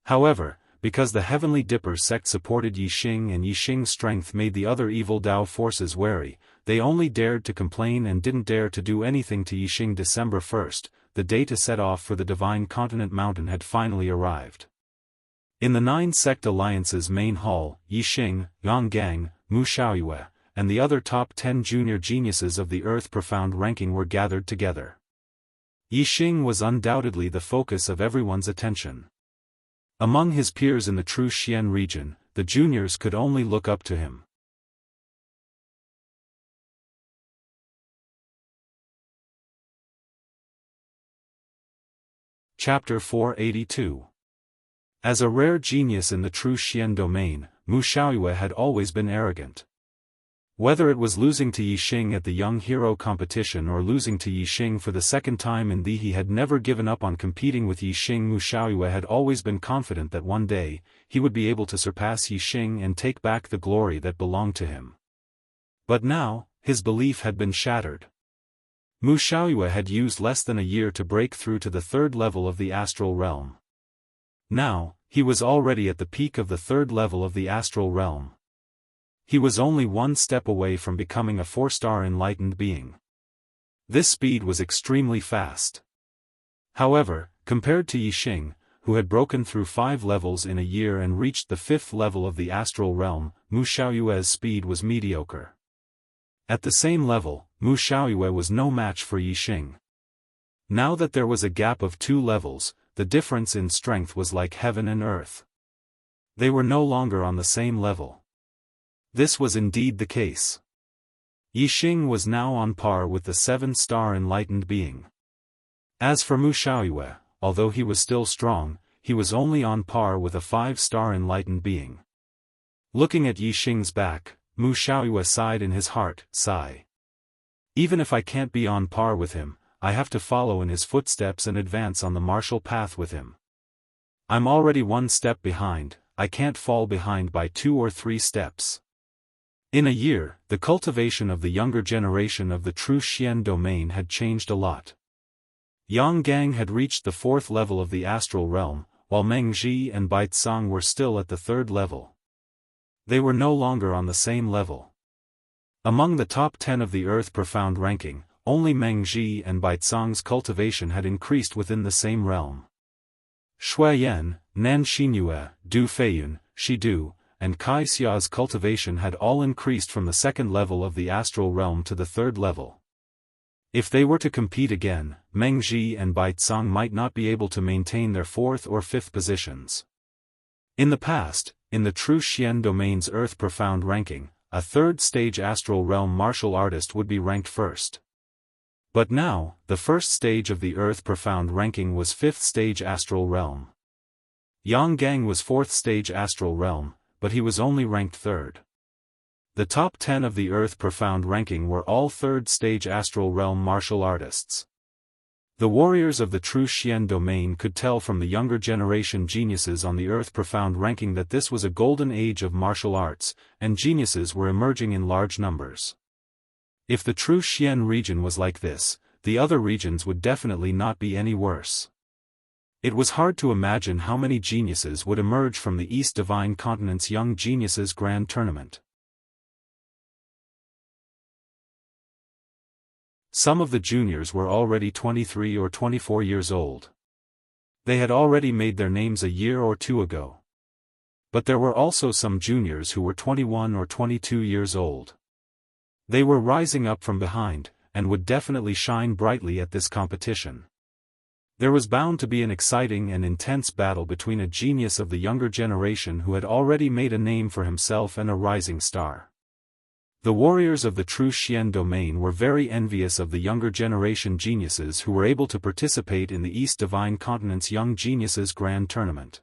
However, because the Heavenly Dipper sect supported Yixing and Yixing's strength made the other evil Dao forces wary, they only dared to complain and didn't dare to do anything to Yixing. December 1st, the day to set off for the Divine Continent Mountain had finally arrived. In the 9-sect alliance's main hall, Yixing, Yang Gang, Mu Xiaoyue, and the other top 10 junior geniuses of the Earth Profound ranking were gathered together. Yixing was undoubtedly the focus of everyone's attention. Among his peers in the True Xian region, the juniors could only look up to him. Chapter 482. As a rare genius in the True Xian domain, Mu Xiaoyue had always been arrogant. Whether it was losing to Yixing at the Young Hero competition or losing to Yixing for the second time in he had never given up on competing with Yixing. Mu Xiaoyue had always been confident that one day, he would be able to surpass Yixing and take back the glory that belonged to him. But now, his belief had been shattered. Mu Xiaoyue had used less than a year to break through to the 3rd level of the astral realm. Now, he was already at the peak of the 3rd level of the astral realm. He was only one step away from becoming a 4-star enlightened being. This speed was extremely fast. However, compared to Yixing, who had broken through 5 levels in a year and reached the 5th level of the astral realm, Mu Xiaoyue's speed was mediocre. At the same level, Mu Xiaoyue was no match for Yixing. Now that there was a gap of 2 levels, the difference in strength was like heaven and earth. They were no longer on the same level. This was indeed the case. Yixing was now on par with the 7-star enlightened being. As for Mu Xiaoyue, although he was still strong, he was only on par with a 5-star enlightened being. Looking at Yixing's back, Mu Xiaoyue sighed in his heart, sigh. Even if I can't be on par with him, I have to follow in his footsteps and advance on the martial path with him. I'm already 1 step behind, I can't fall behind by 2 or 3 steps. In a year, the cultivation of the younger generation of the True Xian domain had changed a lot. Yang Gang had reached the 4th level of the astral realm, while Meng Zhi and Bai Tsang were still at the 3rd level. They were no longer on the same level. Among the top 10 of the Earth Profound ranking, only Meng Zhi and Bai Tsang's cultivation had increased within the same realm. Shui Yan, Nan Xinyue, Du Feiyun, Shidu, and Kai Xia's cultivation had all increased from the 2nd level of the astral realm to the 3rd level. If they were to compete again, Meng Zhi and Bai Tsang might not be able to maintain their 4th or 5th positions. In the past, in the True Xian domain's Earth Profound ranking, a 3rd stage astral realm martial artist would be ranked first. But now, the 1st stage of the Earth Profound ranking was 5th stage astral realm. Yang Gang was 4th stage astral realm, but he was only ranked 3rd. The top 10 of the Earth Profound ranking were all 3rd stage astral realm martial artists. The warriors of the True Xian domain could tell from the younger generation geniuses on the Earth Profound ranking that this was a golden age of martial arts, and geniuses were emerging in large numbers. If the True Xian region was like this, the other regions would definitely not be any worse. It was hard to imagine how many geniuses would emerge from the East Divine Continent's Young Geniuses Grand Tournament. Some of the juniors were already 23 or 24 years old. They had already made their names a year or 2 ago. But there were also some juniors who were 21 or 22 years old. They were rising up from behind, and would definitely shine brightly at this competition. There was bound to be an exciting and intense battle between a genius of the younger generation who had already made a name for himself and a rising star. The warriors of the true Xian domain were very envious of the younger generation geniuses who were able to participate in the East Divine Continent's Young Geniuses Grand Tournament.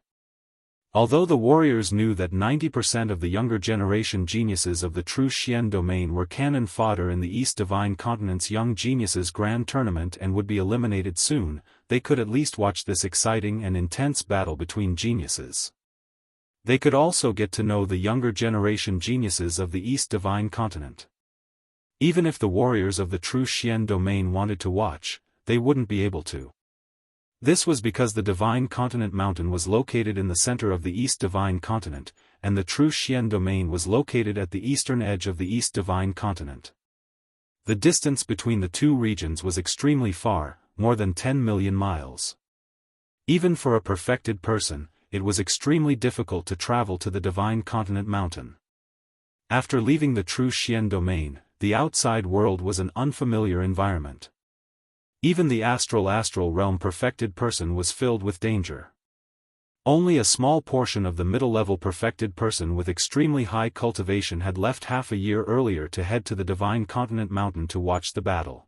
Although the warriors knew that 90% of the younger generation geniuses of the true Xian domain were cannon fodder in the East Divine Continent's Young Geniuses Grand Tournament and would be eliminated soon, they could at least watch this exciting and intense battle between geniuses. They could also get to know the younger generation geniuses of the East Divine Continent. Even if the warriors of the true Xian domain wanted to watch, they wouldn't be able to. This was because the Divine Continent Mountain was located in the center of the East Divine Continent, and the true Xian domain was located at the eastern edge of the East Divine Continent. The distance between the two regions was extremely far, more than 10 million miles. Even for a perfected person, it was extremely difficult to travel to the Divine Continent Mountain. After leaving the true Xian domain, the outside world was an unfamiliar environment. Even the astral realm perfected person was filled with danger. Only a small portion of the middle-level perfected person with extremely high cultivation had left half a year earlier to head to the Divine Continent Mountain to watch the battle.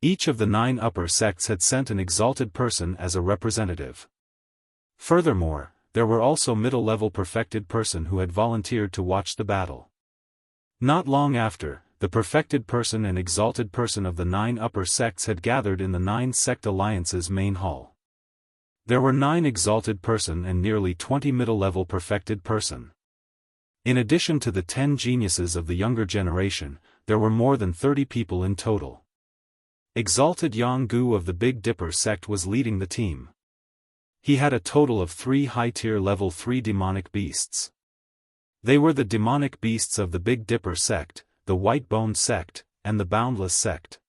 Each of the 9 upper sects had sent an exalted person as a representative. Furthermore, there were also middle-level perfected person who had volunteered to watch the battle. Not long after, the perfected person and exalted person of the 9 upper sects had gathered in the 9 sect alliance's main hall. There were 9 exalted person and nearly 20 middle-level perfected person. In addition to the 10 geniuses of the younger generation, there were more than 30 people in total. Exalted Jianghu of the Big Dipper sect was leading the team. He had a total of 3 high-tier level 3 demonic beasts. They were the demonic beasts of the Big Dipper sect, the White-Boned sect, and the Boundless sect.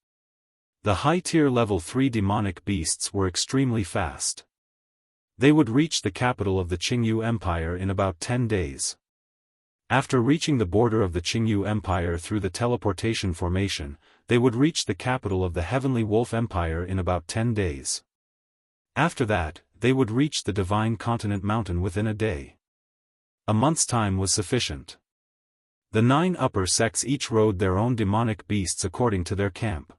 The high-tier level 3 demonic beasts were extremely fast. They would reach the capital of the Jianghu Empire in about 10 days. After reaching the border of the Jianghu Empire through the teleportation formation, they would reach the capital of the Heavenly Wolf Empire in about 10 days. After that, they would reach the Divine Continent Mountain within a day. A month's time was sufficient. The 9 upper sects each rode their own demonic beasts according to their camp.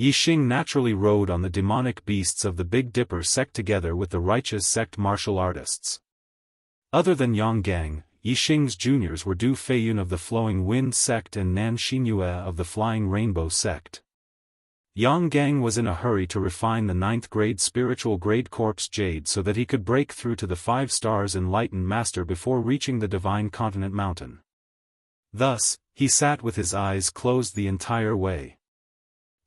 Yixing naturally rode on the demonic beasts of the Big Dipper sect together with the righteous sect martial artists. Other than Yonggang, Yixing's juniors were Du Feiyun of the Flowing Wind sect and Nan Xinyue of the Flying Rainbow sect. Yonggang was in a hurry to refine the 9th grade spiritual grade corpse jade so that he could break through to the 5 stars enlightened master before reaching the Divine Continent Mountain. Thus, he sat with his eyes closed the entire way.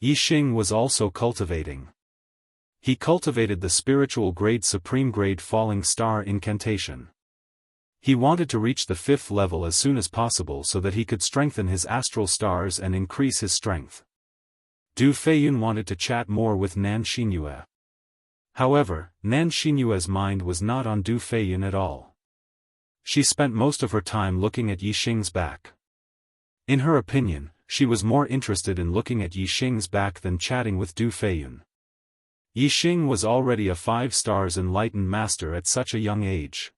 Yixing was also cultivating. He cultivated the spiritual grade supreme grade falling star incantation. He wanted to reach the 5th level as soon as possible so that he could strengthen his astral stars and increase his strength. Du Feiyun wanted to chat more with Nan Xinyue. However, Nan Xinyue's mind was not on Du Feiyun at all. She spent most of her time looking at Yixing's back. In her opinion, she was more interested in looking at Yixing's back than chatting with Du Feiyun. Yixing was already a 5 stars enlightened master at such a young age.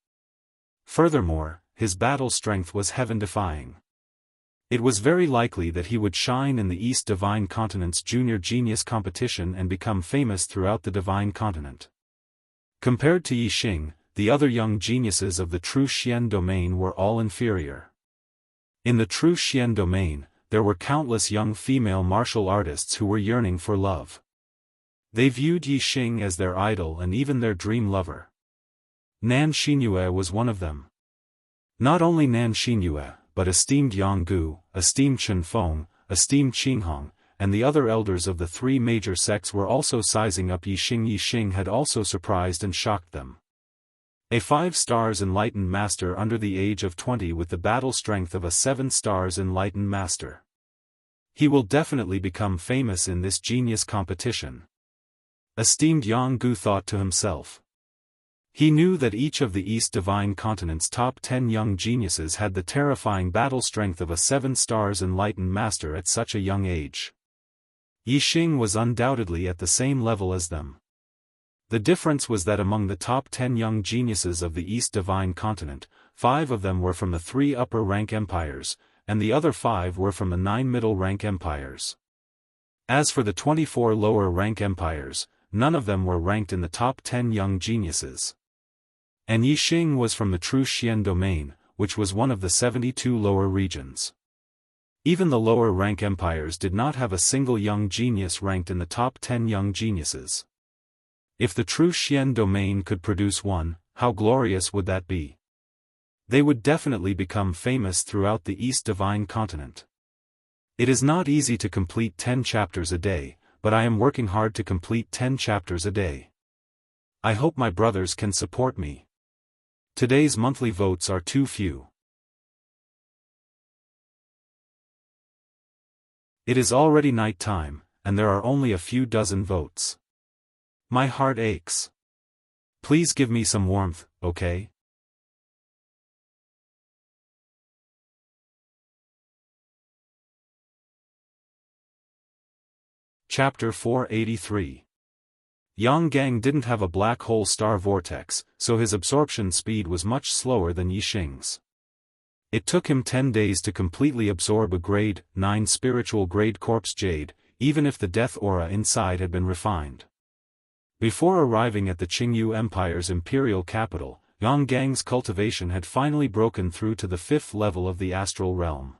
Furthermore, his battle strength was heaven-defying. It was very likely that he would shine in the East Divine Continent's Junior Genius competition and become famous throughout the Divine Continent. Compared to Yixing, the other young geniuses of the true Xian domain were all inferior. In the true Xian domain, there were countless young female martial artists who were yearning for love. They viewed Yixing as their idol and even their dream lover. Nan Xinyue was one of them. Not only Nan Xinyue, but esteemed Yanggu, esteemed Chenfeng, esteemed Qinghong, and the other elders of the 3 major sects were also sizing up Yixing. Yixing had also surprised and shocked them. A 5 stars enlightened master under the age of 20 with the battle strength of a 7 stars enlightened master. He will definitely become famous in this genius competition. Esteemed Yanggu thought to himself. He knew that each of the East Divine Continent's top 10 young geniuses had the terrifying battle strength of a 7 stars enlightened master at such a young age. Yixing was undoubtedly at the same level as them. The difference was that among the top 10 young geniuses of the East Divine Continent, 5 of them were from the 3 upper-rank empires, and the other 5 were from the 9 middle-rank empires. As for the 24 lower-rank empires, none of them were ranked in the top 10 young geniuses. And Yixing was from the True Xian domain, which was one of the 72 lower regions. Even the lower-rank empires did not have a single young genius ranked in the top 10 young geniuses. If the True Xian domain could produce one, how glorious would that be? They would definitely become famous throughout the East Divine Continent. It is not easy to complete 10 chapters a day, but I am working hard to complete 10 chapters a day. I hope my brothers can support me. Today's monthly votes are too few. It is already night time, and there are only a few dozen votes. My heart aches. Please give me some warmth, okay? Chapter 483. Yang Gang didn't have a black hole star vortex, so his absorption speed was much slower than Yixing's. It took him 10 days to completely absorb a grade 9 spiritual grade corpse jade, even if the death aura inside had been refined. Before arriving at the Qingyu Empire's imperial capital, Yang Gang's cultivation had finally broken through to the 5th level of the astral realm.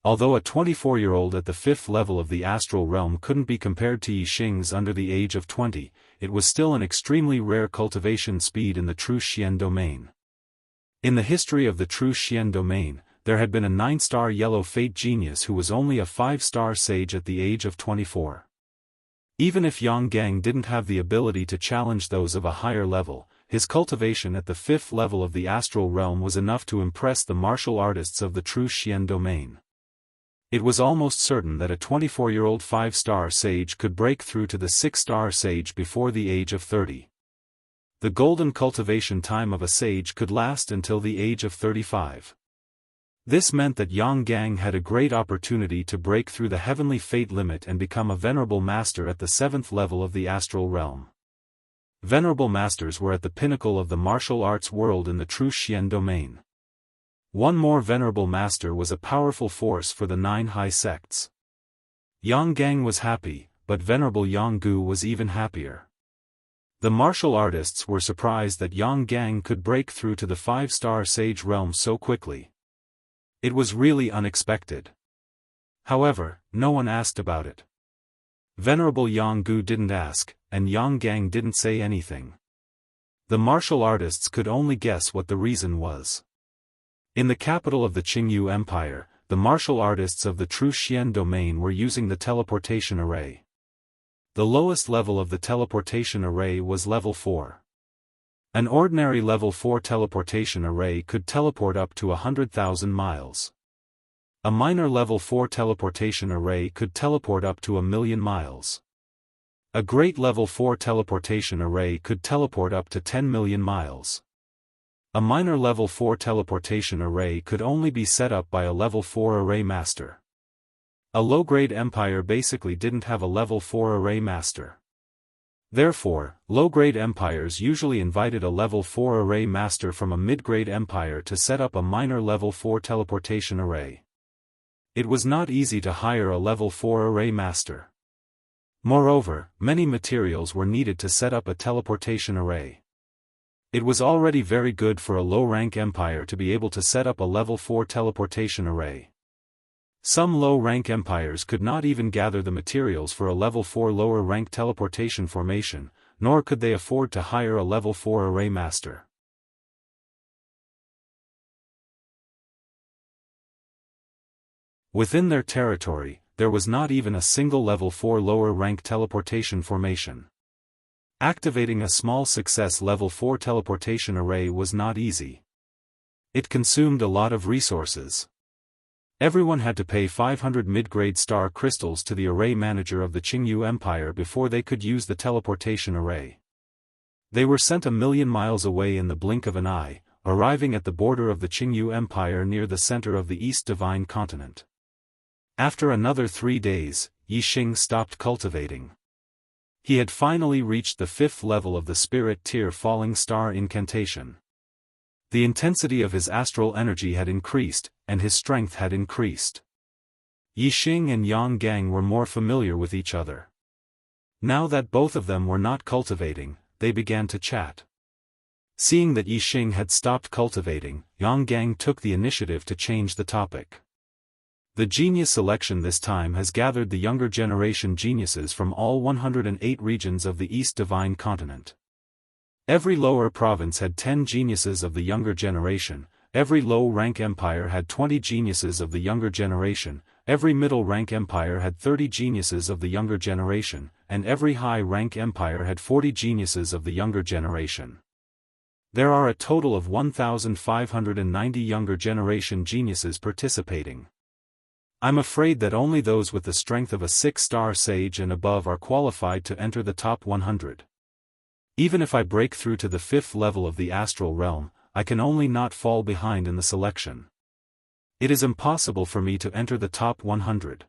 Although a 24-year-old at the 5th level of the astral realm couldn't be compared to Yixing's under the age of 20, it was still an extremely rare cultivation speed in the True Xian domain. In the history of the True Xian domain, there had been a 9-star yellow fate genius who was only a 5-star sage at the age of 24. Even if Yang Gang didn't have the ability to challenge those of a higher level, his cultivation at the 5th level of the astral realm was enough to impress the martial artists of the True Xian domain. It was almost certain that a 24-year-old 5-star sage could break through to the 6-star sage before the age of 30. The golden cultivation time of a sage could last until the age of 35. This meant that Yang Gang had a great opportunity to break through the heavenly fate limit and become a venerable master at the 7th level of the astral realm. Venerable masters were at the pinnacle of the martial arts world in the True Xian domain. One more venerable master was a powerful force for the 9 high sects. Yang Gang was happy, but Venerable Yanggu was even happier. The martial artists were surprised that Yang Gang could break through to the 5-star sage realm so quickly. It was really unexpected. However, no one asked about it. Venerable Yanggu didn't ask, and Yang Gang didn't say anything. The martial artists could only guess what the reason was. In the capital of the Qingyu Empire, the martial artists of the True Xian domain were using the teleportation array. The lowest level of the teleportation array was level 4. An ordinary level 4 teleportation array could teleport up to 100,000 miles. A minor level 4 teleportation array could teleport up to 1,000,000 miles. A great level 4 teleportation array could teleport up to 10 million miles. A minor level 4 teleportation array could only be set up by a level 4 array master. A low-grade empire basically didn't have a level 4 array master. Therefore, low-grade empires usually invited a level 4 array master from a mid-grade empire to set up a minor level 4 teleportation array. It was not easy to hire a level 4 array master. Moreover, many materials were needed to set up a teleportation array. It was already very good for a low-rank empire to be able to set up a level 4 teleportation array. Some low-rank empires could not even gather the materials for a level 4 lower-rank teleportation formation, nor could they afford to hire a level 4 array master. Within their territory, there was not even a single level 4 lower-rank teleportation formation. Activating a small success level 4 teleportation array was not easy. It consumed a lot of resources. Everyone had to pay 500 mid-grade star crystals to the array manager of the Qingyu Empire before they could use the teleportation array. They were sent 1,000,000 miles away in the blink of an eye, arriving at the border of the Qingyu Empire near the center of the East Divine Continent. After another 3 days, Yixing stopped cultivating. He had finally reached the 5th level of the Spirit Tier Falling Star Incantation. The intensity of his astral energy had increased, and his strength had increased. Yixing and Yang Gang were more familiar with each other. Now that both of them were not cultivating, they began to chat. Seeing that Yixing had stopped cultivating, Yang Gang took the initiative to change the topic. The genius selection this time has gathered the younger generation geniuses from all 108 regions of the East Divine Continent. Every lower province had 10 geniuses of the younger generation, every low-rank empire had 20 geniuses of the younger generation, every middle-rank empire had 30 geniuses of the younger generation, and every high-rank empire had 40 geniuses of the younger generation. There are a total of 1,590 younger generation geniuses participating. I'm afraid that only those with the strength of a 6-star sage and above are qualified to enter the top 100. Even if I break through to the 5th level of the astral realm, I can only not fall behind in the selection. It is impossible for me to enter the top 100.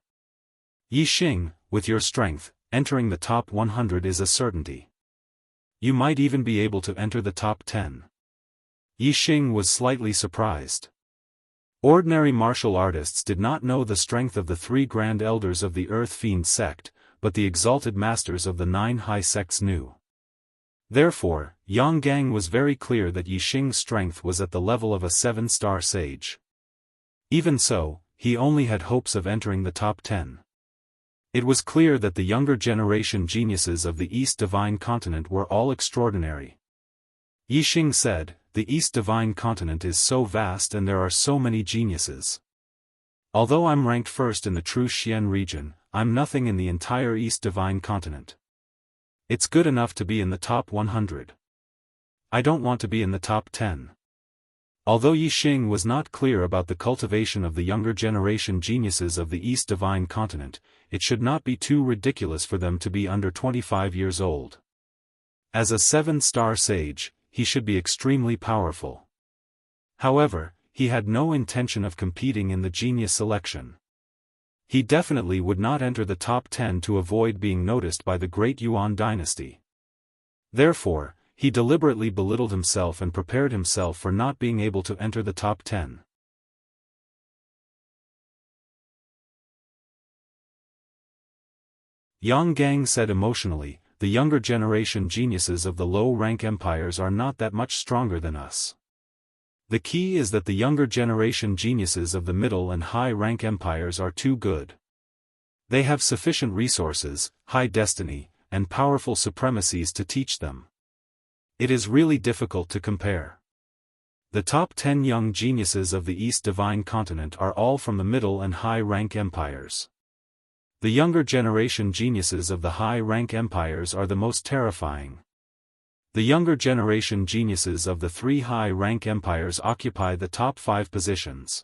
Yixing, with your strength, entering the top 100 is a certainty. You might even be able to enter the top 10. Yixing was slightly surprised. Ordinary martial artists did not know the strength of the 3 grand elders of the Earth Fiend sect, but the exalted masters of the 9 high sects knew. Therefore, Yang Gang was very clear that Yixing's strength was at the level of a 7-star sage. Even so, he only had hopes of entering the top 10. It was clear that the younger generation geniuses of the East Divine Continent were all extraordinary. Yixing said, "The East Divine Continent is so vast and there are so many geniuses. Although I'm ranked first in the True Xian region, I'm nothing in the entire East Divine Continent. It's good enough to be in the top 100. I don't want to be in the top 10. Although Yixing was not clear about the cultivation of the younger generation geniuses of the East Divine Continent, it should not be too ridiculous for them to be under 25 years old. As a 7-star sage, he should be extremely powerful. However, he had no intention of competing in the genius selection. He definitely would not enter the top 10 to avoid being noticed by the great Yuan dynasty. Therefore, he deliberately belittled himself and prepared himself for not being able to enter the top 10. Yang Gang said emotionally, "The younger generation geniuses of the low-rank empires are not that much stronger than us. The key is that the younger generation geniuses of the middle and high-rank empires are too good. They have sufficient resources, high destiny, and powerful supremacies to teach them. It is really difficult to compare. The top 10 young geniuses of the East Divine Continent are all from the middle and high-rank empires. The younger generation geniuses of the high-rank empires are the most terrifying. The younger generation geniuses of the 3 high-rank empires occupy the top 5 positions.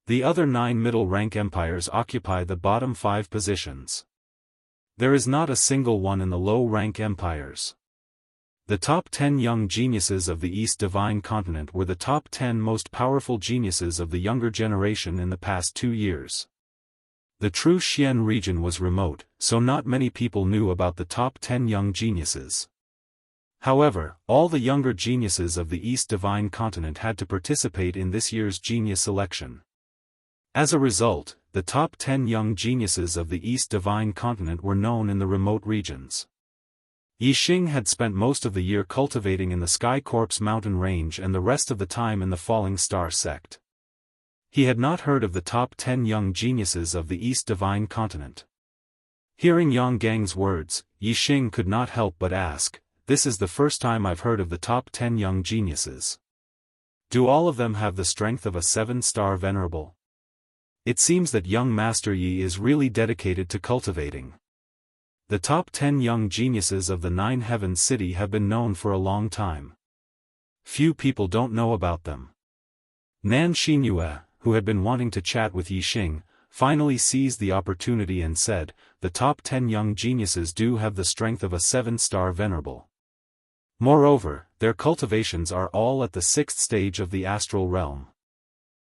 The other 9 middle-rank empires occupy the bottom 5 positions. There is not a single one in the low-rank empires. The top 10 young geniuses of the East Divine Continent were the top 10 most powerful geniuses of the younger generation in the past 2 years. The True Xian region was remote, so not many people knew about the top 10 young geniuses. However, all the younger geniuses of the East Divine Continent had to participate in this year's genius selection. As a result, the top 10 young geniuses of the East Divine Continent were known in the remote regions. Yixing had spent most of the year cultivating in the Sky Corpse mountain range and the rest of the time in the Falling Star sect. He had not heard of the top 10 young geniuses of the East Divine Continent. Hearing Yang Gang's words, Yixing could not help but ask, "This is the first time I've heard of the top 10 young geniuses. Do all of them have the strength of a 7-star venerable? It seems that young Master Yi is really dedicated to cultivating." The top 10 young geniuses of the 9 Heavens City have been known for a long time. Few people don't know about them. Nan Xinyue, who had been wanting to chat with Yixing, finally seized the opportunity and said, "The top 10 young geniuses do have the strength of a 7-star venerable. Moreover, their cultivations are all at the 6th stage of the astral realm.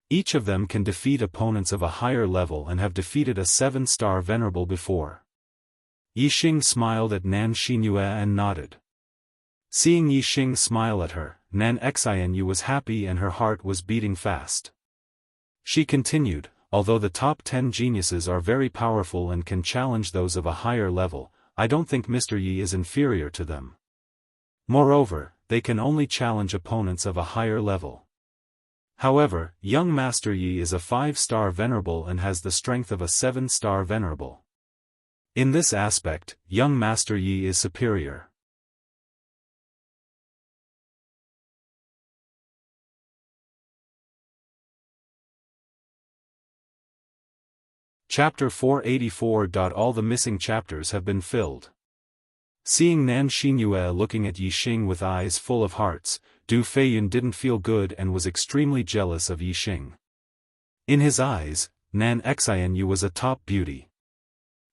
Each of them can defeat opponents of a higher level and have defeated a 7-star venerable before." Yixing smiled at Nan Xinyue and nodded. Seeing Yixing smile at her, Nan Xianxia was happy and her heart was beating fast. She continued, although the top 10 geniuses are very powerful and can challenge those of a higher level, I don't think Mr. Yi is inferior to them. Moreover, they can only challenge opponents of a higher level. However, young Master Yi is a 5-star venerable and has the strength of a 7-star venerable. In this aspect, young Master Yi is superior. Chapter 484. All the missing chapters have been filled. Seeing Nan Xianxia looking at Yixing with eyes full of hearts, Du Feiyun didn't feel good and was extremely jealous of Yixing. In his eyes, Nan Xianxia was a top beauty.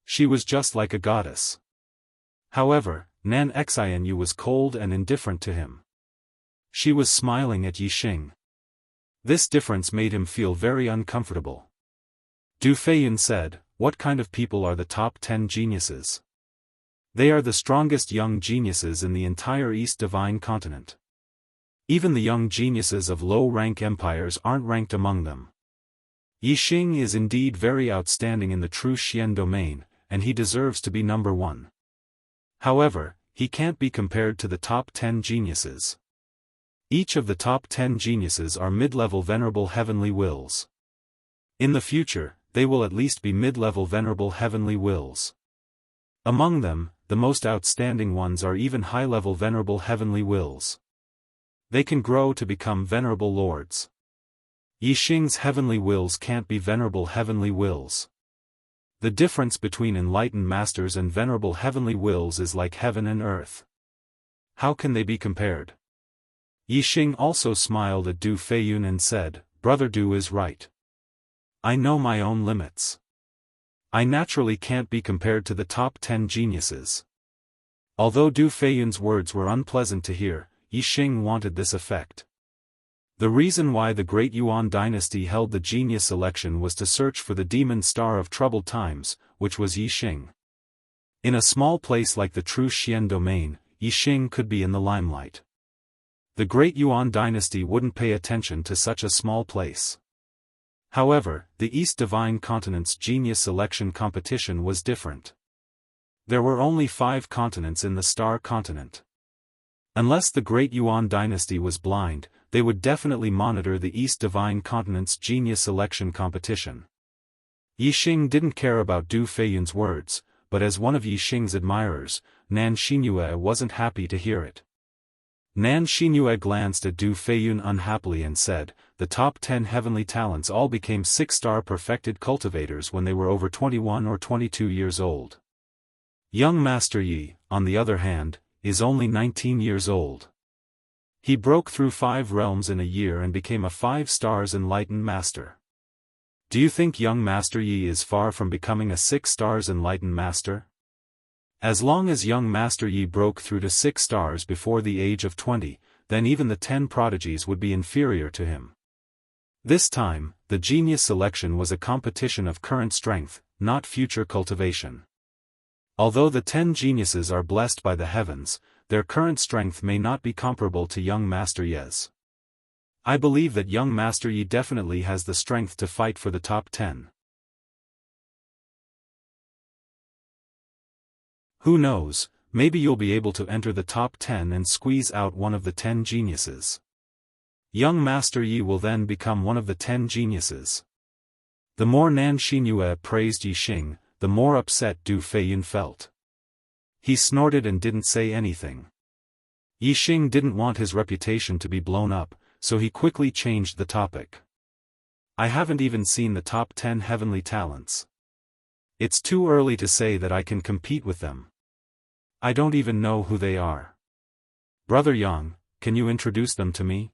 She was just like a goddess. However, Nan Xianxia was cold and indifferent to him. She was smiling at Yixing. This difference made him feel very uncomfortable. Du Feiyun said, "What kind of people are the top 10 geniuses?" "They are the strongest young geniuses in the entire East Divine Continent. Even the young geniuses of low-rank empires aren't ranked among them. Yixing is indeed very outstanding in the true Xian domain, and he deserves to be number 1. However, he can't be compared to the top 10 geniuses. Each of the top 10 geniuses are mid-level venerable heavenly wills. In the future, they will at least be mid-level venerable heavenly wills. Among them, the most outstanding ones are even high-level venerable heavenly wills. They can grow to become venerable lords. Yixing's heavenly wills can't be venerable heavenly wills. The difference between enlightened masters and venerable heavenly wills is like heaven and earth. How can they be compared?" Yixing also smiled at Du Feiyun and said, "Brother Du is right. I know my own limits. I naturally can't be compared to the top 10 geniuses." Although Du Feiyun's words were unpleasant to hear, Yixing wanted this effect. The reason why the Great Yuan dynasty held the genius election was to search for the demon star of troubled times, which was Yixing. In a small place like the true Xian domain, Yixing could be in the limelight. The Great Yuan dynasty wouldn't pay attention to such a small place. However, the East Divine Continent's genius selection competition was different. There were only 5 continents in the Star Continent. Unless the Great Yuan dynasty was blind, they would definitely monitor the East Divine Continent's genius selection competition. Yixing didn't care about Du Feiyun's words, but as one of Yixing's admirers, Nan Xianxia wasn't happy to hear it. Nan Xianxia glanced at Du Feiyun unhappily and said, "The top 10 heavenly talents all became 6-star perfected cultivators when they were over 21 or 22 years old. Young Master Yi, on the other hand, is only 19 years old. He broke through 5 realms in a year and became a 5 stars enlightened master. Do you think young Master Yi is far from becoming a 6 stars enlightened master? As long as young Master Yi broke through to 6 stars before the age of 20, then even the 10 prodigies would be inferior to him." This time, the genius selection was a competition of current strength, not future cultivation. Although the 10 geniuses are blessed by the heavens, their current strength may not be comparable to young Master Yi's. I believe that young Master Yi definitely has the strength to fight for the top 10. Who knows, maybe you'll be able to enter the top 10 and squeeze out one of the 10 geniuses. Young Master Yi will then become one of the 10 geniuses. The more Nan Xianxia praised Yixing, the more upset Du Feiyun felt. He snorted and didn't say anything. Yixing didn't want his reputation to be blown up, so he quickly changed the topic. "I haven't even seen the top 10 heavenly talents. It's too early to say that I can compete with them. I don't even know who they are. Brother Yang, can you introduce them to me?"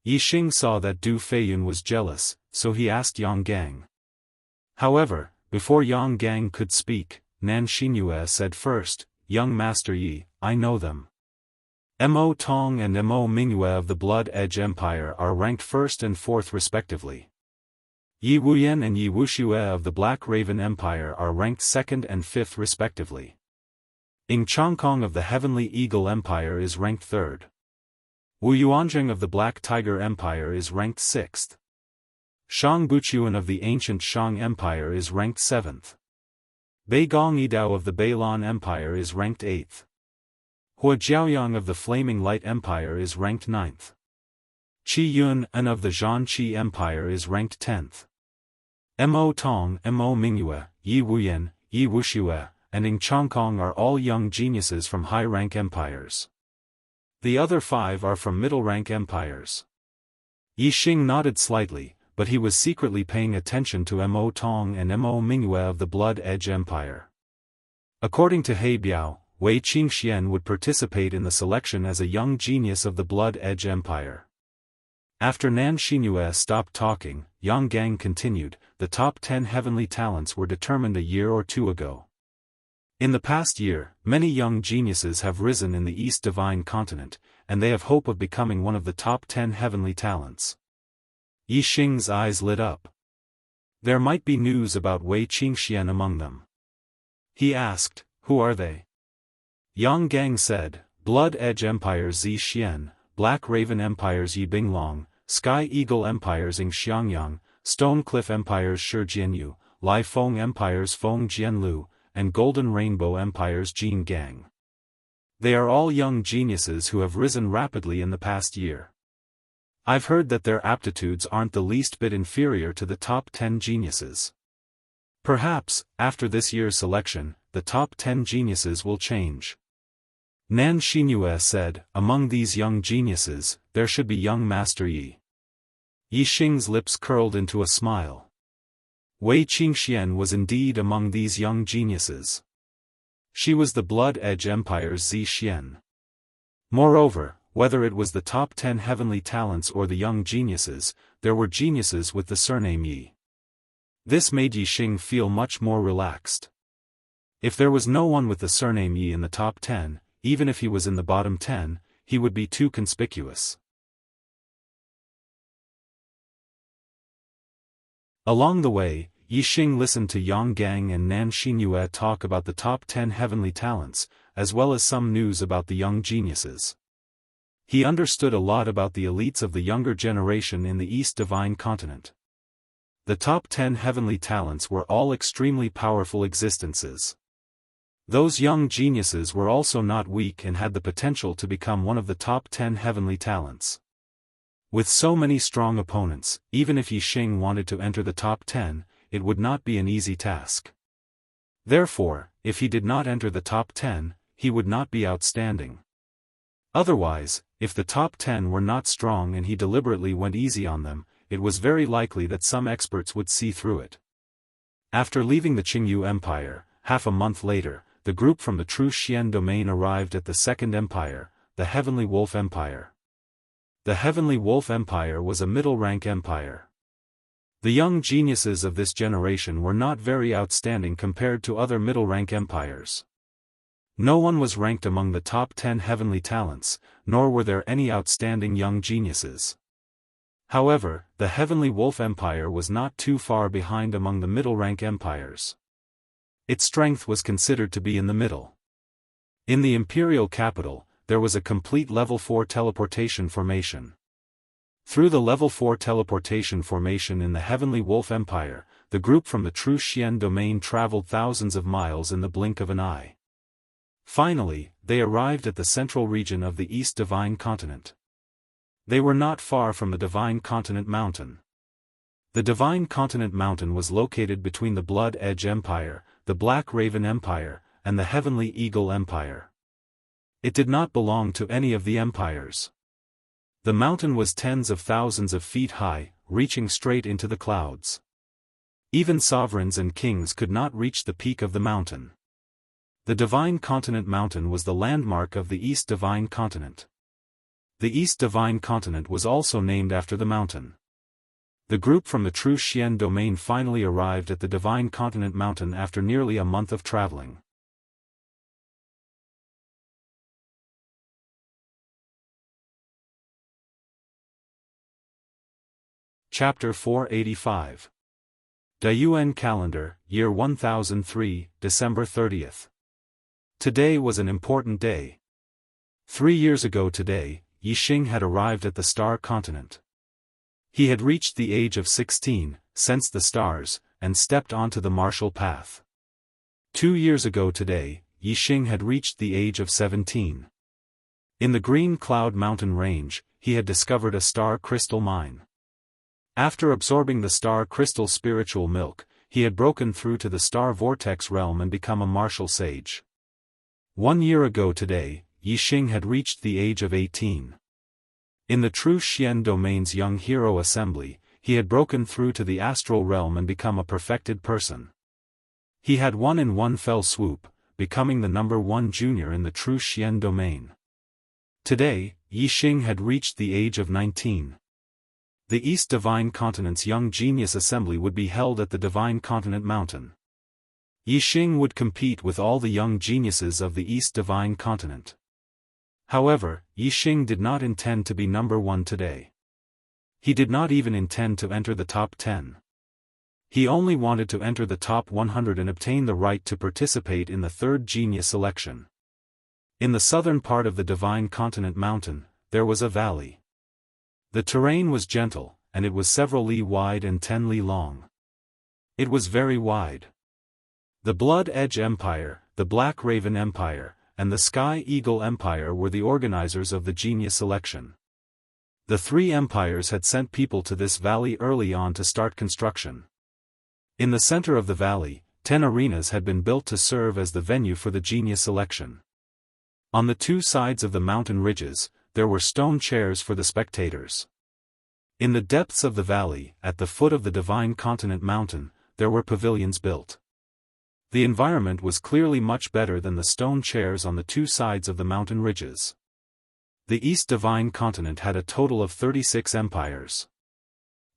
Yixing saw that Du Feiyun was jealous, so he asked Yang Gang. However, before Yang Gang could speak, Nan Xianxia said first, "Young Master Yi, I know them. Mo Tong and Mo Mingyue of the Blood Edge Empire are ranked 1st and 4th respectively. Yi Wuyan and Yi Wuxue of the Black Raven Empire are ranked 2nd and 5th respectively. Ing Chongkong of the Heavenly Eagle Empire is ranked 3rd. Wu Yuanzheng of the Black Tiger Empire is ranked 6th. Shang Buchuan of the ancient Shang Empire is ranked 7th. Bei Gong Yidao of the Beilan Empire is ranked 8th. Hua Jiaoyang of the Flaming Light Empire is ranked 9th. Qi Yun An of the Zhanqi Empire is ranked 10th. Mo Tong, Mo Mingyue, Yi Wuyan, Yi Wuxue, and Ing Chongkong are all young geniuses from high-rank empires. The other 5 are from middle-rank empires. Yi Xing nodded slightly, but he was secretly paying attention to Mo Tong and Mo Mingyue of the Blood Edge Empire. According to He Biao, Wei Qingxian would participate in the selection as a young genius of the Blood Edge Empire. After Nan Xinyue stopped talking, Yang Gang continued, the top 10 heavenly talents were determined a year or 2 ago. In the past year, many young geniuses have risen in the East Divine Continent, and they have hope of becoming one of the top 10 heavenly talents. Yi Xing's eyes lit up. There might be news about Wei Qingxian among them. He asked, who are they? Yang Gang said, Blood Edge Empire's Zi Xian, Black Raven Empire's Yi Binglong, Sky Eagle Empire's Ing Xiangyang, Stone Cliff Empire's Shi Jianyu, Lai Feng Empire's Feng Jianlu, and Golden Rainbow Empire's Jin Gang. They are all young geniuses who have risen rapidly in the past year. I've heard that their aptitudes aren't the least bit inferior to the top 10 geniuses. Perhaps, after this year's selection, the top 10 geniuses will change. Nan Xinyue said, among these young geniuses, there should be young Master Yi. Yi Xing's lips curled into a smile. Wei Qingxian was indeed among these young geniuses. She was the Blood Edge Empire's Zi Xian. Moreover, whether it was the top 10 heavenly talents or the young geniuses, there were geniuses with the surname Yi. This made Yi Xing feel much more relaxed. If there was no one with the surname Yi in the top 10, even if he was in the bottom 10, he would be too conspicuous. Along the way, Yi Xing listened to Yang Gang and Nan Xinyue talk about the top 10 heavenly talents, as well as some news about the young geniuses. He understood a lot about the elites of the younger generation in the East Divine Continent. The top 10 heavenly talents were all extremely powerful existences. Those young geniuses were also not weak and had the potential to become one of the top 10 heavenly talents. With so many strong opponents, even if Yi Xing wanted to enter the top 10, it would not be an easy task. Therefore, if he did not enter the top 10, he would not be outstanding. Otherwise, if the top 10 were not strong and he deliberately went easy on them, it was very likely that some experts would see through it. After leaving the Qingyu Empire, half a month later, the group from the True Xian domain arrived at the Second Empire, the Heavenly Wolf Empire. The Heavenly Wolf Empire was a middle-rank empire. The young geniuses of this generation were not very outstanding compared to other middle-rank empires. No one was ranked among the top 10 heavenly talents, nor were there any outstanding young geniuses. However, the Heavenly Wolf Empire was not too far behind among the middle-rank empires. Its strength was considered to be in the middle. In the imperial capital, there was a complete level 4 teleportation formation. Through the level 4 teleportation formation in the Heavenly Wolf Empire, the group from the True Xian domain traveled thousands of miles in the blink of an eye. Finally, they arrived at the central region of the East Divine Continent. They were not far from the Divine Continent Mountain. The Divine Continent Mountain was located between the Blood Edge Empire, the Black Raven Empire, and the Heavenly Eagle Empire. It did not belong to any of the empires. The mountain was tens of thousands of feet high, reaching straight into the clouds. Even sovereigns and kings could not reach the peak of the mountain. The Divine Continent Mountain was the landmark of the East Divine Continent. The East Divine Continent was also named after the mountain. The group from the True Xian domain finally arrived at the Divine Continent Mountain after nearly a month of traveling. Chapter 485. Daoist Calendar, Year 1003, December 30th. Today was an important day. 3 years ago today, Yixing had arrived at the star continent. He had reached the age of 16, sensed the stars, and stepped onto the martial path. 2 years ago today, Yixing had reached the age of 17. In the Green Cloud Mountain Range, he had discovered a star crystal mine. After absorbing the star crystal spiritual milk, he had broken through to the star vortex realm and become a martial sage. 1 year ago today, Yixing had reached the age of 18. In the True Xian Domain's Young Hero Assembly, he had broken through to the astral realm and become a perfected person. He had won in one fell swoop, becoming the number 1 junior in the True Xian Domain. Today, Yixing had reached the age of 19. The East Divine Continent's Young Genius Assembly would be held at the Divine Continent Mountain. Yixing would compete with all the young geniuses of the East Divine Continent. However, Yixing did not intend to be number 1 today. He did not even intend to enter the top 10. He only wanted to enter the top 100 and obtain the right to participate in the 3rd genius selection. In the southern part of the Divine Continent Mountain, there was a valley. The terrain was gentle, and it was several li wide and 10 li long. It was very wide. The Blood Edge Empire, the Black Raven Empire, and the Sky Eagle Empire were the organizers of the genius selection. The 3 empires had sent people to this valley early on to start construction. In the center of the valley, 10 arenas had been built to serve as the venue for the genius selection. On the 2 sides of the mountain ridges, there were stone chairs for the spectators. In the depths of the valley, at the foot of the Divine Continent Mountain, there were pavilions built. The environment was clearly much better than the stone chairs on the 2 sides of the mountain ridges. The East Divine Continent had a total of 36 empires.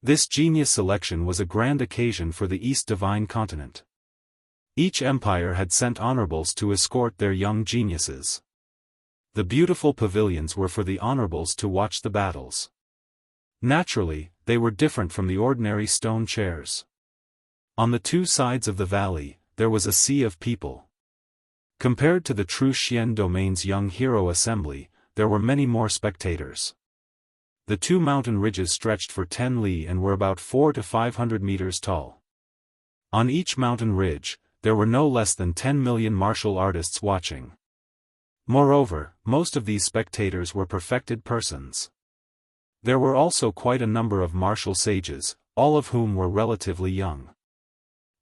This genius selection was a grand occasion for the East Divine Continent. Each empire had sent honorables to escort their young geniuses. The beautiful pavilions were for the honorables to watch the battles. Naturally, they were different from the ordinary stone chairs. On the 2 sides of the valley, there was a sea of people. Compared to the True Xian Domain's Young Hero Assembly, there were many more spectators. The 2 mountain ridges stretched for 10 li and were about 400 to 500 meters tall. On each mountain ridge, there were no less than 10 million martial artists watching. Moreover, most of these spectators were perfected persons. There were also quite a number of martial sages, all of whom were relatively young.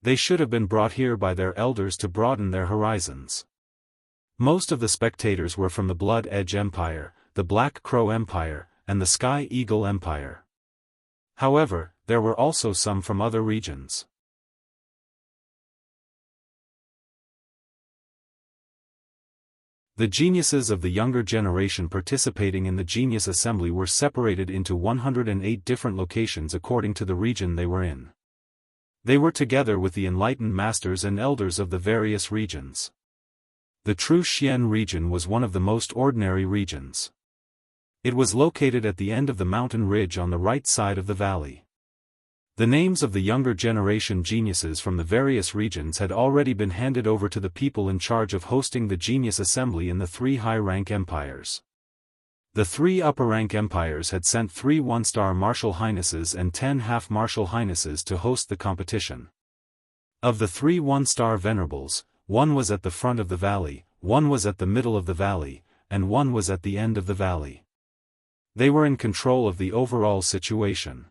They should have been brought here by their elders to broaden their horizons. Most of the spectators were from the Blood Edge Empire, the Black Crow Empire, and the Sky Eagle Empire. However, there were also some from other regions. The geniuses of the younger generation participating in the Genius Assembly were separated into 108 different locations according to the region they were in. They were together with the enlightened masters and elders of the various regions. The True Xian region was one of the most ordinary regions. It was located at the end of the mountain ridge on the right side of the valley. The names of the younger generation geniuses from the various regions had already been handed over to the people in charge of hosting the Genius Assembly in the 3 high-rank empires. The 3 upper-rank empires had sent 3 one-star martial highnesses and 10 half-martial highnesses to host the competition. Of the 3 one-star venerables, 1 was at the front of the valley, 1 was at the middle of the valley, and 1 was at the end of the valley. They were in control of the overall situation.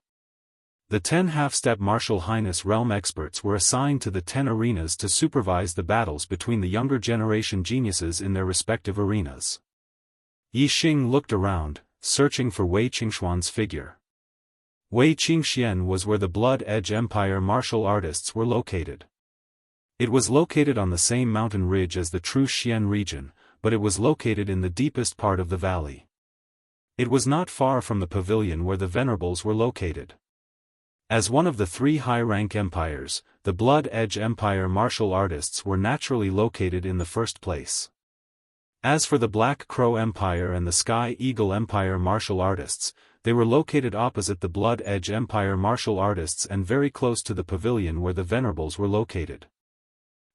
The 10 half-step martial highness realm experts were assigned to the 10 arenas to supervise the battles between the younger generation geniuses in their respective arenas. Yixing looked around, searching for Wei Qingxuan's figure. Wei Qingxian was where the Blood Edge Empire martial artists were located. It was located on the same mountain ridge as the True Xian region, but it was located in the deepest part of the valley. It was not far from the pavilion where the venerables were located. As one of the 3 high-rank empires, the Blood Edge Empire martial artists were naturally located in the first place. As for the Black Crow Empire and the Sky Eagle Empire martial artists, they were located opposite the Blood Edge Empire martial artists and very close to the pavilion where the venerables were located.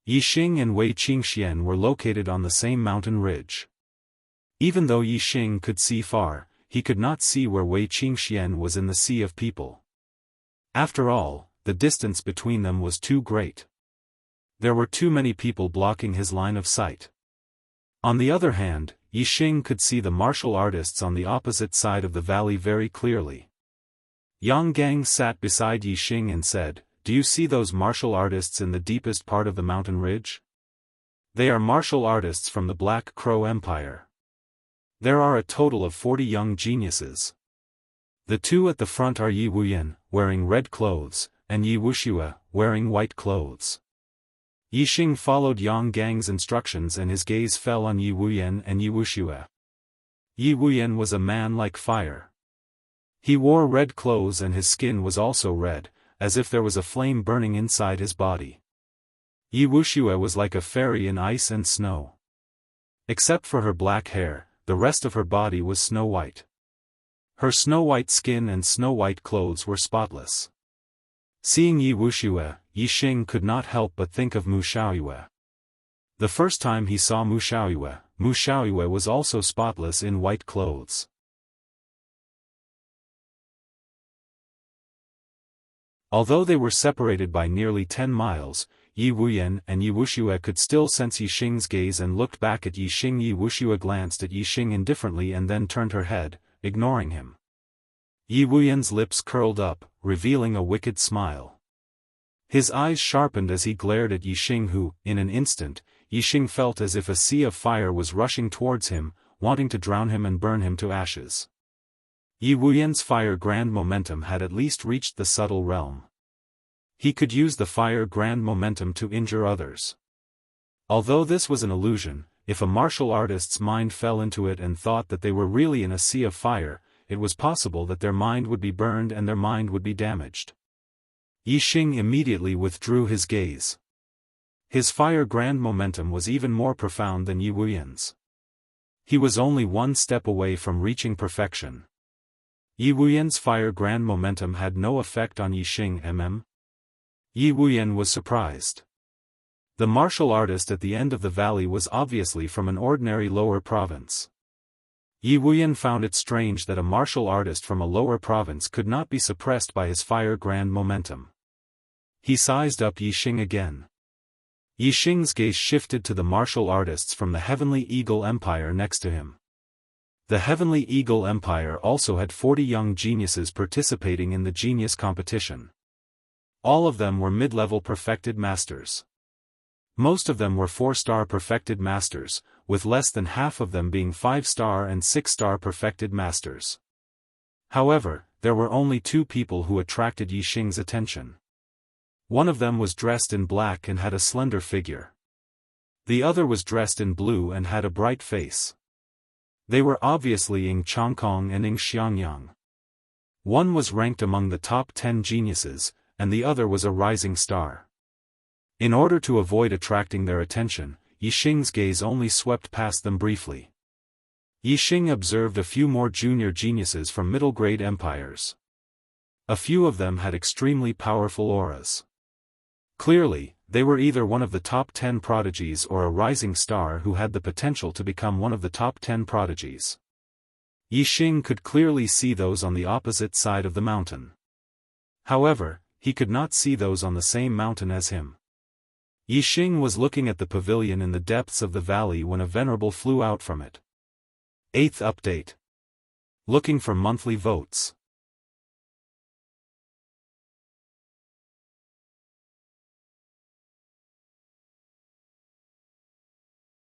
Yixing and Wei Qingxian were located on the same mountain ridge. Even though Yixing could see far, he could not see where Wei Qingxian was in the sea of people. After all, the distance between them was too great. There were too many people blocking his line of sight. On the other hand, Yixing could see the martial artists on the opposite side of the valley very clearly. Yang Gang sat beside Yixing and said, "Do you see those martial artists in the deepest part of the mountain ridge? They are martial artists from the Black Crow Empire. There are a total of 40 young geniuses. The two at the front are Yi Wuyan, wearing red clothes, and Yi Wuxia, wearing white clothes." Yixing followed Yang Gang's instructions and his gaze fell on Yi Wuyan and Yi Wuxia. Yi Wuyan was a man like fire. He wore red clothes and his skin was also red, as if there was a flame burning inside his body. Yi Wuxia was like a fairy in ice and snow. Except for her black hair, the rest of her body was snow-white. Her snow-white skin and snow-white clothes were spotless. Seeing Yi Wuxia, Yixing could not help but think of Mu Xiaoyue. The first time he saw Mu Xiaoyue was also spotless in white clothes. Although they were separated by nearly 10 miles, Yi Wuyan and Yi Wuxia could still sense Yixing's gaze and looked back at Yixing. Yi Wuxia glanced at Yixing indifferently and then turned her head, ignoring him. Yi Wuyan's lips curled up, revealing a wicked smile. His eyes sharpened as he glared at Yixing who, in an instant, Yixing felt as if a sea of fire was rushing towards him, wanting to drown him and burn him to ashes. Yi Wuyan's fire grand momentum had at least reached the subtle realm. He could use the fire grand momentum to injure others. Although this was an illusion, if a martial artist's mind fell into it and thought that they were really in a sea of fire, it was possible that their mind would be burned and their mind would be damaged. Yixing immediately withdrew his gaze. His fire grand momentum was even more profound than Yi Wuyan's. He was only one step away from reaching perfection. Yi Wuyan's fire grand momentum had no effect on Yixing. Yi Wuyan was surprised. The martial artist at the end of the valley was obviously from an ordinary lower province. Yi Wuyan found it strange that a martial artist from a lower province could not be suppressed by his fire grand momentum. He sized up Yixing again. Yixing's gaze shifted to the martial artists from the Heavenly Eagle Empire next to him. The Heavenly Eagle Empire also had 40 young geniuses participating in the genius competition. All of them were mid-level perfected masters. Most of them were 4-star perfected masters, with less than half of them being 5-star and 6-star perfected masters. However, there were only 2 people who attracted Yixing's attention. One of them was dressed in black and had a slender figure. The other was dressed in blue and had a bright face. They were obviously Ing Changkong and Ing Xiangyang. One was ranked among the top 10 geniuses, and the other was a rising star. In order to avoid attracting their attention, Yixing's gaze only swept past them briefly. Yixing observed a few more junior geniuses from middle-grade empires. A few of them had extremely powerful auras. Clearly, they were either one of the top 10 prodigies or a rising star who had the potential to become one of the top 10 prodigies. Yixing could clearly see those on the opposite side of the mountain. However, he could not see those on the same mountain as him. Yixing was looking at the pavilion in the depths of the valley when a venerable flew out from it. 8th update. Looking for monthly votes.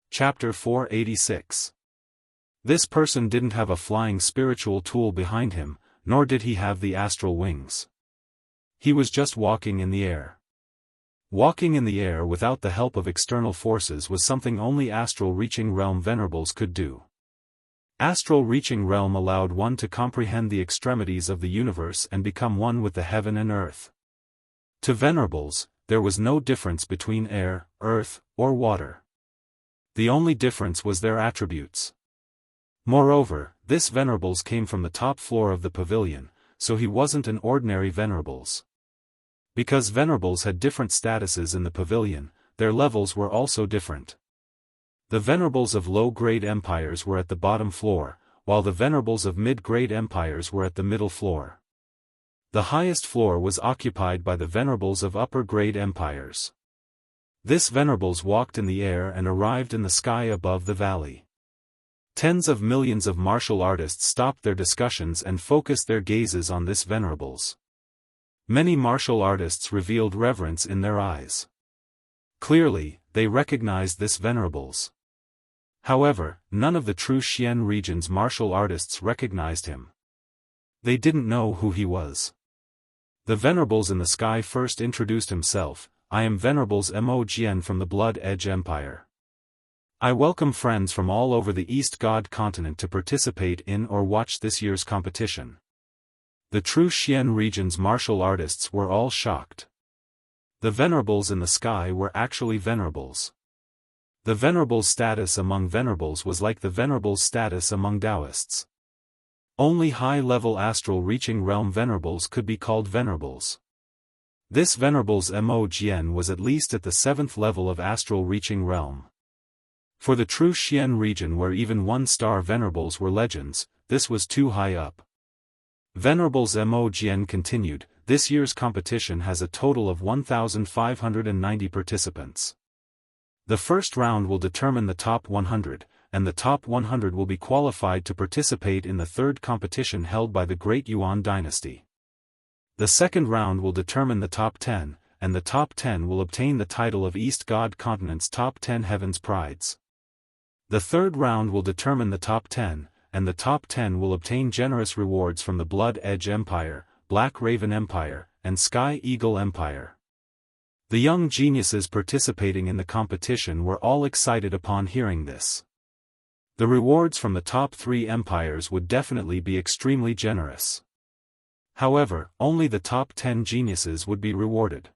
Chapter 486. This person didn't have a flying spiritual tool behind him, nor did he have the astral wings. He was just walking in the air. Walking in the air without the help of external forces was something only astral reaching realm venerables could do. Astral reaching realm allowed one to comprehend the extremities of the universe and become one with the heaven and earth. To venerables, there was no difference between air, earth, or water. The only difference was their attributes. Moreover, this venerables came from the top floor of the pavilion, so he wasn't an ordinary venerables. Because venerables had different statuses in the pavilion, their levels were also different. The venerables of low-grade empires were at the bottom floor, while the venerables of mid-grade empires were at the middle floor. The highest floor was occupied by the venerables of upper-grade empires. This venerables walked in the air and arrived in the sky above the valley. Tens of millions of martial artists stopped their discussions and focused their gazes on this venerables. Many martial artists revealed reverence in their eyes. Clearly, they recognized this venerables. However, none of the true Xian region's martial artists recognized him. They didn't know who he was. The venerables in the sky first introduced himself. I am Venerables Mo Jian from the Blood Edge Empire. I welcome friends from all over the East God continent to participate in or watch this year's competition. The true Xian region's martial artists were all shocked. The venerables in the sky were actually venerables. The venerables' status among venerables was like the venerables' status among Daoists. Only high-level astral-reaching realm venerables could be called venerables. This venerables Mo Jian was at least at the 7th level of astral-reaching realm. For the true Xian region where even one-star venerables were legends, this was too high up. Venerables Mo Jian continued, this year's competition has a total of 1,590 participants. The first round will determine the top 100, and the top 100 will be qualified to participate in the third competition held by the Great Yuan dynasty. The second round will determine the top 10, and the top 10 will obtain the title of East God Continent's top 10 Heavens Prides. The third round will determine the top 10, and the top 10 will obtain generous rewards from the Blood Edge Empire, Black Raven Empire, and Sky Eagle Empire. The young geniuses participating in the competition were all excited upon hearing this. The rewards from the top 3 empires would definitely be extremely generous. However, only the top 10 geniuses would be rewarded.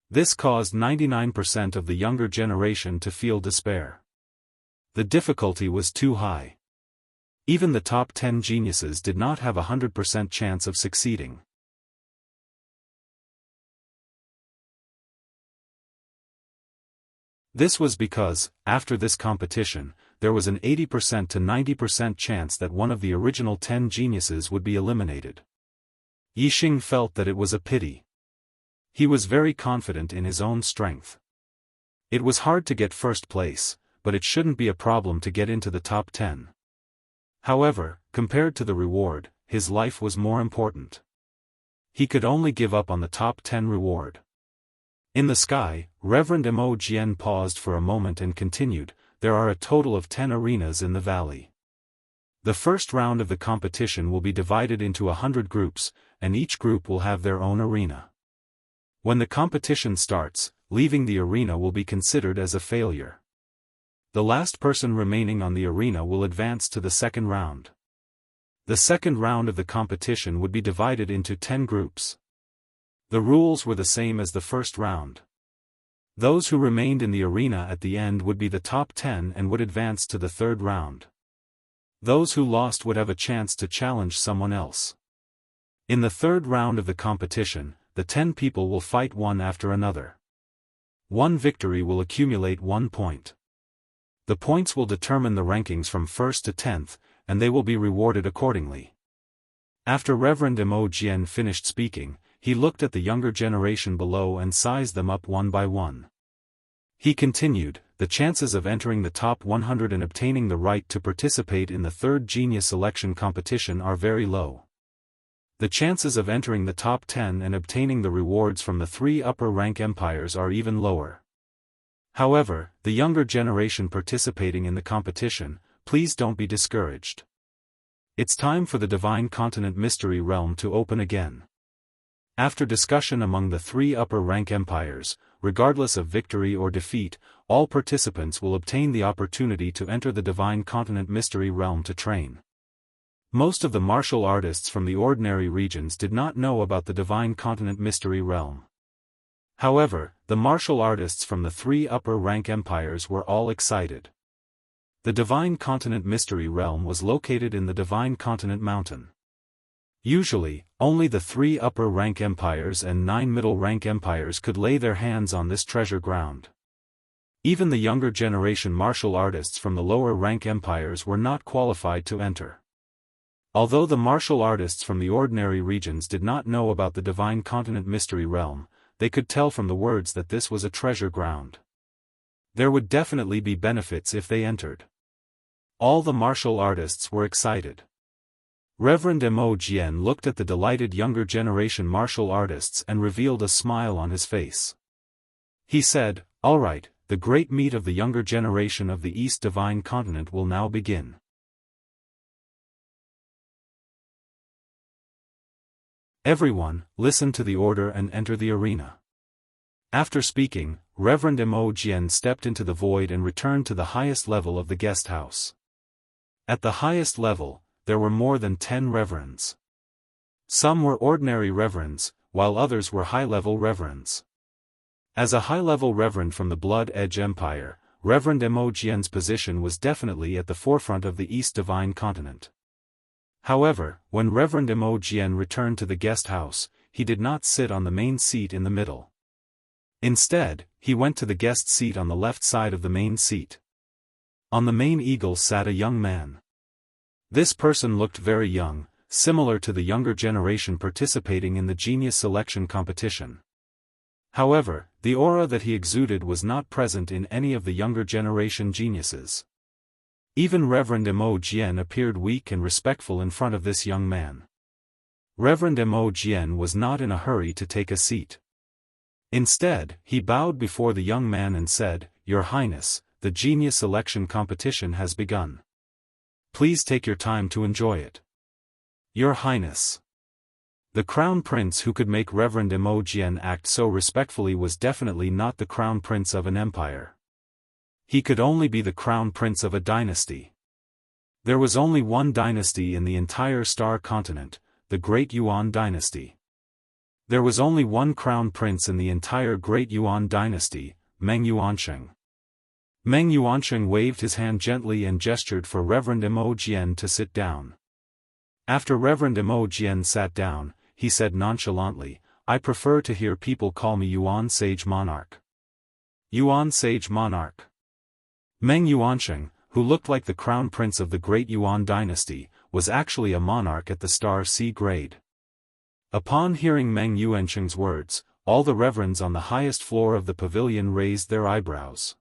This caused 99% of the younger generation to feel despair. The difficulty was too high. Even the top 10 geniuses did not have a 100% chance of succeeding. This was because, after this competition, there was an 80% to 90% chance that one of the original 10 geniuses would be eliminated. Yixing felt that it was a pity. He was very confident in his own strength. It was hard to get first place, but it shouldn't be a problem to get into the top 10. However, compared to the reward, his life was more important. He could only give up on the top 10 reward. In the sky, Reverend Mo Jian paused for a moment and continued, there are a total of 10 arenas in the valley. The first round of the competition will be divided into 100 groups, and each group will have their own arena. When the competition starts, leaving the arena will be considered as a failure. The last person remaining on the arena will advance to the second round. The second round of the competition would be divided into 10 groups. The rules were the same as the first round. Those who remained in the arena at the end would be the top 10 and would advance to the third round. Those who lost would have a chance to challenge someone else. In the third round of the competition, the 10 people will fight one after another. One victory will accumulate 1 point. The points will determine the rankings from 1st to 10th, and they will be rewarded accordingly. After Reverend Mo Jian finished speaking, he looked at the younger generation below and sized them up one by one. He continued, the chances of entering the top 100 and obtaining the right to participate in the third genius selection competition are very low. The chances of entering the top 10 and obtaining the rewards from the 3 upper-rank empires are even lower. However, the younger generation participating in the competition, please don't be discouraged. It's time for the Divine Continent Mystery Realm to open again. After discussion among the 3 upper-rank empires, regardless of victory or defeat, all participants will obtain the opportunity to enter the Divine Continent Mystery Realm to train. Most of the martial artists from the ordinary regions did not know about the Divine Continent Mystery Realm. However, the martial artists from the 3 upper-rank empires were all excited. The Divine Continent Mystery Realm was located in the Divine Continent Mountain. Usually, only the 3 upper-rank empires and 9 middle-rank empires could lay their hands on this treasure ground. Even the younger generation martial artists from the lower rank empires were not qualified to enter. Although the martial artists from the ordinary regions did not know about the divine continent mystery realm, they could tell from the words that this was a treasure ground. There would definitely be benefits if they entered. All the martial artists were excited. Reverend Mo Jian looked at the delighted younger generation martial artists and revealed a smile on his face. He said, "All right, the great meet of the younger generation of the East Divine Continent will now begin. Everyone, listen to the order and enter the arena." After speaking, Reverend Mo Jian stepped into the void and returned to the highest level of the guest house. At the highest level, there were more than 10 reverends. Some were ordinary reverends, while others were high-level reverends. As a high-level reverend from the Blood Edge Empire, Reverend Mo Jian's position was definitely at the forefront of the East Divine Continent. However, when Reverend Mo Jian returned to the guest house, he did not sit on the main seat in the middle. Instead, he went to the guest seat on the left side of the main seat. On the main eagle sat a young man. This person looked very young, similar to the younger generation participating in the genius selection competition. However, the aura that he exuded was not present in any of the younger generation geniuses. Even Reverend Mo Jian appeared weak and respectful in front of this young man. Reverend Mo Jian was not in a hurry to take a seat. Instead, he bowed before the young man and said, "Your Highness, the genius selection competition has begun. Please take your time to enjoy it." "Your Highness." The crown prince who could make Reverend Mo Jian act so respectfully was definitely not the crown prince of an empire. He could only be the crown prince of a dynasty. There was only one dynasty in the entire Star Continent, the Great Yuan dynasty. There was only one crown prince in the entire Great Yuan dynasty, Meng Yuansheng. Meng Yuansheng waved his hand gently and gestured for Reverend Mo Jian to sit down. After Reverend Mo Jian sat down, he said nonchalantly, "I prefer to hear people call me Yuan Sage Monarch." Yuan Sage Monarch. Meng Yuansheng, who looked like the crown prince of the Great Yuan dynasty, was actually a monarch at the Star C grade. Upon hearing Meng Yuansheng's words, all the reverends on the highest floor of the pavilion raised their eyebrows.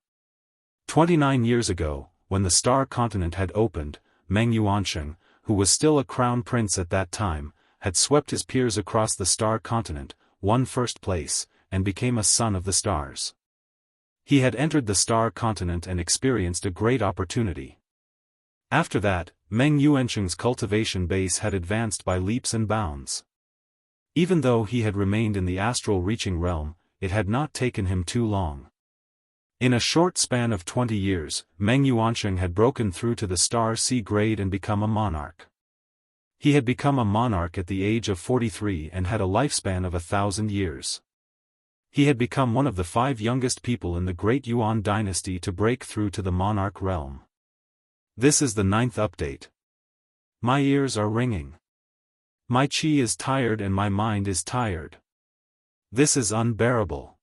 29 years ago, when the Star Continent had opened, Meng Yuansheng, who was still a crown prince at that time, had swept his peers across the Star Continent, won first place, and became a son of the stars. He had entered the Star Continent and experienced a great opportunity. After that, Meng Yuansheng's cultivation base had advanced by leaps and bounds. Even though he had remained in the astral reaching realm, it had not taken him too long. In a short span of 20 years, Meng Yuansheng had broken through to the Star C grade and become a monarch. He had become a monarch at the age of 43 and had a lifespan of 1,000 years. He had become one of the 5 youngest people in the Great Yuan dynasty to break through to the monarch realm. This is the 9th update. My ears are ringing. My chi is tired and my mind is tired. This is unbearable.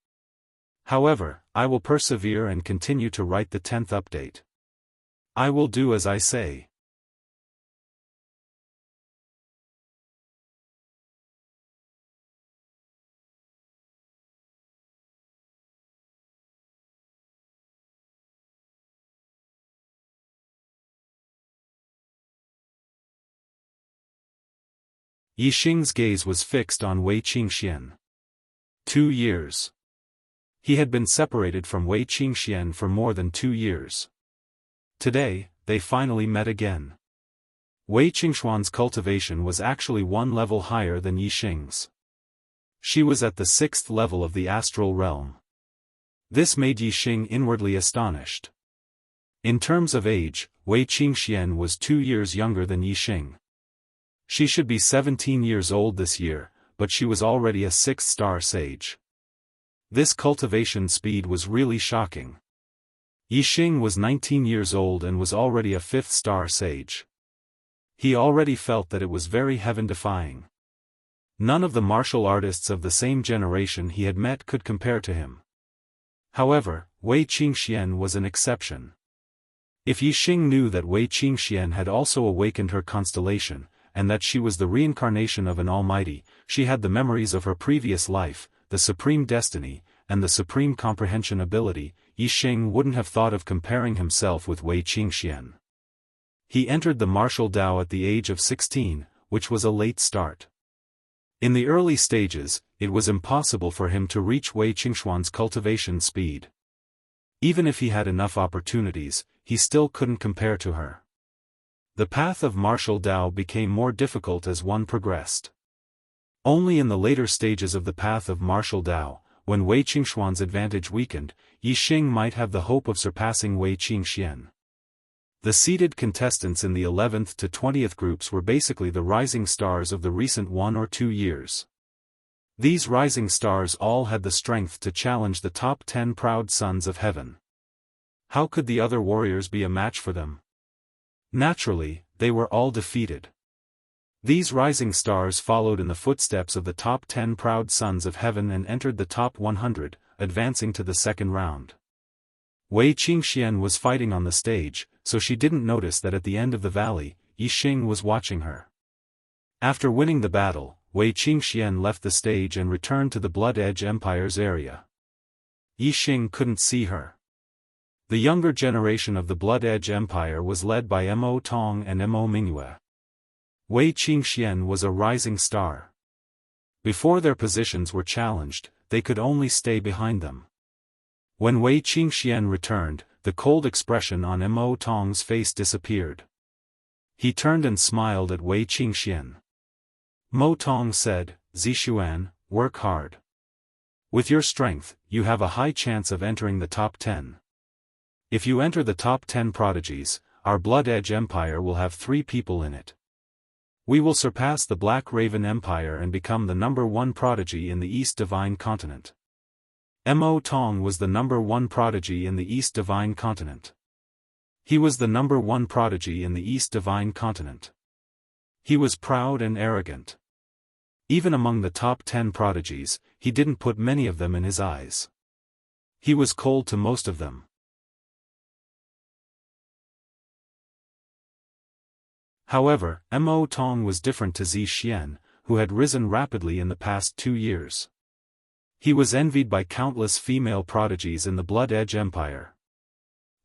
However, I will persevere and continue to write the 10th update. I will do as I say. Yixing's gaze was fixed on Wei Qingxian. 2 years. He had been separated from Wei Qingxian for more than 2 years. Today, they finally met again. Wei Qingxian's cultivation was actually 1 level higher than Yixing's. She was at the 6th level of the astral realm. This made Yixing inwardly astonished. In terms of age, Wei Qingxian was 2 years younger than Yixing. She should be 17 years old this year, but she was already a 6-star sage. This cultivation speed was really shocking. Yixing was 19 years old and was already a 5th-star sage. He already felt that it was very heaven-defying. None of the martial artists of the same generation he had met could compare to him. However, Wei Qingxian was an exception. If Yixing knew that Wei Qingxian had also awakened her constellation, and that she was the reincarnation of an almighty, she had the memories of her previous life, the supreme destiny, and the supreme comprehension ability. Yixing wouldn't have thought of comparing himself with Wei Qingxian. He entered the martial Dao at the age of 16, which was a late start. In the early stages, it was impossible for him to reach Wei Qingxuan's cultivation speed. Even if he had enough opportunities, he still couldn't compare to her. The path of martial Dao became more difficult as one progressed. Only in the later stages of the path of martial Dao, when Wei Qingxuan's advantage weakened, Yixing might have the hope of surpassing Wei Qingxian. The seeded contestants in the 11th to 20th groups were basically the rising stars of the recent 1 or 2 years. These rising stars all had the strength to challenge the top 10 proud sons of heaven. How could the other warriors be a match for them? Naturally, they were all defeated. These rising stars followed in the footsteps of the top 10 proud sons of heaven and entered the top 100, advancing to the second round. Wei Qingxian was fighting on the stage, so she didn't notice that at the end of the valley, Yixing was watching her. After winning the battle, Wei Qingxian left the stage and returned to the Blood Edge Empire's area. Yixing couldn't see her. The younger generation of the Blood Edge Empire was led by Mo Tong and Mo Mingyue. Wei Qingxian was a rising star. Before their positions were challenged, they could only stay behind them. When Wei Qingxian returned, the cold expression on Mo Tong's face disappeared. He turned and smiled at Wei Qingxian. Mo Tong said, "Zixuan, work hard. With your strength, you have a high chance of entering the top 10. If you enter the top 10 prodigies, our Blood Edge Empire will have 3 people in it. We will surpass the Black Raven Empire and become the #1 prodigy in the East Divine Continent." Mo Tong was the #1 prodigy in the East Divine Continent. He was the #1 prodigy in the East Divine Continent. He was proud and arrogant. Even among the top 10 prodigies, he didn't put many of them in his eyes. He was cold to most of them. However, Mo Tong was different to Zixuan, who had risen rapidly in the past 2 years. He was envied by countless female prodigies in the Blood Edge Empire.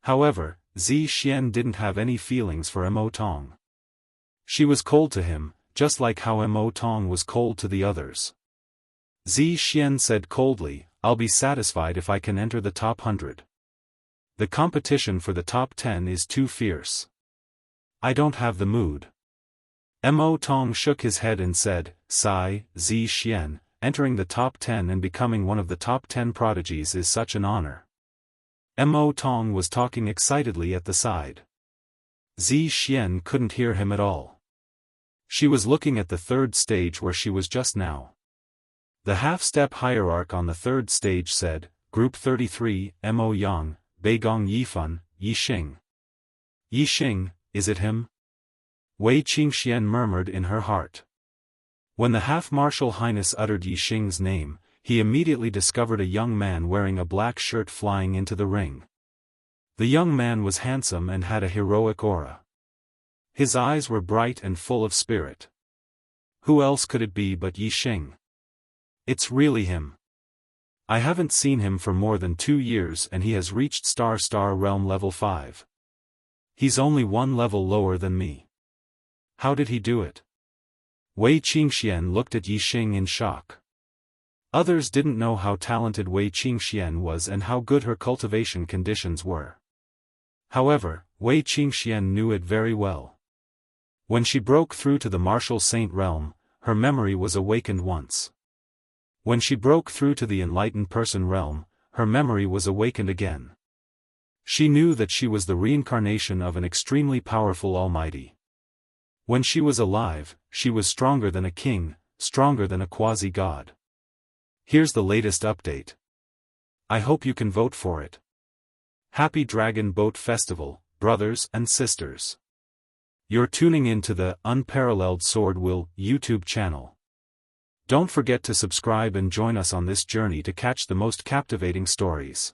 However, Zixuan didn't have any feelings for Mo Tong. She was cold to him, just like how Mo Tong was cold to the others. Zixuan said coldly, "I'll be satisfied if I can enter the top 100. The competition for the top 10 is too fierce. I don't have the mood." Mo Tong shook his head and said, "Sigh, Zixuan, entering the top 10 and becoming one of the top 10 prodigies is such an honor." Mo Tong was talking excitedly at the side. Zixuan couldn't hear him at all. She was looking at the 3rd stage where she was just now. The half-step hierarch on the 3rd stage said, "Group 33, Mo Yang, Beigong Yifan, Yixing." "Yixing, is it him?" Wei Qingxian murmured in her heart. When the half-martial highness uttered Yixing's name, he immediately discovered a young man wearing a black shirt flying into the ring. The young man was handsome and had a heroic aura. His eyes were bright and full of spirit. Who else could it be but Yixing? It's really him. I haven't seen him for more than 2 years and he has reached Star Realm level 5. He's only 1 level lower than me. How did he do it? Wei Qingxian looked at Yixing in shock. Others didn't know how talented Wei Qingxian was and how good her cultivation conditions were. However, Wei Qingxian knew it very well. When she broke through to the martial saint realm, her memory was awakened once. When she broke through to the enlightened person realm, her memory was awakened again. She knew that she was the reincarnation of an extremely powerful almighty. When she was alive, she was stronger than a king, stronger than a quasi-god. Here's the latest update. I hope you can vote for it. Happy Dragon Boat Festival, brothers and sisters. You're tuning in to the UnparalleledSwordWill YouTube channel. Don't forget to subscribe and join us on this journey to catch the most captivating stories.